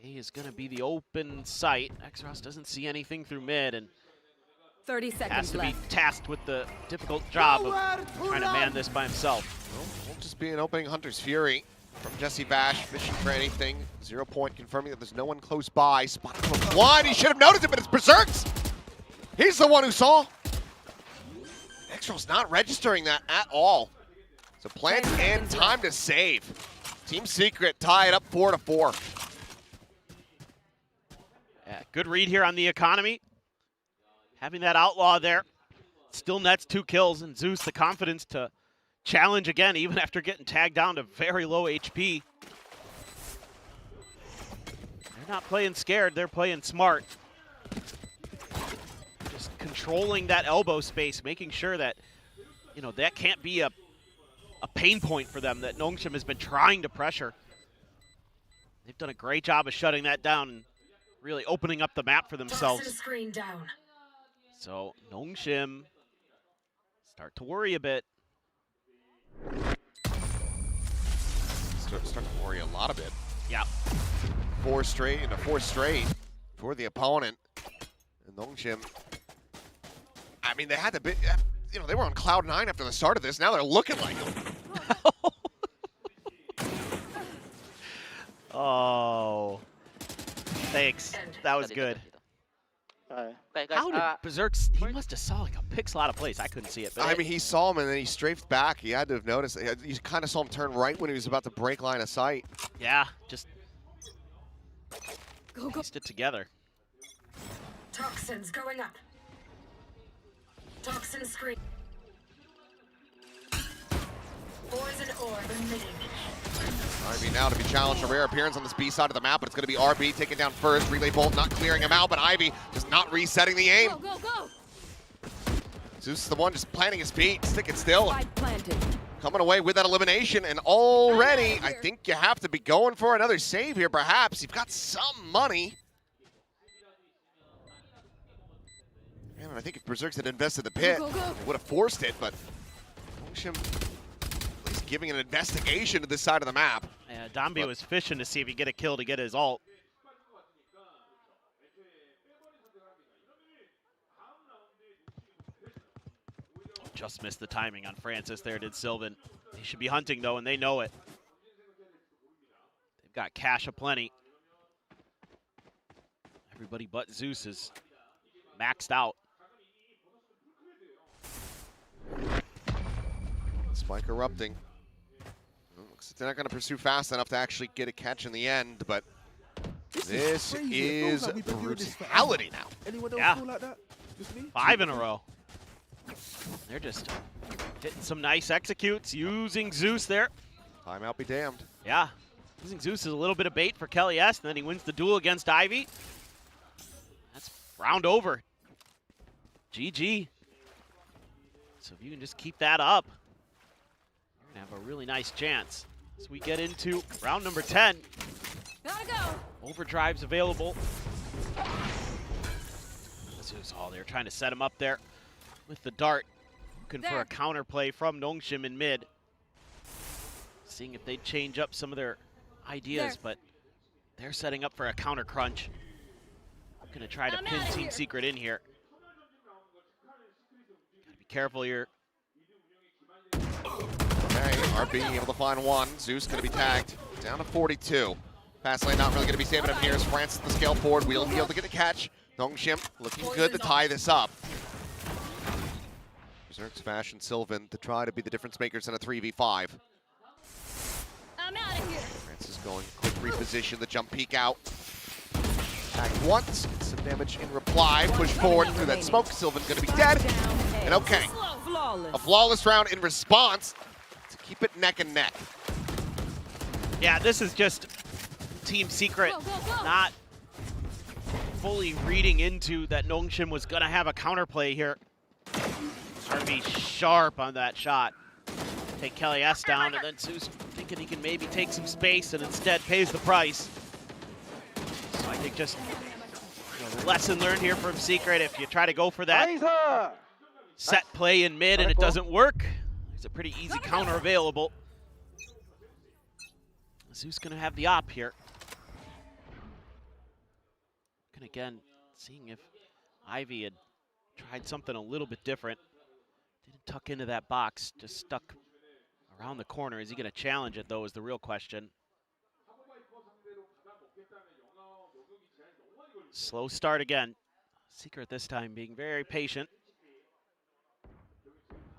Speaker 5: A is going to be the open site. Xros doesn't see anything through mid and
Speaker 4: 30 seconds
Speaker 5: has to be
Speaker 4: left.
Speaker 5: tasked with the difficult job of trying to man this by himself.
Speaker 3: Well, won't just be an opening Hunter's Fury from Jesse Bash, fishing for anything. 0 point, confirming that there's no one close by. Spotted from blind. He should have noticed it, but it's Berserks. He's the one who saw. Xros not registering that at all. So plant and time to save. Team Secret tie it up 4-4.
Speaker 5: Yeah, good read here on the economy. Having that outlaw there still nets 2 kills, and Zeus the confidence to challenge again, even after getting tagged down to very low HP. They're not playing scared, they're playing smart. Just controlling that elbow space, making sure that, you know, that can't be a pain point for them that Nongshim has been trying to pressure. They've done a great job of shutting that down and really opening up the map for themselves.
Speaker 11: Screen down.
Speaker 5: So Nongshim start to worry a bit.
Speaker 3: Start to worry a lot of it.
Speaker 5: Yeah.
Speaker 3: 4 straight into 4 straight for the opponent. And Nongshim, I mean, they had to be, you know, they were on cloud 9 after the start of this. Now they're looking like them.
Speaker 5: Oh. Thanks. That was good.
Speaker 12: Okay, guys,
Speaker 5: How did Berserk's, he must have saw like a pixel out of place. I couldn't see it. But
Speaker 3: I mean, he saw him and then he strafed back. He had to have noticed. You kind of saw him turn right when he was about to break line of sight.
Speaker 5: yeah, just pieced it together.
Speaker 11: Toxins going up. Toxin screen. Poison orb emitting.
Speaker 3: Ivy now to be challenged. A rare appearance on this B side of the map, but it's going to be RB taken down first. Relay Bolt not clearing him out, but Ivy just not resetting the aim.
Speaker 4: Go, go.
Speaker 3: Zeus is the one just planting his feet, sticking still.
Speaker 4: Spike planted.
Speaker 3: Coming away with that elimination, and already I think you have to be going for another save here, perhaps. You've got some money. Man, I think if Berserks had invested the pit,
Speaker 4: Go, go, go.
Speaker 3: it would have forced it, but Nongshim at least giving an investigation to this side of the map.
Speaker 5: Yeah, Dombi was fishing to see if he get a kill to get his ult. Just missed the timing on Francis there, did Sylvan. He should be hunting though, and they know it. They've got cash aplenty. Everybody but Zeus is maxed out.
Speaker 3: Spike erupting. Looks like they're not going to pursue fast enough to actually get a catch in the end, but this is brutality now.
Speaker 10: Anyone else
Speaker 5: Yeah.
Speaker 10: feel like that? Just me?
Speaker 5: 5 in a row. They're just hitting some nice executes, using Zeus there.
Speaker 3: Timeout be damned.
Speaker 5: Yeah, using Zeus is a little bit of bait for Kelly S, and then he wins the duel against Ivy. That's round over. GG. So if you can just keep that up, you're going to have a really nice chance. As we get into round number 10.
Speaker 4: Gotta go.
Speaker 5: Overdrive's available. Zeus, oh, they're trying to set him up there with the dart. Looking for a counterplay from Nongshim in mid. Seeing if they'd change up some of their ideas, but they're setting up for a counter crunch. Gonna try to pin Team Secret in here. Gotta be careful here.
Speaker 3: Okay, RB able to find one. Zeus gonna be tagged down to 42. Fast lane not really gonna be saving him here as Francis the scale forward. We'll be able to get the catch. Nongshim looking good to tie this up. Berserk's Vash and Sylvan to try to be the difference makers in a 3v5.
Speaker 4: I'm out of here.
Speaker 3: Francis going quick reposition, the jump peek out. Tagged once, gets some damage in reply. Push forward through that smoke. Sylvan gonna be dead. And okay, a flawless round in response to keep it neck and neck.
Speaker 5: Yeah, this is just Team Secret not fully reading into that Nongshim was gonna have a counterplay here. Trying to be sharp on that shot. Take Kelly S down, and then Zeus thinking he can maybe take some space and instead pays the price. So I think just lesson learned here from Secret. If you try to go for that set play in mid and it doesn't work, It's a pretty easy counter available. Zeus gonna have the op here. And again, seeing if Ivy had tried something a little bit different. Didn't tuck into that box, just stuck around the corner. Is he gonna challenge it though is the real question. Slow start again. Secret this time being very patient.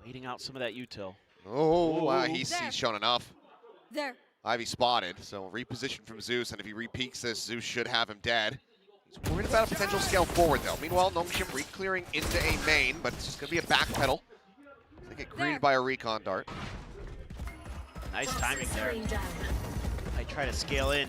Speaker 5: Waiting out some of that util.
Speaker 3: Oh, he's shown enough.
Speaker 4: There.
Speaker 3: Ivy spotted, so reposition from Zeus, and if he repeaks this, Zeus should have him dead. He's worried about a potential scale forward, though. Meanwhile, Nongshim re-clearing into a main, but it's just going to be a backpedal. They get greeted by a recon dart.
Speaker 5: Nice timing there. I try to scale in.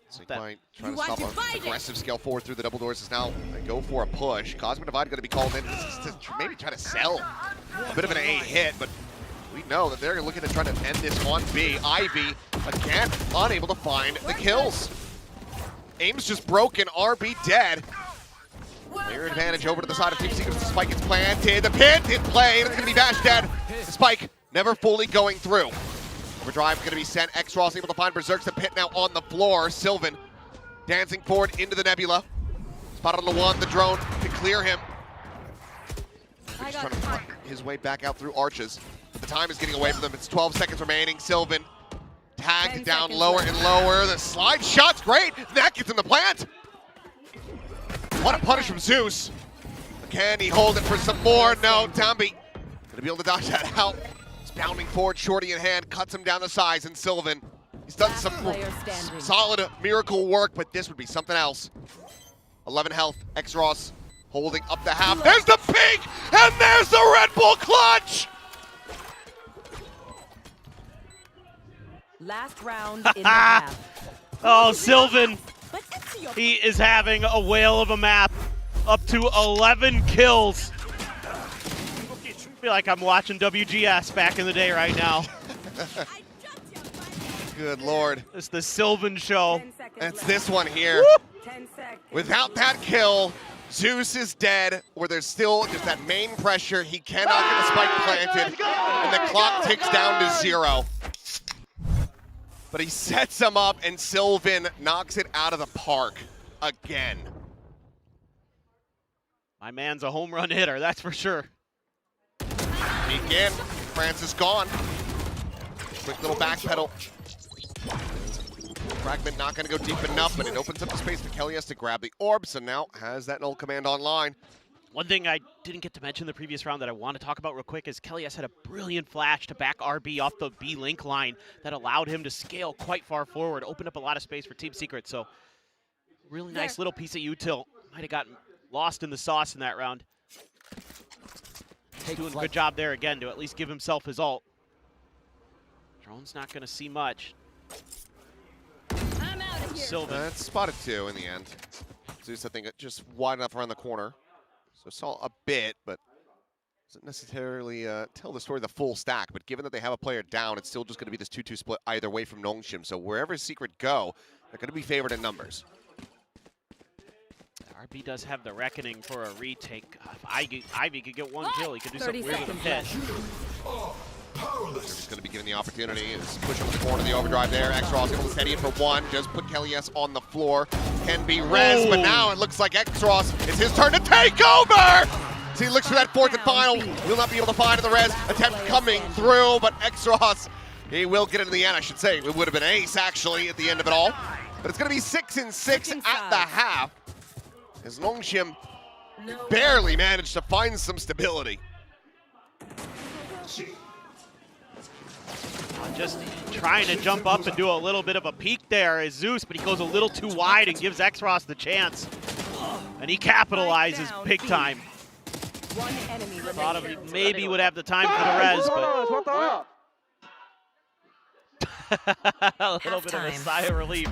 Speaker 3: So he might try to stop an aggressive scale forward through the double doors. Is now they go for a push. Cosmic Divide going to be called in. This is to maybe try to sell a bit of an A hit, but we know that they're looking to try to end this on B. Ivy, again, unable to find the kills. Aim's just broken, RB dead. Clear advantage over to the side of Team Secret. The spike gets planted, the pin did play, and it's going to be Bash dead. The spike never fully going through. Overdrive going to be sent. X-Ross able to find Berserk's. The pit now on the floor. Sylvan dancing forward into the Nebula. Spotted on the one, the drone to clear him. He's trying to find his way back out through arches. The time is getting away from them. It's 12 seconds remaining. Sylvan tagged down lower and lower. The slide shot's great. That gets him the plant. What a punish from Zeus. Can he hold it for some more? No, Tambi gonna be able to dodge that out. He's bounding forward, shorty in hand, cuts him down to size, and Sylvan. He's done some solid miracle work, but this would be something else. 11 health, X-Ross holding up the half. There's the pink, and there's the Red Bull clutch!
Speaker 4: Last round in the half.
Speaker 5: Oh, Sylvan. He is having a whale of a map. Up to 11 kills. I feel like I'm watching WGS back in the day right now.
Speaker 3: Good Lord.
Speaker 5: It's the Sylvan show.
Speaker 3: It's this one here. Without that kill, Zeus is dead, or there's still just that main pressure. He cannot get the spike planted, and the clock ticks down to 0. But he sets him up, and Sylvan knocks it out of the park again.
Speaker 5: My man's a home run hitter, that's for sure.
Speaker 3: Peek in. Francis gone. Quick little backpedal. Fragment not going to go deep enough, but it opens up the space for Kellyus to grab the orb, so now has that null command online.
Speaker 5: One thing I didn't get to mention the previous round that I want to talk about real quick is Kellyus had a brilliant flash to back RB off the B link line that allowed him to scale quite far forward, opened up a lot of space for Team Secret, so really nice little piece of util. Might have gotten lost in the sauce in that round. He's doing a good job there again to at least give himself his ult. Drone's not going to see much. Sylvan.
Speaker 3: That's spotted 2 in the end. Zeus, I think, just wide enough around the corner. So saw a bit, but doesn't necessarily tell the story of the full stack. But given that they have a player down, it's still just going to be this 2-2 split either way from Nongshim. So wherever Secret go, they're going to be favored in numbers.
Speaker 5: RB does have the reckoning for a retake. If Ivy could get one kill, he could do something weird with the pit.
Speaker 3: They're just going to be given the opportunity. Is push him to the corner, the overdrive there. X-Ross able to steady it for 1. Just put Kellyus on the floor. Can be res, but now it looks like X-Ross, it's his turn to take over! So he looks for that 4th and final. Will not be able to find the res. Attempt coming through, but X-Ross, he will get it in the end, I should say. It would have been ace, actually, at the end of it all. But it's going to be 6-6 at the half, as Nongshim barely managed to find some stability.
Speaker 5: Just trying to jump up and do a little bit of a peek there is Zeus, but he goes a little too wide and gives X-Ross the chance. And he capitalizes big time.
Speaker 4: One enemy
Speaker 5: Thought of it, maybe would have the time for the res, but a little bit of a sigh of relief.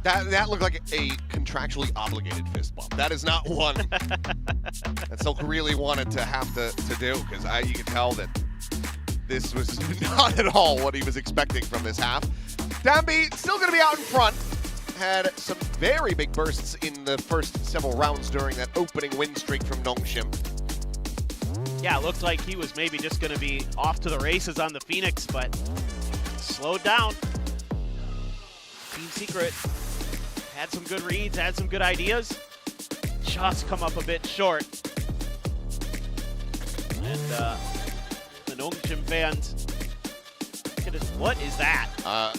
Speaker 3: That looked like a contractually obligated fist bump. That is not one that Silk really wanted to have to do, because you could tell that this was not at all what he was expecting from this half. Dambi still going to be out in front. Had some very big bursts in the first several rounds during that opening win streak from Nongshim.
Speaker 5: Yeah, it looked like he was maybe just going to be off to the races on the Phoenix, but slowed down. Team Secret had some good reads, had some good ideas. Just come up a bit short. And the Nongshim fans, look at this. What is that? Oh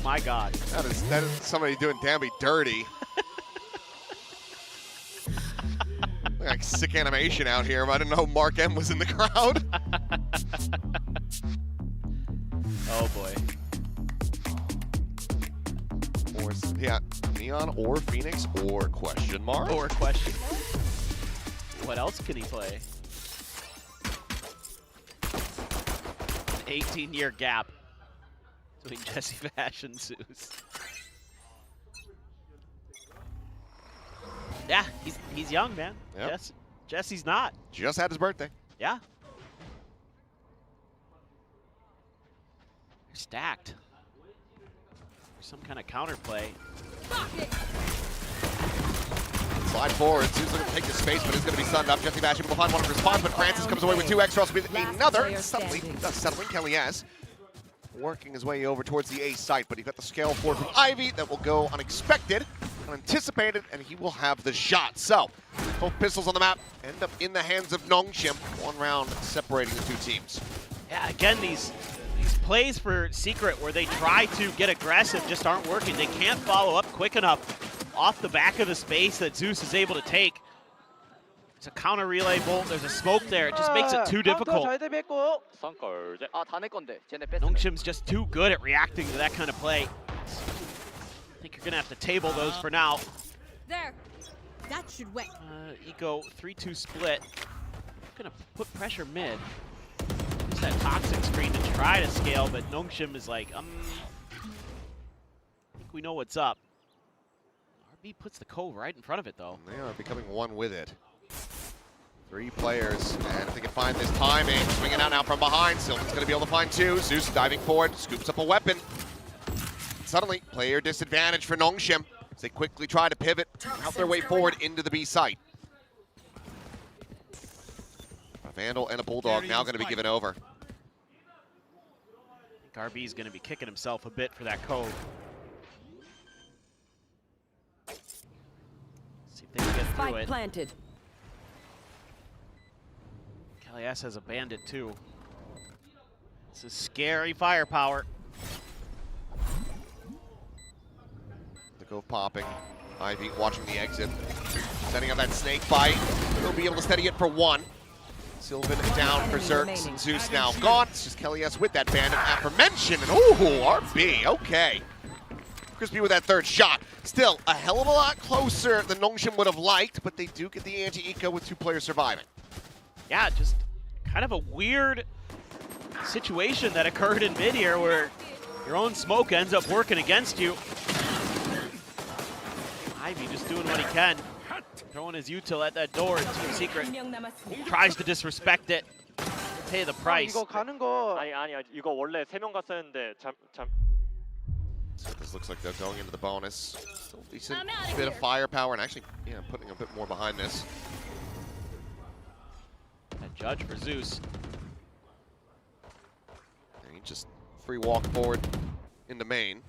Speaker 5: my God.
Speaker 3: That is somebody doing Damby dirty. Like sick animation out here, but I didn't know Mark M was in the crowd.
Speaker 5: Oh boy.
Speaker 3: Or yeah, Neon or Phoenix or question mark?
Speaker 5: Or question mark. What else can he play? An 18-year gap between Jesse Vash and Zeus. Yeah, he's young, man.
Speaker 3: Yep.
Speaker 5: Jesse's not.
Speaker 3: Just had his birthday.
Speaker 5: Yeah. They're stacked. Some kind of counterplay.
Speaker 3: Slide forward. Zeus looking to take the space, but it's going to be sunned up. Jesse Bash able to find one of his response, but Francis comes away with 2 extra. Also with another. Settling Kelly S. Working his way over towards the A site, but he got the scale forward from Ivy that will go unexpected, unanticipated, and he will have the shot. So, both pistols on the map end up in the hands of Nongshim. 1 round separating the 2 teams.
Speaker 5: Yeah, again, these plays for Secret where they try to get aggressive just aren't working. They can't follow up quick enough off the back of the space that Zeus is able to take. It's a counter relay bolt. There's a smoke there. It just makes it too difficult. Nongshim's just too good at reacting to that kind of play. I think you're going to have to table those for now.
Speaker 4: There. That should wait.
Speaker 5: Eco 3-2 split. Going to put pressure mid. Use that toxic screen to try to scale, but Nongshim is like, I think we know what's up. RB puts the Cove right in front of it, though.
Speaker 3: They are becoming one with it. 3 players, and if they can find this timing, swinging out now from behind, Sylvan's going to be able to find 2. Zeus diving forward, scoops up a weapon. Suddenly, player disadvantage for Nongshim as they quickly try to pivot, out their way forward into the B site. A Vandal and a Bulldog now going to be given over.
Speaker 5: I think RB's going to be kicking himself a bit for that Cove. See if they can get through it.
Speaker 4: Planted.
Speaker 5: Kelly S has a bandit too. This is scary firepower.
Speaker 3: The Cove popping. Ivy watching the exit. Setting up that snake bite. He'll be able to steady it for 1. Sylvan down for Zerks, and Zeus now gone. It's just Kelly S with that bandit aforementioned. And ooh, RB, okay. Crispy with that 3rd shot. Still a hell of a lot closer than Nongshim would have liked, but they do get the anti-eco with 2 players surviving.
Speaker 5: Yeah, just kind of a weird situation that occurred in mid here where your own smoke ends up working against you. Ivy just doing what he can. Throwing his util at that door. Team Secret tries to disrespect it. Pay the price.
Speaker 9: 이거 가는 거 아니야. 이거 원래 3명 갔었는데
Speaker 3: So this looks like they're going into the bonus. Still decent bit of firepower, and actually, yeah, putting a bit more behind this.
Speaker 5: A judge for Zeus.
Speaker 3: And he just free walk forward into main.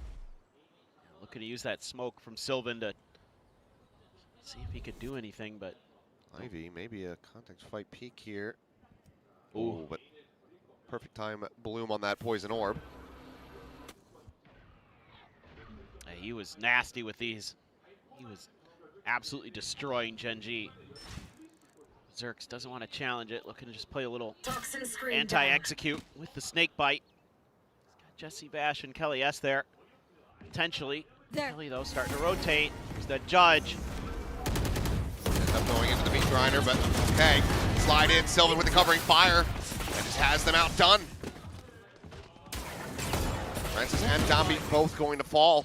Speaker 5: Looking to use that smoke from Sylvan to see if he could do anything, but
Speaker 3: Ivy, maybe a contact fight peek here.
Speaker 5: Ooh,
Speaker 3: but perfect time bloom on that poison orb.
Speaker 5: He was nasty with these. He was absolutely destroying Genji. Zerks doesn't want to challenge it, looking to just play a little anti-execute with the snake bite. He's got Jesse Bash and Kelly S there. Potentially. Kelly, though, starting to rotate. There's the judge.
Speaker 3: Ends up going into the meat grinder, but okay. Slide in, Sylvan with the covering fire. That just has them outdone. Francis and Dambi both going to fall.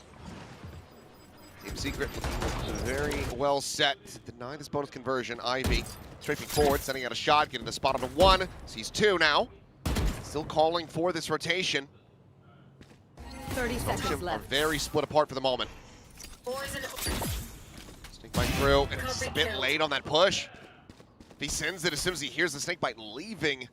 Speaker 3: Team Secret looking very well set to deny this bonus conversion. Ivy strafing forward, sending out a shot, getting the spot on the 1. Sees 2 now. Still calling for this rotation.
Speaker 4: 30 seconds
Speaker 3: Are
Speaker 4: left.
Speaker 3: very split apart for the moment. Snake bite through, and it's a bit late on that push. If he sends it as soon as he hears the snake bite leaving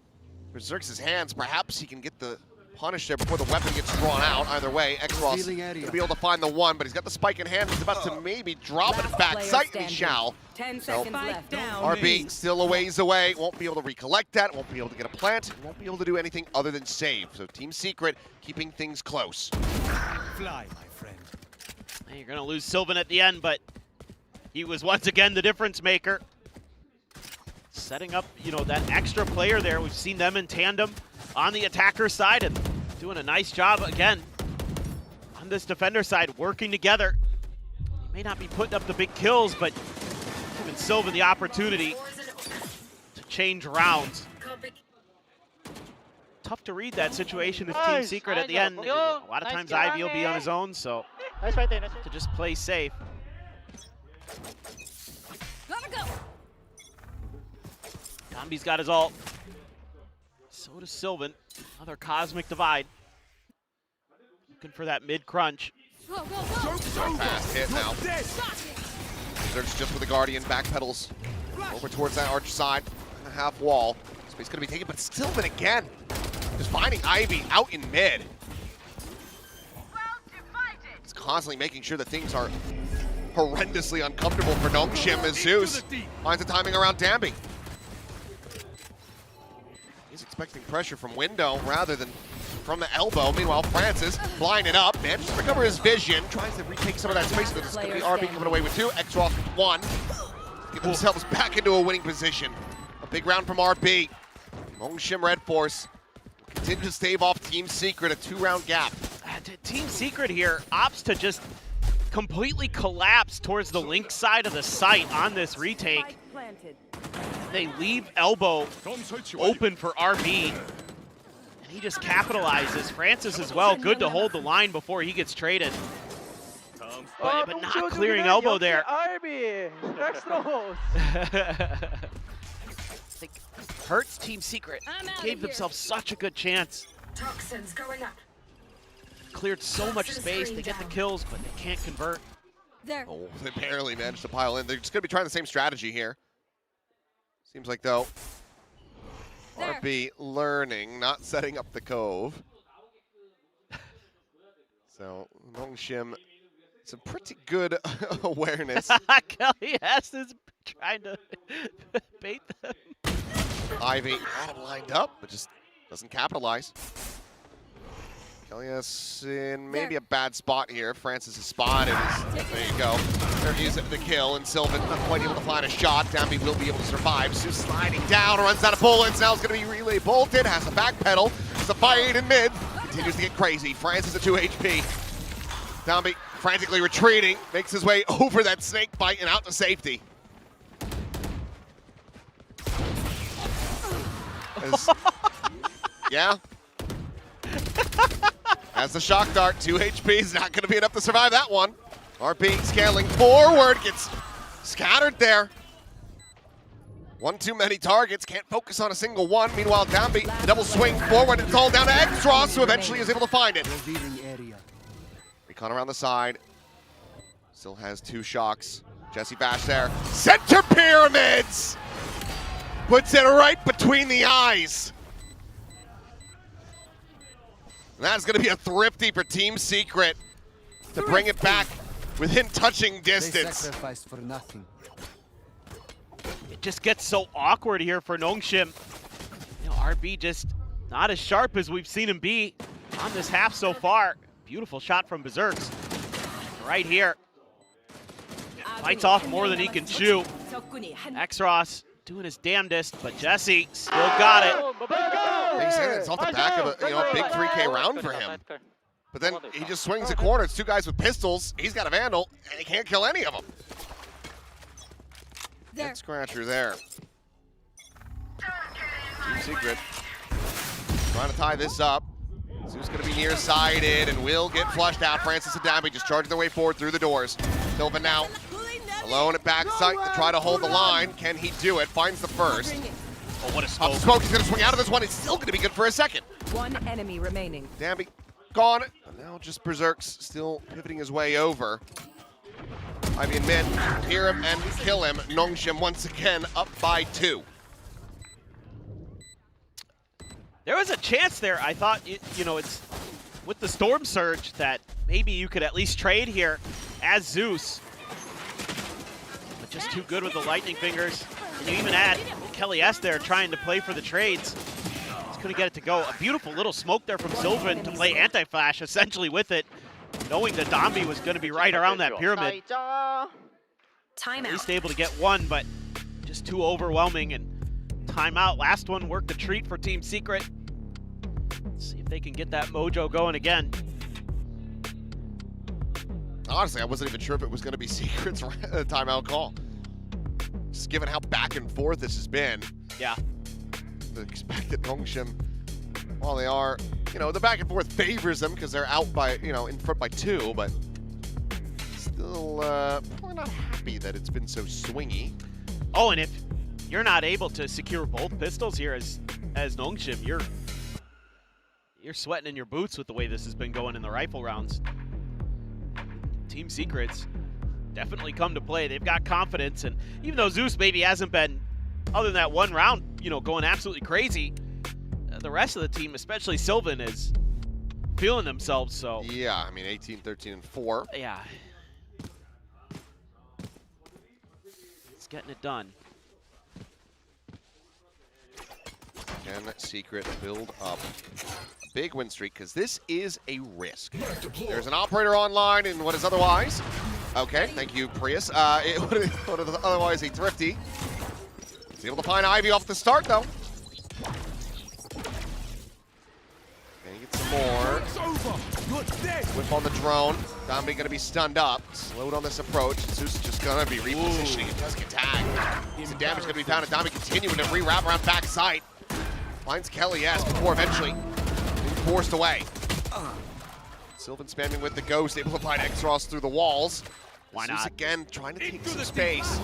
Speaker 3: Berserk's hands, perhaps he can get the punish there before the weapon gets drawn out. Either way, X-Ross going to be able to find the one, but he's got the spike in hand. He's about to maybe drop it back. Sight, and he shall.
Speaker 4: 10
Speaker 3: So,
Speaker 4: seconds left.
Speaker 3: RB still a ways away. Won't be able to recollect that. Won't be able to get a plant. Won't be able to do anything other than save. So Team Secret keeping things close.
Speaker 16: Fly, my friend.
Speaker 5: And you're going to lose Sylvan at the end, but he was once again the difference maker. Setting up, you know, that extra player there. We've seen them in tandem on the attacker side and doing a nice job again on this defender side, working together. He may not be putting up the big kills, but giving Sylvan the opportunity to change rounds. Tough to read that situation with Team Secret at the end. A lot of times Ivy will be on his own, so to just play safe.
Speaker 4: Gotta go.
Speaker 5: Domby's got his ult. So does Sylvan. Another cosmic divide. Looking for that mid crunch.
Speaker 4: Go, go, go.
Speaker 3: Fast hit now. Berserk's just with the Guardian, backpedals over towards that arch side, and a half wall. Space going to be taken, but Sylvan again. Just finding Ivy out in mid. It's constantly making sure that things are horrendously uncomfortable for Nongshim as Zeus finds the timing around Danby. He's expecting pressure from window rather than from the elbow. Meanwhile, Francis blinded up, manages to recover his vision, tries to retake some of that space, but it's going to be RB coming away with 2. X-Ross with 1. Get themselves back into a winning position. A big round from RB. Nongshim Red Force continue to stave off Team Secret, a 2-round gap.
Speaker 5: Team Secret here opts to just completely collapse towards the link side of the site on this retake. They leave elbow open for RB, and he just capitalizes. Francis as well, good to hold the line before he gets traded. But not clearing elbow there. I think hurts Team Secret. Gave themselves such a good chance.
Speaker 11: Toxins going up.
Speaker 5: Cleared so much space, they get the kills, but they can't convert.
Speaker 4: There.
Speaker 3: Oh, they barely managed to pile in. They're just going to be trying the same strategy here. Seems like, though, RB learning, not setting up the cove. So, Nongshim, some pretty good awareness.
Speaker 5: Kelly S is trying to bait them.
Speaker 3: Ivy had him lined up, but just doesn't capitalize. Kelly's in maybe a bad spot here. Francis is spotted. There you go. There is the kill, and Sylvan not quite able to find a shot. Danby will be able to survive. Zeus sliding down, runs out of bullets. Now it's going to be relay bolted. Has a backpedal. It's a fight in mid. Continues to get crazy. Francis at 2 HP. Danby frantically retreating. Makes his way over that snake bite and out to safety. Yeah. As the shock dart, 2 HP is not going to be enough to survive that one. RB scaling forward, gets scattered there. One too many targets, can't focus on a single one. Meanwhile, Danby, the double swing forward, it's all down to X-Ross, who eventually is able to find it. Recon around the side. Still has 2 shocks. Jesse Bash there. Center pyramids! Puts it right between the eyes. And that's going to be a thrifty for Team Secret to bring it back within touching distance.
Speaker 16: Sacrificed for nothing.
Speaker 5: It just gets so awkward here for Nongshim. You know, RB just not as sharp as we've seen him be on this half so far. Beautiful shot from Berserks. Right here. Bites off more than he can chew. X-Ross doing his damnedest, but Jesse still got it.
Speaker 3: He's saying it's off the back of a big 3K round for him. But then he just swings the corner. It's 2 guys with pistols. He's got a Vandal, and he can't kill any of them. Head scratcher there. Team Secret trying to tie this up. Zeus going to be nearsighted and will get flushed out. Francis and Danby just charging their way forward through the doors. Sylvan now alone at backside to try to hold the line. Can he do it? Finds the first.
Speaker 5: Oh, what a smoke.
Speaker 3: Smoke. He's going to swing out of this one. It's still going to be good for a second.
Speaker 4: 1 enemy remaining.
Speaker 3: Danby gone. And now just Berserk's still pivoting his way over. Ivy and mid, hear him and kill him. Nongshim once again up by 2.
Speaker 5: There was a chance there. I thought, you know, it's with the Storm Surge that maybe you could at least trade here as Zeus. But just too good with the Lightning Fingers. And you even had Kelly S there trying to play for the trades. Just couldn't get it to go. A beautiful little smoke there from Sylvan to play anti-flash essentially with it, knowing that Dombi was going to be right around that pyramid. At least able to get one, but just too overwhelming. And timeout. Last one worked a treat for Team Secret. Let's see if they can get that mojo going again.
Speaker 3: Honestly, I wasn't even sure if it was going to be Secret's timeout call. Just given how back and forth this has been.
Speaker 5: Yeah.
Speaker 3: The expected Nongshim, while they are, you know, the back and forth favors them because they're out by, you know, in front by 2, but still probably not happy that it's been so swingy.
Speaker 5: Oh, and if you're not able to secure both pistols here as Nongshim, you're sweating in your boots with the way this has been going in the rifle rounds. Team Secrets definitely come to play. They've got confidence, and even though Zeus maybe hasn't been, other than that one round, you know, going absolutely crazy, the rest of the team, especially Sylvan, is feeling themselves. So
Speaker 3: yeah, I mean 18, 13, and 4.
Speaker 5: Yeah, it's getting it done.
Speaker 3: Can Secret build up a big win streak? Because this is a risk. There's an operator online in what is otherwise, okay, thank you, Prius. What is otherwise a Thrifty. He's able to find Ivy off the start, though. Can he get some more? Whip on the drone. Dombi going to be stunned up. Slowed on this approach. Zeus is just going to be repositioning. It does get tagged. Some damage going to be found, and Dombi continuing to re-wrap around back side. Finds Kelly S before eventually being forced away. Sylvan spamming with the Ghost, able to find X-Ross through the walls.
Speaker 5: Why
Speaker 3: Zeus
Speaker 5: not?
Speaker 3: again trying to take some space.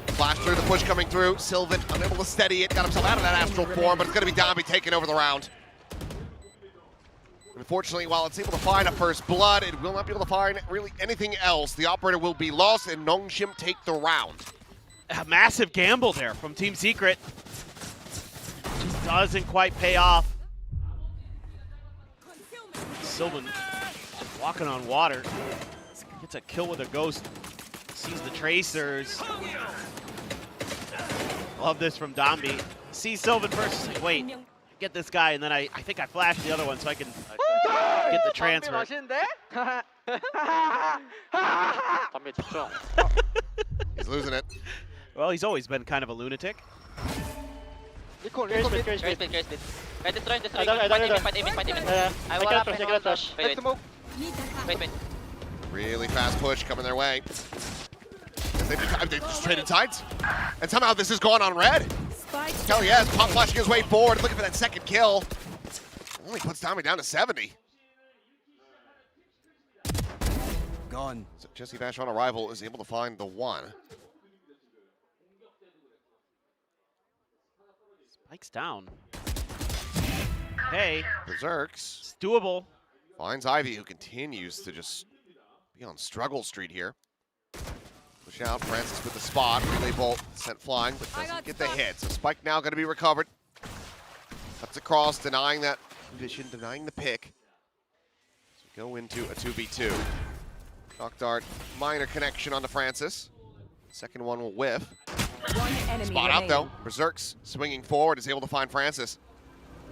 Speaker 3: Flash through, the push coming through. Sylvan unable to steady it, got himself out of that astral form, but it's going to be Dombi taking over the round. Unfortunately, while it's able to find a first blood, it will not be able to find really anything else. The operator will be lost, and Nongshim take the round.
Speaker 5: A massive gamble there from Team Secret. Just doesn't quite pay off. Sylvan walking on water. Gets a kill with a Ghost. Sees the tracers. Love this from Dombi. Sees Sylvan first. Like, wait, get this guy, and then I think I flashed the other one so I can get the transfer.
Speaker 3: He's losing it.
Speaker 5: Well, he's always been kind of a lunatic.
Speaker 3: Really fast push coming their way. They just traded sides. And somehow this has gone on red. Kelly S pop flashing his way forward, looking for that second kill. Only puts Dombi down to 70.
Speaker 16: Gone.
Speaker 3: So Jesse Bash on arrival is able to find the one.
Speaker 5: Spikes down. Hey.
Speaker 3: Berserks.
Speaker 5: It's doable.
Speaker 3: Finds Ivy, who continues to just be on struggle street here. Push out, Francis with the spot. Relay bolt sent flying, but doesn't get the hit. So Spike now going to be recovered. Cuts across, denying that position, denying the pick. So we go into a 2v2. Shock Dart, minor connection onto Francis. Second one will whiff.
Speaker 4: One enemy
Speaker 3: Spot out
Speaker 4: remaining.
Speaker 3: though. Berserks swinging forward is able to find Francis.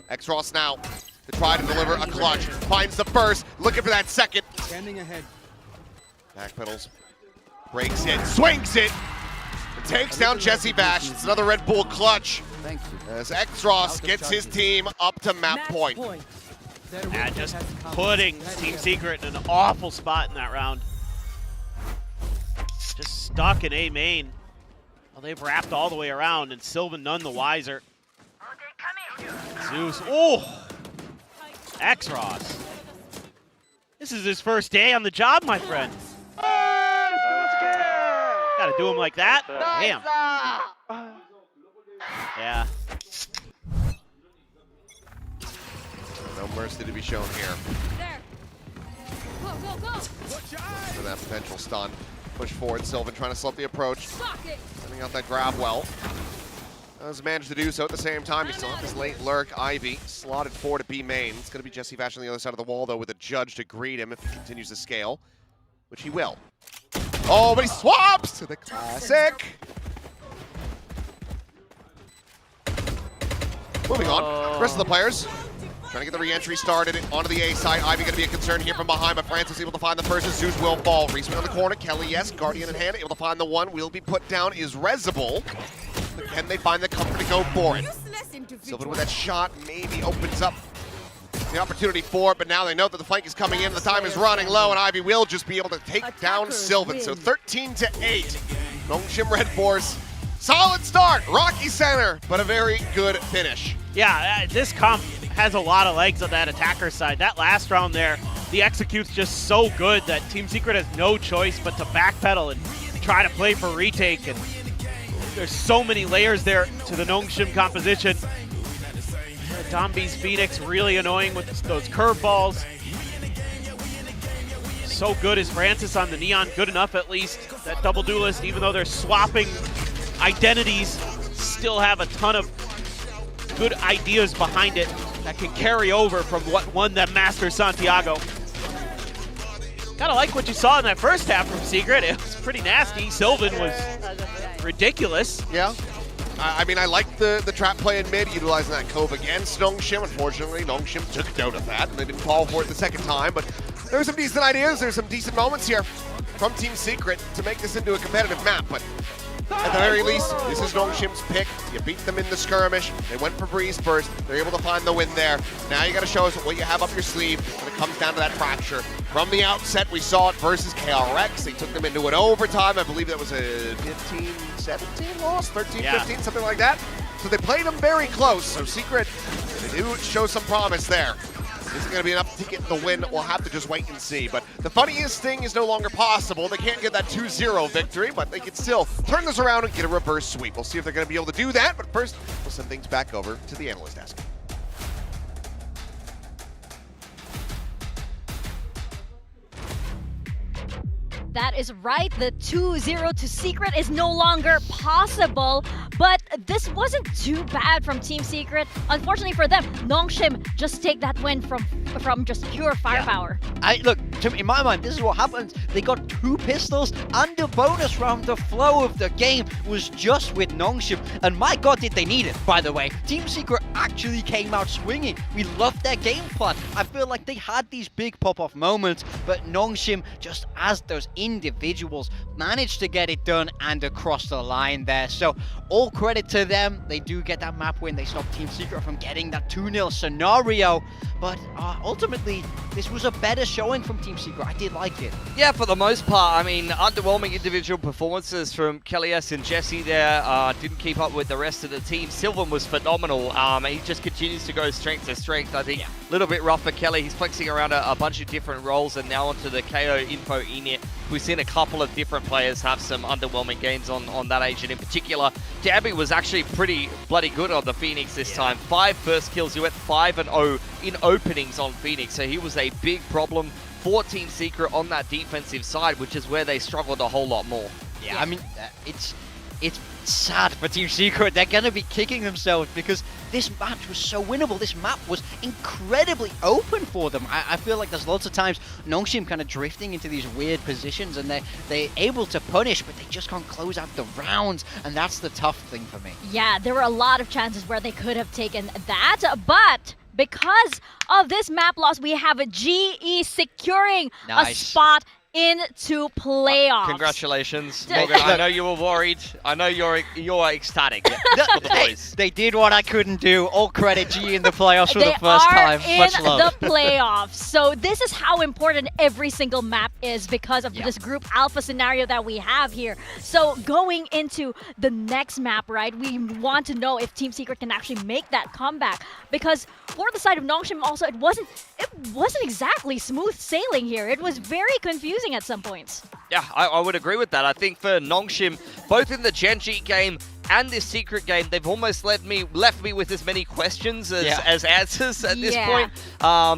Speaker 3: X-Ross now to try to deliver a clutch. Finds the first, looking for that second.
Speaker 16: Standing ahead.
Speaker 3: Backpedals, breaks it, swings it, and takes down Jesse Bash. It's another Red Bull clutch.
Speaker 16: Thank you.
Speaker 3: As X-Ross gets his team up to map point.
Speaker 5: And just putting Team Secret in an awful spot in that round. Just stuck in A main. Well, they've wrapped all the way around, and Sylvan none the wiser. Zeus, oh! X-Ross. This is his first day on the job, my friend. Gotta do him like that? Damn. Yeah.
Speaker 3: No mercy to be shown here.
Speaker 4: There. Go, go, go.
Speaker 3: For that potential stun. Push forward, Sylvan trying to slow up the approach.
Speaker 4: Sock it.
Speaker 3: Sending out that grab well. Does manage to do so at the same time. He still has this late lurk. Ivy slotted 4 to B main. It's going to be Jesse Vash on the other side of the wall, though, with a judge to greet him if he continues to scale, which he will. Oh, but he swaps to the classic. Moving on. Rest of the players trying to get the re-entry started onto the A side. Ivy going to be a concern here from behind, but Francis able to find the first. Zeus will fall. Reese on the corner. Kelly, yes. Guardian in hand. Able to find the one. Will be put down. Is Rezible. But can they find the comfort to go for it? Sylvan with that shot maybe opens up the opportunity for it, but now they know that the flank is coming in. The time is running low, and Ivy will just be able to take down Sylvan. So 13-8. Nongshim Red Force. Solid start. Rocky Center, but a very good finish.
Speaker 5: Yeah, this comp has a lot of legs on that attacker side. That last round there, the execute's just so good that Team Secret has no choice but to backpedal and try to play for retake. And there's so many layers there to the Nongshim composition. Dombi's Phoenix really annoying with those curveballs. So good is Francis on the Neon, good enough at least. That double duelist, even though they're swapping identities, still have a ton of good ideas behind it that can carry over from what won them Master Santiago. Gotta like what you saw in that first half from Secret. It was pretty nasty. Sylvan was ridiculous.
Speaker 3: Yeah. I mean, I like the trap play in mid, utilizing that cove against Nongshim. Unfortunately, Nongshim took note of that, and they didn't fall for it the second time. But there were some decent ideas. There's some decent moments here from Team Secret to make this into a competitive map. But at the very least, this is Nongshim's pick. You beat them in the skirmish. They went for Breeze first. They're able to find the win there. Now you got to show us what you have up your sleeve when it comes down to that fracture. From the outset, we saw it versus KRX. They took them into an overtime. I believe that was a 15-17 loss, 13-15, something like that. So they played them very close. So Secret, they do show some promise there. Is it going to be enough to get the win? We'll have to just wait and see. But the funniest thing is no longer possible. They can't get that 2-0 victory, but they can still turn this around and get a reverse sweep. We'll see if they're going to be able to do that. But first, we'll send things back over to the analyst desk.
Speaker 20: That is right, the 2-0 to Secret is no longer possible, but this wasn't too bad from Team Secret. Unfortunately for them, Nongshim just take that win from just pure firepower.
Speaker 2: Look, in my mind, this is what happens. They got 2 pistols and a bonus round. The flow of the game was just with Nongshim, and my god, did they need it, by the way. Team Secret actually came out swinging. We loved their game plan. I feel like they had these big pop-off moments, but Nongshim, just as those individuals, managed to get it done and across the line there. So all credit to them. They do get that map win. They stopped Team Secret from getting that 2-0 scenario, but ultimately this was a better showing from Team Secret. I did like it.
Speaker 23: Yeah, for the most part. I mean, underwhelming individual performances from Kelly S and Jesse there. Didn't keep up with the rest of the team. Sylvan was phenomenal. He just continues to go strength to strength. I think a little bit rough for Kelly. He's flexing around a bunch of different roles, and now onto the KO info init. We've seen a couple of different players have some underwhelming games on that agent in particular. Dabby was actually pretty bloody good on the Phoenix this time. 5 first kills. He went 5-0 in openings on Phoenix, so he was a big problem for Team Secret on that defensive side, which is where they struggled a whole lot more.
Speaker 2: Yeah, I mean, it's sad for Team Secret. They're going to be kicking themselves because this match was so winnable. This map was incredibly open for them. I feel like there's lots of times Nongshim kind of drifting into these weird positions, and they're able to punish, but they just can't close out the rounds, and that's the tough thing for me.
Speaker 20: Yeah, there were a lot of chances where they could have taken that, but because of this map loss, we have a GE securing a spot into playoffs.
Speaker 23: Congratulations, Morgan. I know you were worried. I know you're ecstatic for the boys.
Speaker 2: They did what I couldn't do. All credit GE in the playoffs for the first time. Much love.
Speaker 20: They are in the playoffs. So this is how important every single map is because of this group alpha scenario that we have here. So going into the next map, right, we want to know if Team Secret can actually make that comeback, because for the side of Nongshim also, it wasn't exactly smooth sailing here. It was very confusing at some points.
Speaker 23: Yeah, I would agree with that. I think for Nongshim, both in the Genji game and this secret game, they've almost left me with as many questions as answers at this point.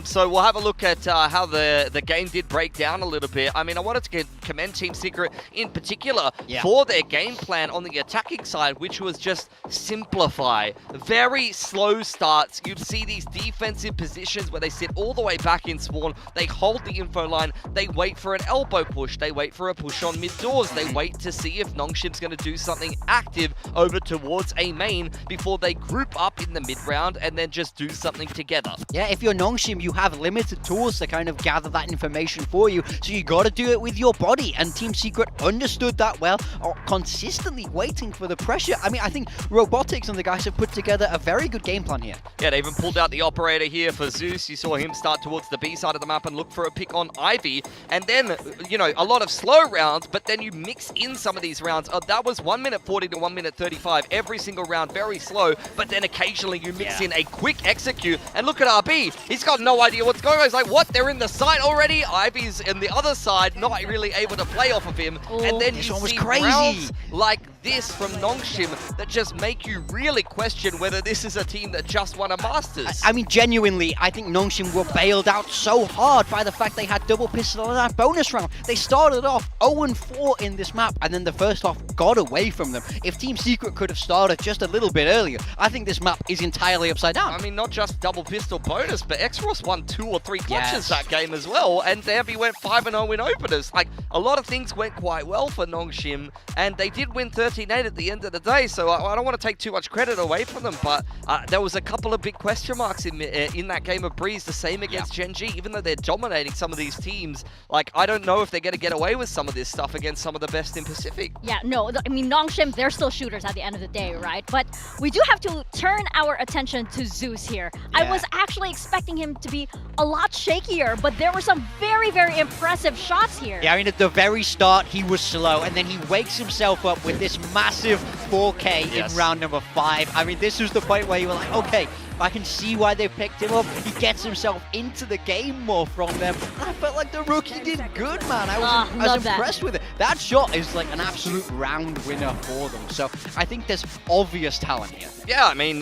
Speaker 23: So we'll have a look at how the game did break down a little bit. I mean, I wanted to commend Team Secret in particular for their game plan on the attacking side, which was just simplify. Very slow starts. You'd see these defensive positions where they sit all the way back in spawn. They hold the info line. They wait for an elbow push. They wait for a push on mid doors. They wait to see if Nongshim's going to do something active over towards a main before they group up in the mid round and then just do something together.
Speaker 2: Yeah, if you're Nongshim, you have limited tools to kind of gather that information for you, so you got to do it with your body, and Team Secret understood that well, are consistently waiting for the pressure. I mean, I think Robotics and the guys have put together a very good game plan here.
Speaker 23: Yeah, they even pulled out the operator here for Zeus. You saw him start towards the B side of the map and look for a pick on Ivy, and then, you know, a lot of slow rounds, but then you mix in some of these rounds. That was 1 minute 40 to 1 minute 35, every single round very slow, but then occasionally you mix in a quick execute, and look at RB. He's got no idea what's going on. He's like, what? They're in the site already? Ivy's in the other side, not really able to play off of him. And then you see rounds like this from Nongshim that just make you really question whether this is a team that just won a Masters.
Speaker 2: I mean, genuinely, I think Nongshim were bailed out so hard by the fact they had double pistol in that bonus round. They started off 0-4 in this map, and then the first half got away from them. If Team Secret could have started just a little bit earlier, I think this map is entirely upside down.
Speaker 23: I mean, not just double pistol bonus, but X-Ross won 2 or 3 clutches that game as well, and Dambi went 5-0 in openers. Like, a lot of things went quite well for Nongshim, and they did win 13-8 at the end of the day, so I don't want to take too much credit away from them, but there was a couple of big question marks in that game of Breeze, the same against Gen G, even though they're dominating some of these teams. Like, I don't know if they're going to get away with some of this stuff against some of the best in Pacific.
Speaker 20: Yeah, no, I mean, Nongshim, they're still shooters at the end of the day, right? But we do have to turn our attention to Zeus here. I was actually expecting him to be a lot shakier, but there were some very, very impressive shots here.
Speaker 2: Yeah, I mean, at the very start, he was slow, and then he wakes himself up with this massive 4K in round number 5. I mean, this was the point where you were like, okay, I can see why they picked him up. He gets himself into the game more from them. And I felt like the rookie did good, man. I was impressed with it. That shot is like an absolute round winner for them. So I think there's obvious talent here.
Speaker 23: Yeah, I mean,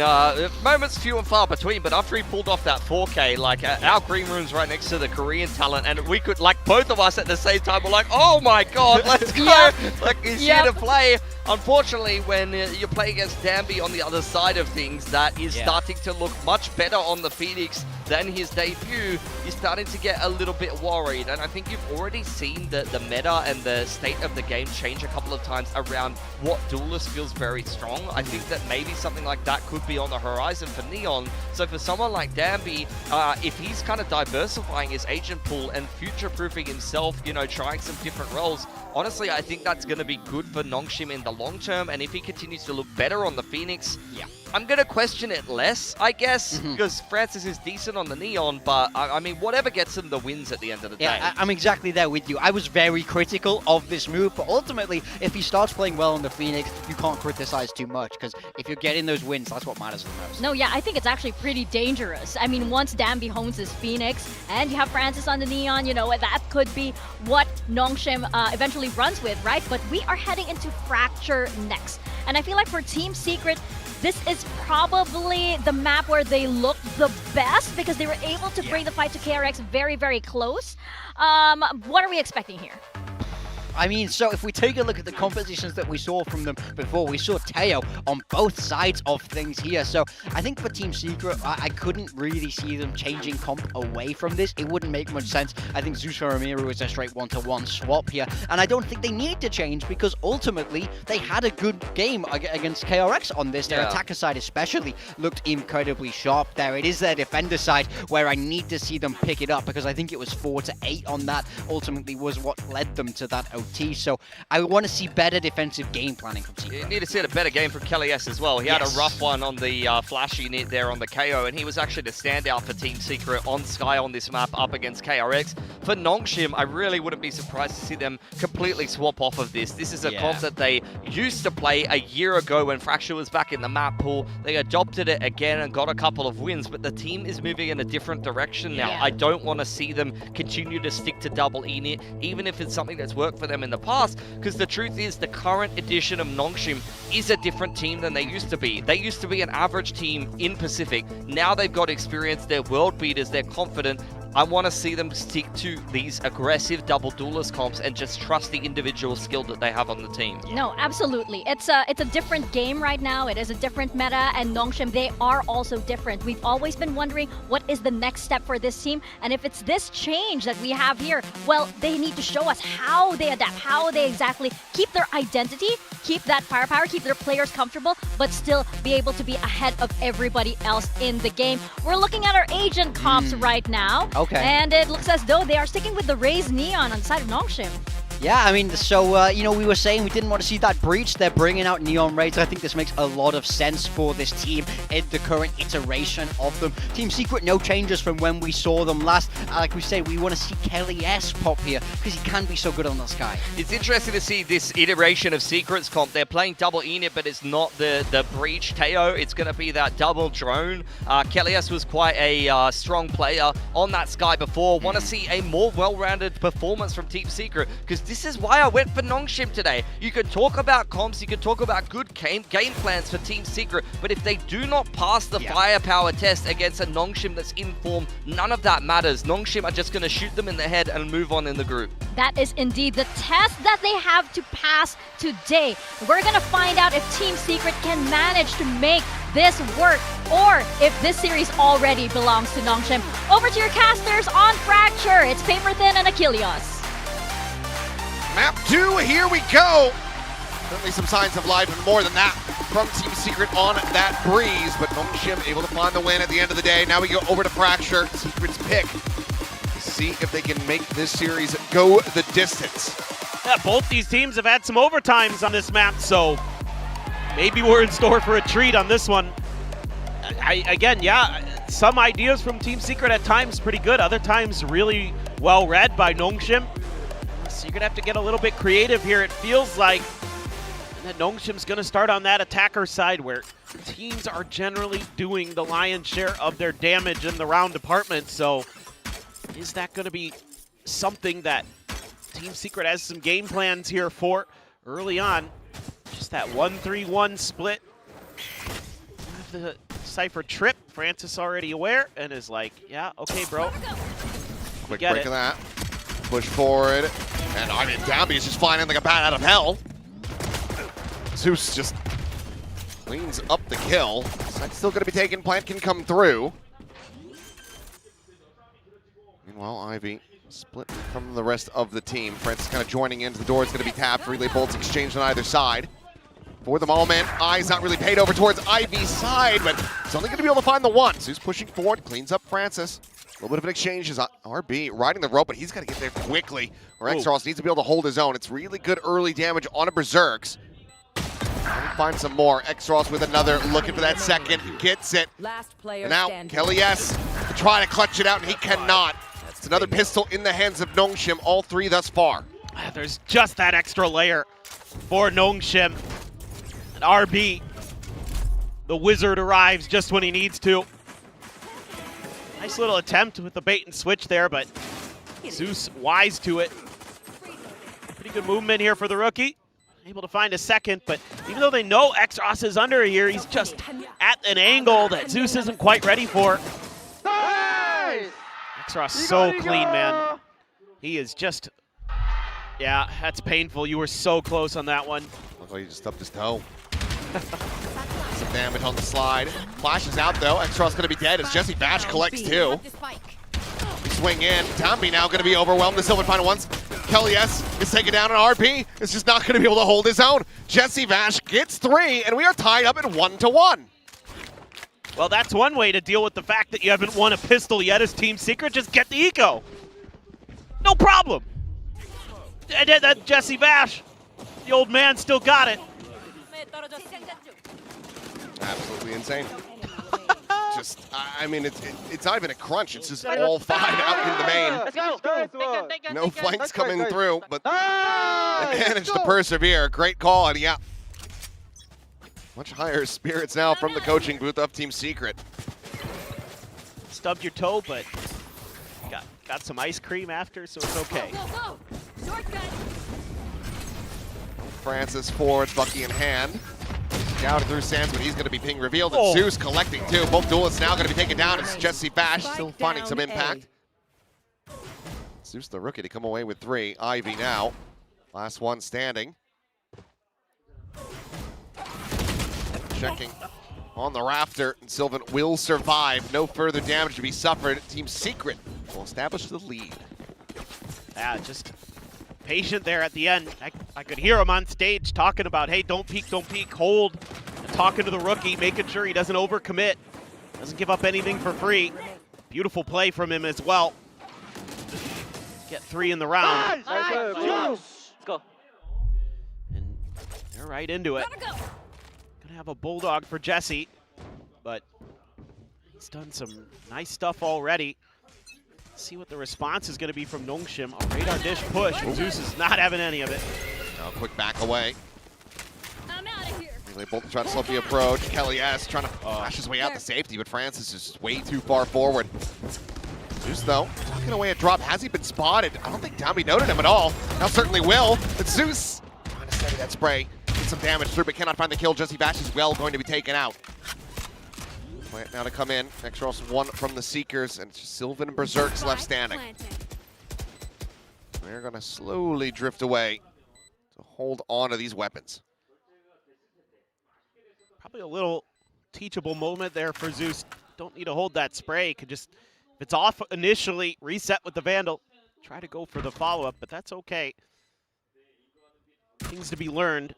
Speaker 23: moments few and far between, but after he pulled off that 4K, like, our green room's right next to the Korean talent, and we could, like, both of us at the same time were like, oh my god, let's go! Like, he's here to play. Unfortunately, when you play against Dambi on the other side of things, that is starting to look much better on the Phoenix than his debut, you're starting to get a little bit worried. And I think you've already seen the meta and the state of the game change a couple of times around what duelist feels very strong. I think that maybe something like that could be on the horizon for Neon. So for someone like Dambi, if he's kind of diversifying his agent pool and future-proofing himself, you know, trying some different roles, honestly, I think that's going to be good for Nongshim in the long term. And if he continues to look better on the Phoenix, I'm going to question it less, I guess, because Francis is decent on the Neon, but I mean, whatever gets him the wins at the end of the day.
Speaker 2: Yeah, I'm exactly there with you. I was very critical of this move, but ultimately, if he starts playing well on the Phoenix, you can't criticize too much, because if you're getting those wins, that's what matters the most.
Speaker 20: No, yeah, I think it's actually pretty dangerous. I mean, once Dambi hones his Phoenix, and you have Francis on the Neon, you know, that could be what Nongshim eventually runs with, right? But we are heading into Fracture next. And I feel like for Team Secret, this is probably the map where they looked the best because they were able to bring the fight to KRX very, very close. What are we expecting here?
Speaker 2: I mean, so if we take a look at the compositions that we saw from them before, we saw Teo on both sides of things here. So I think for Team Secret, I couldn't really see them changing comp away from this. It wouldn't make much sense. I think Zeus or Amiru is a straight one-to-one swap here. And I don't think they need to change because ultimately they had a good game against KRX on this. Their attacker side especially looked incredibly sharp there. It is their defender side where I need to see them pick it up because I think it was 4-8 on that ultimately was what led them to that OT. So I want to see better defensive game planning from Secret.
Speaker 23: You need to see a better game from Kelly S as well. He had a rough one on the flash unit there on the KO, and he was actually the standout for Team Secret on Sky on this map up against KRX. For Nongshim, I really wouldn't be surprised to see them completely swap off of this. This is a comp that they used to play a year ago when Fracture was back in the map pool. They adopted it again and got a couple of wins, but the team is moving in a different direction now. I don't want to see them continue to stick to double init, even if it's something that's worked for them them in the past, because the truth is the current edition of Nongshim is a different team than they used to be. They used to be an average team in Pacific. Now they've got experience, they're world beaters, they're confident. I want to see them stick to these aggressive double duelist comps and just trust the individual skill that they have on the team.
Speaker 20: No, absolutely. It's a different game right now. It is a different meta, and Nongshim, they are also different. We've always been wondering what is the next step for this team, and if it's this change that we have here, well, they need to show us how they adapt, how they exactly keep their identity, keep that firepower, keep their players comfortable, but still be able to be ahead of everybody else in the game. We're looking at our agent comps right now.
Speaker 2: Okay.
Speaker 20: And it looks as though they are sticking with the Raze Neon on the side of Nongshim.
Speaker 2: Yeah, I mean, so, you know, we were saying we didn't want to see that breach. They're bringing out Neon Raids. I think this makes a lot of sense for this team in the current iteration of them. Team Secret, no changes from when we saw them last. Like we say, we want to see Kelly S pop here because he can be so good on the sky.
Speaker 23: It's interesting to see this iteration of Secrets comp. They're playing double Enid, but it's not the breach KO. It's going to be that double drone. Kelly S was quite a strong player on that sky before. Want to see a more well-rounded performance from Team Secret, because this is why I went for Nongshim today. You can talk about comps, you can talk about good game plans for Team Secret, but if they do not pass the firepower test against a Nongshim that's in form, none of that matters. Nongshim are just going to shoot them in the head and move on in the group.
Speaker 20: That is indeed the test that they have to pass today. We're going to find out if Team Secret can manage to make this work, or if this series already belongs to Nongshim. Over to your casters on Fracture. It's Paper Thin and Achilles.
Speaker 3: Map 2, here we go. Certainly some signs of life and more than that from Team Secret on that breeze, but Nongshim able to find the win at the end of the day. Now we go over to Fracture, Secret's pick, to see if they can make this series go the distance.
Speaker 5: Yeah, both these teams have had some overtimes on this map, so maybe we're in store for a treat on this one. Again, some ideas from Team Secret at times pretty good, other times really well read by Nongshim. So you're going to have to get a little bit creative here. It feels like that Nongshim's going to start on that attacker side where teams are generally doing the lion's share of their damage in the round department. So is that going to be something that Team Secret has some game plans here for early on? Just that 1-3-1 split. The Cypher trip, Francis already aware and is like, yeah, okay, bro.
Speaker 3: Quick break of that. Push forward. And I mean, Downby is just flying in like a bat out of hell. Zeus just cleans up the kill. That's still going to be taken. Plant can come through. Meanwhile, Ivy split from the rest of the team. Francis kind of joining into the door. It's going to be tapped. Relay bolts exchanged on either side. For the moment, Eye's not really paid over towards Ivy's side, but he's only going to be able to find the one. Zeus pushing forward, cleans up Francis. A little bit of an exchange is RB riding the rope, but he's got to get there quickly. Or Exros needs to be able to hold his own. It's really good early damage on a Berserks. Find some more. Exros with another, looking for that second, gets it. And now Kelly S trying to clutch it out, and he cannot. It's another pistol in the hands of Nongshim, all three thus far.
Speaker 5: There's just that extra layer for Nongshim. And RB, the wizard, arrives just when he needs to. Nice little attempt with the bait and switch there, but Zeus wise to it. Pretty good movement here for the rookie. Able to find a second, but even though they know Exros is under here, he's just at an angle that Zeus isn't quite ready for.
Speaker 9: Nice!
Speaker 5: Exros so clean, man. He is just, yeah, that's painful. You were so close on that one.
Speaker 3: Looks like he just stubbed his toe. Some damage on the slide. Flashes out though. Exros going to be dead as Jesse Bash collects two. Swing in. Downby now going to be overwhelmed. The Silver final ones. Kelly S is taken down, and RP is just not going to be able to hold his own. Jesse Bash gets three, and we are tied up at 1-1.
Speaker 5: Well, that's one way to deal with the fact that you haven't won a pistol yet as Team Secret. Just get the eco. No problem. That Jesse Bash, the old man still got it.
Speaker 3: Absolutely insane. Just, I mean, it's not even a crunch. It's just all five out in the main.
Speaker 9: Let's go.
Speaker 3: No flanks coming through, but they managed to persevere. Great call, and yeah. Much higher spirits now from the coaching booth of Team Secret.
Speaker 5: Stubbed your toe, but got some ice cream after, so it's okay.
Speaker 3: Francis forward, Bucky in hand. Scouted through Sands, but he's going to be ping revealed. And
Speaker 5: Oh.
Speaker 3: Zeus collecting too. Both duelists now going to be taken down. It's Jesse Bash still finding some impact. Zeus the rookie to come away with 3. Ivy now. Last one standing. Checking on the rafter, and Sylvan will survive. No further damage to be suffered. Team Secret will establish the lead.
Speaker 5: Yeah, just patient there at the end. I could hear him on stage talking about, hey, don't peek, hold. And talking to the rookie, making sure he doesn't overcommit. Doesn't give up anything for free. Beautiful play from him as well. Get 3 in the round.
Speaker 12: Let's go.
Speaker 5: And they're right into it. Gonna have a bulldog for Jesse, but he's done some nice stuff already. See what the response is going to be from Nongshim. A radar dish push. Zeus is not having any of it.
Speaker 3: Now quick back away.
Speaker 4: I'm out of here.
Speaker 3: They both trying to slow the approach. Kelly S trying to flash his way out to safety, but Francis is way too far forward. Zeus, though, tucking away a drop. Has he been spotted? I don't think Downby noted him at all. Now certainly will. But Zeus trying to steady that spray. Get some damage through, but cannot find the kill. Jesse Bash is well going to be taken out. Plant now to come in. Next row, 1 from the Seekers, and it's just Sylvan and Berserk's left standing. They're going to slowly drift away to hold on to these weapons.
Speaker 5: Probably a little teachable moment there for Zeus. Don't need to hold that spray. Could just, if it's off initially, reset with the Vandal. Try to go for the follow-up, but that's okay. Things to be learned.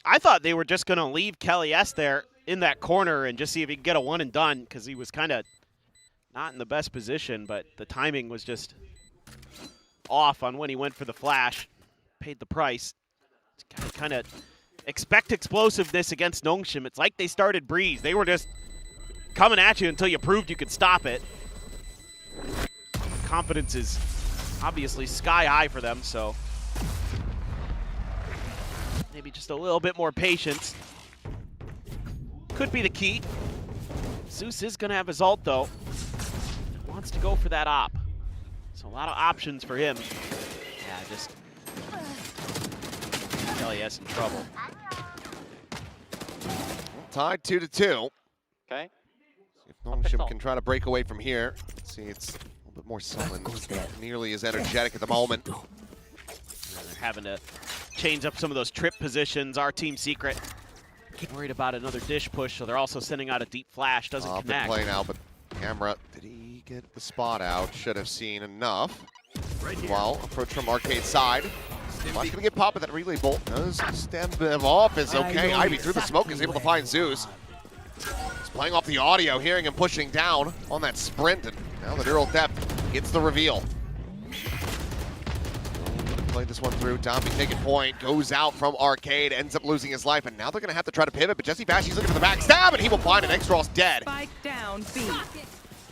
Speaker 5: I thought they were just going to leave Kelly S there in that corner and just see if he could get a 1 and done, because he was kind of not in the best position, but the timing was just off on when he went for the flash. Paid the price. Kind of expect explosiveness against Nongshim. It's like they started Breeze. They were just coming at you until you proved you could stop it. Confidence is obviously sky high for them, so maybe just a little bit more patience could be the key. Zeus is going to have his ult, though. Wants to go for that op. So a lot of options for him. Yeah, just Kelly S in trouble.
Speaker 3: Tied 2-2.
Speaker 12: Okay.
Speaker 3: See if Nongshim can try to break away from here. Let's see, it's a little bit more sullen. Not nearly as energetic at the moment.
Speaker 5: They're having to change up some of those trip positions. Our Team Secret worried about another dish push, so they're also sending out a deep flash. Doesn't connect.
Speaker 3: Play now, but camera, did he get the spot out? Should have seen enough. Well, approach from arcade side. Not gonna get popped, but that relay bolt does stem them off. Is okay. Ivy through the smoke is able to find Zeus. He's playing off the audio, hearing him pushing down on that sprint, and now the neural depth gets the reveal. Play this one through. Dombey taking point, goes out from arcade, ends up losing his life, and now they're gonna have to try to pivot. But Jesse Bash, he's looking for the backstab, and he will find it. X-Raw's dead.
Speaker 4: Spike down, B.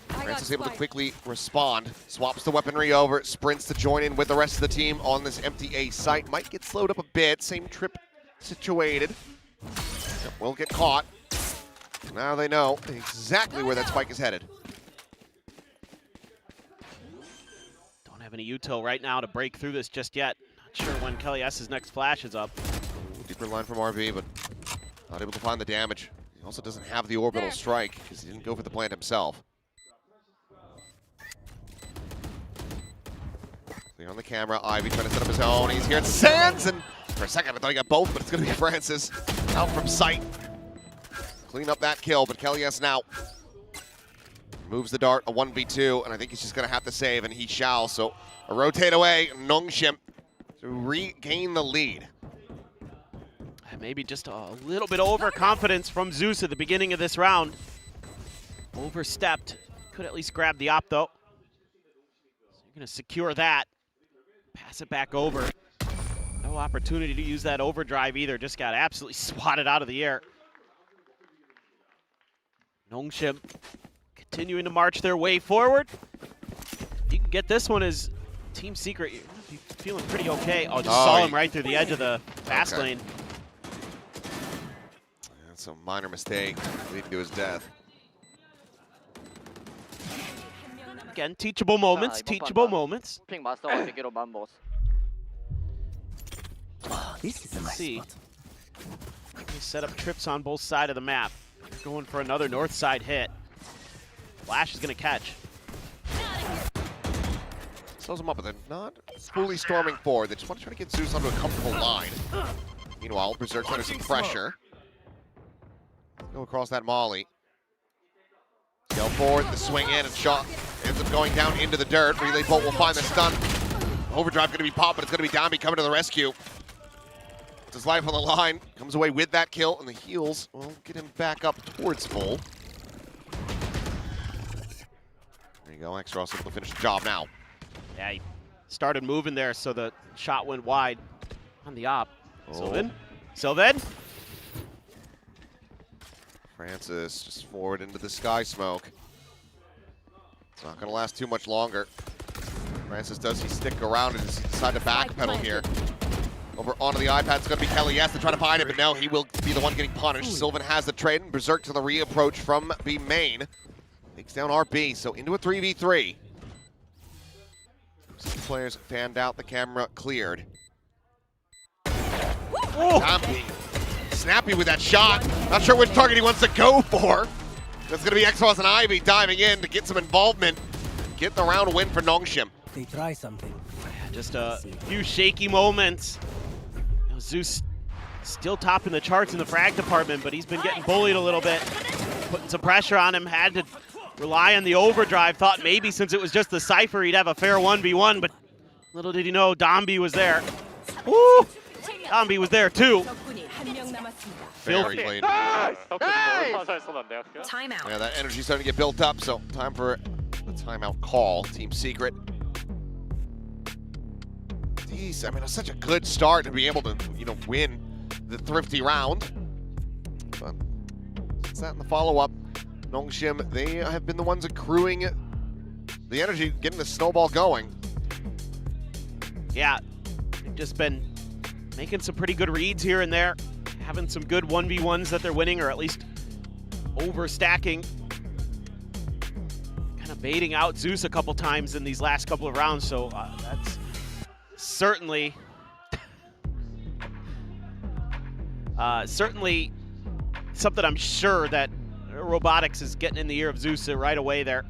Speaker 3: Francis able to quickly respond, swaps the weaponry over, sprints to join in with the rest of the team on this empty A site. Might get slowed up a bit, same trip situated. Will get caught. Now they know exactly where that spike is headed.
Speaker 5: Don't have any util right now to break through this just yet. Not sure when Kelly S's next flash is up.
Speaker 3: Deeper line from RB, but not able to find the damage. He also doesn't have the orbital strike because he didn't go for the plant himself. Clear on the camera, Ivy trying to set up his own. He's here at Sands, and for a second I thought he got both, but it's going to be Francis out from sight. Clean up that kill, but Kelly S now moves the dart, a 1v2, and I think he's just going to have to save, and he shall. So a rotate away, Nongshim to regain the lead.
Speaker 5: And maybe just a little bit overconfidence from Zeus at the beginning of this round. Overstepped. Could at least grab the op, though. So you're going to secure that. Pass it back over. No opportunity to use that overdrive either. Just got absolutely swatted out of the air. Nongshim continuing to march their way forward. You can get this one as Team Secret. You're gonna be feeling pretty okay. Oh, just saw him right through the edge of the fast lane.
Speaker 3: That's a minor mistake leading to his death.
Speaker 5: Again, teachable moments, teachable moments.
Speaker 16: This is a nice
Speaker 5: see.
Speaker 16: spot.
Speaker 5: They set up trips on both sides of the map. Going for another north side hit. Flash is going to catch.
Speaker 3: Slows them up, but they're not fully storming forward. They just want to try to get Zeus onto a comfortable line. Meanwhile, Berserk's under some pressure. Go across that molly. Go forward, the swing in, and shot ends up going down into the dirt. Relay Bolt will find the stun. Overdrive going to be popped, but it's going to be Dombey coming to the rescue. It's his life on the line. Comes away with that kill, and the heals will get him back up towards full. There you go, X-Ross able to finish the job now.
Speaker 5: Yeah, he started moving there, so the shot went wide on the op. Sylvan. Sylvan.
Speaker 3: Francis just forward into the sky smoke. It's not going to last too much longer. Francis does he stick around and does he decide to backpedal here. Over onto the iPad, it's going to be Kelly. Yes, to try to find it, but no, he will be the one getting punished. Sylvan has the trade, and Berserk to the reapproach from B main. Takes down RB, so into a 3v3. Some players fanned out, the camera cleared. Dombey, snappy with that shot. Not sure which target he wants to go for. That's going to be X-Ross and Ivy diving in to get some involvement. Get the round win for Nongshim.
Speaker 16: They try something.
Speaker 5: Just a few shaky moments. You know, Zeus still topping the charts in the frag department, but he's been getting bullied a little bit. Putting some pressure on him, had to rely on the overdrive. Thought maybe since it was just the Cypher, he'd have a fair 1v1, but little did he know Dombey was there. Woo! Dombey was there too.
Speaker 3: Very clean.
Speaker 11: Timeout.
Speaker 3: Yeah, that energy's starting to get built up, so time for the timeout call. Team Secret. Jeez, I mean, it was such a good start to be able to, win the thrifty round. But since that in the follow-up, Nongshim, they have been the ones accruing the energy, getting the snowball going.
Speaker 5: Yeah, they've just been making some pretty good reads here and there, having some good 1v1s that they're winning, or at least overstacking. Kind of baiting out Zeus a couple times in these last couple of rounds, so that's certainly something I'm sure that Robotics is getting in the ear of Zeus right away there.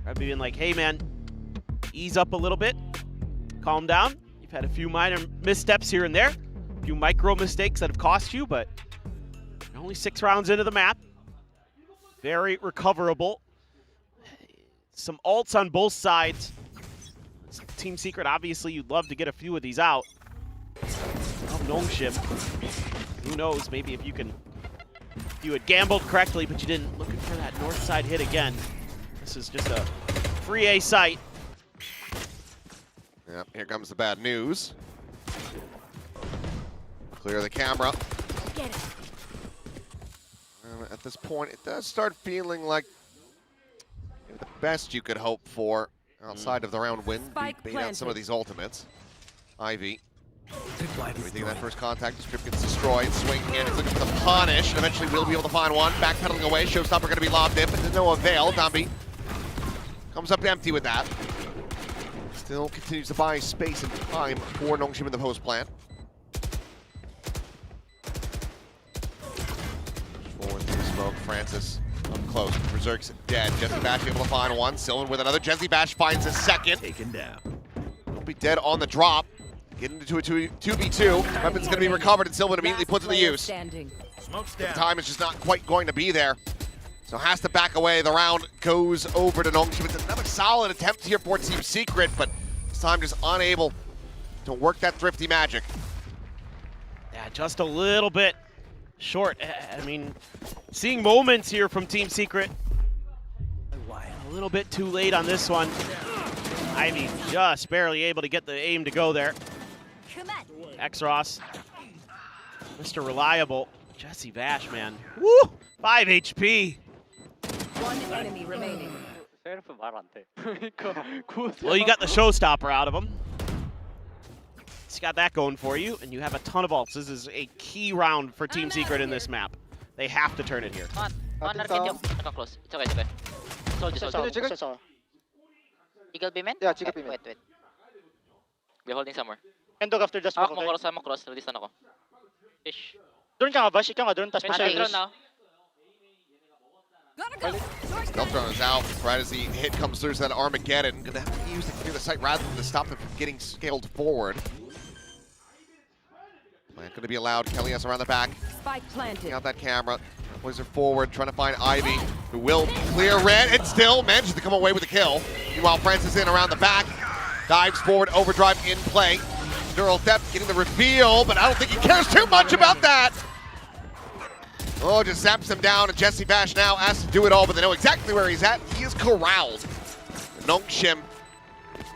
Speaker 5: I've been like, hey man, ease up a little bit, calm down. You've had a few minor missteps here and there, a few micro mistakes that have cost you, but only 6 rounds into the map. Very recoverable. Some ults on both sides. Team Secret, obviously, you'd love to get a few of these out. Nongshim, who knows, maybe if you had gambled correctly, but you didn't, looking for that north side hit again. This is just a free A site.
Speaker 3: Yep, here comes the bad news. Clear the camera.
Speaker 4: Get it.
Speaker 3: At this point, it does start feeling like the best you could hope for outside of the round win. Bait out some of these ultimates. Ivy. Everything in that first contact, Strip gets destroyed. Swinging in, he's looking for the punish, and eventually we'll be able to find one. Backpedaling away, Showstopper going to be lobbed in, but to no avail. Dombey comes up empty with that. Still continues to buy space and time for Nongshim in the post plant. Forward through smoke, Francis up close. Berserk's dead. Jesse Bash able to find one. Sylvan with another. Jesse Bash finds a second.
Speaker 10: Taken down.
Speaker 3: He'll be dead on the drop. Getting into a 2v2. Weapon's going to be recovered, and Sylvan immediately puts it to use.
Speaker 10: Smoke's
Speaker 3: The
Speaker 10: down.
Speaker 3: time is just not quite going to be there. So has to back away. The round goes over to Nongshim. It's another solid attempt here for Team Secret, but this time just unable to work that thrifty magic.
Speaker 5: Yeah, just a little bit short. I mean, seeing moments here from Team Secret. A little bit too late on this one. Ivy just barely able to get the aim to go there. X-Ross, Mr. Reliable. Jesse Bash, man. Woo! 5 HP.
Speaker 4: One enemy remaining.
Speaker 5: Well, you got the showstopper out of him. He's got that going for you, and you have a ton of ults. This is a key round for Team Secret in this map. They have to turn it here.
Speaker 12: Close. It's okay, Soldier. Eagle B man?
Speaker 13: Yeah, Chica B man.
Speaker 12: Wait. We're holding somewhere. Endog after just
Speaker 9: I'm cross. Release na ako. Ish. Doon ka nga, Bash. Ikaw nga doon. Tas
Speaker 12: Special
Speaker 9: pa
Speaker 12: now.
Speaker 3: Stealth drone is out right as the hit comes through to that Armageddon. Gonna have to use it to clear the site rather than to stop them from getting scaled forward. Plant gonna be allowed. Kelly S around the back.
Speaker 4: Spike planted.
Speaker 3: Taking out that camera. Points her forward, trying to find Ivy, who will clear red and still manages to come away with the kill. Meanwhile, Francis in around the back. Dives forward, overdrive in play. Neural depth getting the reveal, but I don't think he cares too much about that. Oh, just zaps him down, and Jesse Bash now asked to do it all, but they know exactly where he's at. He is corralled. Nongshim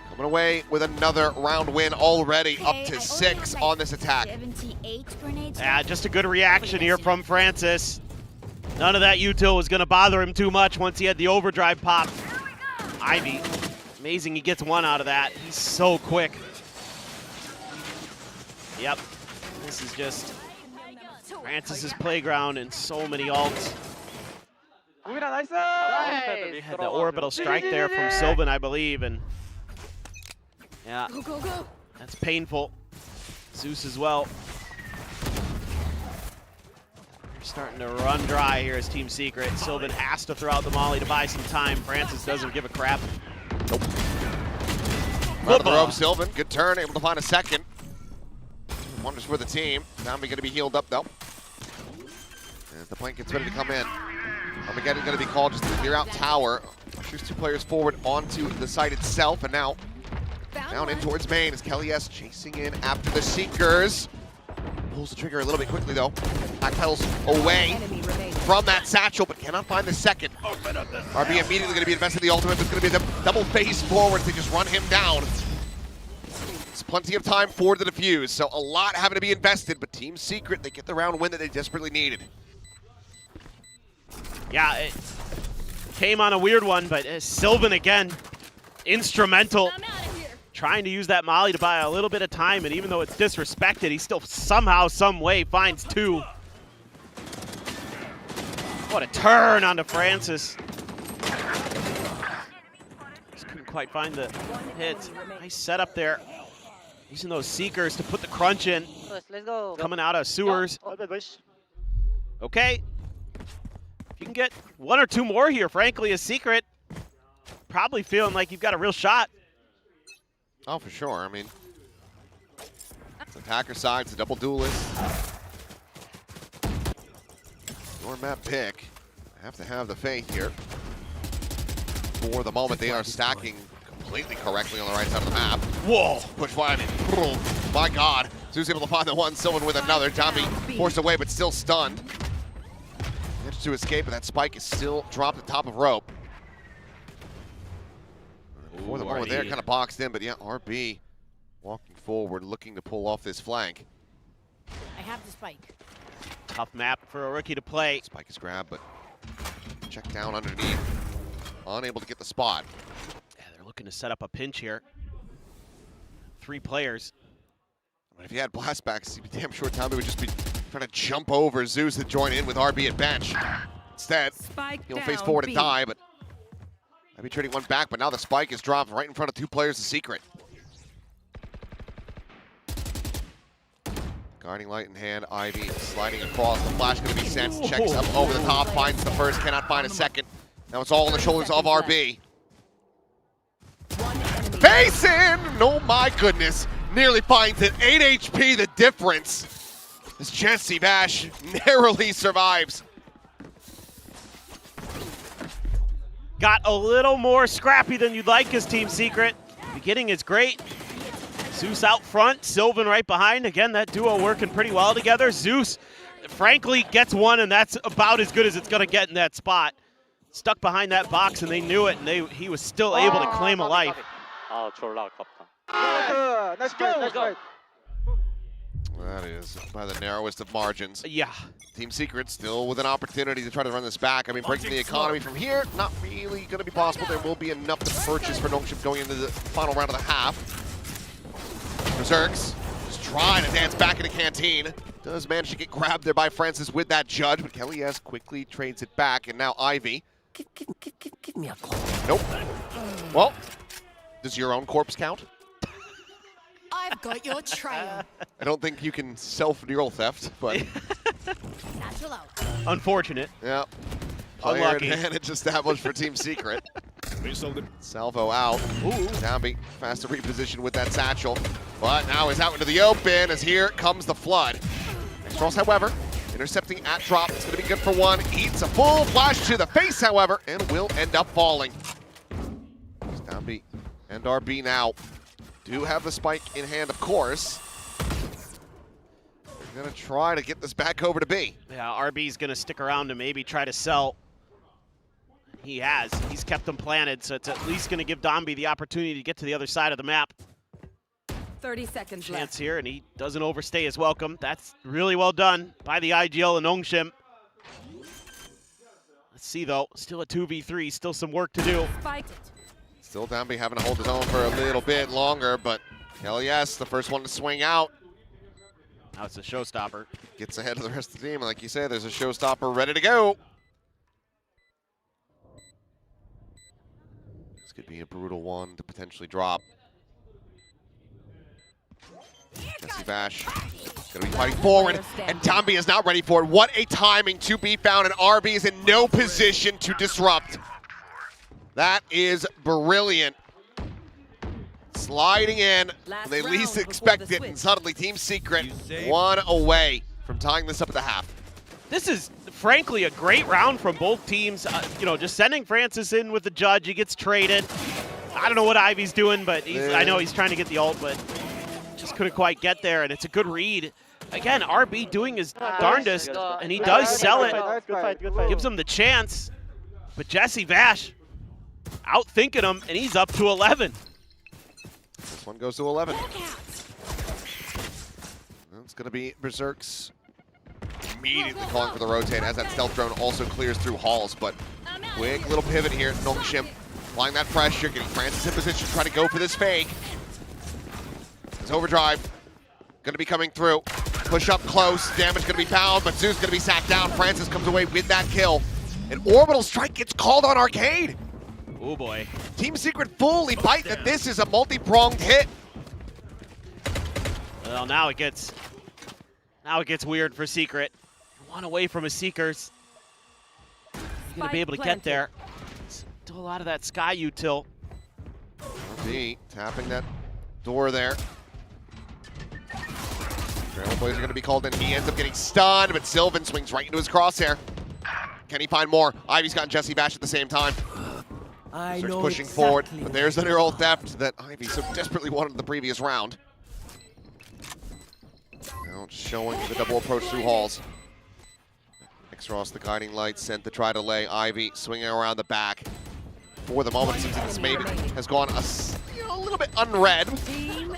Speaker 3: coming away with another round win already, up to 6 on this attack.
Speaker 5: Yeah, just a good reaction here from Francis. None of that util was going to bother him too much once he had the overdrive pop. Ivy, amazing he gets one out of that. He's so quick. Yep, this is just Francis's playground and so many ults. Had the orbital strike there from Sylvan, I believe, and yeah, that's painful. Zeus as well. They're starting to run dry here as Team Secret. Sylvan has to throw out the molly to buy some time. Francis doesn't give a crap.
Speaker 3: Nope. Out of the rope, Sylvan. Good turn, able to find a second. Wonders for the team. Zombie going to be healed up, though. As the plank gets ready to come in. Armageddon going to be called just to clear out tower. Pushes 2 players forward onto the site itself, and now down in towards main as Kelly S chasing in after the Seekers. Pulls the trigger a little bit quickly, though. Backpedals away from that satchel, but cannot find the second. RB immediately going to be invested in the ultimate, but it's going to be the double face forward. They just run him down. Plenty of time for the defuse, so a lot having to be invested, but Team Secret, they get the round win that they desperately needed.
Speaker 5: Yeah, it came on a weird one, but Sylvan again, instrumental. Trying to use that molly to buy a little bit of time, and even though it's disrespected, he still somehow, some way finds 2. What a turn onto Francis. Just couldn't quite find the hit. Nice setup there. Using those Seekers to put the crunch in.
Speaker 12: Let's go.
Speaker 5: Coming out of sewers. Okay. If you can get 1 or 2 more here, frankly, as Secret, probably feeling like you've got a real shot.
Speaker 3: Oh, for sure. I mean, it's attacker side, it's a double duelist. Your map pick. Have to have the faith here. For the moment, they are stacking completely correctly on the right side of the map. Whoa! Push fire. Oh, my God. Zeus able to find the one, Sylvan with another. Tommy forced away, but still stunned. Managed to escape, but that spike is still dropped at top of rope. For the moment there, kind of boxed in, but yeah, RB walking forward, looking to pull off this flank.
Speaker 4: I have the spike.
Speaker 5: Tough map for a rookie to play.
Speaker 3: Spike is grabbed, but check down underneath. Unable to get the spot.
Speaker 5: Yeah, they're looking to set up a pinch here. 3 players.
Speaker 3: But if you had blastbacks, you'd be damn sure Tommy would just be trying to jump over Zeus to join in with RB at bench. Instead, he'll face forward and die, but might be trading one back, but now the spike is dropped right in front of 2 players of Secret. Guarding light in hand, Ivy sliding across. The flash going to be sent, checks up over the top, finds the first, cannot find a second. Now it's all on the shoulders of RB. Basin! Oh my goodness. Nearly finds it. 8 HP, the difference. As Jesse Bash narrowly survives.
Speaker 5: Got a little more scrappy than you'd like as Team Secret. Beginning is great. Zeus out front, Sylvan right behind. Again, that duo working pretty well together. Zeus, frankly, gets one, and that's about as good as it's going to get in that spot. Stuck behind that box, and they knew it, and he was still able to claim a life.
Speaker 9: 졸라 아깝다.
Speaker 12: Let's go.
Speaker 3: That is by the narrowest of margins.
Speaker 5: Yeah.
Speaker 3: Team Secret still with an opportunity to try to run this back. I mean, breaking the economy from here, not really going to be possible. There will be enough to purchase for Nongshim going into the final round of the half. Berserks just trying to dance back into Canteen. Does manage to get grabbed there by Francis with that judge, but Kelly S quickly trades it back, and now Ivy.
Speaker 4: Give me a call.
Speaker 3: Nope. Well, does your own corpse count?
Speaker 4: I've got your trail.
Speaker 3: I don't think you can self-neural theft, but
Speaker 4: Natural out.
Speaker 5: Unfortunate.
Speaker 3: yeah. Player
Speaker 5: Unlucky.
Speaker 3: advantage established for Team Secret. Salvo out. Ooh. Downbeat fast to reposition with that satchel. But now he's out into the open as here comes the flood. Cross, however, intercepting at drop. It's going to be good for one. Eats a full flash to the face, however, and will end up falling. Downbeat and RB now do have the spike in hand, of course. They're going to try to get this back over to B.
Speaker 5: Yeah, RB's going to stick around to maybe try to sell. He has. He's kept them planted, so it's at least going to give Dombey the opportunity to get to the other side of the map.
Speaker 4: 30 seconds
Speaker 5: Chance
Speaker 4: left.
Speaker 5: here, and he doesn't overstay his welcome. That's really well done by the IGL and Nongshim. Let's see, though. Still a 2v3. Still some work to do.
Speaker 4: Spiked it.
Speaker 3: Still Downbeat having to hold his own for a little bit longer, but hell yes, the first one to swing out.
Speaker 5: Now it's a showstopper.
Speaker 3: Gets ahead of the rest of the team. Like you say, there's a showstopper ready to go. This could be a brutal one to potentially drop. Jesse Bash gonna be fighting forward, and Dombey is not ready for it. What a timing to be found, and RB is in no position to disrupt. That is brilliant. Sliding in when they least expect it, and suddenly Team Secret one away from tying this up at the half.
Speaker 5: This is, frankly, a great round from both teams. You know, just sending Francis in with the judge. He gets traded. I don't know what Ivy's doing, but I know he's trying to get the ult, but just couldn't quite get there, and it's a good read. Again, RB doing his darndest, and he does sell it. Gives him the chance, but Jesse Vash outthinking him, and he's up to 11.
Speaker 3: This one goes to 11. It's going to be Berserk's immediately calling for the rotate as that stealth drone also clears through halls, but quick little pivot here. Nongshim applying that pressure, getting Francis in position, trying to go for this fake. His overdrive going to be coming through. Push up close, damage going to be found, but Zeus going to be sacked down. Francis comes away with that kill. An orbital strike gets called on Arcade.
Speaker 5: Oh boy.
Speaker 3: Team Secret fully bite that this is a multi-pronged hit.
Speaker 5: Well, now it gets weird for Secret. One away from his Seekers. He's going to be able to get there. Still a lot of that Sky util.
Speaker 3: RB tapping that door there. Trailblazers are going to be called in. He ends up getting stunned, but Sylvan swings right into his crosshair. Can he find more? Ivy's got Jesse Bash at the same time. Starts pushing forward, but there's the neural theft that Ivy so desperately wanted in the previous round. Now showing the double approach through halls. X-Ross, the guiding light, sent to try to lay. Ivy swinging around the back. For the moment, it seems like this maybe has gone a little bit unread.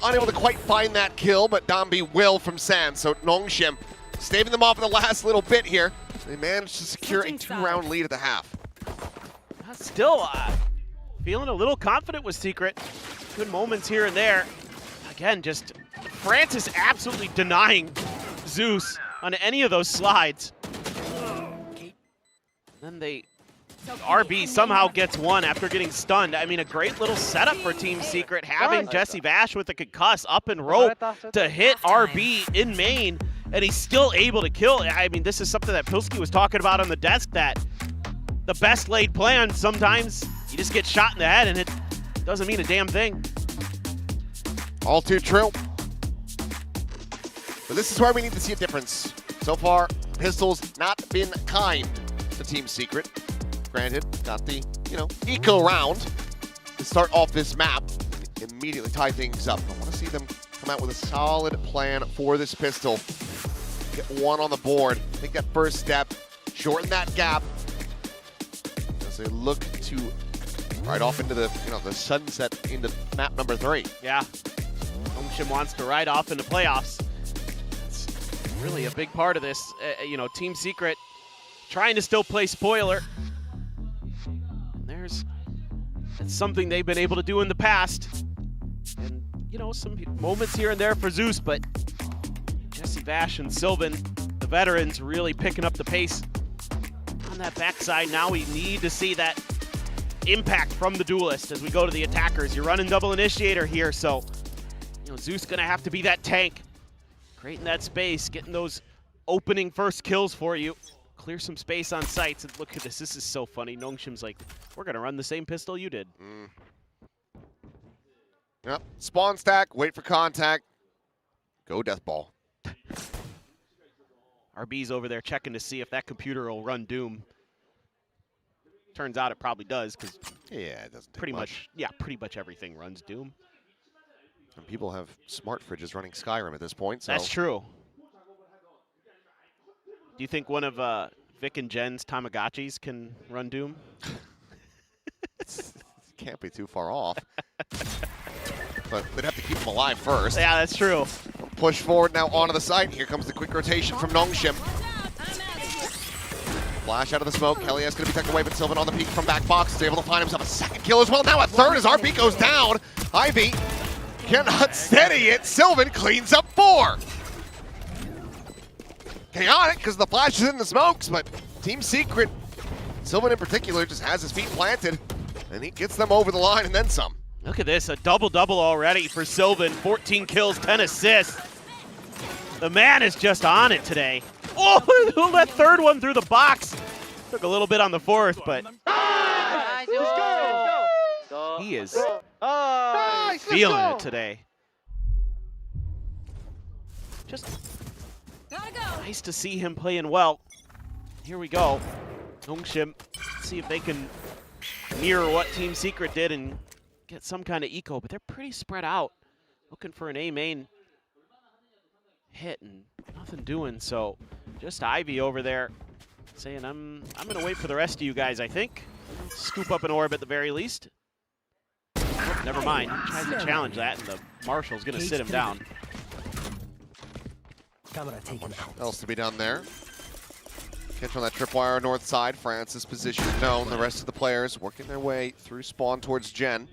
Speaker 3: Unable to quite find that kill, but Dombey will from Sand. So Nongshim staving them off in the last little bit here. They managed to secure a 2-round lead at the half.
Speaker 5: Still feeling a little confident with Secret. Good moments here and there. Again, just Francis absolutely denying Zeus on any of those slides. Then RB somehow gets one after getting stunned. I mean, a great little setup for Team Secret, having Jesse Bash with the concuss up and rope to hit RB in main, and he's still able to kill. I mean, this is something that Pilsky was talking about on the desk, that the best laid plan, sometimes you just get shot in the head and it doesn't mean a damn thing.
Speaker 3: All too true. But this is where we need to see a difference. So far, Pistol's not been kind to Team Secret. Granted, got the, eco round to start off this map. Immediately tie things up. I want to see them come out with a solid plan for this Pistol. Get one on the board, take that first step, shorten that gap. As they look to ride off into the, the sunset into map number 3.
Speaker 5: Yeah. Nongshim wants to ride off into playoffs. That's really a big part of this. Team Secret trying to still play spoiler. That's something they've been able to do in the past. And, some moments here and there for Zeus, but Jesse Bash and Sylvan, the veterans, really picking up the pace on that backside. Now we need to see that impact from the duelist as we go to the attackers. You're running double initiator here, so You know, Zeus gonna have to be that tank, creating that space, getting those opening first kills for you. Clear some space on sights, and look at this. This is so funny. Nongshim's like, we're gonna run the same pistol you did.
Speaker 3: Yep. Spawn stack, wait for contact. Go death ball.
Speaker 5: RB's over there checking to see if that computer will run Doom. Turns out it probably does, because
Speaker 3: yeah, it doesn't take
Speaker 5: pretty
Speaker 3: much.
Speaker 5: pretty much everything runs Doom.
Speaker 3: And people have smart fridges running Skyrim at this point. So
Speaker 5: That's true. Do you think one of Vic and Jen's Tamagotchis can run Doom?
Speaker 3: Can't be too far off. But they'd have to keep them alive first.
Speaker 5: Yeah, that's true.
Speaker 3: Push forward now onto the site. Here comes the quick rotation from Nongshim. Flash out of the smoke. Kelly S going to be tucked away, but Sylvan on the peak from back box is able to find himself a second kill as well. Now a third as RP goes down. Ivy cannot steady it. Sylvan cleans up 4. Chaotic because the flash is in the smokes, but Team Secret, Sylvan in particular, just has his feet planted, and he gets them over the line and then some.
Speaker 5: Look at this, a double-double already for Sylvan. 14 kills, 10 assists. The man is just on it today. Oh, that third one through the box. Took a little bit on the fourth, but he is feeling it today. Just nice to see him playing well. Here we go. Nongshim, see if they can mirror what Team Secret did and get some kind of eco, but they're pretty spread out. Looking for an A main hit and nothing doing, so just Ivy over there saying, I'm gonna wait for the rest of you guys, I think. Scoop up an orb at the very least. Oh, never mind, he tries to challenge that and the Marshal's gonna sit him down.
Speaker 3: Else to be done there. Catch on that tripwire north side. France's position known. The rest of the players working their way through spawn towards Jen.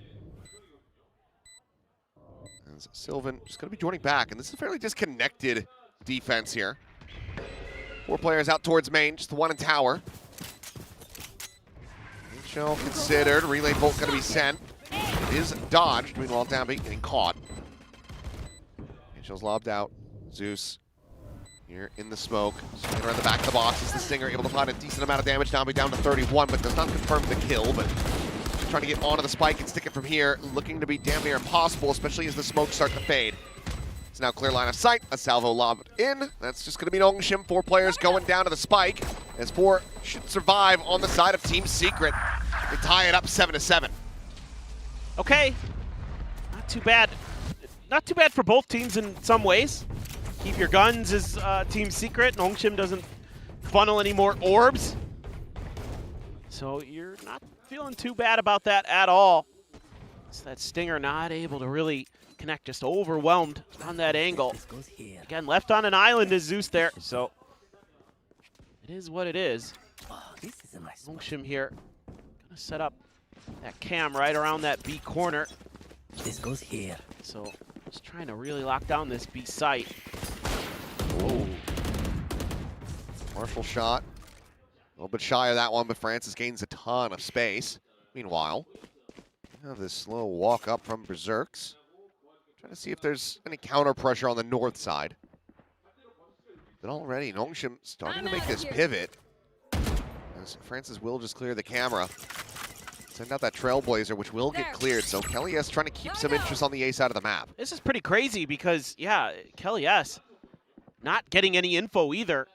Speaker 3: As Sylvan just going to be joining back, and this is a fairly disconnected defense here. 4 players out towards main, just the one in tower. Shell considered. Relay bolt going to be sent. It is dodged. Meanwhile, Downbeat getting caught. Shell's lobbed out. Zeus here in the smoke. Swinging around the back of the box is the Stinger, able to find a decent amount of damage. Downbeat down to 31, but does not confirm the kill. But trying to get onto the spike and stick it from here, looking to be damn near impossible, especially as the smoke start to fade. It's now clear line of sight. A salvo lobbed in. That's just going to be Nongshim. 4 players going down to the spike, as 4 should survive on the side of Team Secret. They tie it up 7-7.
Speaker 5: Okay, not too bad. Not too bad for both teams in some ways. Keep your guns as Team Secret. Nongshim doesn't funnel any more orbs. So you're not feeling too bad about that at all. It's that Stinger not able to really connect, just overwhelmed on that angle. Again, left on an island is Zeus there, so it is what it is. Nongshim here, gonna set up that cam right around that B corner.
Speaker 10: This goes here.
Speaker 5: So just trying to really lock down this B site. Oh.
Speaker 3: Marshall shot. A little bit shy of that one, but Francis gains a ton of space. Meanwhile, we have this slow walk up from Berserks. Trying to see if there's any counter pressure on the north side. But already, Nongshim starting to make this pivot. As Francis will just clear the camera. Send out that Trailblazer, which will get cleared. So Kelly S trying to keep some interest on the A side of the map.
Speaker 5: This is pretty crazy because, yeah, Kelly S not getting any info either.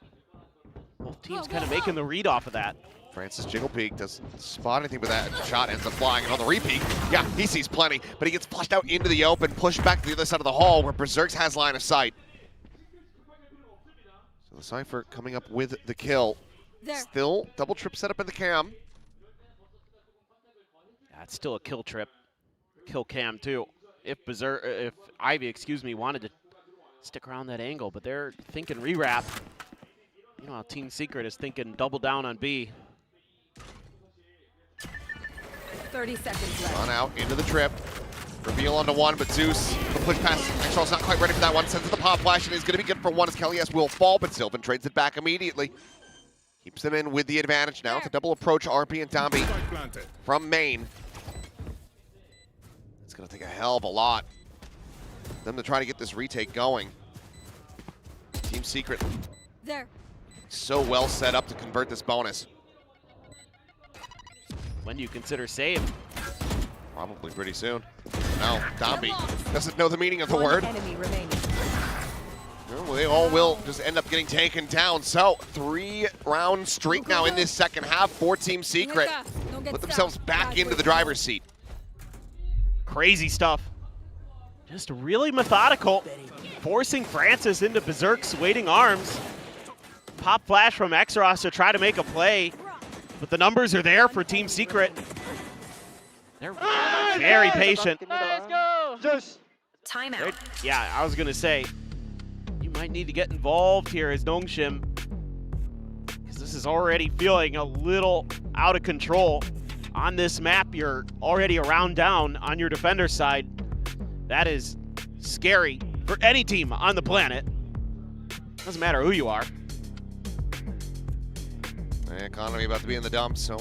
Speaker 5: Both teams kind of making the read off of that.
Speaker 3: Francis Jiggle Peak doesn't spot anything, but that shot ends up flying. And on the repeat, yeah, he sees plenty, but he gets flushed out into the open, pushed back to the other side of the hall where Berserks has line of sight. So the Cypher coming up with the kill. Still double trip setup in the cam.
Speaker 5: Yeah, it's still a kill trip. Kill cam too. If Ivy, wanted to stick around that angle, but they're thinking rewrap. You know how Team Secret is thinking double down on B.
Speaker 4: 30 seconds left.
Speaker 3: On out into the trip. Reveal onto one, but Zeus, the push pass. Extral's not quite ready for that one. Sends the pop flash, and is going to be good for one as Kelly S will fall, but Sylvan trades it back immediately. Keeps them in with the advantage now. It's a double approach, RP and Downbeat from main. It's going to take a hell of a lot them to try to get this retake going. Team Secret
Speaker 4: There.
Speaker 3: so well set up to convert this bonus.
Speaker 5: When do you consider save?
Speaker 3: Probably pretty soon. No, Dombey doesn't know the meaning of the word.
Speaker 4: Enemy remaining.
Speaker 3: Well, they all will just end up getting taken down. So 3-round streak now in this second half for Team Secret. Put themselves back into the driver's seat.
Speaker 5: Crazy stuff. Just really methodical, forcing Francis into Berserk's waiting arms. Pop flash from Exros to try to make a play, but the numbers are there for Team Secret. They're very patient.
Speaker 12: Let's go!
Speaker 11: Timeout.
Speaker 5: Yeah, I was gonna say, you might need to get involved here as Nongshim, because this is already feeling a little out of control. On this map, you're already a round down on your defender side. That is scary for any team on the planet. Doesn't matter who you are.
Speaker 3: The economy about to be in the dumps, so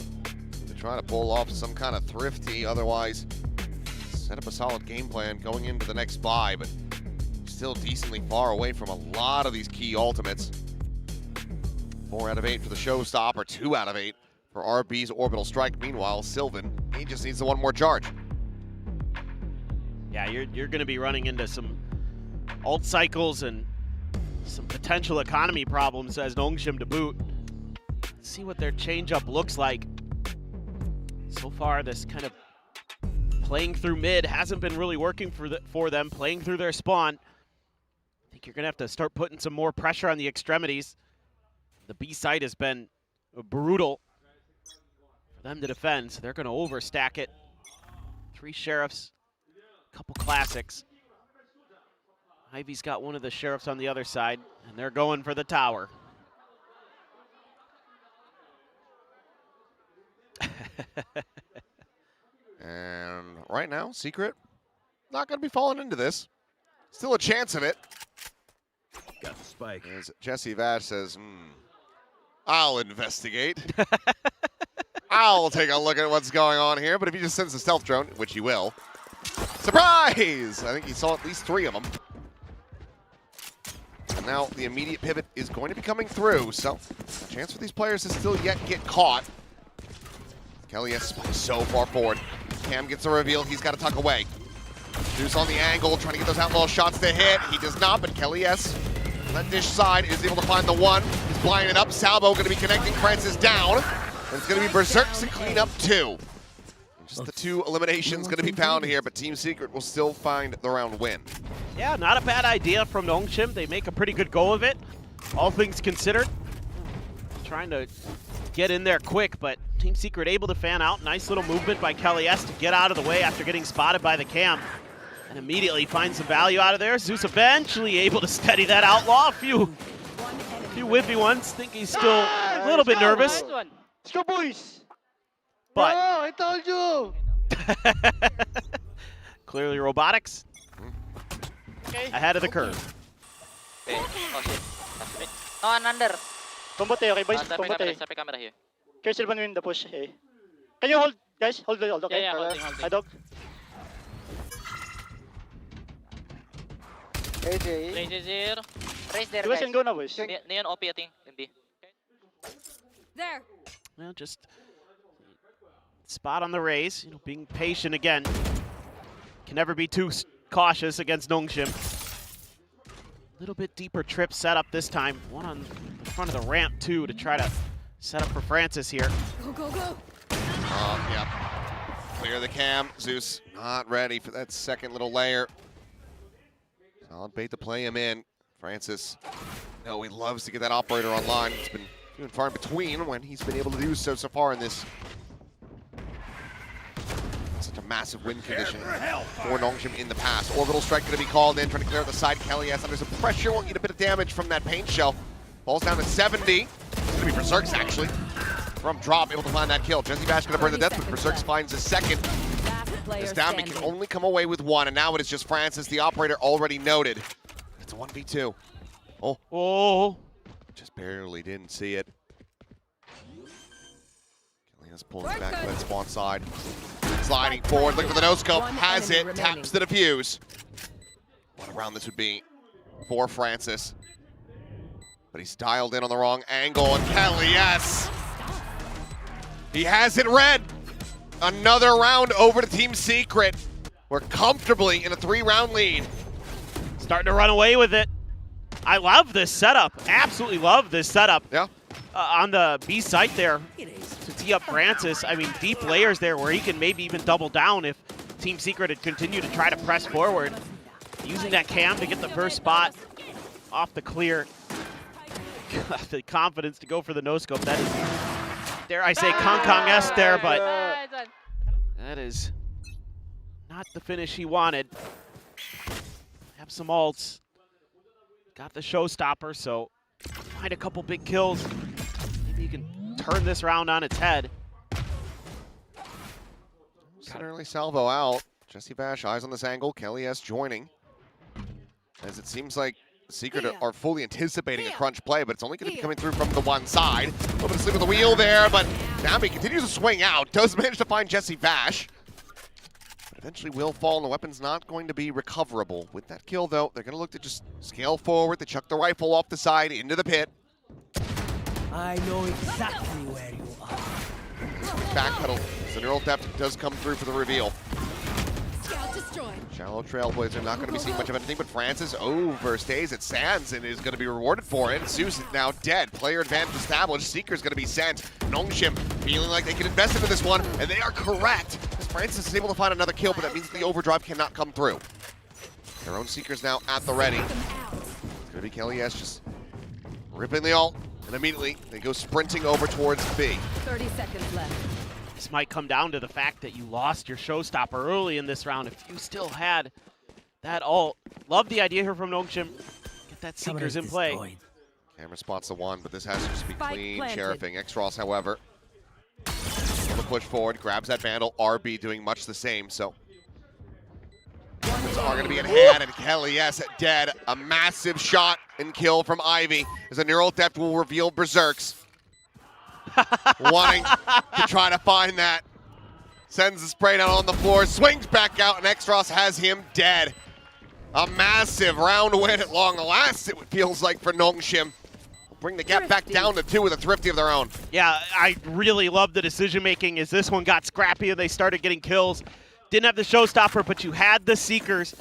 Speaker 3: they're trying to pull off some kind of thrifty, otherwise set up a solid game plan going into the next buy, but still decently far away from a lot of these key ultimates. 4 out of 8 for the showstopper, 2 out of 8 for RB's Orbital Strike. Meanwhile, Sylvan, he just needs the one more charge.
Speaker 5: Yeah, you're going to be running into some alt cycles and some potential economy problems as Nongshim to boot. Let's see what their changeup looks like. So far, this kind of playing through mid hasn't been really working for them, playing through their spawn. I think you're going to have to start putting some more pressure on the extremities. The B side has been brutal for them to defend, so they're going to overstack it. 3 sheriffs, a couple classics. Ivy's got one of the sheriffs on the other side, and they're going for the tower.
Speaker 3: And right now, Secret not going to be falling into this. Still a chance of it.
Speaker 10: Got the spike.
Speaker 3: As Jesse Vash says, I'll investigate. I'll take a look at what's going on here, but if he just sends a stealth drone, which he will, surprise! I think he saw at least 3 of them. And now the immediate pivot is going to be coming through, so a chance for these players to still yet get caught. Kelly has so far forward. Cam gets a reveal, he's got to tuck away. Deuce on the angle, trying to get those outlaw shots to hit. He does not, but Kelly S. on that dish side is able to find the one. He's blinded up. Salvo going to be connecting Francis down. And it's going to be Berserks to clean up 2. Just the 2 eliminations going to be found here, but Team Secret will still find the round win.
Speaker 5: Yeah, not a bad idea from Nongshim. They make a pretty good go of it, all things considered. Trying to get in there quick, but Team Secret able to fan out. Nice little movement by Kelly S to get out of the way after getting spotted by the cam. And immediately finds some value out of there. Zeus eventually able to steady that outlaw. A few whiffy ones. Think he's still a little bit nervous.
Speaker 12: Let's go, boys!
Speaker 5: But
Speaker 12: I told you!
Speaker 5: clearly robotics
Speaker 12: Okay.
Speaker 5: ahead of the curve.
Speaker 12: Okay. Oh shit. No, one under.
Speaker 9: Combote, okay boys?
Speaker 12: Step
Speaker 9: Combote.
Speaker 12: camera here.
Speaker 9: Careful when in the push, hey. Can you hold, guys? Hold, okay?
Speaker 12: Yeah, holding.
Speaker 9: High dog.
Speaker 12: Range 0. Raise there,
Speaker 9: You guys
Speaker 12: guys.
Speaker 9: can go now, boys.
Speaker 12: Neon OP, I think. In B.
Speaker 4: There.
Speaker 5: Well, just spot on the raise. Being patient again. Can never be too cautious against Nongshim. A little bit deeper trip set up this time. One on the front of the ramp, too, to try to set up for Francis here.
Speaker 4: Go, go, go.
Speaker 3: Yep. Clear the cam. Zeus not ready for that second little layer. Solid bait to play him in. Francis, he loves to get that operator online. It's been few and far in between when he's been able to do so far in this. Such a massive win condition for Nongshim in the past. Orbital Strike going to be called in, trying to clear out the side. Kelly S under some pressure, won't get a bit of damage from that paint shell. Falls down to 70. It's going to be Berserks actually. From drop, able to find that kill. Jesse Bash going to burn the death, but Berserks finds a second. This Downbeat can only come away with 1, and now it is just Francis, the operator, already noted. It's a 1v2.
Speaker 5: Oh.
Speaker 3: Just barely didn't see it. Kalias pulls back to that spawn side. Sliding forward, looking for the no-scope. Has it, taps the defuse. round this would be for Francis. But he's dialed in on the wrong angle, and Kelly, yes! He has it red! Another round over to Team Secret. We're comfortably in a 3-round lead.
Speaker 5: Starting to run away with it. I love this setup. Absolutely love this setup.
Speaker 3: Yeah.
Speaker 5: On the B site there to tee up Francis. I mean, deep layers there where he can maybe even double down if Team Secret had continued to try to press forward. Using that cam to get the first spot off the clear. The confidence to go for the no-scope. That is, dare I say, Kong-Kong-esque there, but that is not the finish he wanted. Have some ults. Got the showstopper, so find a couple big kills. Maybe you can turn this round on its head.
Speaker 3: Got an early salvo out. Jesse Bash, eyes on this angle. Kelly S joining. As it seems like Secret are fully anticipating a crunch play, but it's only going to be coming through from the one side. A little bit of slip of the wheel there, but Nami continues to swing out. Does manage to find Jesse Bash. But eventually will fall, and the weapon's not going to be recoverable. With that kill, though, they're going to look to just scale forward. They chuck the rifle off the side into the pit.
Speaker 16: I know exactly where you are.
Speaker 3: Backpedal. The neural depth does come through for the reveal.
Speaker 4: Scout destroyed.
Speaker 3: Shallow Trailblazer not going to be seeing much of anything, but Francis overstays at Sands and is going to be rewarded for it. Zeus is now dead. Player advantage established. Seeker's going to be sent. Nongshim feeling like they can invest into this one, and they are correct. As Francis is able to find another kill, but that means the overdrive cannot come through. Their own Seeker's now at the ready. It's going to be Kelly S just ripping the ult, and immediately they go sprinting over towards B.
Speaker 4: 30 seconds left.
Speaker 5: This might come down to the fact that you lost your showstopper early in this round. If you still had that ult, love the idea here from Nongshim. Get that Seekers in play.
Speaker 3: Camera spots the one, but this has to just be clean sheriffing. X-Ross, however, able to push forward, grabs that vandal. RB doing much the same, so weapons are going to be in hand, and Kelly, yes, dead. A massive shot and kill from Ivy as a neural depth will reveal Berserks. Wanting to try to find that. Sends the spray down on the floor, swings back out, and X-Ross has him dead. A massive round win at long last, it feels like, for Nongshim. Bring the gap back down to 2 with a Thrifty of their own.
Speaker 5: Yeah, I really love the decision-making as this one got scrappy and they started getting kills. Didn't have the showstopper, but you had the Seekers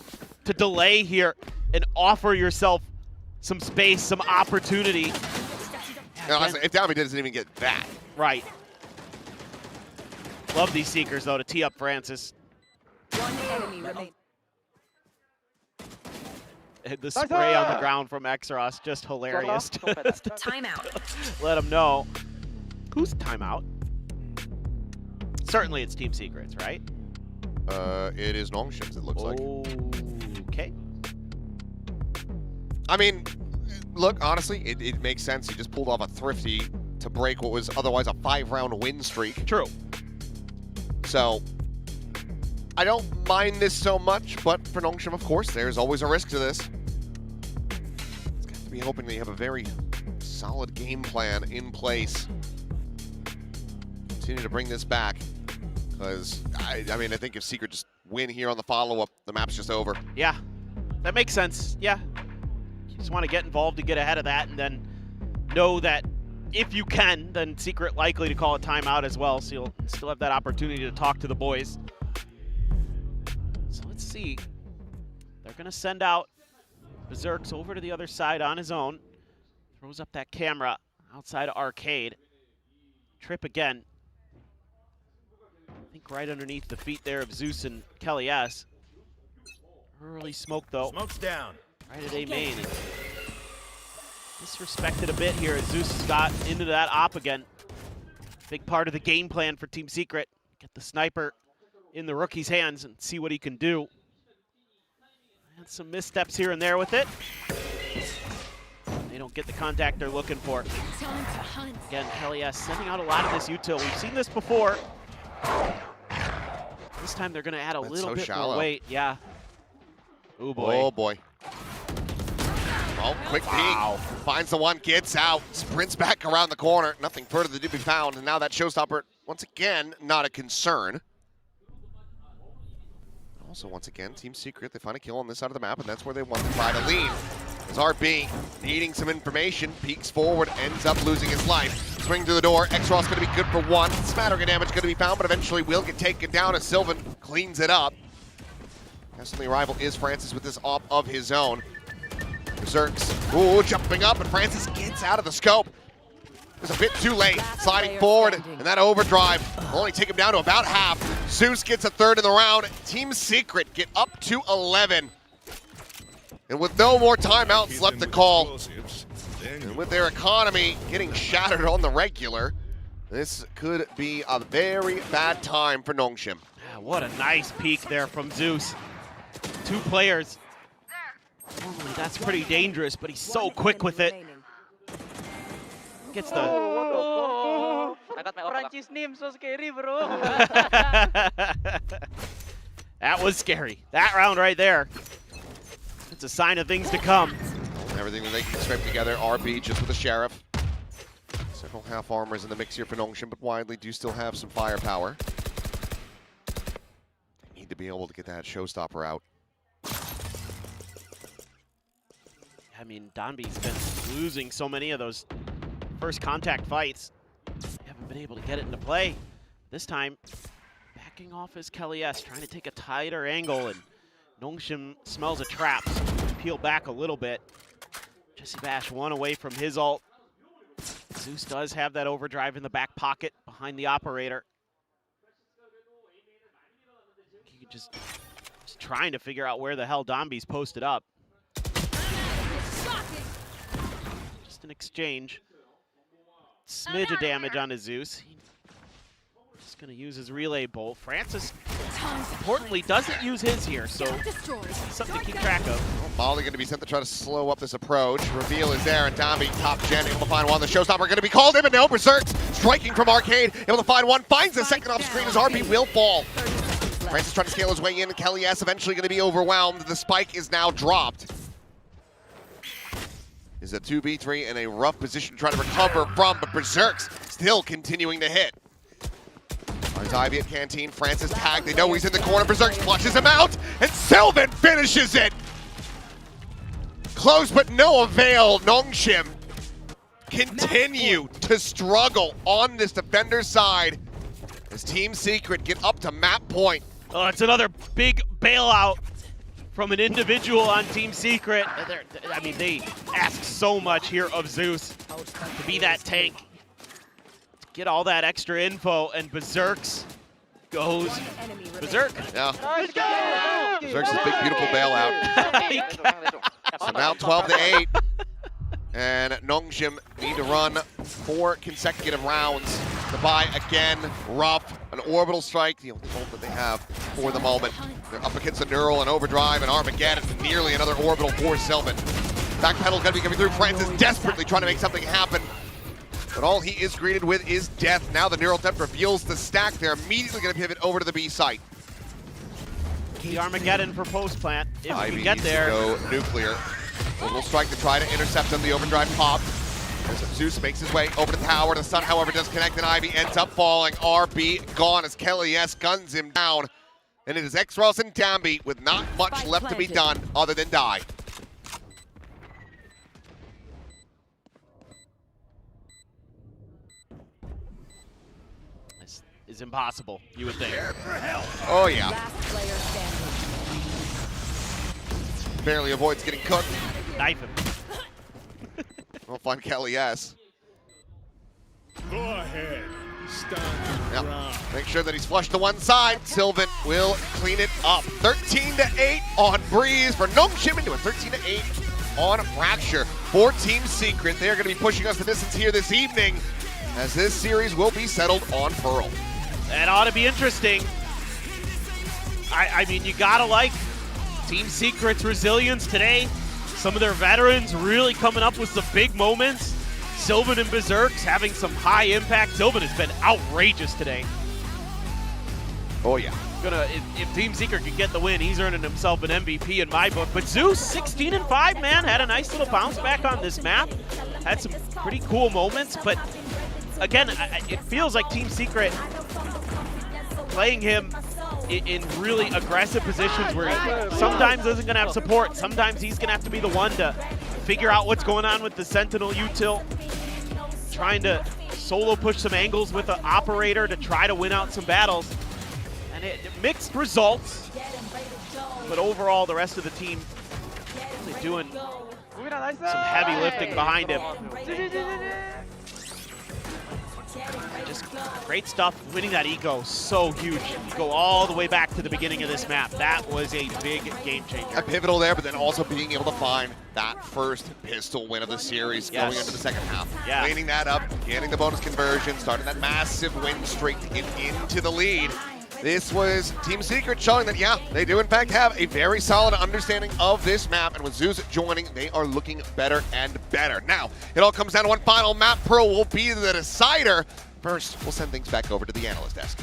Speaker 5: to delay here and offer yourself some space, some opportunity.
Speaker 3: No, if Dalby doesn't even get that.
Speaker 5: Right. Love these Seekers, though, to tee up Francis.
Speaker 4: One enemy remains.
Speaker 5: And the spray on the ground from X-Ross, just hilarious.
Speaker 11: Timeout.
Speaker 5: Let him know. Who's timeout? Certainly it's Team Secrets, right?
Speaker 3: It is Nongshim's, it looks like.
Speaker 5: Okay.
Speaker 3: I mean, look, honestly, it makes sense. He just pulled off a Thrifty to break what was otherwise a 5-round win streak.
Speaker 5: True.
Speaker 3: So, I don't mind this so much, but for Nongshim, of course, there's always a risk to this. It's got to be hoping they have a very solid game plan in place. Continue to bring this back, because, I mean, I think if Secret just win here on the follow-up, the map's just over.
Speaker 5: Yeah, that makes sense. Yeah. You just want to get involved to get ahead of that, and then know that if you can, then Secret likely to call a timeout as well, so you'll still have that opportunity to talk to the boys. So let's see. They're going to send out Berserks over to the other side on his own. Throws up that camera outside of Arcade. Trip again. I think right underneath the feet there of Zeus and Kelly S. Early smoke, though.
Speaker 13: Smoke's down.
Speaker 5: Right at A main. Disrespected a bit here as Zeus has got into that op again. Big part of the game plan for Team Secret. Get the sniper in the rookie's hands and see what he can do. And some missteps here and there with it. They don't get the contact they're looking for. Again, Kelly S sending out a lot of this util. We've seen this before. This time they're going to add a little bit more weight. Yeah. Oh boy.
Speaker 3: Oh boy. Oh, quick peek. Finds the one, gets out, sprints back around the corner. Nothing further to be found, and now that showstopper, once again, not a concern. Also, once again, Team Secret, they find a kill on this side of the map, and that's where they want to try to lead. As RB, needing some information, peeks forward, ends up losing his life. Swing through the door, X-Raw's going to be good for one. Smattering of damage going to be found, but eventually will get taken down as Sylvan cleans it up. Guess the rival is Francis with this op of his own. Berserks, ooh, jumping up, and Francis gets out of the scope. It's a bit too late, sliding forward, and that overdrive will only take him down to about half. Zeus gets a third in the round. Team Secret get up to 11. And with no more timeouts left to call, and with their economy getting shattered on the regular, this could be a very bad time for Nongshim.
Speaker 5: Yeah, what a nice peek there from Zeus. 2 players. Normally that's pretty dangerous, but he's so quick with it. Gets the...
Speaker 12: I got my Francis name so scary, bro.
Speaker 5: That was scary. That round right there. It's a sign of things to come.
Speaker 3: Everything that they can scrape together. RB just with the Sheriff. Several half armors in the mix here for Nongshim, but Widely do still have some firepower. They need to be able to get that showstopper out.
Speaker 5: I mean, Donby's been losing so many of those first contact fights. They haven't been able to get it into play. This time, backing off is Kelly S, trying to take a tighter angle, and Nongshim smells a trap, so peel back a little bit. Jesse Bash 1 away from his ult. Zeus does have that overdrive in the back pocket behind the operator. He just trying to figure out where the hell Donby's posted up. Just an exchange. Smidge of damage on his Zeus. Just gonna use his relay bolt. Francis, importantly, doesn't use his here, so something to keep track of.
Speaker 3: Well, Molly gonna be sent to try to slow up this approach. Reveal is there, and Donby, top gen, able to find one. The showstopper gonna be called in, but no, Berserks striking from Arcade, able to find one, finds the second off screen as RB will fall. Francis trying to scale his way in, and Kelly S eventually gonna be overwhelmed. The spike is now dropped. Is a 2v3 in a rough position to try to recover from, but Berserks still continuing to hit. There's Ivy at Canteen, Francis tagged, they know he's in the corner, Berserks flushes him out, and Sylvan finishes it! Close but no avail, Nongshim continue to struggle on this defender's side as Team Secret get up to map point.
Speaker 5: Oh, it's another big bailout from an individual on Team Secret. I mean, they ask so much here of Zeus to be that tank. To get all that extra info, and Berserks goes Berserk.
Speaker 3: Yeah. Berserks is a big, beautiful bailout. So now 12-8. And Nongshim need to run 4 consecutive rounds to buy again. Rough, an orbital strike, the only ult that they have for the moment. They're up against a Neural and Overdrive and Armageddon, nearly another orbital for Sylvan. Backpedal's gonna be coming through. Francis desperately trying to make something happen, but all he is greeted with is death. Now the Neural Depth reveals the stack. They're immediately gonna pivot over to the B site.
Speaker 5: The Armageddon for post plant, if
Speaker 3: Ivy
Speaker 5: we get
Speaker 3: needs
Speaker 5: there.
Speaker 3: to go nuclear. Orbital strike to try to intercept him. The overdrive pop. As Zeus makes his way over to the tower. The sun, however, does connect, and Ivy ends up falling. RB gone as Kelly S guns him down. And it is X-Ross and Donby with not much left to be done other than die.
Speaker 5: This is impossible, you would think.
Speaker 3: Oh, yeah. Barely avoids getting cooked.
Speaker 5: Knife him.
Speaker 3: We'll find Kelly S.
Speaker 8: Go ahead. Stand
Speaker 3: Yep. Make sure that he's flushed to one side. Sylvan will clean it up. 13-8 on Breeze for Nongshim into a 13-8 on Fracture. For Team Secret, they are going to be pushing us the distance here this evening as this series will be settled on Pearl.
Speaker 5: That ought to be interesting. I mean, you gotta like Team Secret's resilience today. Some of their veterans really coming up with some big moments. Sylvan and Berserks having some high impact. Sylvan has been outrageous today.
Speaker 3: Oh yeah.
Speaker 5: If Team Secret could get the win, he's earning himself an MVP in my book. But Zeus, 16-5, man, had a nice little bounce back on this map. Had some pretty cool moments, but again, it feels like Team Secret playing him in really aggressive positions where he sometimes isn't going to have support. Sometimes he's going to have to be the one to figure out what's going on with the Sentinel util. Trying to solo push some angles with the operator to try to win out some battles. And mixed results. But overall, the rest of the team really doing some heavy lifting behind him. Just great stuff. Winning that eco, so huge. You go all the way back to the beginning of this map. That was a big game changer.
Speaker 3: A pivotal there, but then also being able to find that first pistol win of the series going into the second half.
Speaker 5: Yeah.
Speaker 3: Cleaning that up, getting the bonus conversion, starting that massive win streak to get into the lead. This was Team Secret showing that, yeah, they do in fact have a very solid understanding of this map, and with Zeus joining, they are looking better and better. Now, it all comes down to one final map. Pearl will be the decider. First, we'll send things back over to the analyst desk.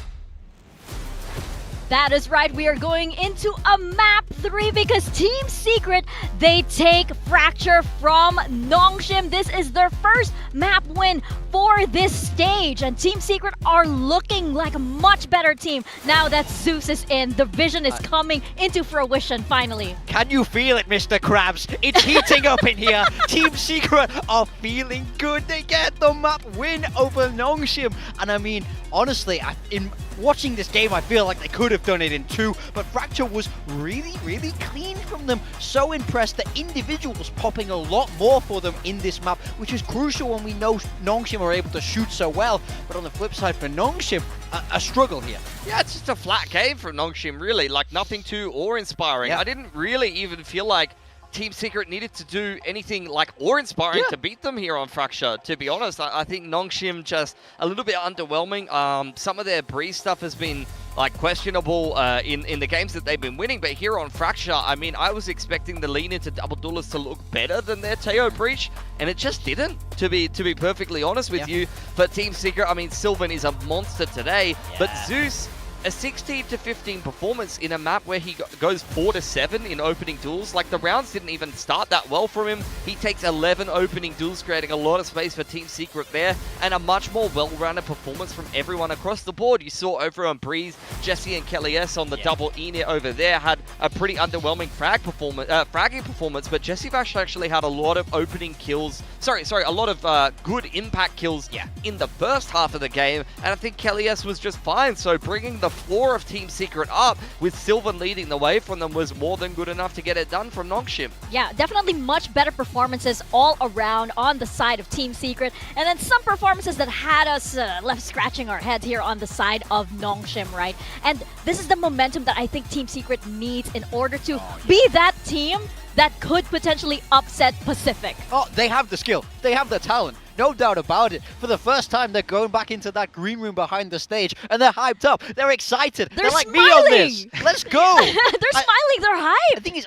Speaker 20: That is right, we are going into a map 3 because Team Secret, they take Fracture from Nongshim. This is their first map win for this stage, and Team Secret are looking like a much better team now that Zeus is in. The vision is coming into fruition finally.
Speaker 2: Can you feel it, Mr. Krabs? It's heating up in here. Team Secret are feeling good. They get the map win over Nongshim. And I mean, honestly, in watching this game, I feel like they could have done it in 2, but Fracture was really, really clean from them. So impressed that individuals popping a lot more for them in this map, which is crucial when we know Nongshim are able to shoot so well. But on the flip side for Nongshim, a struggle here.
Speaker 23: Yeah, it's just a flat game from Nongshim, really. Like, nothing too awe-inspiring. I didn't really even feel like Team Secret needed to do anything like awe-inspiring to beat them here on Fracture, to be honest. I think Nongshim just a little bit underwhelming. Some of their breeze stuff has been like questionable in the games that they've been winning, but here on Fracture, I mean, I was expecting the lean into double duelers to look better than their Teo breach, and it just didn't, to be perfectly honest with you. For Team Secret, I mean, Sylvan is a monster today, but Zeus, a 16 to 15 performance in a map where he goes 4 to 7 in opening duels. Like, the rounds didn't even start that well from him. He takes 11 opening duels, creating a lot of space for Team Secret there, and a much more well-rounded performance from everyone across the board. You saw over on Breeze, Jesse and Kelly S on the double Enid over there had a pretty underwhelming fragging performance, but Jesse Vash actually had a lot of opening kills. Sorry, a lot of good impact kills in the first half of the game, and I think Kelly S was just fine. So bringing the floor of Team Secret up with Sylvan leading the way from them was more than good enough to get it done from Nongshim.
Speaker 20: Yeah, definitely much better performances all around on the side of Team Secret, and then some performances that had us left scratching our heads here on the side of Nongshim, right? And this is the momentum that I think Team Secret needs in order to be that team that could potentially upset Pacific.
Speaker 2: Oh, they have the skill. They have the talent. No doubt about it. For the first time, they're going back into that green room behind the stage, and they're hyped up. They're excited. They're like
Speaker 20: smiling.
Speaker 2: me on this. Let's go.
Speaker 20: They're smiling. They're hyped.
Speaker 2: The thing is,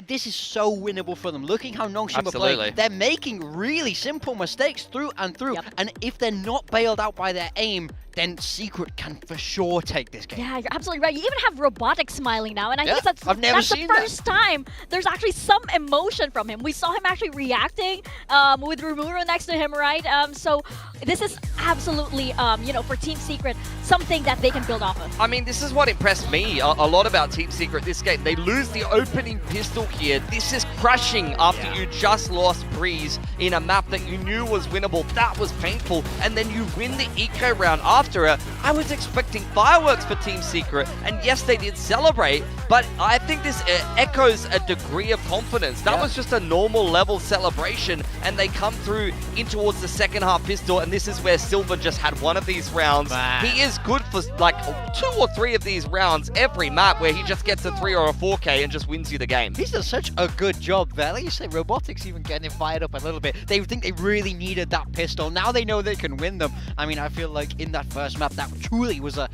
Speaker 2: this is so winnable for them. Looking how Nongshim are playing, they're making really simple mistakes through and through. And if they're not bailed out by their aim, then Secret can for sure take this game.
Speaker 20: Yeah, you're absolutely right. You even have Robotic smiling now, and I think that's
Speaker 2: I've never seen
Speaker 20: the first time there's actually some emotion from him. We saw him actually reacting with Rumuru next to him, right? So this is absolutely, for Team Secret, something that they can build off of.
Speaker 23: I mean, this is what impressed me a lot about Team Secret this game. They lose the opening pistol here. This is crushing after you just lost Breeze in a map that you knew was winnable. That was painful. And then you win the eco round after it. I was expecting fireworks for Team Secret, and yes, they did celebrate, but I think this echoes a degree of confidence. That was just a normal level celebration, and they come through in towards the second half pistol, and this is where Silver just had one of these rounds. He is good for like 2 or 3 of these rounds every map where he just gets a 3 or a 4K and just wins you the game.
Speaker 2: He's done such a good job there. Like you say, Robotics even getting fired up a little bit. They think they really needed that pistol. Now they know they can win them. I mean, I feel like in that first map, that truly was a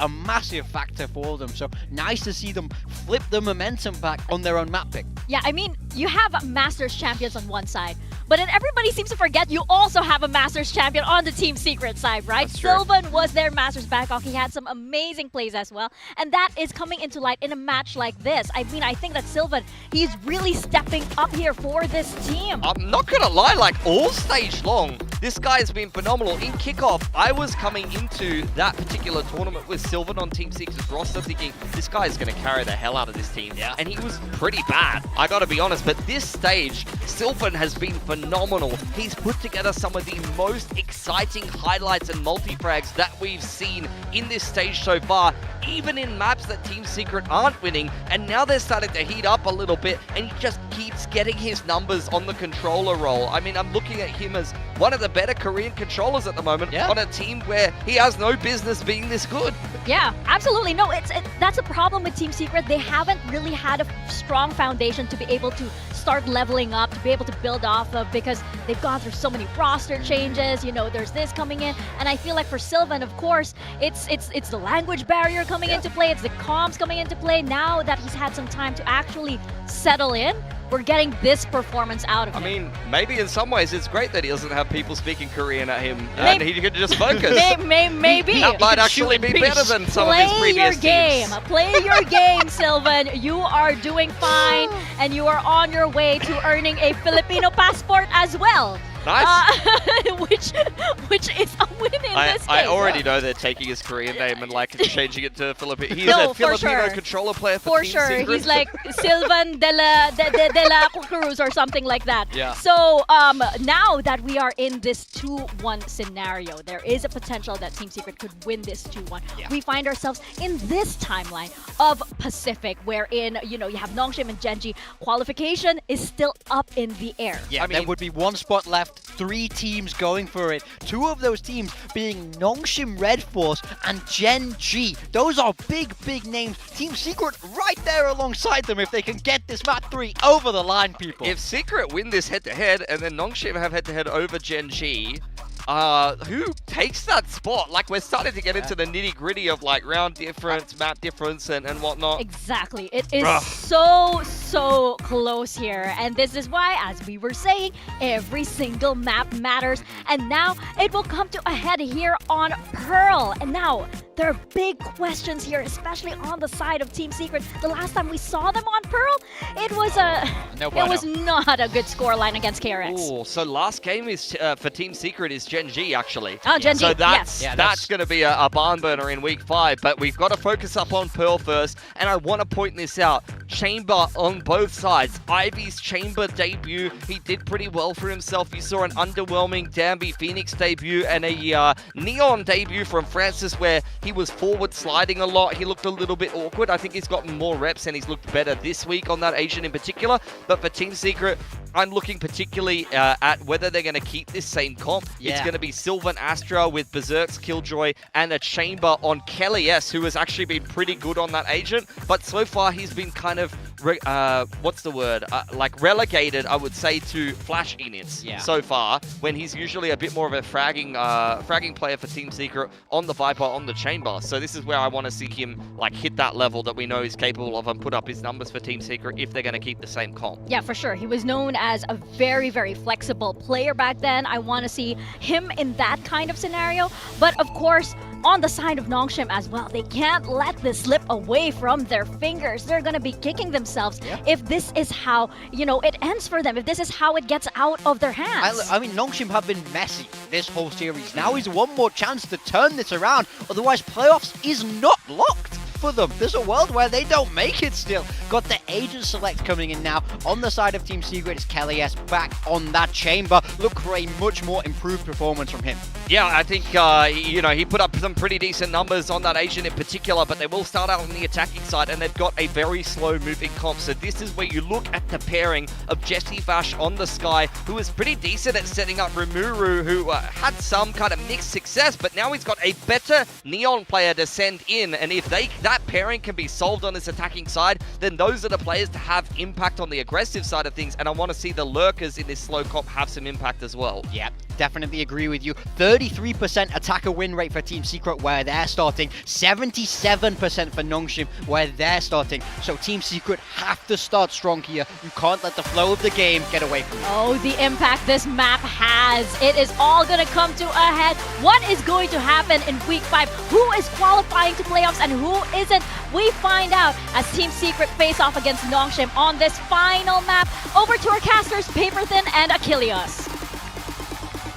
Speaker 2: massive factor for them. So nice to see them flip the momentum back on their own map pick.
Speaker 20: Yeah, I mean, you have Masters champions on one side, but then everybody seems to forget you also have a Masters champion on the Team Secret side, right? Sylvan was their Masters backup. He had some amazing plays as well, and that is coming into light in a match like this. I mean, I think that Sylvan, he's really stepping up here for this team.
Speaker 23: I'm not gonna lie, like all stage long, This guy has been phenomenal. In kickoff, I was coming into that particular tournament with Sylvan on Team Secret's roster thinking, this guy is going to carry the hell out of this team.
Speaker 2: Yeah.
Speaker 23: And he was pretty bad, I gotta be honest. But this stage, Sylvan has been phenomenal. He's put together some of the most exciting highlights and multi-frags that we've seen in this stage so far, even in maps that Team Secret aren't winning. And now they're starting to heat up a little bit, and he just keeps getting his numbers on the controller roll. I mean, I'm looking at him as one of the better Korean controllers at the moment on a team where he has no business being this good.
Speaker 20: Yeah, absolutely. No, that's a problem with Team Secret. They haven't really had a strong foundation to be able to start leveling up, to be able to build off of, because they've gone through so many roster changes. You know, there's this coming in, and I feel like for Sylvan, of course, it's the language barrier coming into play, it's the comms coming into play. Now that he's had some time to actually settle in, we're getting this performance out of him.
Speaker 23: I mean, maybe in some ways it's great that he doesn't have people speaking Korean at him and he can just focus.
Speaker 20: Maybe.
Speaker 23: That might actually be better than some of his previous teams.
Speaker 20: Play your game, Sylvan. You are doing fine, and you are on your way to earning a Filipino passport as well.
Speaker 23: Nice.
Speaker 20: Which is a win in this case.
Speaker 23: I already know they're taking his Korean name and like changing it to Filipino. He's
Speaker 20: No,
Speaker 23: a
Speaker 20: for
Speaker 23: Filipino
Speaker 20: sure.
Speaker 23: controller player for Team
Speaker 20: sure.
Speaker 23: Secret.
Speaker 20: He's like Sylvan de la Cruz or something like that.
Speaker 23: Yeah.
Speaker 20: So now that we are in this 2-1 scenario, there is a potential that Team Secret could win this 2-1.
Speaker 2: Yeah.
Speaker 20: We find ourselves in this timeline of Pacific, wherein you have Nongshim and Genji. Qualification is still up in the air.
Speaker 2: Yeah, there would be one spot left, 3 teams going for it. 2 of those teams being Nongshim Red Force and Gen G. Those are big names. Team Secret right there alongside them if they can get this map 3 over the line, people.
Speaker 23: If Secret win this head-to-head and then Nongshim have head-to-head over Gen G, who takes that spot? Like, we're starting to get into the nitty-gritty of like round difference, map difference, and whatnot.
Speaker 20: Exactly. It is so close here. And this is why, as we were saying, every single map matters. And now it will come to a head here on Pearl. And now there are big questions here, especially on the side of Team Secret. The last time we saw them on Pearl, it was not a good scoreline against KRX.
Speaker 23: Oh, so last game is for Team Secret is Gen G, actually.
Speaker 20: Oh, Gen G,
Speaker 23: so that's
Speaker 20: yes.
Speaker 23: going to be a barn burner in week 5, but we've got to focus up on Pearl first, and I want to point this out. Chamber on both sides. Ivy's Chamber debut, he did pretty well for himself. You saw an underwhelming Danby Phoenix debut and a Neon debut from Francis where he was forward sliding a lot. He looked a little bit awkward. I think he's gotten more reps and he's looked better this week on that Asian in particular. But for Team Secret, I'm looking particularly at whether they're going to keep this same comp.
Speaker 2: Yeah.
Speaker 23: It's going to be Sylvan Astra with Berserk's Killjoy and a Chamber on Kelly S, who has actually been pretty good on that agent. But so far, he's been kind of, what's the word? Like relegated, I would say, to flash units so far, when he's usually a bit more of a fragging player for Team Secret on the Viper, on the Chamber. So this is where I want to see him like hit that level that we know he's capable of and put up his numbers for Team Secret if they're going to keep the same comp.
Speaker 20: Yeah, for sure. He was known as a very flexible player back then. I want to see him in that kind of scenario. But of course, on the side of Nongshim as well, they can't let this slip away from their fingers. They're going to be kicking themselves if this is how, it ends for them, if this is how it gets out of their hands.
Speaker 2: I mean, Nongshim have been messy this whole series. Now is one more chance to turn this around. Otherwise, playoffs is not locked for them. There's a world where they don't make it still. Got the agent select coming in now. On the side of Team Secret, it's Kelly S back on that Chamber. Look for a much more improved performance from him.
Speaker 23: Yeah, I think, he put up some pretty decent numbers on that Asian in particular, but they will start out on the attacking side, and they've got a very slow-moving comp. So this is where you look at the pairing of Jesse Vash on the Sky, who is pretty decent at setting up Rimuru, who had some kind of mixed success, but now he's got a better Neon player to send in, and if that pairing can be solved on this attacking side, then those are the players to have impact on the aggressive side of things, and I want to see the lurkers in this slow comp have some impact as well.
Speaker 2: Yeah, definitely agree with you. 33% attacker win rate for Team Secret where they're starting, 77% for Nongshim where they're starting. So Team Secret have to start strong here. You can't let the flow of the game get away from you.
Speaker 20: Oh, the impact this map has. It is all going to come to a head. What is going to happen in week 5? Who is qualifying to playoffs and who isn't? We find out as Team Secret face off against Nongshim on this final map. Over to our casters, Paper Thin and Achilles.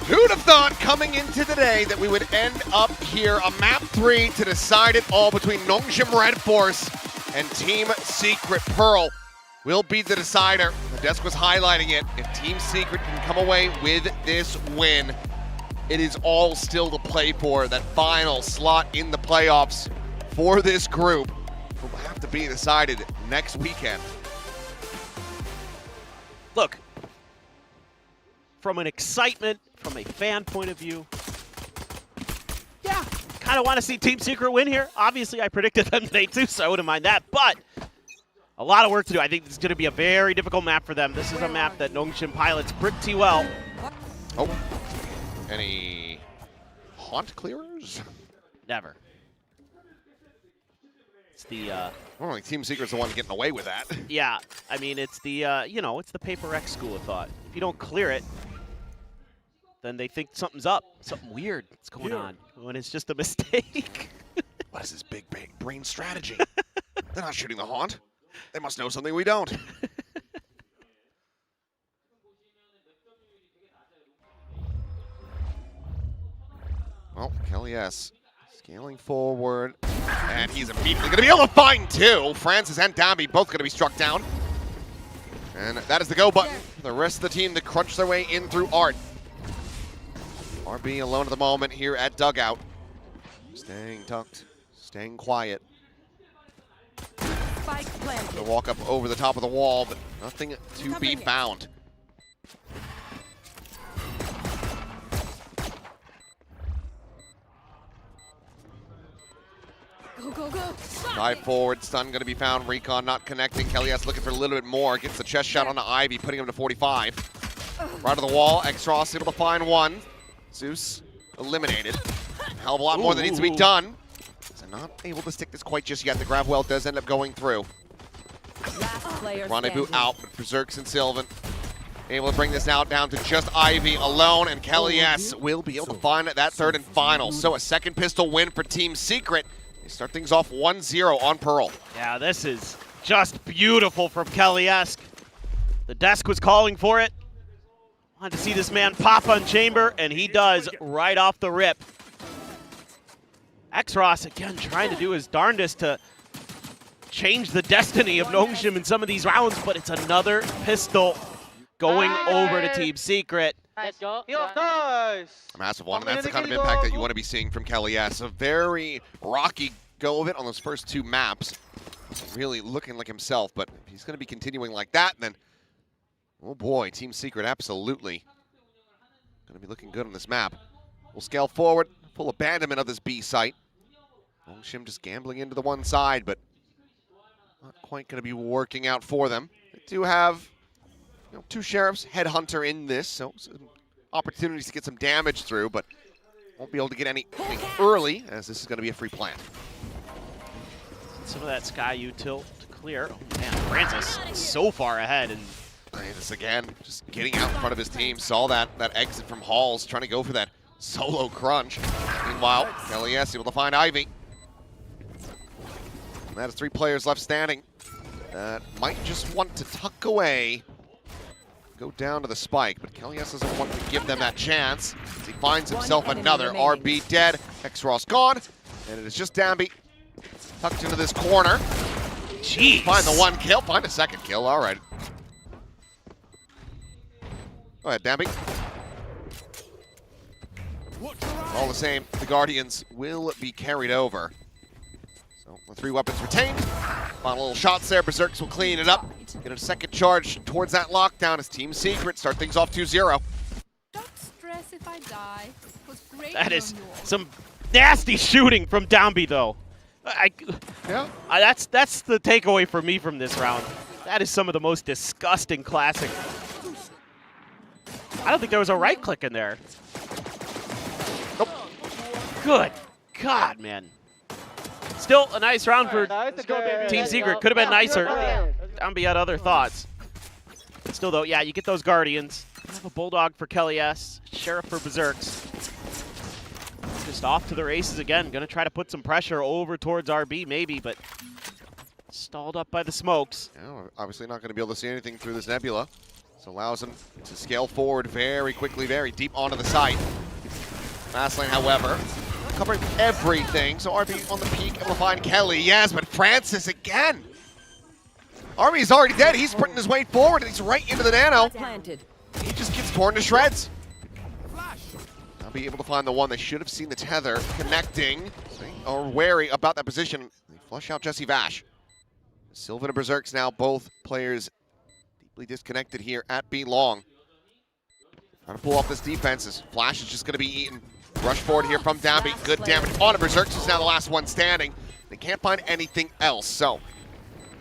Speaker 3: Who'd have thought coming into the day that we would end up here on map 3 to decide it all between Nongshim Red Force and Team Secret Pearl will be the decider. The desk was highlighting it. If Team Secret can come away with this win, it is all still to play for. That final slot in the playoffs for this group will have to be decided next weekend.
Speaker 5: Look, from an excitement, from a fan point of view, yeah, kind of want to see Team Secret win here. Obviously, I predicted them today too, so I wouldn't mind that, but a lot of work to do. I think this is going to be a very difficult map for them. This is a map that Nongshim pilots pretty well.
Speaker 3: Oh, any haunt clearers?
Speaker 5: Never. It's the
Speaker 3: normally Team Secret's the one getting away with that.
Speaker 5: Yeah, I mean it's the you know, it's the Paper X school of thought. If you don't clear it, then they think something's up, something weird is going on, when it's just a mistake.
Speaker 3: What is this big brain strategy? They're not shooting the haunt. They must know something we don't. Well, Kelly S. scaling forward, and he's immediately going to be able to find two. Francis and Dambi both going to be struck down. And that is the go button for the rest of the team to crunch their way in through Art. RB alone at the moment here at Dugout. Staying tucked, staying quiet. Gonna walk up over the top of the wall, but nothing to be found.
Speaker 4: Go, go, go.
Speaker 3: Dive forward, stun gonna be found. Recon not connecting. Kelly S looking for a little bit more. Gets the chest shot onto Ivy, putting him to 45. Right of the wall, X-Ross able to find one. Zeus eliminated. A hell of a lot more that needs to be done. They're not able to stick this quite just yet. The grab well does end up going through. Rendezvous out, but Berserks and Sylvan able to bring this out down to just Ivy alone, and Kelly S will be able to find that third and final. So a second pistol win for Team Secret. They start things off 1-0 on Pearl.
Speaker 5: Yeah, this is just beautiful from Kelly-esque. The desk was calling for it. Wanted to see this man pop on Chamber, and he does right off the rip. X-Ross, again, trying to do his darndest to change the destiny of Nongshim in some of these rounds, but it's another pistol going over to Team Secret.
Speaker 12: Let's go.
Speaker 3: A massive one, and that's the kind of impact that you want to be seeing from Kelly S. A very rocky go of it on those first two maps. Really looking like himself, but if he's going to be continuing like that, then, oh boy, Team Secret absolutely going to be looking good on this map. We'll scale forward, full abandonment of this B site. Nongshim just gambling into the one side, but not quite going to be working out for them. They do have two Sheriffs, Headhunter in this, so some opportunities to get some damage through, but won't be able to get anything early, as this is going to be a free plant.
Speaker 5: Some of that Sky util to clear. Oh man, Francis so far ahead, and
Speaker 3: this again, just getting out in front of his team. Saw that exit from Halls, trying to go for that solo crunch. Meanwhile, Kelly S able to find Ivy. And that is 3 players left standing. That might just want to tuck away. Go down to the spike, but Kelly S doesn't want to give them that chance. As he finds himself another. RB dead, X-Ross gone, and it is just Dambi tucked into this corner.
Speaker 5: Jeez.
Speaker 3: Find the one kill, find a second kill, all right. Go ahead, Dambi. All the same, the Guardians will be carried over. So the 3 weapons retained. Final little shots there. Berserks will clean it up. Get a second charge towards that lockdown as Team Secret start things off 2-0.
Speaker 4: Don't stress if I die. It was great.
Speaker 5: that is some nasty shooting from Dambi, though. That's the takeaway for me from this round. That is some of the most disgusting classic. I don't think there was a right click in there.
Speaker 3: Nope.
Speaker 5: Good God, man. Still a nice round for Team Secret. Could have been nicer. Dambi had other thoughts. Still, though, yeah, you get those Guardians. You have a Bulldog for Kelly S. Sheriff for Berserks. Just off to the races again. Going to try to put some pressure over towards RB, maybe, but stalled up by the smokes.
Speaker 3: Yeah, we're obviously not going to be able to see anything through this nebula. So allows him to scale forward very quickly, very deep onto the site. Fast lane, however, covering everything. So RB on the peak, able to find Kelly. Yes, but Francis again. RB is already dead. He's sprinting his way forward, and he's right into the nano. He just gets torn to shreds. I'll be able to find the one. They should have seen the tether connecting. They are wary about that position. They flush out Jesse Vash. Sylvan and Berserks now, both players deeply disconnected here at B long. Trying to pull off this defense as Flash is just going to be eaten. Rush forward here from Damby. Good damage on Berserks, who's now the last one standing. They can't find anything else, so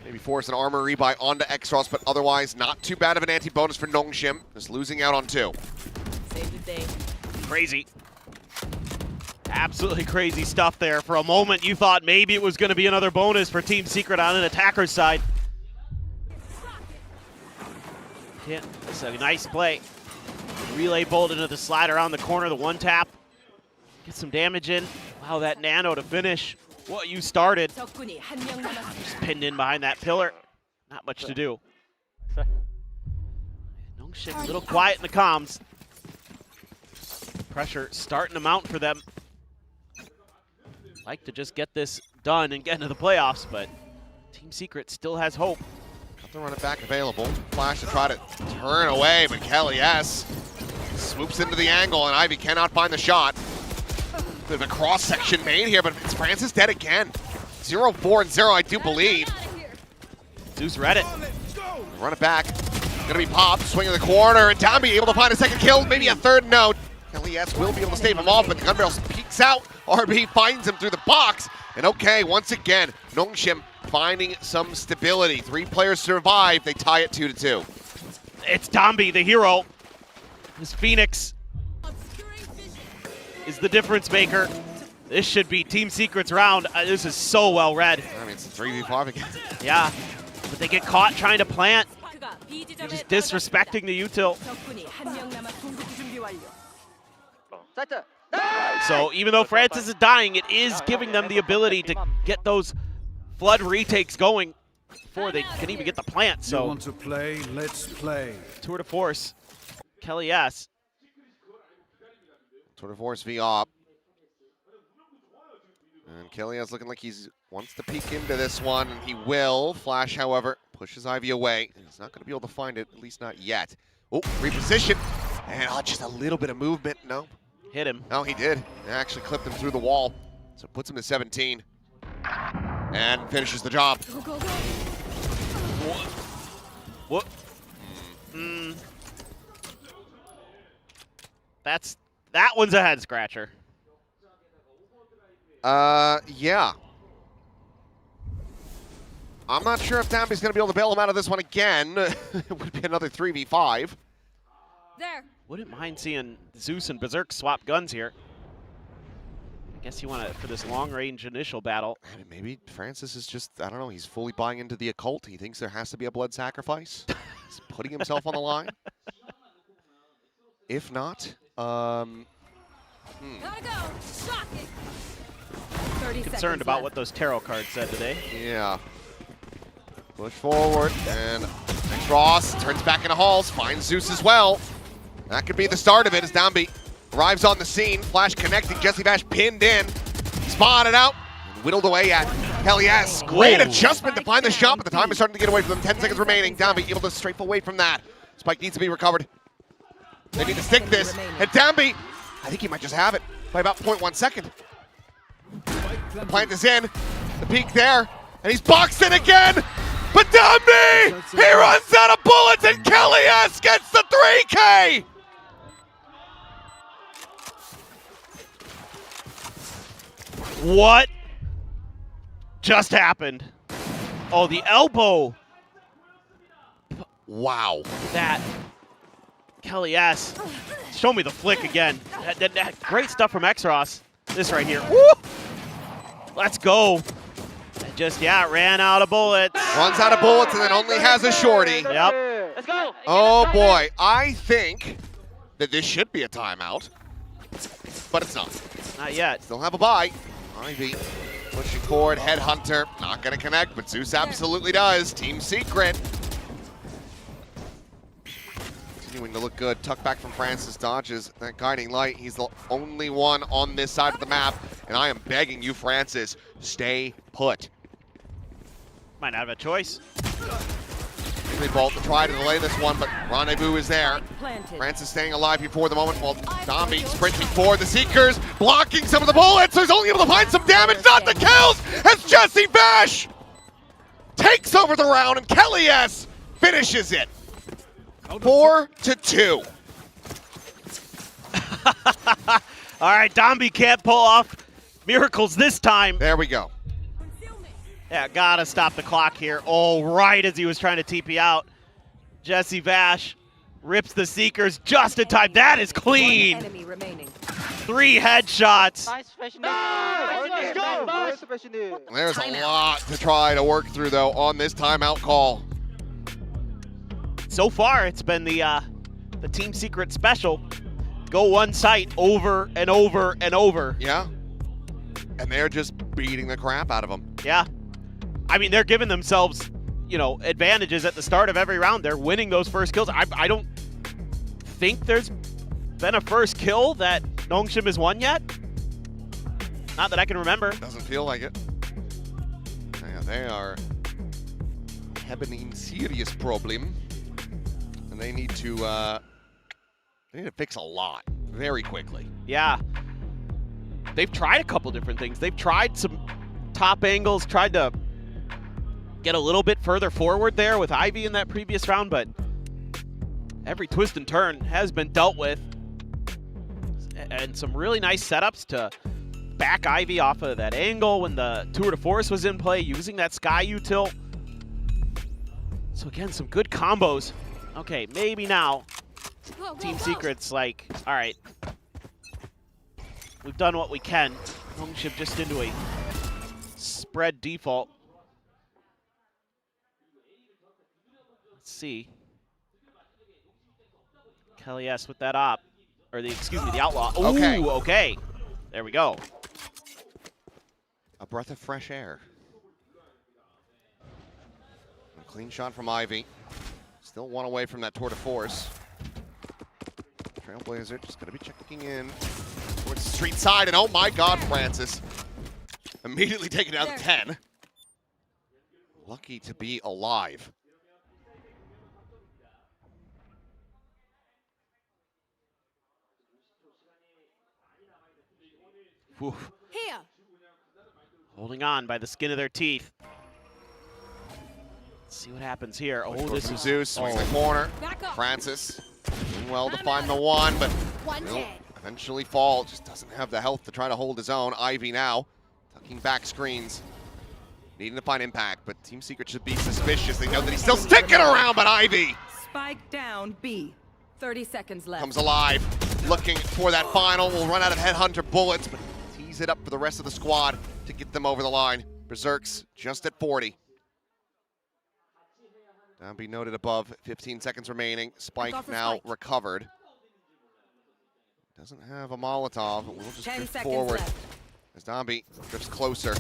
Speaker 3: maybe force an armor rebuy onto Exros, but otherwise not too bad of an anti-bonus for Nongshim. Just losing out on 2.
Speaker 4: Save the day.
Speaker 5: Crazy. Absolutely crazy stuff there. For a moment, you thought maybe it was going to be another bonus for Team Secret on an attacker's side. Yeah, it's a nice play. Relay bolt into the slide around the corner, the one tap. Get some damage in. Wow, that nano to finish what you started. Just pinned in behind that pillar. Not much to do. Nongshim a little quiet in the comms. Pressure starting to mount for them. Like to just get this done and get into the playoffs, but Team Secret still has hope.
Speaker 3: Got the run it back available. Flash to try to turn away, but Kelly, yes. Swoops into the angle, and Ivy cannot find the shot. Bit of a cross-section made here, but it's Francis dead again. 0-4 and 0, I do believe.
Speaker 5: Zeus read it.
Speaker 3: Run it back. Gonna be popped, swing in the corner, and Damby able to find a second kill, maybe a third. No. Kelly, yes, will be able to stave him off, but the gun barrel peeks out. RB finds him through the box. And okay, once again, Nongshim finding some stability. 3 players survive. They tie it 2-2.
Speaker 5: It's Damby, the hero. This Phoenix is the difference maker. This should be Team Secret's round. This is so well read.
Speaker 3: I mean, it's a 3v5 again.
Speaker 5: Yeah, but they get caught trying to plant. They're just disrespecting the util. So even though Francis is dying, it is giving them the ability to get those flood retakes going before they can even get the plant. So
Speaker 13: you want to play? Let's play.
Speaker 5: Tour de force. Kelly, yes.
Speaker 3: Tour de force V-op. And Kelly is looking like he wants to peek into this one, and he will. Flash, however, pushes Ivy away. He's not going to be able to find it, at least not yet. Oh, reposition. And just a little bit of movement. No.
Speaker 5: Hit him.
Speaker 3: No, he did. It actually clipped him through the wall. So it puts him to 17. And finishes the job.
Speaker 5: What? That one's a head scratcher.
Speaker 3: Yeah. I'm not sure if Damby's going to be able to bail him out of this one again. It would be another 3v5.
Speaker 4: There.
Speaker 5: Wouldn't mind seeing Zeus and Berserk swap guns here. I guess you want to, for this long-range initial battle.
Speaker 3: I mean, maybe Francis is just, I don't know, he's fully buying into the occult. He thinks there has to be a blood sacrifice. He's putting himself on the line. If not,
Speaker 4: Gotta go. Shock it. 30
Speaker 5: Concerned about what those tarot cards said today.
Speaker 3: Yeah. Push forward, and Ross turns back into Halls, finds Zeus as well. That could be the start of it as Damby arrives on the scene. Flash connecting, Jesse Vash pinned in, spotted out, and whittled away at. Hell yes, great adjustment to find the shot, but the time is starting to get away from them. 10 seconds remaining. Damby able to strafe away from that. Spike needs to be recovered. They need to stick this, and Damby, I think he might just have it by about 0.1 second. The plant is in, the peak there, and he's boxed in again. But Damby, he runs out of bullets, and Kelly S gets the 3K.
Speaker 5: What just happened? Oh, the elbow.
Speaker 3: Wow.
Speaker 5: That Kelly S. Show me the flick again. That great stuff from Exros. This right here. Woo! Let's go. Just, yeah, ran out of bullets.
Speaker 3: Runs out of bullets and then only has a shorty.
Speaker 5: Yep.
Speaker 12: Let's go.
Speaker 3: Oh boy, I think that this should be a timeout, but it's not.
Speaker 5: Not yet.
Speaker 3: Still have a bye. Ivy pushing forward, Headhunter, not gonna connect, but Zeus absolutely does. Team Secret. continuing to look good. Tuck back from Francis, dodges that guiding light. He's the only one on this side of the map, and I am begging you, Francis, stay put.
Speaker 5: Might not have a choice.
Speaker 3: They bolt to try to delay this one, but Rendezvous is there. Francis staying alive before the moment while Zombie sprinting forward. The Seekers blocking some of the bullets, so he's only able to find some damage, not the kills, as Jesse Bash takes over the round and Kelly S finishes it. 4-2.
Speaker 5: All right, Domby can't pull off miracles this time.
Speaker 3: There we go.
Speaker 5: Yeah, gotta stop the clock here. Oh, right as he was trying to TP out. Jesse Vash rips the Seekers just in time. That is clean. 3 headshots.
Speaker 3: There's a lot to try to work through, though, on this timeout call.
Speaker 5: So far, it's been the Team Secret special. Go one site over and over and over.
Speaker 3: Yeah. And they're just beating the crap out of them.
Speaker 5: Yeah. I mean, they're giving themselves, you know, advantages at the start of every round. They're winning those first kills. I don't think there's been a first kill that Nongshim has won yet. Not that I can remember.
Speaker 3: Doesn't feel like it. Yeah, they are having a serious problem. And they need to fix a lot very quickly.
Speaker 5: Yeah. They've tried a couple different things. They've tried some top angles, tried to get a little bit further forward there with Ivy in that previous round, but every twist and turn has been dealt with. And some really nice setups to back Ivy off of that angle when the Tour de Force was in play, using that Sky Util. So again, some good combos. Okay, maybe now Team Secret's like, all right, we've done what we can. Nongshim just into a spread default. Let's see. Kelly S with that op. Or the, excuse me, the outlaw. Ooh,
Speaker 3: okay.
Speaker 5: Okay. There we go.
Speaker 3: A breath of fresh air. A clean shot from Ivy. Still one away from that Tour de Force. Trailblazer just going to be checking in towards the street side. And oh my God, Francis. Immediately taken down to 10. Lucky to be alive.
Speaker 5: Whew.
Speaker 4: Here.
Speaker 5: Holding on by the skin of their teeth. Let's see what happens here. Oh, this is
Speaker 3: Zeus swings the corner. Francis doing well to find the one, but will eventually fall. Just doesn't have the health to try to hold his own. Ivy now tucking back screens, needing to find impact, but Team Secret should be suspicious. They know that he's still sticking around, but Ivy
Speaker 11: Spike down B. 30 seconds left.
Speaker 3: comes alive, looking for that final. Will run out of Headhunter bullets, but tease it up for the rest of the squad to get them over the line. Berserks just at 40. Down be noted above, 15 seconds remaining. Spike now recovered. Doesn't have a Molotov, but we'll just drift forward as Domby drifts closer.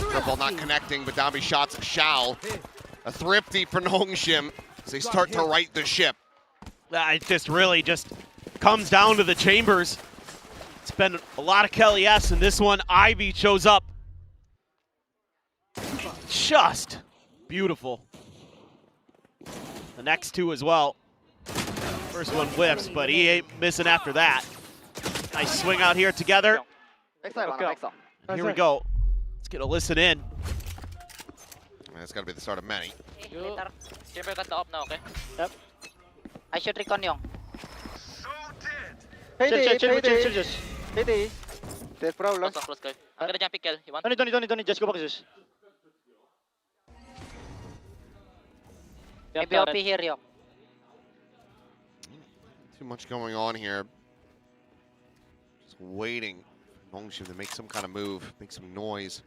Speaker 3: Triple not connecting, but Domby shots Shao. A thrifty for Nongshim as they start to right the ship.
Speaker 5: It just really just comes down to the chambers. It's been a lot of Kelly S, and this one, Ivy shows up. Just beautiful. The next two as well. First one whiffs, but he ain't missing after that. Nice swing out here together. And here we go. Let's get a listen in.
Speaker 3: That's got to be the start of many.
Speaker 12: Later. Chamber got the op now, okay? Yep. I should recon Yong.
Speaker 9: Chill, just. Hey, there's problem.
Speaker 12: Close, guy. I'm gonna jump pick kill. You want?
Speaker 9: Don't need. Just go back, just.
Speaker 12: Maybe OP here, Yong.
Speaker 3: Too much going on here. Just waiting for Nongshim to make some kind of move, make some noise.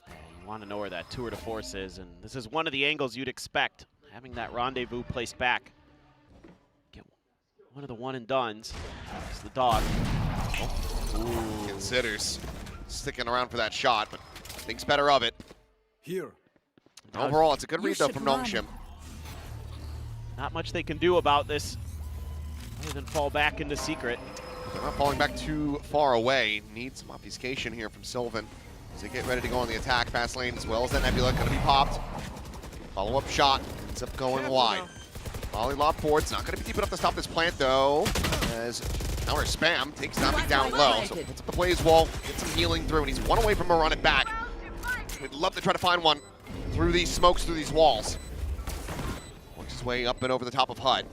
Speaker 5: You want to know where that Tour de Force is, and this is one of the angles you'd expect, having that rendezvous placed back. Get one of the one and dones. It's the dog.
Speaker 3: Oh. Considers sticking around for that shot, but thinks better of it.
Speaker 13: Here.
Speaker 3: Overall, it's a good read though from Nongshim.
Speaker 5: Not much they can do about this other than fall back into secret.
Speaker 3: They're not falling back too far away. Need some obfuscation here from Sylvan as they get ready to go on the attack. Fast lane as well as that Nebula going to be popped. Follow-up shot ends up going wide. Molly lob forward. It's not going to be deep enough to stop this plant though, as counter spam takes Navi down low. So puts up the blaze wall, gets some healing through, and he's one away from a run it back. We'd love to try to find one through these smokes, through these walls. Works his way up and over the top of HUD.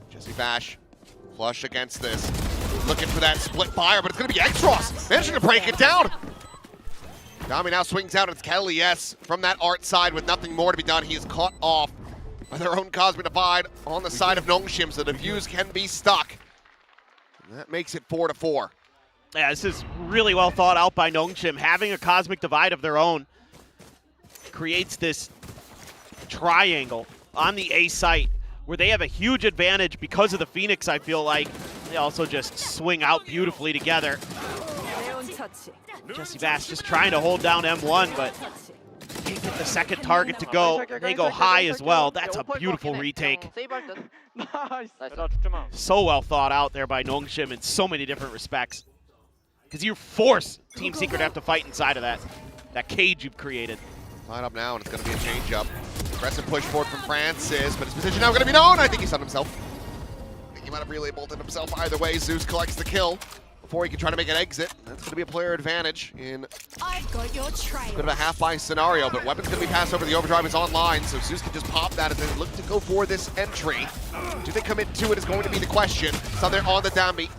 Speaker 3: Jesse Bash, flush against this. Looking for that split fire, but it's going to be X-Ross. Managing to break it down. Dami now swings out. It's Kelly S from that art side with nothing more to be done. He is caught off by their own Cosmic Divide on the side of Nongshim, so the views can be stuck. And that makes it 4-4.
Speaker 5: Yeah, this is really well thought out by Nongshim. Having a Cosmic Divide of their own creates this triangle on the A site where they have a huge advantage because of the Phoenix, I feel like. They also just swing out beautifully together. Jesse Bass just trying to hold down M1, but can't get the second target to go. They go high as well. That's a beautiful retake. So well thought out there by Nongshim in so many different respects. Because you force Team Secret to have to fight inside of that cage you've created.
Speaker 3: Line up now, and it's going to be a change-up. Aggressive push forward from Francis, but his position now going to be known. I think he stunned himself. I think he might have really bolted himself. Either way, Zeus collects the kill before he can try to make an exit. That's going to be a player advantage in
Speaker 4: I've got your trail.
Speaker 3: a bit of a half-buy scenario, but weapon's going to be passed over. The overdrive is online, so Zeus can just pop that as they look to go for this entry. Do they commit to it is going to be the question. So they're on the downbeat.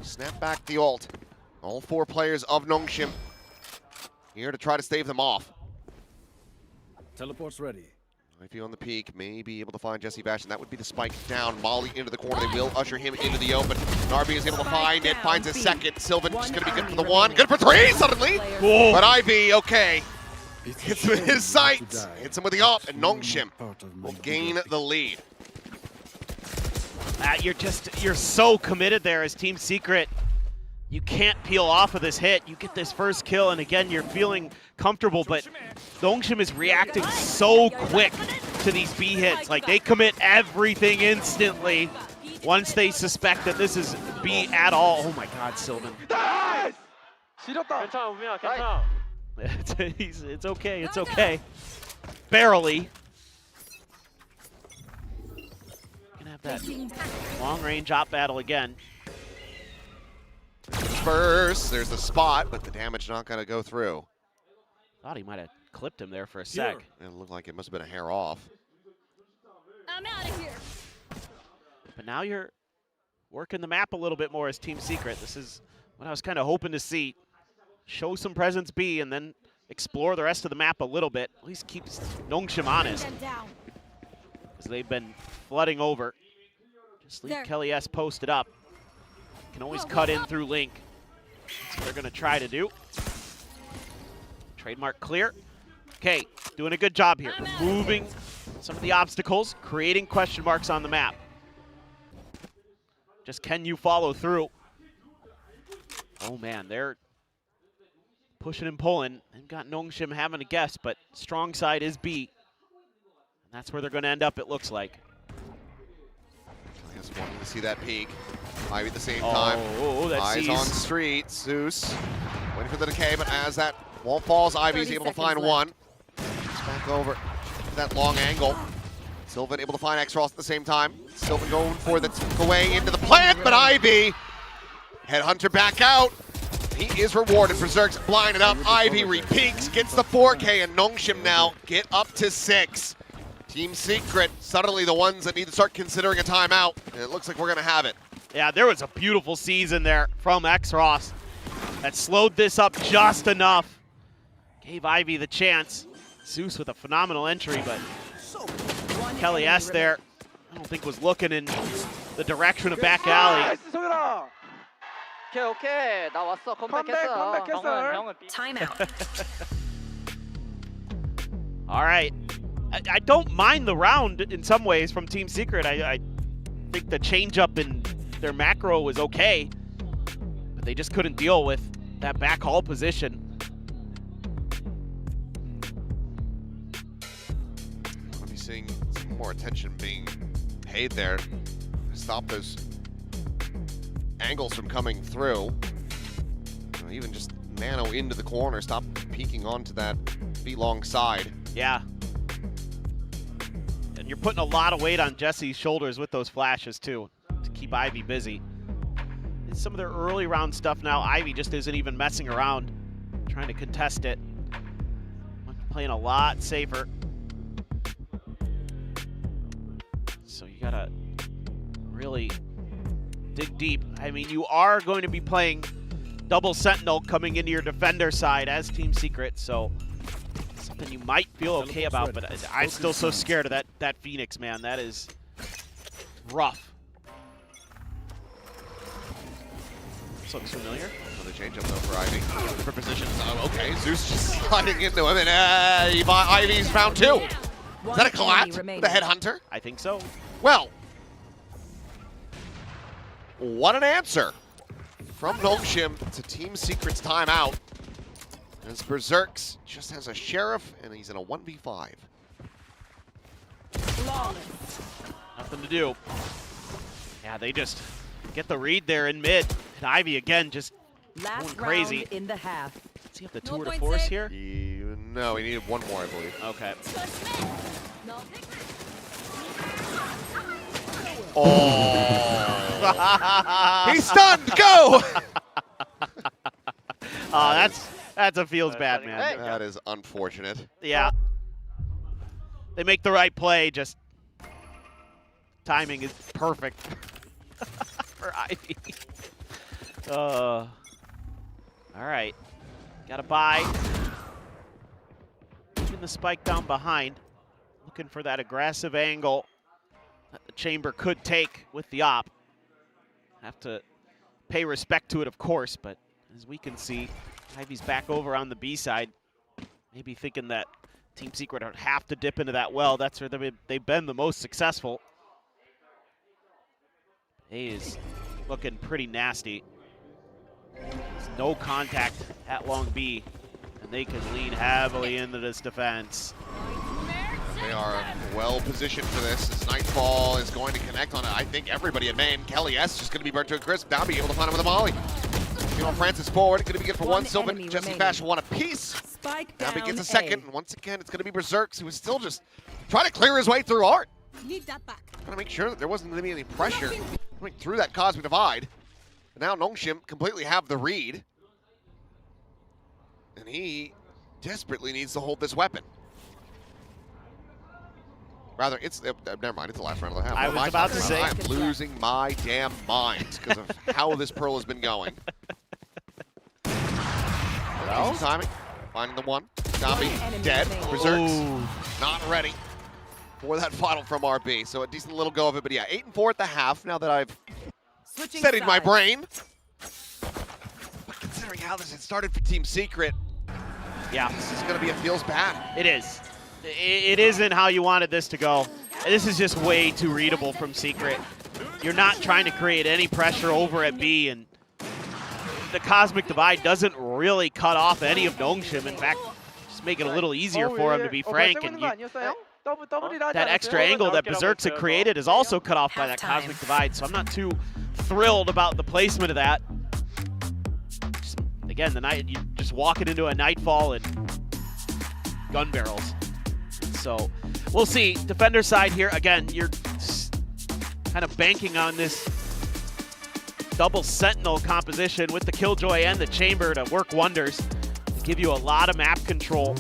Speaker 3: Snap back the ult. All four players of Nongshim here to try to stave them off.
Speaker 13: Teleport's ready.
Speaker 3: Ivy on the peak, may be able to find Jesse Bash, and that would be the spike down. Molly into the corner. They will usher him into the open. Narvi is able to find it, finds a second. Sylvan just going to be good for the one. Good for three suddenly.
Speaker 5: Whoa.
Speaker 3: But Ivy, okay. Hits him in his sights. Hits him with the up, and Nongshim will gain the lead.
Speaker 5: You're so committed there as Team Secret. You can't peel off of this hit. You get this first kill, and again, you're feeling comfortable, but Nongshim is reacting so quick to these B hits. Like, they commit everything instantly once they suspect that this is B at all. Oh my God, Sylvan. It's okay, it's okay. Barely. Gonna have that long-range op battle again.
Speaker 3: First, there's the spot, but the damage not going to go through.
Speaker 5: Thought he might have clipped him there for a sec.
Speaker 3: It looked like it must have been a hair off.
Speaker 4: I'm out of here.
Speaker 5: But now you're working the map a little bit more as Team Secret. This is what I was kind of hoping to see. Show some presence B and then explore the rest of the map a little bit. At least keep Nongshim honest. Because they've been flooding over. Just leave Kelly S posted up. Can always cut in through Link. That's what they're going to try to do. Trademark clear. Okay, doing a good job here. Removing some of the obstacles, creating question marks on the map. Just can you follow through? Oh man, they're pushing and pulling. They've got Nongshim having a guess, but strong side is B. And that's where they're going to end up, it looks like.
Speaker 3: I guess wanting to see that peak. Ivy at the same time. Eyes on street. Zeus waiting for the decay, but as that wall falls, Ivy's able to find one. It's back over to that long angle. Sylvan able to find X-Ross at the same time. Sylvan going for the away into the plant, but Ivy Headhunter back out. He is rewarded. Berserk's blinded up. Ivy repeaks, gets the 4K, and Nongshim now get up to 6. Team Secret, suddenly the ones that need to start considering a timeout, and it looks like we're going to have it.
Speaker 5: Yeah, there was a beautiful season there from X-Ross that slowed this up just enough. Gave Ivy the chance. Zeus with a phenomenal entry, but Kelly S there, I don't think was looking in the direction of back alley.
Speaker 11: Timeout.
Speaker 5: All right. I don't mind the round in some ways from Team Secret. I think the change-up in their macro was okay, but they just couldn't deal with that back hall position.
Speaker 3: I'll be seeing some more attention being paid there. Stop those angles from coming through. Even just nano into the corner, stop peeking onto that B-long side.
Speaker 5: Yeah. And you're putting a lot of weight on Jesse's shoulders with those flashes too, to keep Ivy busy. In some of their early round stuff now, Ivy just isn't even messing around, trying to contest it. Playing a lot safer. So you gotta really dig deep. I mean, you are going to be playing double Sentinel coming into your defender side as Team Secret, so something you might feel okay about, but I'm still so scared of that Phoenix, man. That is rough. This looks familiar.
Speaker 3: Another change up though for Ivy. For positions. Oh, okay, Zeus just sliding into him, and Ivy's round 2. Is that a collapse? The headhunter?
Speaker 5: I think so.
Speaker 3: Well, what an answer from Nongshim to Team Secret's timeout. As Berserks just has a Sheriff, and he's in a 1v5.
Speaker 5: Nothing to do. Yeah, they just get the read there in mid. And Ivy again just going crazy.
Speaker 15: In the half.
Speaker 5: Does he have the tour de force here?
Speaker 3: No, he needed one more, I believe.
Speaker 5: Okay.
Speaker 3: Oh. He's stunned. Go.
Speaker 5: Oh, that's a feels bad, man.
Speaker 3: That is unfortunate.
Speaker 5: Yeah. They make the right play, just timing is perfect for Ivy. All right. Got a buy. Keeping the spike down behind. Looking for that aggressive angle that the Chamber could take with the op. Have to pay respect to it, of course, but as we can see, Ivy's back over on the B side. Maybe thinking that Team Secret don't have to dip into that well. That's where they've been the most successful. A is looking pretty nasty. There's no contact at long B, and they can lean heavily into this defense.
Speaker 3: They are well positioned for this. As Nightfall is going to connect on it. I think everybody at main. Kelly S just going to be burnt to a crisp. Now be able to find him with a molly. Francis forward, going to be good for one. Sylvan, Jesse Bash one apiece. Now he gets a second, and once again, it's going to be Berserks, who is still just trying to clear his way through Art.
Speaker 4: Need that back.
Speaker 3: Trying to make sure that there wasn't going to be any pressure coming through that Cosmic Divide. But now Nongshim completely have the read. And he desperately needs to hold this weapon. Rather, it's, never mind, it's the last round of the half.
Speaker 5: I was about to say.
Speaker 3: I'm losing my damn mind because of how this Pearl has been going. Well, timing, finding the one. Zombie dead. Berserks not ready for that final from RB. So a decent little go of it, but yeah, 8-4 at the half. Now that I've steadied my brain. But considering how this had started for Team Secret,
Speaker 5: yeah,
Speaker 3: this is going to be a feels bad.
Speaker 5: It is. It isn't how you wanted this to go. This is just way too readable from Secret. You're not trying to create any pressure over at B, and the Cosmic Divide doesn't really cut off any of Nongshim. In fact, just make it a little easier for him, to be frank. And that extra angle that Berserks had created is also cut off by that Cosmic Divide, so I'm not too thrilled about the placement of that. Again, you're just walking into a Nightfall and gun barrels. So we'll see. Defender side here, again, you're kind of banking on this double Sentinel composition with the Killjoy and the Chamber to work wonders, to give you a lot of map control.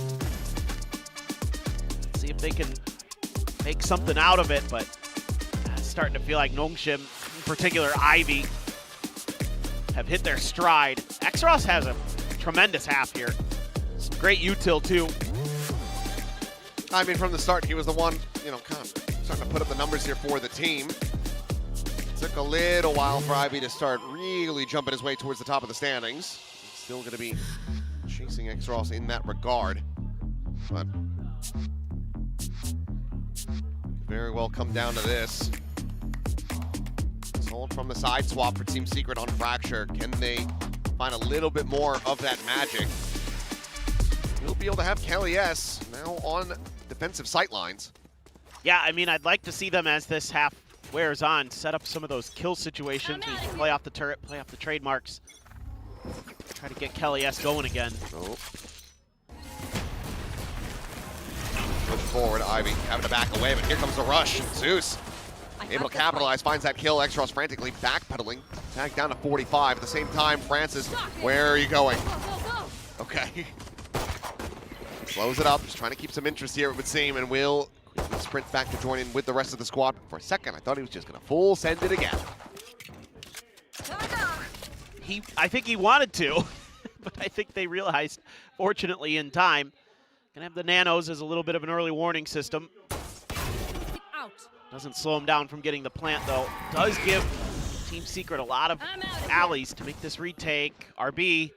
Speaker 5: See if they can make something out of it, but it's starting to feel like Nongshim, in particular Ivy, have hit their stride. Xros has a tremendous half here. Some great util too.
Speaker 3: I mean, from the start, he was the one, kind of starting to put up the numbers here for the team. Took a little while for Ivy to start really jumping his way towards the top of the standings. He's still going to be chasing Xros in that regard. But very well come down to this. Sold from the side swap for Team Secret on Fracture. Can they find a little bit more of that magic? We'll be able to have Kelly S now on defensive sight lines.
Speaker 5: Yeah, I mean, I'd like to see them as this half wears on, set up some of those kill situations where you can play off the turret, play off the trademarks. Try to get Kelly S going again.
Speaker 3: Nope. Push forward, Ivy having to back away, but here comes the rush. Zeus able to capitalize, finds that kill. Extros frantically backpedaling. Back down to 45. At the same time, Francis, where are you going? Okay. Slows it up, just trying to keep some interest here, it would seem, and will sprint back to join in with the rest of the squad. For a second, I thought he was just going to full send it again.
Speaker 5: I think he wanted to, but I think they realized, fortunately in time, gonna have the nanos as a little bit of an early warning system. Doesn't slow him down from getting the plant though. Does give Team Secret a lot of alleys to make this retake. RB.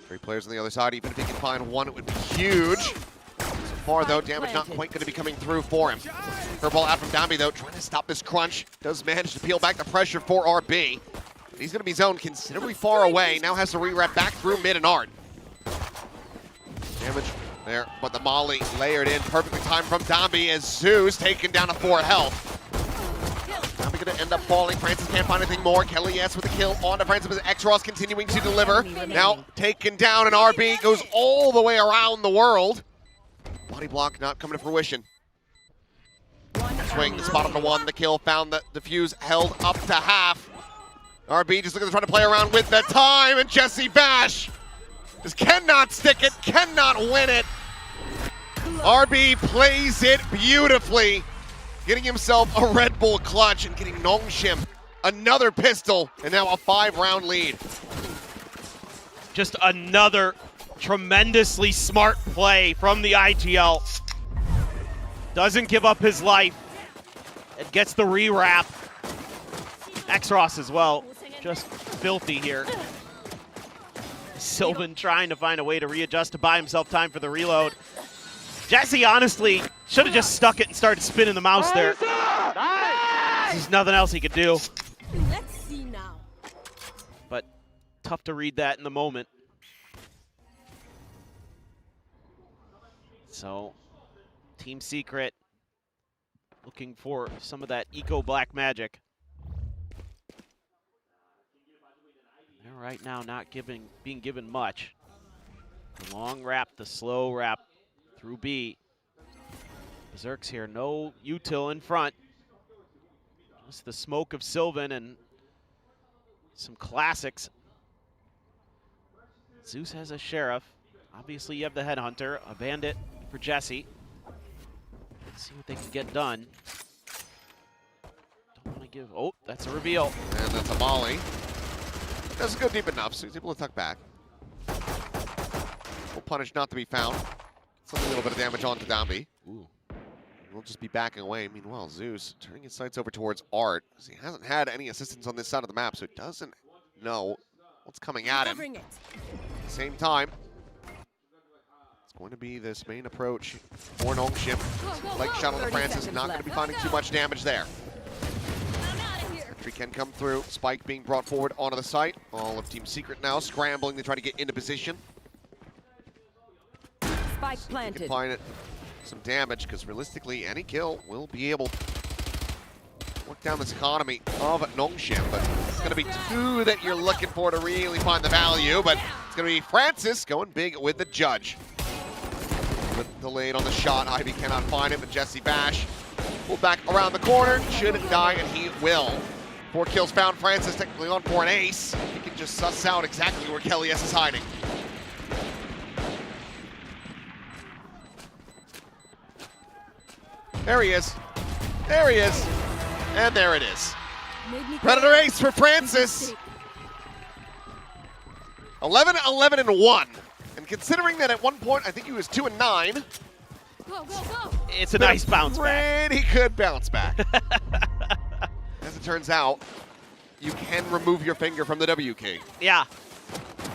Speaker 3: 3 players on the other side, even if he can find one, it would be huge. So far though, damage not quite gonna be coming through for him. Curveball out from Dambi though, trying to stop this crunch. Does manage to peel back the pressure for RB. He's going to be zoned considerably far away. Now has to re-wrap back through mid and Art. Damage there, but the molly layered in. Perfectly timed from Dambi as Zeus taken down to 4 health. Dambi going to end up falling. Francis can't find anything more. Kelly S with the kill on to Francis. Extros continuing to deliver. Now taken down and RB goes all the way around the world. Body block not coming to fruition. Swing, spot on the 1. The kill found the defuse held up to half. RB just looking to try to play around with the time, and Jesse Bash just cannot stick it, cannot win it. RB plays it beautifully, getting himself a Red Bull clutch and getting Nongshim another pistol, and now a 5-round lead.
Speaker 5: Just another tremendously smart play from the IGL. Doesn't give up his life. It gets the rewrap. Exros as well. Just filthy here. Sylvan trying to find a way to readjust to buy himself time for the reload. Jesse honestly should have just stuck it and started spinning the mouse there. There's nothing else he could do.
Speaker 4: Let's see now.
Speaker 5: But tough to read that in the moment. So, Team Secret looking for some of that eco black magic. They're right now not being given much. The long wrap, the slow wrap through B. Berserk's here, no util in front. Just the smoke of Sylvan and some classics. Zeus has a Sheriff. Obviously you have the Headhunter, a Bandit for Jesse. Let's see what they can get done. Don't want to give, oh, that's a reveal.
Speaker 3: And that's a molly. Doesn't go deep enough, so he's able to tuck back. Full punish not to be found. Something a little bit of damage onto Dambi. Ooh. We'll just be backing away. Meanwhile, Zeus turning his sights over towards Art. He hasn't had any assistance on this side of the map, so he doesn't know what's coming at him. At the same time, it's going to be this main approach for Nongshim. Like shot on the Francis, not going to be finding too much damage there. Can come through. Spike being brought forward onto the site. All of Team Secret now scrambling to try to get into position.
Speaker 15: Spike planted.
Speaker 3: Can find it some damage because realistically any kill will be able to work down this economy of Nongshim, but it's going to be 2 that you're looking for to really find the value, but it's going to be Francis going big with the judge. With delayed on the shot, Ivy cannot find it, but Jesse Bash pulled back around the corner, should die, and he will. 4 kills found. Francis technically on for an ace. He can just suss out exactly where Kelly S is hiding. There he is. There he is. And there it is. Predator ace for Francis. 11, 11, and 1. And considering that at one point, I think he was 2 and 9.
Speaker 5: It's a nice bounce back.
Speaker 3: Pretty good bounce back. As it turns out, you can remove your finger from the W key.
Speaker 5: Yeah.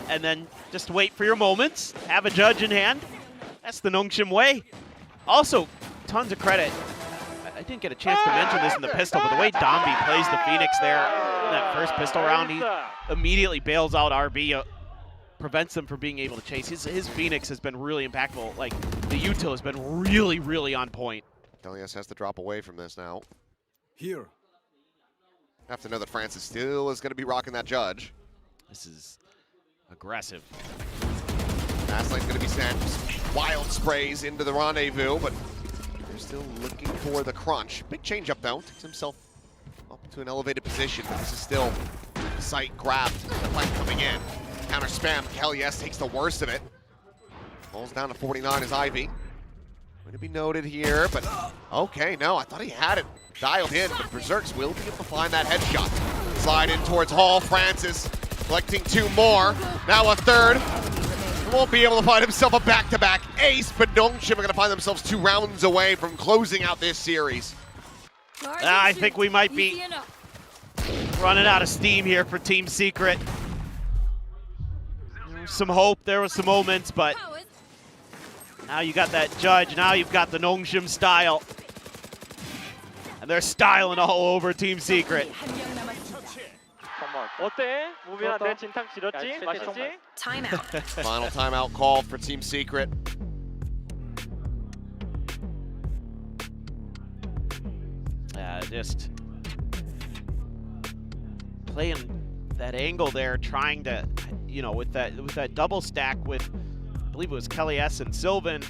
Speaker 5: And then just wait for your moments. Have a judge in hand. That's the Nongshim way. Also, tons of credit. I didn't get a chance to mention this in the pistol, but the way Dambi plays the Phoenix there in that first pistol round, he immediately bails out RB, prevents them from being able to chase. His Phoenix has been really impactful. Like, the util has been really, really on point.
Speaker 3: Elias has to drop away from this now.
Speaker 13: Here.
Speaker 3: Have to know that Francis still is going to be rocking that judge.
Speaker 5: This is aggressive.
Speaker 3: Fast lane's going to be sent. Wild sprays into the rendezvous, but they're still looking for the crunch. Big change up though. Takes himself up to an elevated position, but this is still sight grabbed. The fight coming in. Counter spam. Kellyes takes the worst of it. Falls down to 49 is Ivy. Going to be noted here, but okay, no, I thought he had it dialed in, but Berserks will be able to find that headshot. Slide in towards Hall. Francis collecting 2 more. Now a third. He won't be able to find himself a back-to-back ace, but Nongshim are going to find themselves 2 rounds away from closing out this series.
Speaker 5: I think we might be running out of steam here for Team Secret. There was some hope, there was some moments, but now you got that judge, now you've got the Nongshim style. And they're styling all over Team Secret.
Speaker 9: 어때? 무빈아 내 진탕 지렸지? 맛있지?
Speaker 11: Timeout.
Speaker 3: Final timeout called for Team Secret.
Speaker 5: Just playing that angle there, trying to, you know, with that double stack with, I believe it was Kellyes and Sylvan,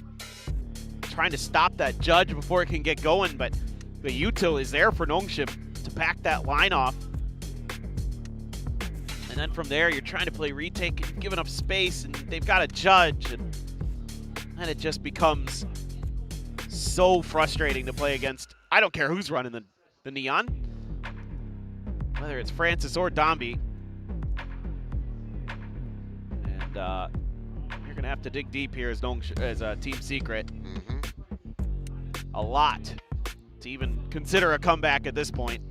Speaker 5: trying to stop that judge before it can get going, but the util is there for Nongshim to pack that line off. And then from there, you're trying to play retake and giving up space, and they've got a judge, and then it just becomes so frustrating to play against. I don't care who's running the Neon, whether it's Francis or Dombi. And you're going to have to dig deep here as Team Secret. A lot to even consider a comeback at this point.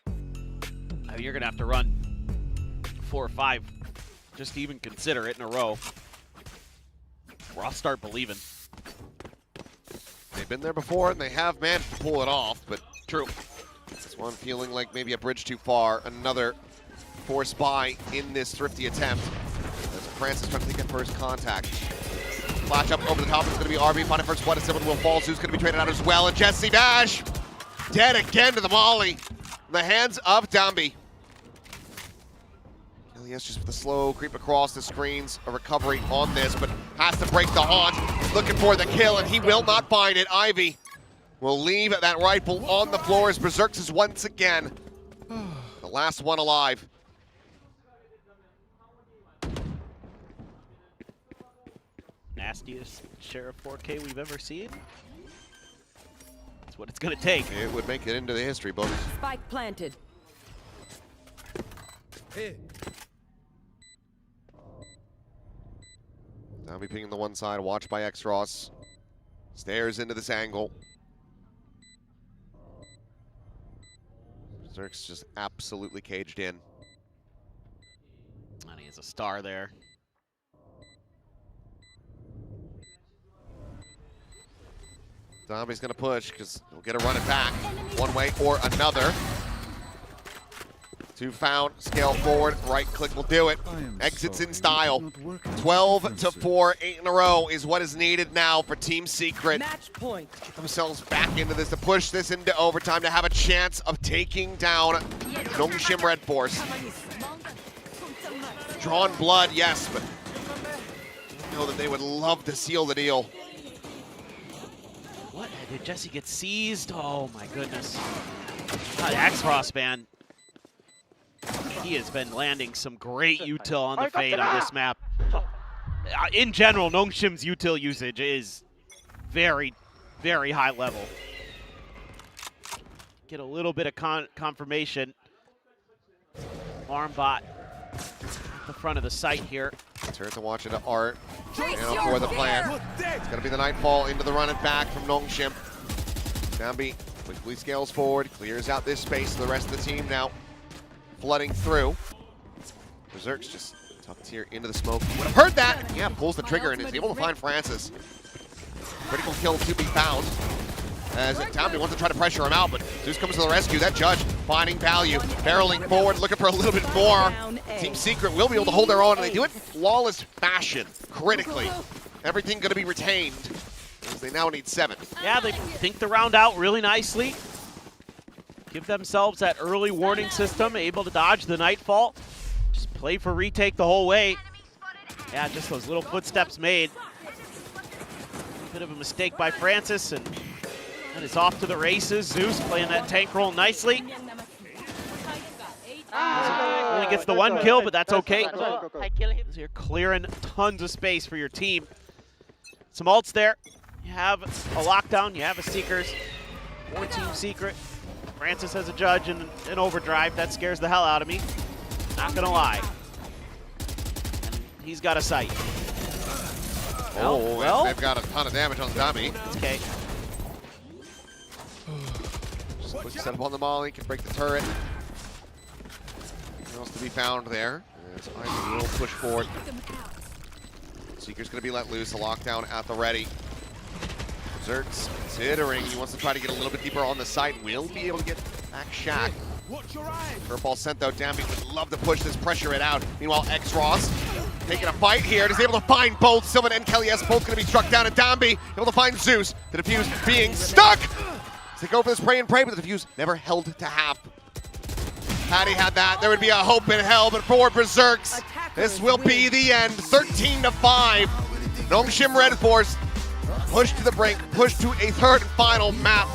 Speaker 5: I mean, you're going to have to run 4 or 5 just to even consider it in a row. Or I'll start believing.
Speaker 3: They've been there before, and they have managed to pull it off, but true. This one feeling like maybe a bridge too far. Another forced buy in this thrifty attempt. As Francis trying to take that first contact. Flash up over the top is going to be RB. Finding first blood. Sylvan will fall. Zeus going to be traded out as well. And Jesse Bash dead again to the molly. In the hands of Dombi. Yes, just with a slow creep across the screens, a recovery on this, but has to break the haunt. Looking for the kill, and he will not find it. Ivy will leave that rifle on the floor as Berserks is once again the last one alive.
Speaker 5: Nastiest Sheriff 4K we've ever seen. That's what it's going to take.
Speaker 3: It would make it into the history books.
Speaker 15: Spike planted.
Speaker 13: Hey.
Speaker 3: Now be picking the one side, watched by X-Ross. Stares into this angle. Berserk's just absolutely caged in.
Speaker 5: And he has a star there.
Speaker 3: Dombi's gonna push because he'll get a run it back one way or another. 2 found, scale forward, right click will do it. Exits in style. 12-4, 8 in a row is what is needed now for Team Secret.
Speaker 15: Match point.
Speaker 3: Get themselves back into this, to push this into overtime, to have a chance of taking down Nongshim Red Force. Drawn blood, yes, but I know that they would love to seal the deal.
Speaker 5: What? Did Jesse get seized? Oh my goodness. God, X-Ross, man. He has been landing some great util on the fade on this map. In general, Nongshim's util usage is very, very high level. Get a little bit of confirmation. Armbot at the front of the site here.
Speaker 3: Turn to watch into Art. And up for the plan. It's going to be the Nightfall into the run and back from Nongshim. Dombi quickly scales forward, clears out this space. The rest of the team now flooding through. Berserk's just tucked here into the smoke. Would have heard that! Yeah, pulls the trigger and is able to find Francis. Critical kill to be found. As Dombi wants to try to pressure him out, but Zeus comes to the rescue. That judge finding value, barreling forward, looking for a little bit more. Team Secret will be able to hold their own, and they do it in flawless fashion, critically. Everything going to be retained. As they now need 7.
Speaker 5: Yeah, they think the round out really nicely. Give themselves that early warning system, able to dodge the Nightfall. Just play for retake the whole way. Yeah, just those little footsteps made. Bit of a mistake by Francis, and that is off to the races. Zeus playing that tank role nicely. Only gets the 1 kill, but that's okay. You're clearing tons of space for your team. Some ults there. You have a lockdown, you have a Seekers. 4 team secret. Francis has a judge and an overdrive. That scares the hell out of me. Not gonna lie. And he's got a sight.
Speaker 3: Well, they've got a ton of damage on Dami.
Speaker 5: Okay.
Speaker 3: Just quick set up on the molly, can break the turret. Nothing else to be found there. As Ivy will push forward. Seeker's going to be let loose, a lockdown at the ready. Zert's considering he wants to try to get a little bit deeper on the site. Will be able to get back Shaq. Curveball sent though, Dambi would love to push this, pressure it out. Meanwhile, X-Ross taking a fight here. Is able to find both Sylvan and Kelly S. Both going to be struck down, and Dambi able to find Zeus. The defuse being stuck. As they go for this pray and pray, but the defuse never held to half. Had he had that, there would be a hope in hell, but for Berserks, this will be the end. 13-5. Nongshim Red Force pushed to the brink, pushed to a third and final map.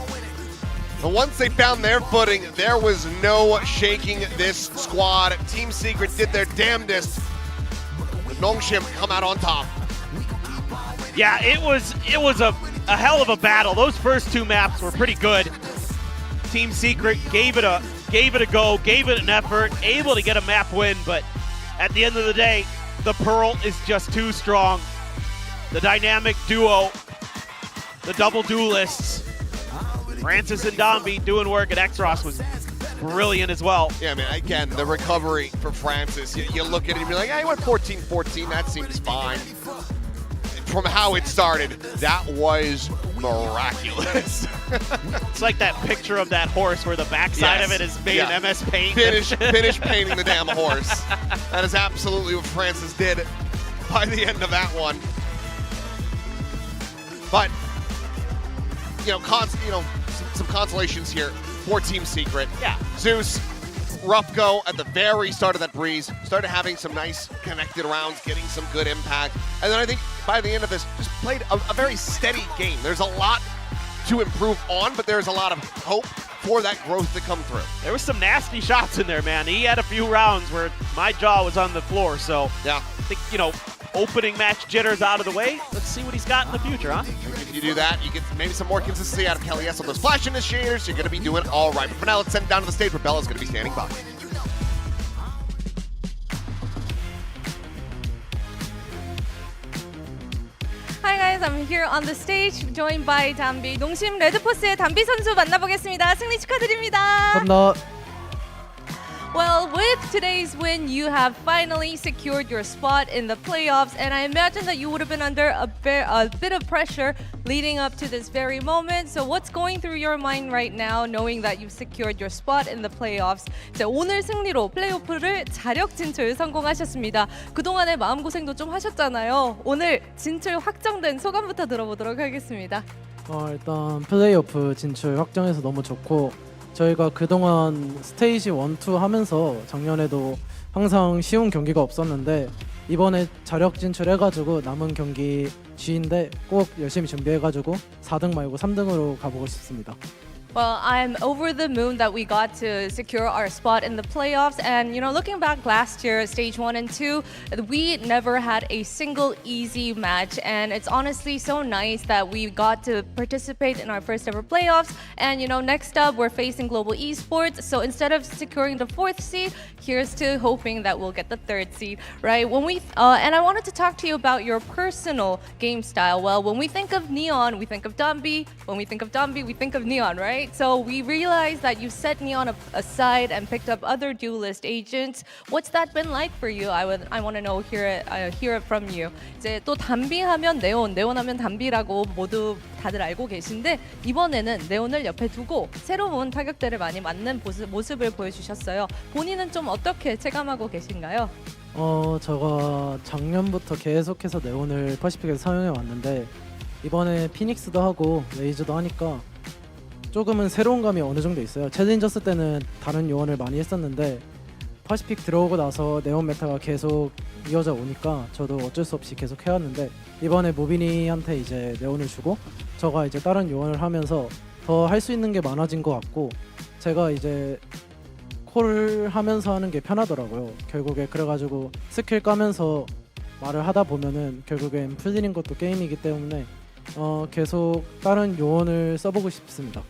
Speaker 3: And once they found their footing, there was no shaking this squad. Team Secret did their damnedest. Nongshim come out on top.
Speaker 5: Yeah, it was a hell of a battle. Those first 2 maps were pretty good. Team Secret gave it a go, gave it an effort, able to get a map win, but at the end of the day, the Pearl is just too strong. The dynamic duo, the double duelists, Francis and Dombi doing work, and X-Ross was brilliant as well.
Speaker 3: Yeah, I mean, again, the recovery for Francis, you look at it and you're like, yeah, he went 14-14, that seems fine. From how it started, that was miraculous.
Speaker 5: It's like that picture of that horse where the backside of it is made in MS Paint.
Speaker 3: Finish painting the damn horse. That is absolutely what Francis did by the end of that one. But, some consolations here for Team Secret.
Speaker 5: Yeah.
Speaker 3: Zeus, rough go at the very start of that breeze. Started having some nice connected rounds, getting some good impact. And then I think by the end of this, just played a very steady game. There's a lot to improve on, but there's a lot of hope for that growth to come through.
Speaker 5: There was some nasty shots in there, man. He had a few rounds where my jaw was on the floor. So
Speaker 3: yeah,
Speaker 5: I think, opening match jitters out of the way. Let's see what he's got in the future, huh?
Speaker 3: If you do that, you get maybe some more consistency out of Kelly S on those flash initiators. You're going to be doing all right. But for now, let's send it down to the stage where Bella's going to be standing by.
Speaker 18: Hi guys, I'm here on the stage joined by 담비. 농심 레드포스의 담비 선수 만나보겠습니다. 승리 축하드립니다.
Speaker 6: 감사합니다.
Speaker 18: Well, with today's win, you have finally secured your spot in the playoffs, and I imagine that you would have been under a bit of pressure leading up to this very moment. So what's going through your mind right now, knowing that you've secured your spot in the playoffs? 자, 오늘 승리로 플레이오프를 자력 진출 성공하셨습니다. 그동안의 마음고생도 좀 하셨잖아요. 오늘 진출 확정된 소감부터 들어보도록 하겠습니다.
Speaker 15: 일단 플레이오프 진출 확정해서 너무 좋고, 저희가 그동안 스테이지 1, 2 하면서 작년에도 항상 쉬운 경기가 없었는데 이번에 자력 진출해가지고 남은 경기 G인데 꼭 열심히 준비해가지고 4등 말고 3등으로 가보고 싶습니다.
Speaker 18: Well, I'm over the moon that we got to secure our spot in the playoffs. And, looking back last year, stage 1 and 2, we never had a single easy match. And it's honestly so nice that we got to participate in our first ever playoffs. And, next up, we're facing Global Esports. So instead of securing the 4th seed, here's to hoping that we'll get the 3rd seed, right? And I wanted to talk to you about your personal game style. Well, when we think of Neon, we think of Dombi. When we think of Dombi, we think of Neon, right? So we realized that you set Neon aside and picked up other duelist agents. What's that been like for you? I want to hear it from you. 이제 또 담비하면 네온하면 담비라고 모두 다들 알고 계신데 이번에는 네온을 옆에 두고 새로운 타격대를 많이 맞는 모습을 보여주셨어요. 본인은 좀 어떻게 체감하고 계신가요?
Speaker 15: 제가 작년부터 계속해서 네온을 퍼시픽에서 사용해 왔는데 이번에 피닉스도 하고 레이저도 하니까 조금은 새로운 감이 어느 정도 있어요. 챌린저스 때는 다른 요원을 많이 했었는데 파시픽 들어오고 나서 네온 메타가 계속 이어져 오니까 저도 어쩔 수 없이 계속 해왔는데 이번에 무빈이한테 이제 네온을 주고 저가 이제 다른 요원을 하면서 더 할 수 있는 게 많아진 것 같고 제가 이제 콜을 하면서 하는 게 편하더라고요. 결국에 그래가지고 스킬 까면서 말을 하다 보면은 결국엔 풀리는 것도 게임이기 때문에 계속 다른 요원을 써보고 싶습니다.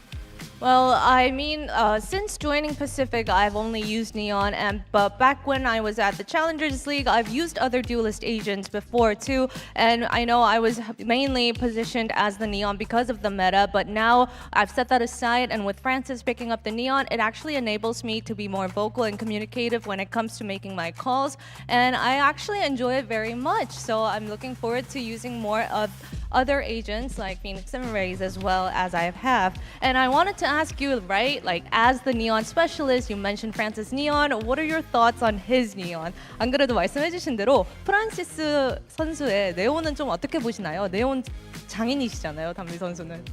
Speaker 18: Well, I mean, since joining Pacific, I've only used Neon, but back when I was at the Challengers League, I've used other duelist agents before too, and I know I was mainly positioned as the Neon because of the meta, but now I've set that aside, and with Francis picking up the Neon, it actually enables me to be more vocal and communicative when it comes to making my calls, and I actually enjoy it very much, so I'm looking forward to using more of other agents like Phoenix and Raze as well as I have. And I wanted to ask you, right, like as the Neon specialist, you mentioned Francis Neon. What are your thoughts on his Neon? 안 그래도 말씀해주신 대로 프란시스 선수의 네온은 좀 어떻게 보시나요? 네온 장인이시잖아요, 담비 선수는.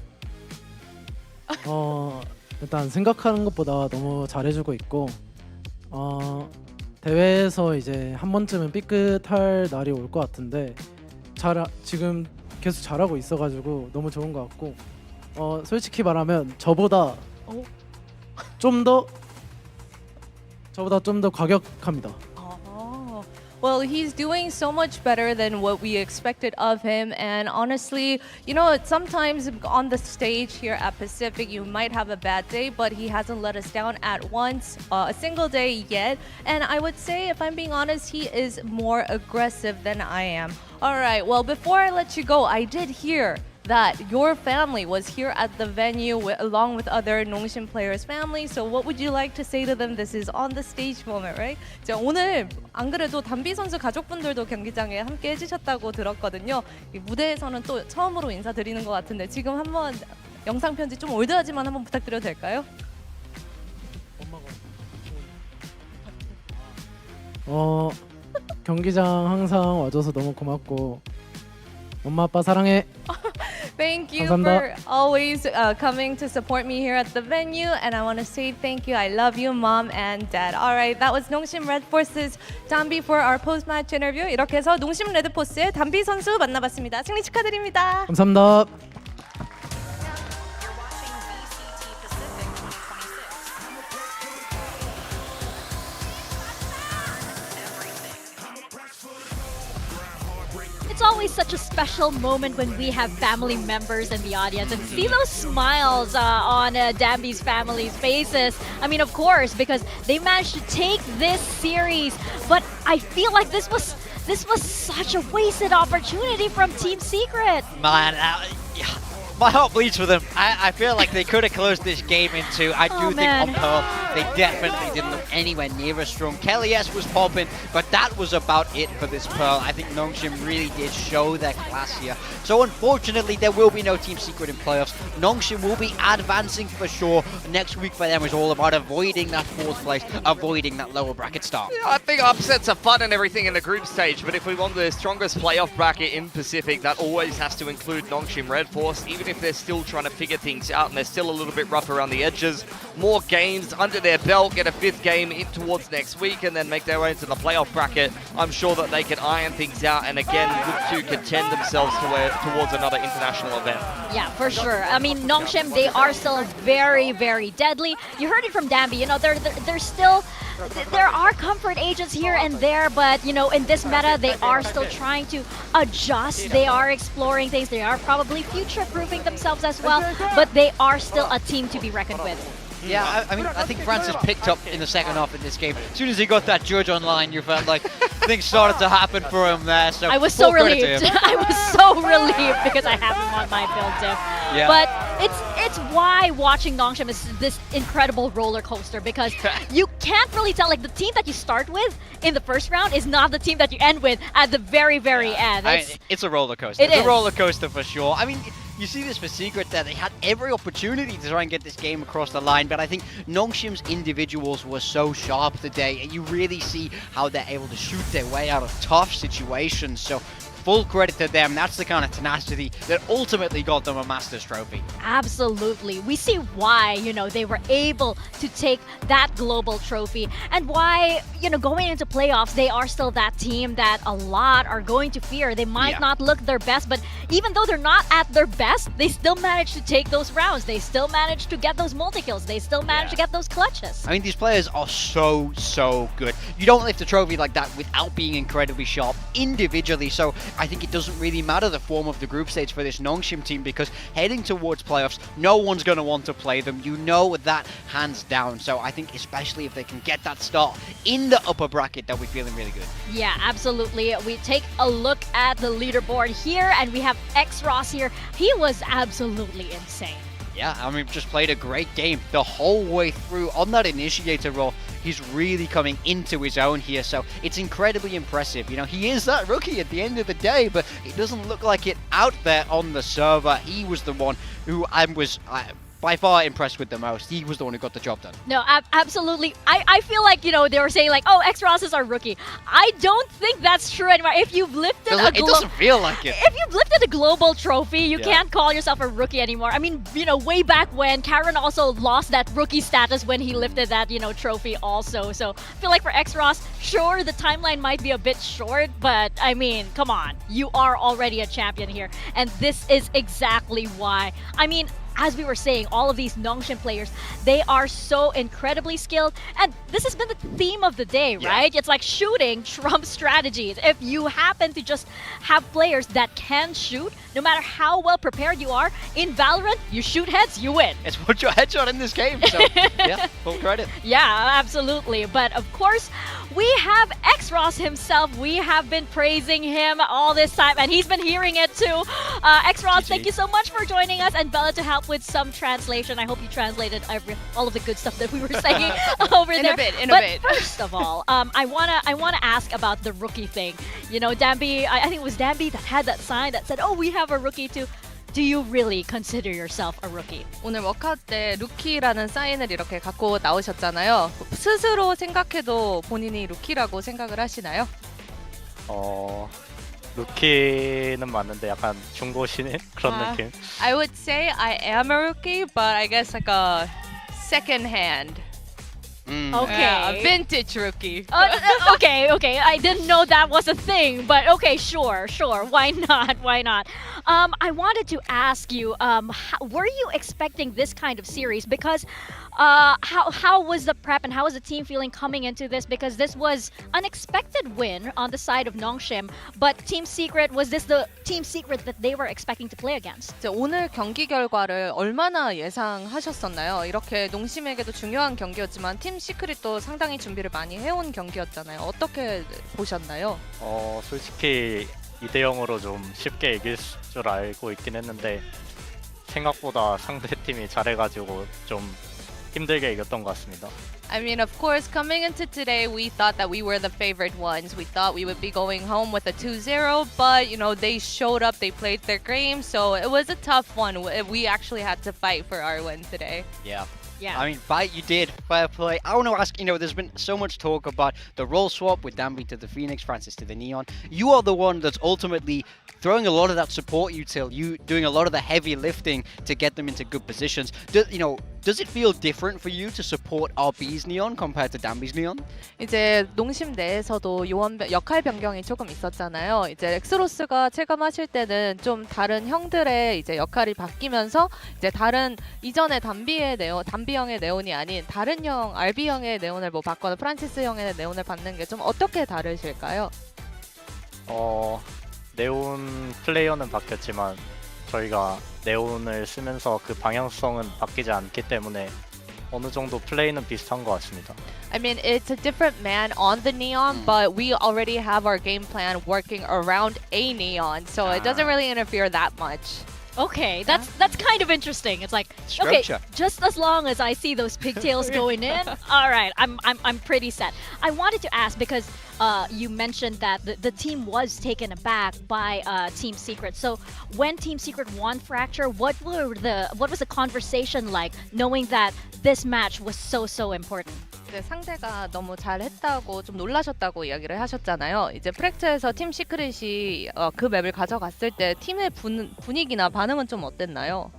Speaker 15: 일단 생각하는 것보다 너무 잘해주고 있고 대회에서 이제 한 번쯤은 삐끗할 날이 올 것 같은데 지금 계속 잘하고 있어가지고 너무 좋은 것 같고 솔직히 말하면 저보다 좀 더 과격합니다.
Speaker 18: Well, he's doing so much better than what we expected of him. And honestly, you know, sometimes on the stage here at Pacific, you might have a bad day, but he hasn't let us down at once, a single day yet. And I would say, if I'm being honest, he is more aggressive than I am. All right, well, before I let you go, I did hear that your family was here at the venue along with other 농심 players' family. So what would you like to say to them? This is on the stage moment, right? 자, 오늘 안 그래도 담비 선수 가족분들도 경기장에 함께 해주셨다고 들었거든요. 이 무대에서는 또 처음으로 인사드리는 것 같은데 지금 한번 영상 편지 좀 올드하지만 한번 부탁드려도 될까요?
Speaker 15: 경기장 항상 와줘서 너무 고맙고 엄마 아빠 사랑해.
Speaker 18: Thank you
Speaker 15: 감사합니다.
Speaker 18: for always coming to support me here at the venue, and I want to say thank you. I love you, mom and dad. All right, that was 농심 Red Force's 담비 for our post-match interview. 이렇게 해서 농심 레드포스의 담비 선수 만나봤습니다. 승리 축하드립니다.
Speaker 15: 감사합니다.
Speaker 20: It's always such a special moment when we have family members in the audience and see those smiles on Dambi's family's faces. I mean, of course, because they managed to take this series, but I feel like this was such a wasted opportunity from Team Secret.
Speaker 2: Man, my heart bleeds for them. I feel like they could have closed this game in two. I do think on Pearl, they definitely didn't look anywhere near as strong. Kelly S was popping, but that was about it for this Pearl. I think Nongshim really did show their class here. So unfortunately, there will be no Team Secret in playoffs. Nongshim will be advancing for sure. Next week for them is all about avoiding that fourth place, avoiding that lower bracket start.
Speaker 23: Yeah, I think upsets are fun and everything in the group stage, but if we want the strongest playoff bracket in Pacific, that always has to include Nongshim Red Force, even if they're still trying to figure things out and they're still a little bit rough around the edges. More games under their belt, get a fifth game in towards next week and then make their way into the playoff bracket. I'm sure that they can iron things out and again look to contend themselves towards another international event.
Speaker 20: Yeah, for sure. I mean, Nongshim, they are still very, very deadly. You heard it from Dambi, you know, they're still... There are comfort agents here and there, but, you know, in this meta, they are still trying to adjust. They are exploring things. They are probably future-proofing themselves as well, but they are still a team to be reckoned with.
Speaker 2: Yeah, I mean, I think Francis picked up in the second half of this game. As soon as he got that judge online, you felt like things started to happen for him there. So
Speaker 20: I was so relieved. I was so relieved because I have him on my build tip.
Speaker 2: Yeah.
Speaker 20: But it's why watching Nongshim is this incredible roller coaster because you can't really tell. Like the team that you start with in the first round is not the team that you end with at the very, very end.
Speaker 2: It's a roller coaster. It's a roller coaster for sure. I mean, you see this for Secret there. They had every opportunity to try and get this game across the line, but I think Nongshim's individuals were so sharp today, and you really see how they're able to shoot their way out of tough situations. So full credit to them. That's the kind of tenacity that ultimately got them a Masters trophy.
Speaker 20: Absolutely. We see why, they were able to take that global trophy and why, going into playoffs, they are still that team that a lot are going to fear. They might not look their best, but even though they're not at their best, they still manage to take those rounds. They still manage to get those multi-kills. They still manage to get those clutches.
Speaker 2: I mean, these players are so good. You don't lift a trophy like that without being incredibly sharp individually, so I think it doesn't really matter the form of the group stage for this Nongshim team, because heading towards playoffs, no one's going to want to play them. You know that hands down. So I think especially if they can get that start in the upper bracket, they'll be feeling really good.
Speaker 20: Yeah, absolutely. We take a look at the leaderboard here, and we have X-Ross here. He was absolutely insane.
Speaker 2: Yeah, I mean, just played a great game the whole way through on that initiator role. He's really coming into his own here, so it's incredibly impressive. He is that rookie at the end of the day, but it doesn't look like it out there on the server. He was the one who I was by far impressed with the most. He was the one who got the job done.
Speaker 20: No, absolutely. I feel like, they were saying like, oh, X-Ross is our rookie. I don't think that's true anymore. If you've lifted
Speaker 2: it doesn't feel like it.
Speaker 20: If you've lifted a global trophy, you can't call yourself a rookie anymore. I mean, way back when, Karen also lost that rookie status when he lifted that, trophy also. So I feel like for X-Ross, sure, the timeline might be a bit short, but I mean, come on. You are already a champion here. And this is exactly why. I mean, as we were saying, all of these Nongshim players, they are so incredibly skilled. And this has been the theme of the day, right? It's like shooting trumps strategies. If you happen to just have players that can shoot, no matter how well prepared you are, in Valorant, you shoot heads, you win.
Speaker 2: It's put your headshot in this game, so yeah, full credit.
Speaker 20: Yeah, absolutely. But of course, we have X-Ross himself. We have been praising him all this time, and he's been hearing it too. X-Ross, thank you so much for joining us, and Bella to help with some translation. I hope you translated all of the good stuff that we were saying over there.
Speaker 21: In a bit.
Speaker 20: First of all, I wanna ask about the rookie thing. Danby, I think it was Danby that had that sign that said, "Oh, we have a rookie too." Do you really consider yourself a rookie?
Speaker 21: 오늘 워크아웃 때 루키라는 사인을 이렇게 갖고 나오셨잖아요. 스스로 생각해도 본인이 루키라고 생각을 하시나요?
Speaker 9: 루키는 맞는데 약간 중고 신인 그런 느낌.
Speaker 21: I would say I am a rookie, but I guess like a second hand.
Speaker 20: Okay.
Speaker 21: A vintage rookie.
Speaker 20: Okay. I didn't know that was a thing, but okay, sure. Why not? I wanted to ask you, were you expecting this kind of series? Because how was the prep and how was the team feeling coming into this? Because this was unexpected win on the side of Nongshim, but Team Secret, was this the Team Secret that they were expecting to play against?
Speaker 21: 오늘 경기 결과를 얼마나 예상하셨었나요? 이렇게 농심에게도 중요한 경기였지만 팀 시크릿도 상당히 준비를 많이 해온 경기였잖아요. 어떻게 보셨나요?
Speaker 9: 솔직히 2대0으로 좀 쉽게 이길 줄 알고 있긴 했는데 생각보다 상대팀이 잘해가지고 좀 힘들게 이겼던 것 같습니다.
Speaker 21: I mean, of course, coming into today, we thought that we were the favorite ones. We thought we would be going home with a 2-0, but, they showed up, they played their game, so it was a tough one. We actually had to fight for our win today.
Speaker 2: Yeah.
Speaker 20: Yeah.
Speaker 2: I mean, fight you did, fair play. I want to ask, there's been so much talk about the role swap with Danby to the Phoenix, Francis to the Neon. You are the one that's ultimately throwing a lot of that support util, you doing a lot of the heavy lifting to get them into good positions. Does it feel different for you to support RB's Neon compared to Danby's Neon?
Speaker 21: 이제 농심 내에서도 역할 변경이 조금 있었잖아요. 이제 엑스로스가 체감하실 때는 좀 다른 형들의 이제 역할이 바뀌면서 이제 다른 이전에 담비 형의 네온이 아닌 다른 형 RB 형의 네온을 받거나 프란시스 형의 네온을 받는 게 좀 어떻게 다르실까요?
Speaker 9: 네온 플레이어는 바뀌었지만 저희가 네온을 쓰면서 그 방향성은 바뀌지 않기 때문에 어느 정도 플레이는 비슷한 것 같습니다.
Speaker 21: I mean, it's a different man on the Neon, but we already have our game plan working around a Neon, so it doesn't really interfere that much.
Speaker 20: Okay, that's kind of interesting. It's like, okay,
Speaker 2: Structure.
Speaker 20: just as long as I see those pigtails going in, all right, I'm pretty set. I wanted to ask because you mentioned that the team was taken aback by Team Secret. So when Team Secret won Fracture, what was the conversation like, knowing that this match was so important?
Speaker 21: 이제 상대가 너무 잘했다고 좀 놀라셨다고 이야기를 하셨잖아요. 이제 프랙처에서 팀 시크릿이 그 맵을 가져갔을 때 팀의 분위기나 반응은 좀 어땠나요?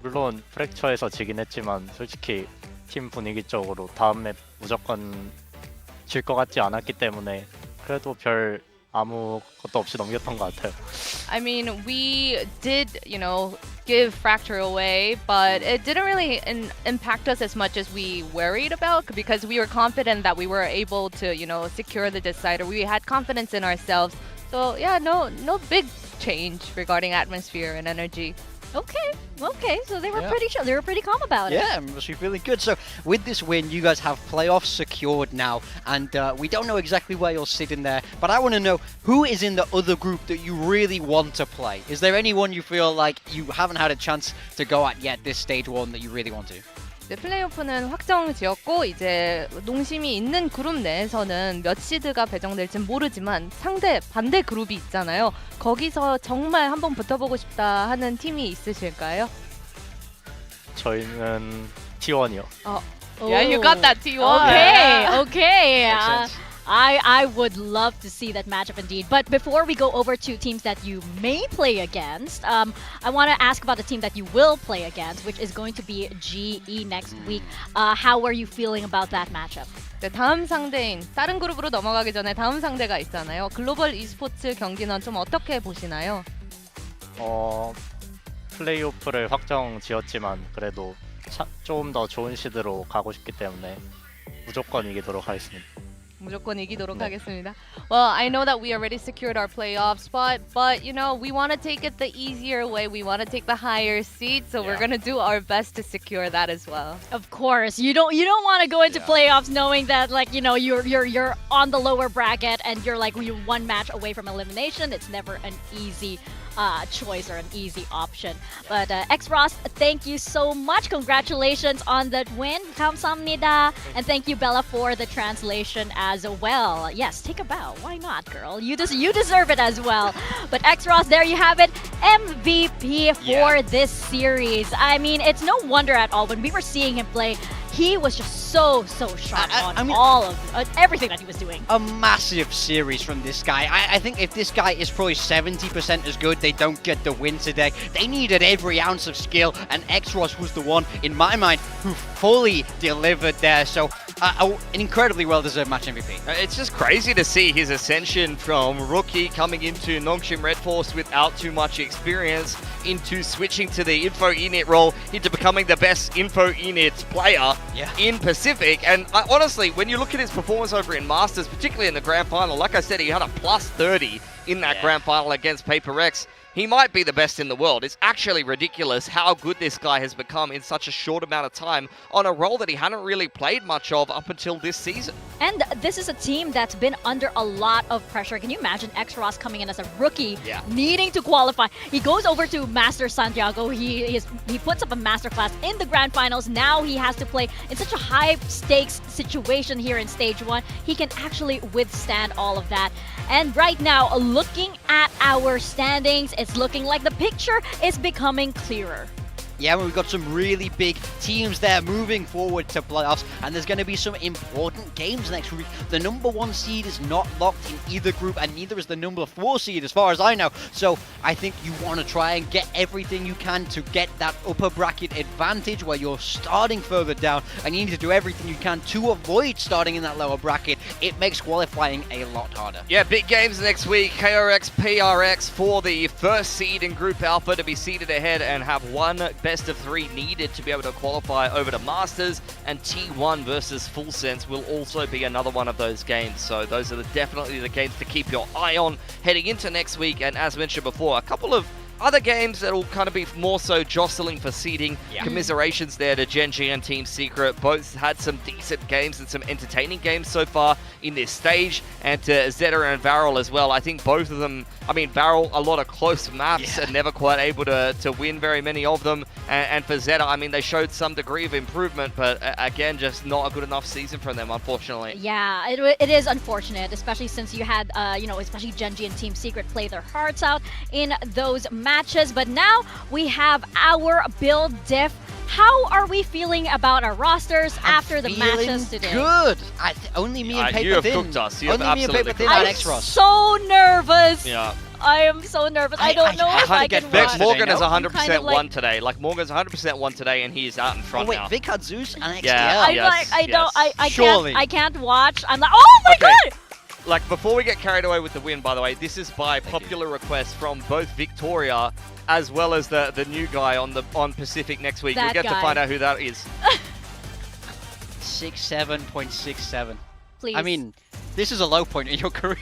Speaker 9: 물론 프랙처에서 지긴 했지만 솔직히 팀 분위기적으로 다음 맵 무조건 질 것 같지 않았기 때문에 그래도 별 아무것도 없이 넘겼던 것 같아요.
Speaker 21: I mean, we did, give Fracture away, but it didn't really impact us as much as we worried about because we were confident that we were able to, secure the decider. We had confidence in ourselves. So yeah, no big change regarding atmosphere and energy.
Speaker 20: Okay, so they were pretty sure. They were pretty calm about it.
Speaker 2: Yeah, must be feeling good. So with this win, you guys have playoffs secured now, and we don't know exactly where you'll sit in there, but I want to know who is in the other group that you really want to play. Is there anyone you feel like you haven't had a chance to go at yet this stage 1 that you really want to?
Speaker 21: 이제 플레이오프는 확정 지었고 이제 농심이 있는 그룹 내에서는 몇 시드가 배정될진 모르지만 반대 그룹이 있잖아요. 거기서 정말 한번 붙어보고 싶다 하는 팀이 있으실까요?
Speaker 9: 저희는 T1이요.
Speaker 21: Yeah, you got that T1.
Speaker 20: Okay.
Speaker 2: Makes sense.
Speaker 20: I would love to see that matchup indeed. But before we go over to teams that you may play against, I want to ask about the team that you will play against, which is going to be GE next week. How are you feeling about that matchup?
Speaker 21: 네, 다음 상대인 다른 그룹으로 넘어가기 전에 다음 상대가 있잖아요. 글로벌 e스포츠 경기는 좀 어떻게 보시나요?
Speaker 9: 플레이오프를 확정 지었지만 그래도 좀 더 좋은 시드로 가고 싶기 때문에 무조건 이기도록 하겠습니다.
Speaker 21: 무조건 이기도록 하겠습니다. Well, I know that we already secured our playoff spot, but we want to take it the easier way. We want to take the higher seed, so we're going to do our best to secure that as well.
Speaker 20: Of course, you don't want to go into playoffs knowing that you're on the lower bracket and you're one match away from elimination. It's never an easy choice or an easy option. But X-Ross, thank you so much. Congratulations on that win. 감사합니다. And thank you, Bella, for the translation as well. Yes, take a bow. Why not, girl? You deserve it as well. But X-Ross, there you have it. MVP for this series. I mean, it's no wonder at all when we were seeing him play. He was just so sharp on all of everything that he was doing.
Speaker 2: A massive series from this guy. I think if this guy is probably 70% as good, they don't get the win today. They needed every ounce of skill, and X-Ross was the one, in my mind, who fully delivered there. So, an incredibly well-deserved match MVP.
Speaker 23: It's just crazy to see his ascension from rookie coming into Nongshim Red Force without too much experience into switching to the Info Init role into becoming the best Info Init player in Pacific. And honestly, when you look at his performance over in Masters, particularly in the Grand Final, like I said, he had a plus 30 in that Grand Final against Paper X. He might be the best in the world. It's actually ridiculous how good this guy has become in such a short amount of time on a role that he hadn't really played much of up until this season.
Speaker 20: And this is a team that's been under a lot of pressure. Can you imagine X-Ross coming in as a rookie, needing to qualify? He goes over to Master Santiago. He puts up a masterclass in the Grand Finals. Now he has to play in such a high-stakes situation here in Stage 1. He can actually withstand all of that. And right now, looking at our standings, it's looking like the picture is becoming clearer.
Speaker 2: Yeah, we've got some really big teams there moving forward to playoffs, and there's going to be some important games next week. The number 1 seed is not locked in either group, and neither is the number 4 seed as far as I know. So I think you want to try and get everything you can to get that upper bracket advantage where you're starting further down, and you need to do everything you can to avoid starting in that lower bracket. It makes qualifying a lot harder.
Speaker 23: Yeah, big games next week. KRX, PRX for the first seed in Group Alpha to be seeded ahead and have one best of 3 needed to be able to qualify over to Masters, and T1 versus Full Sense will also be another one of those games. So those are definitely the games to keep your eye on heading into next week. And as mentioned before, a couple of other games that'll kind of be more so jostling for seeding. Commiserations there to Genji and Team Secret. Both had some decent games and some entertaining games so far in this stage. And to ZETA and VALORANT as well. I think both of them, I mean, VALORANT, a lot of close maps and never quite able to win very many of them. And for ZETA, I mean, they showed some degree of improvement, but again, just not a good enough season from them, unfortunately.
Speaker 20: Yeah, it is unfortunate, especially since you had, especially Genji and Team Secret play their hearts out in those matches. But now we have our build diff. How are we feeling about our rosters after the matches today?
Speaker 2: Good. Only me and Paper
Speaker 23: You have
Speaker 2: Thin.
Speaker 23: cooked us. You have
Speaker 2: Only me and
Speaker 23: absolutely
Speaker 2: Paper Thin
Speaker 23: cooked
Speaker 2: on
Speaker 23: us.
Speaker 2: X-Ross.
Speaker 20: So nervous.
Speaker 23: Yeah.
Speaker 20: I am so nervous. I don't know if I can watch.
Speaker 23: Morgan is
Speaker 20: I'm
Speaker 23: 100%
Speaker 20: kind of like-
Speaker 23: won today. Like, Morgan's 100% won today, and he is out in front
Speaker 2: Wait,
Speaker 23: now.
Speaker 2: Vic had Zeus and XDL.
Speaker 23: Yeah,
Speaker 20: I'm like,
Speaker 2: Surely.
Speaker 20: I can't watch. I'm like, oh my god!
Speaker 23: Like, before we get carried away with the win, by the way, this is by popular request from both Victoria as well as the new guy on Pacific next week.
Speaker 20: That
Speaker 23: You'll get
Speaker 20: guy.
Speaker 23: to find out who that is.
Speaker 2: 67.67.
Speaker 20: Please.
Speaker 2: I mean, this is a low point in your career.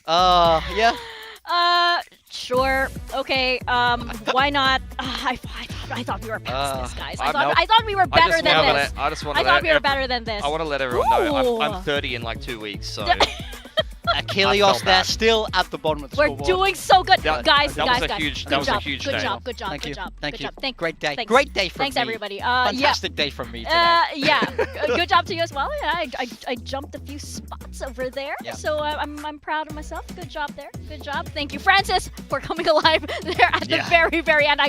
Speaker 2: Yeah.
Speaker 20: Sure. Okay. Why not? I thought we were past this, guys. I thought we were better than this.
Speaker 23: I just want
Speaker 20: I
Speaker 23: to
Speaker 20: thought we were better than this.
Speaker 23: I want to let everyone know I'm
Speaker 20: Ooh.
Speaker 23: 30 in like 2 weeks, so...
Speaker 2: Achilles there, still at the bottom of the
Speaker 20: We're
Speaker 2: scoreboard.
Speaker 20: doing so good,
Speaker 23: That-
Speaker 20: guys.
Speaker 23: that
Speaker 20: guys,
Speaker 23: was a
Speaker 20: guys.
Speaker 23: huge-
Speaker 20: Good
Speaker 23: that was a
Speaker 20: job,
Speaker 23: huge
Speaker 20: good
Speaker 23: day.
Speaker 20: job. Good job.
Speaker 2: Thank
Speaker 20: good
Speaker 2: you.
Speaker 20: job.
Speaker 2: Thank
Speaker 20: good
Speaker 2: you.
Speaker 20: job. Thank
Speaker 2: Great day.
Speaker 20: Thanks.
Speaker 2: Great day from
Speaker 20: Thanks
Speaker 2: me.
Speaker 20: everybody.
Speaker 2: Fantastic day from me today.
Speaker 20: Yeah. Good job to you as well. Yeah, I jumped a few spots over there,
Speaker 2: Yeah.
Speaker 20: so I'm proud of myself. Good job there. Good job. Thank you, Francis, for coming alive there at the very end.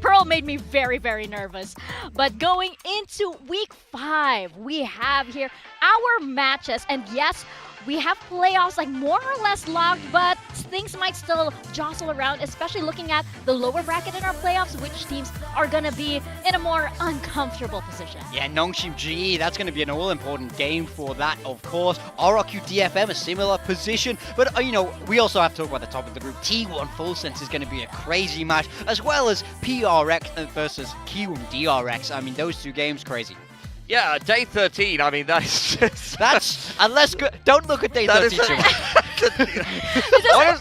Speaker 20: Pearl made me very, very nervous. But going into week 5, we have here our matches, and yes, we have playoffs like more or less locked, but things might still jostle around, especially looking at the lower bracket in our playoffs, which teams are going to be in a more uncomfortable position.
Speaker 2: Yeah, Nongshim GE, that's going to be an all-important game for that, of course. RRQ DFM, a similar position. But, we also have to talk about the top of the group. T1 Full Sense is going to be a crazy match, as well as PRX versus Kiwoom DRX. I mean, those two games, crazy.
Speaker 23: Yeah, day 13, I mean, that is just...
Speaker 2: Don't look at day 13 too much.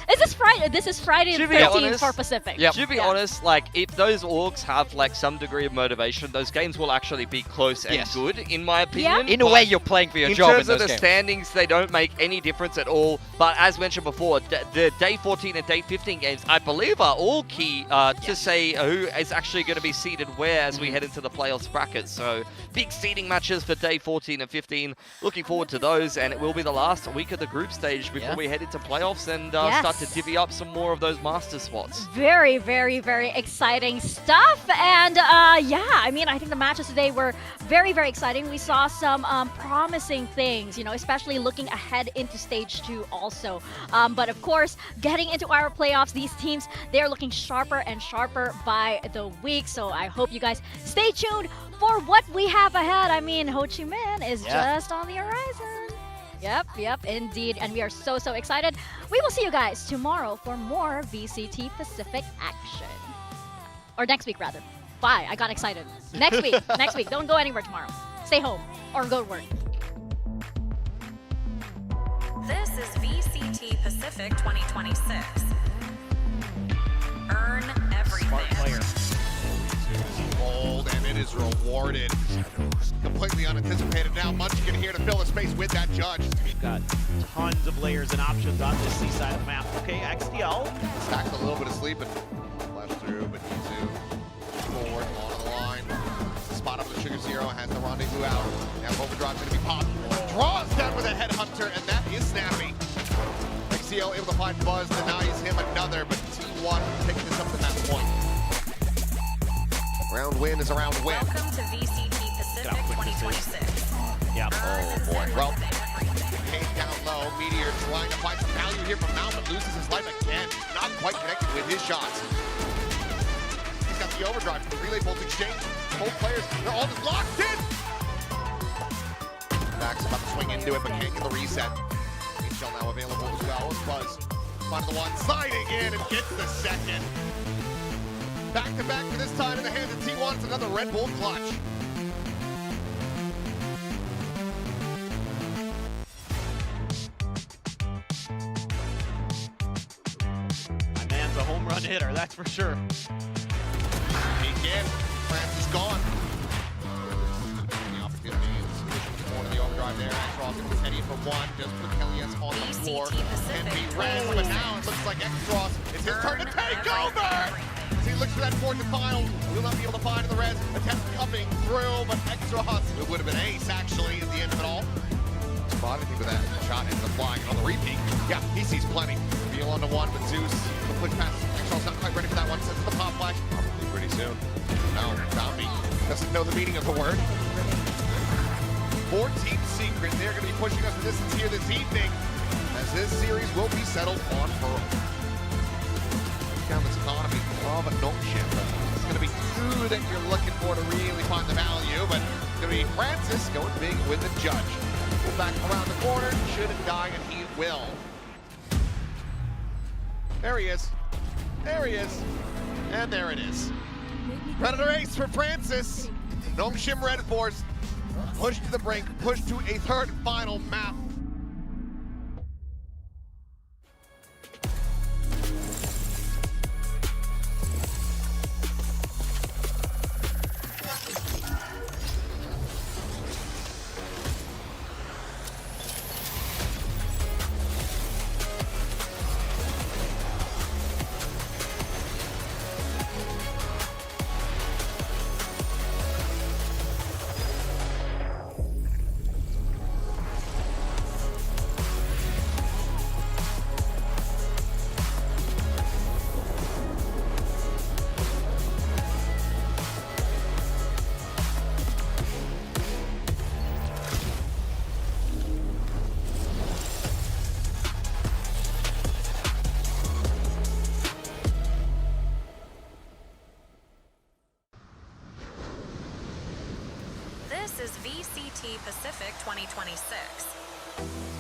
Speaker 20: Is this Friday? This is Friday the 13th for Pacific.
Speaker 23: To be honest, like, if those orgs have like some degree of motivation, those games will actually be close and good, in my opinion.
Speaker 2: In a way, you're playing for your job in
Speaker 23: terms of
Speaker 2: those
Speaker 23: the
Speaker 2: games.
Speaker 23: standings, they don't make any difference at all. But as mentioned before, the day 14 and day 15 games, I believe, are all key to say who is actually going to be seeded where as we head into the playoffs bracket. So big seeding matches for day 14 and 15. Looking forward to those, and it will be the last week of the group stage before we head into playoffs and start to divvy up some more of those master spots.
Speaker 20: Very, very, very exciting stuff. And I mean, I think the matches today were very, very exciting. We saw some promising things, especially looking ahead into stage 2 also. But of course, getting into our playoffs, these teams, they're looking sharper and sharper by the week. So I hope you guys stay tuned for what we have ahead. I mean, Ho Chi Minh is just on the horizon. Yep, indeed. And we are so, so excited. We will see you guys tomorrow for more VCT Pacific action. Or next week, rather. Bye, I got excited. Next week. Don't go anywhere tomorrow. Stay home or go to work.
Speaker 11: This is VCT Pacific 2026. Earn everything.
Speaker 3: Bold, and it is rewarded. Completely unanticipated now. Munchkin here to fill the space with that judge.
Speaker 5: We've got tons of layers and options on this C side of the map. Okay, XDL.
Speaker 3: Stacks a little bit of sleep and flash through, but Izu forward along the line. Spot up the Sugar Zero, has the rendezvous out. Now Overdrive going to be popped. Draws down with a headhunter, and that is snappy. XCL able to find Buzz, denies him another, but T1 taking this up to that point. Round win is a round win.
Speaker 11: Welcome to VCT Pacific 2026.
Speaker 3: Yep. Oh boy. Well, came down low. Meteor trying to find some value here from Mount, but loses his life again. Not quite connected with his shots. He's got the overdrive from the relay bolt exchange. Both players, they're all just locked in. Max about to swing into it, but can't get the reset. HL now available as well. Buzz finds the one, sliding in and gets the second. Back to back for this time in the hands of T1. It's another Red Bull clutch.
Speaker 5: run hitter, that's for sure.
Speaker 3: Peek in. France is gone. The opportunities. More to the overdrive there. X-Ross going to be heading for one. Just put Kelly S on the floor. Can be red, but now it looks like X-Ross. It's his turn to take over! As he looks for that fourth and final. Will not be able to find in the res. Attempt coming through, but X-Ross, it would have been ace actually at the end of it all. Spot anything with that shot ends up flying on the repeat. Yeah, he sees plenty. Beal on to one, but Zeus, the flick pass. X-Ross not quite ready for that one. Sends the pop flash. Probably pretty soon. No, Zombie doesn't know the meaning of the word. 14th secret. They're going to be pushing us to distance here this evening, as this series will be settled on Pearl. Down this economy of a Nongshim. It's going to be two that you're looking for to really find the value, but it's going to be Francis going big with the judge. Pull back around the corner, shouldn't die, and he will. There he is. There he is. And there it is. Predator ace for Francis. Nongshim Red Force. Pushed to the brink, pushed to a third and final map.
Speaker 11: This is VCT Pacific 2026.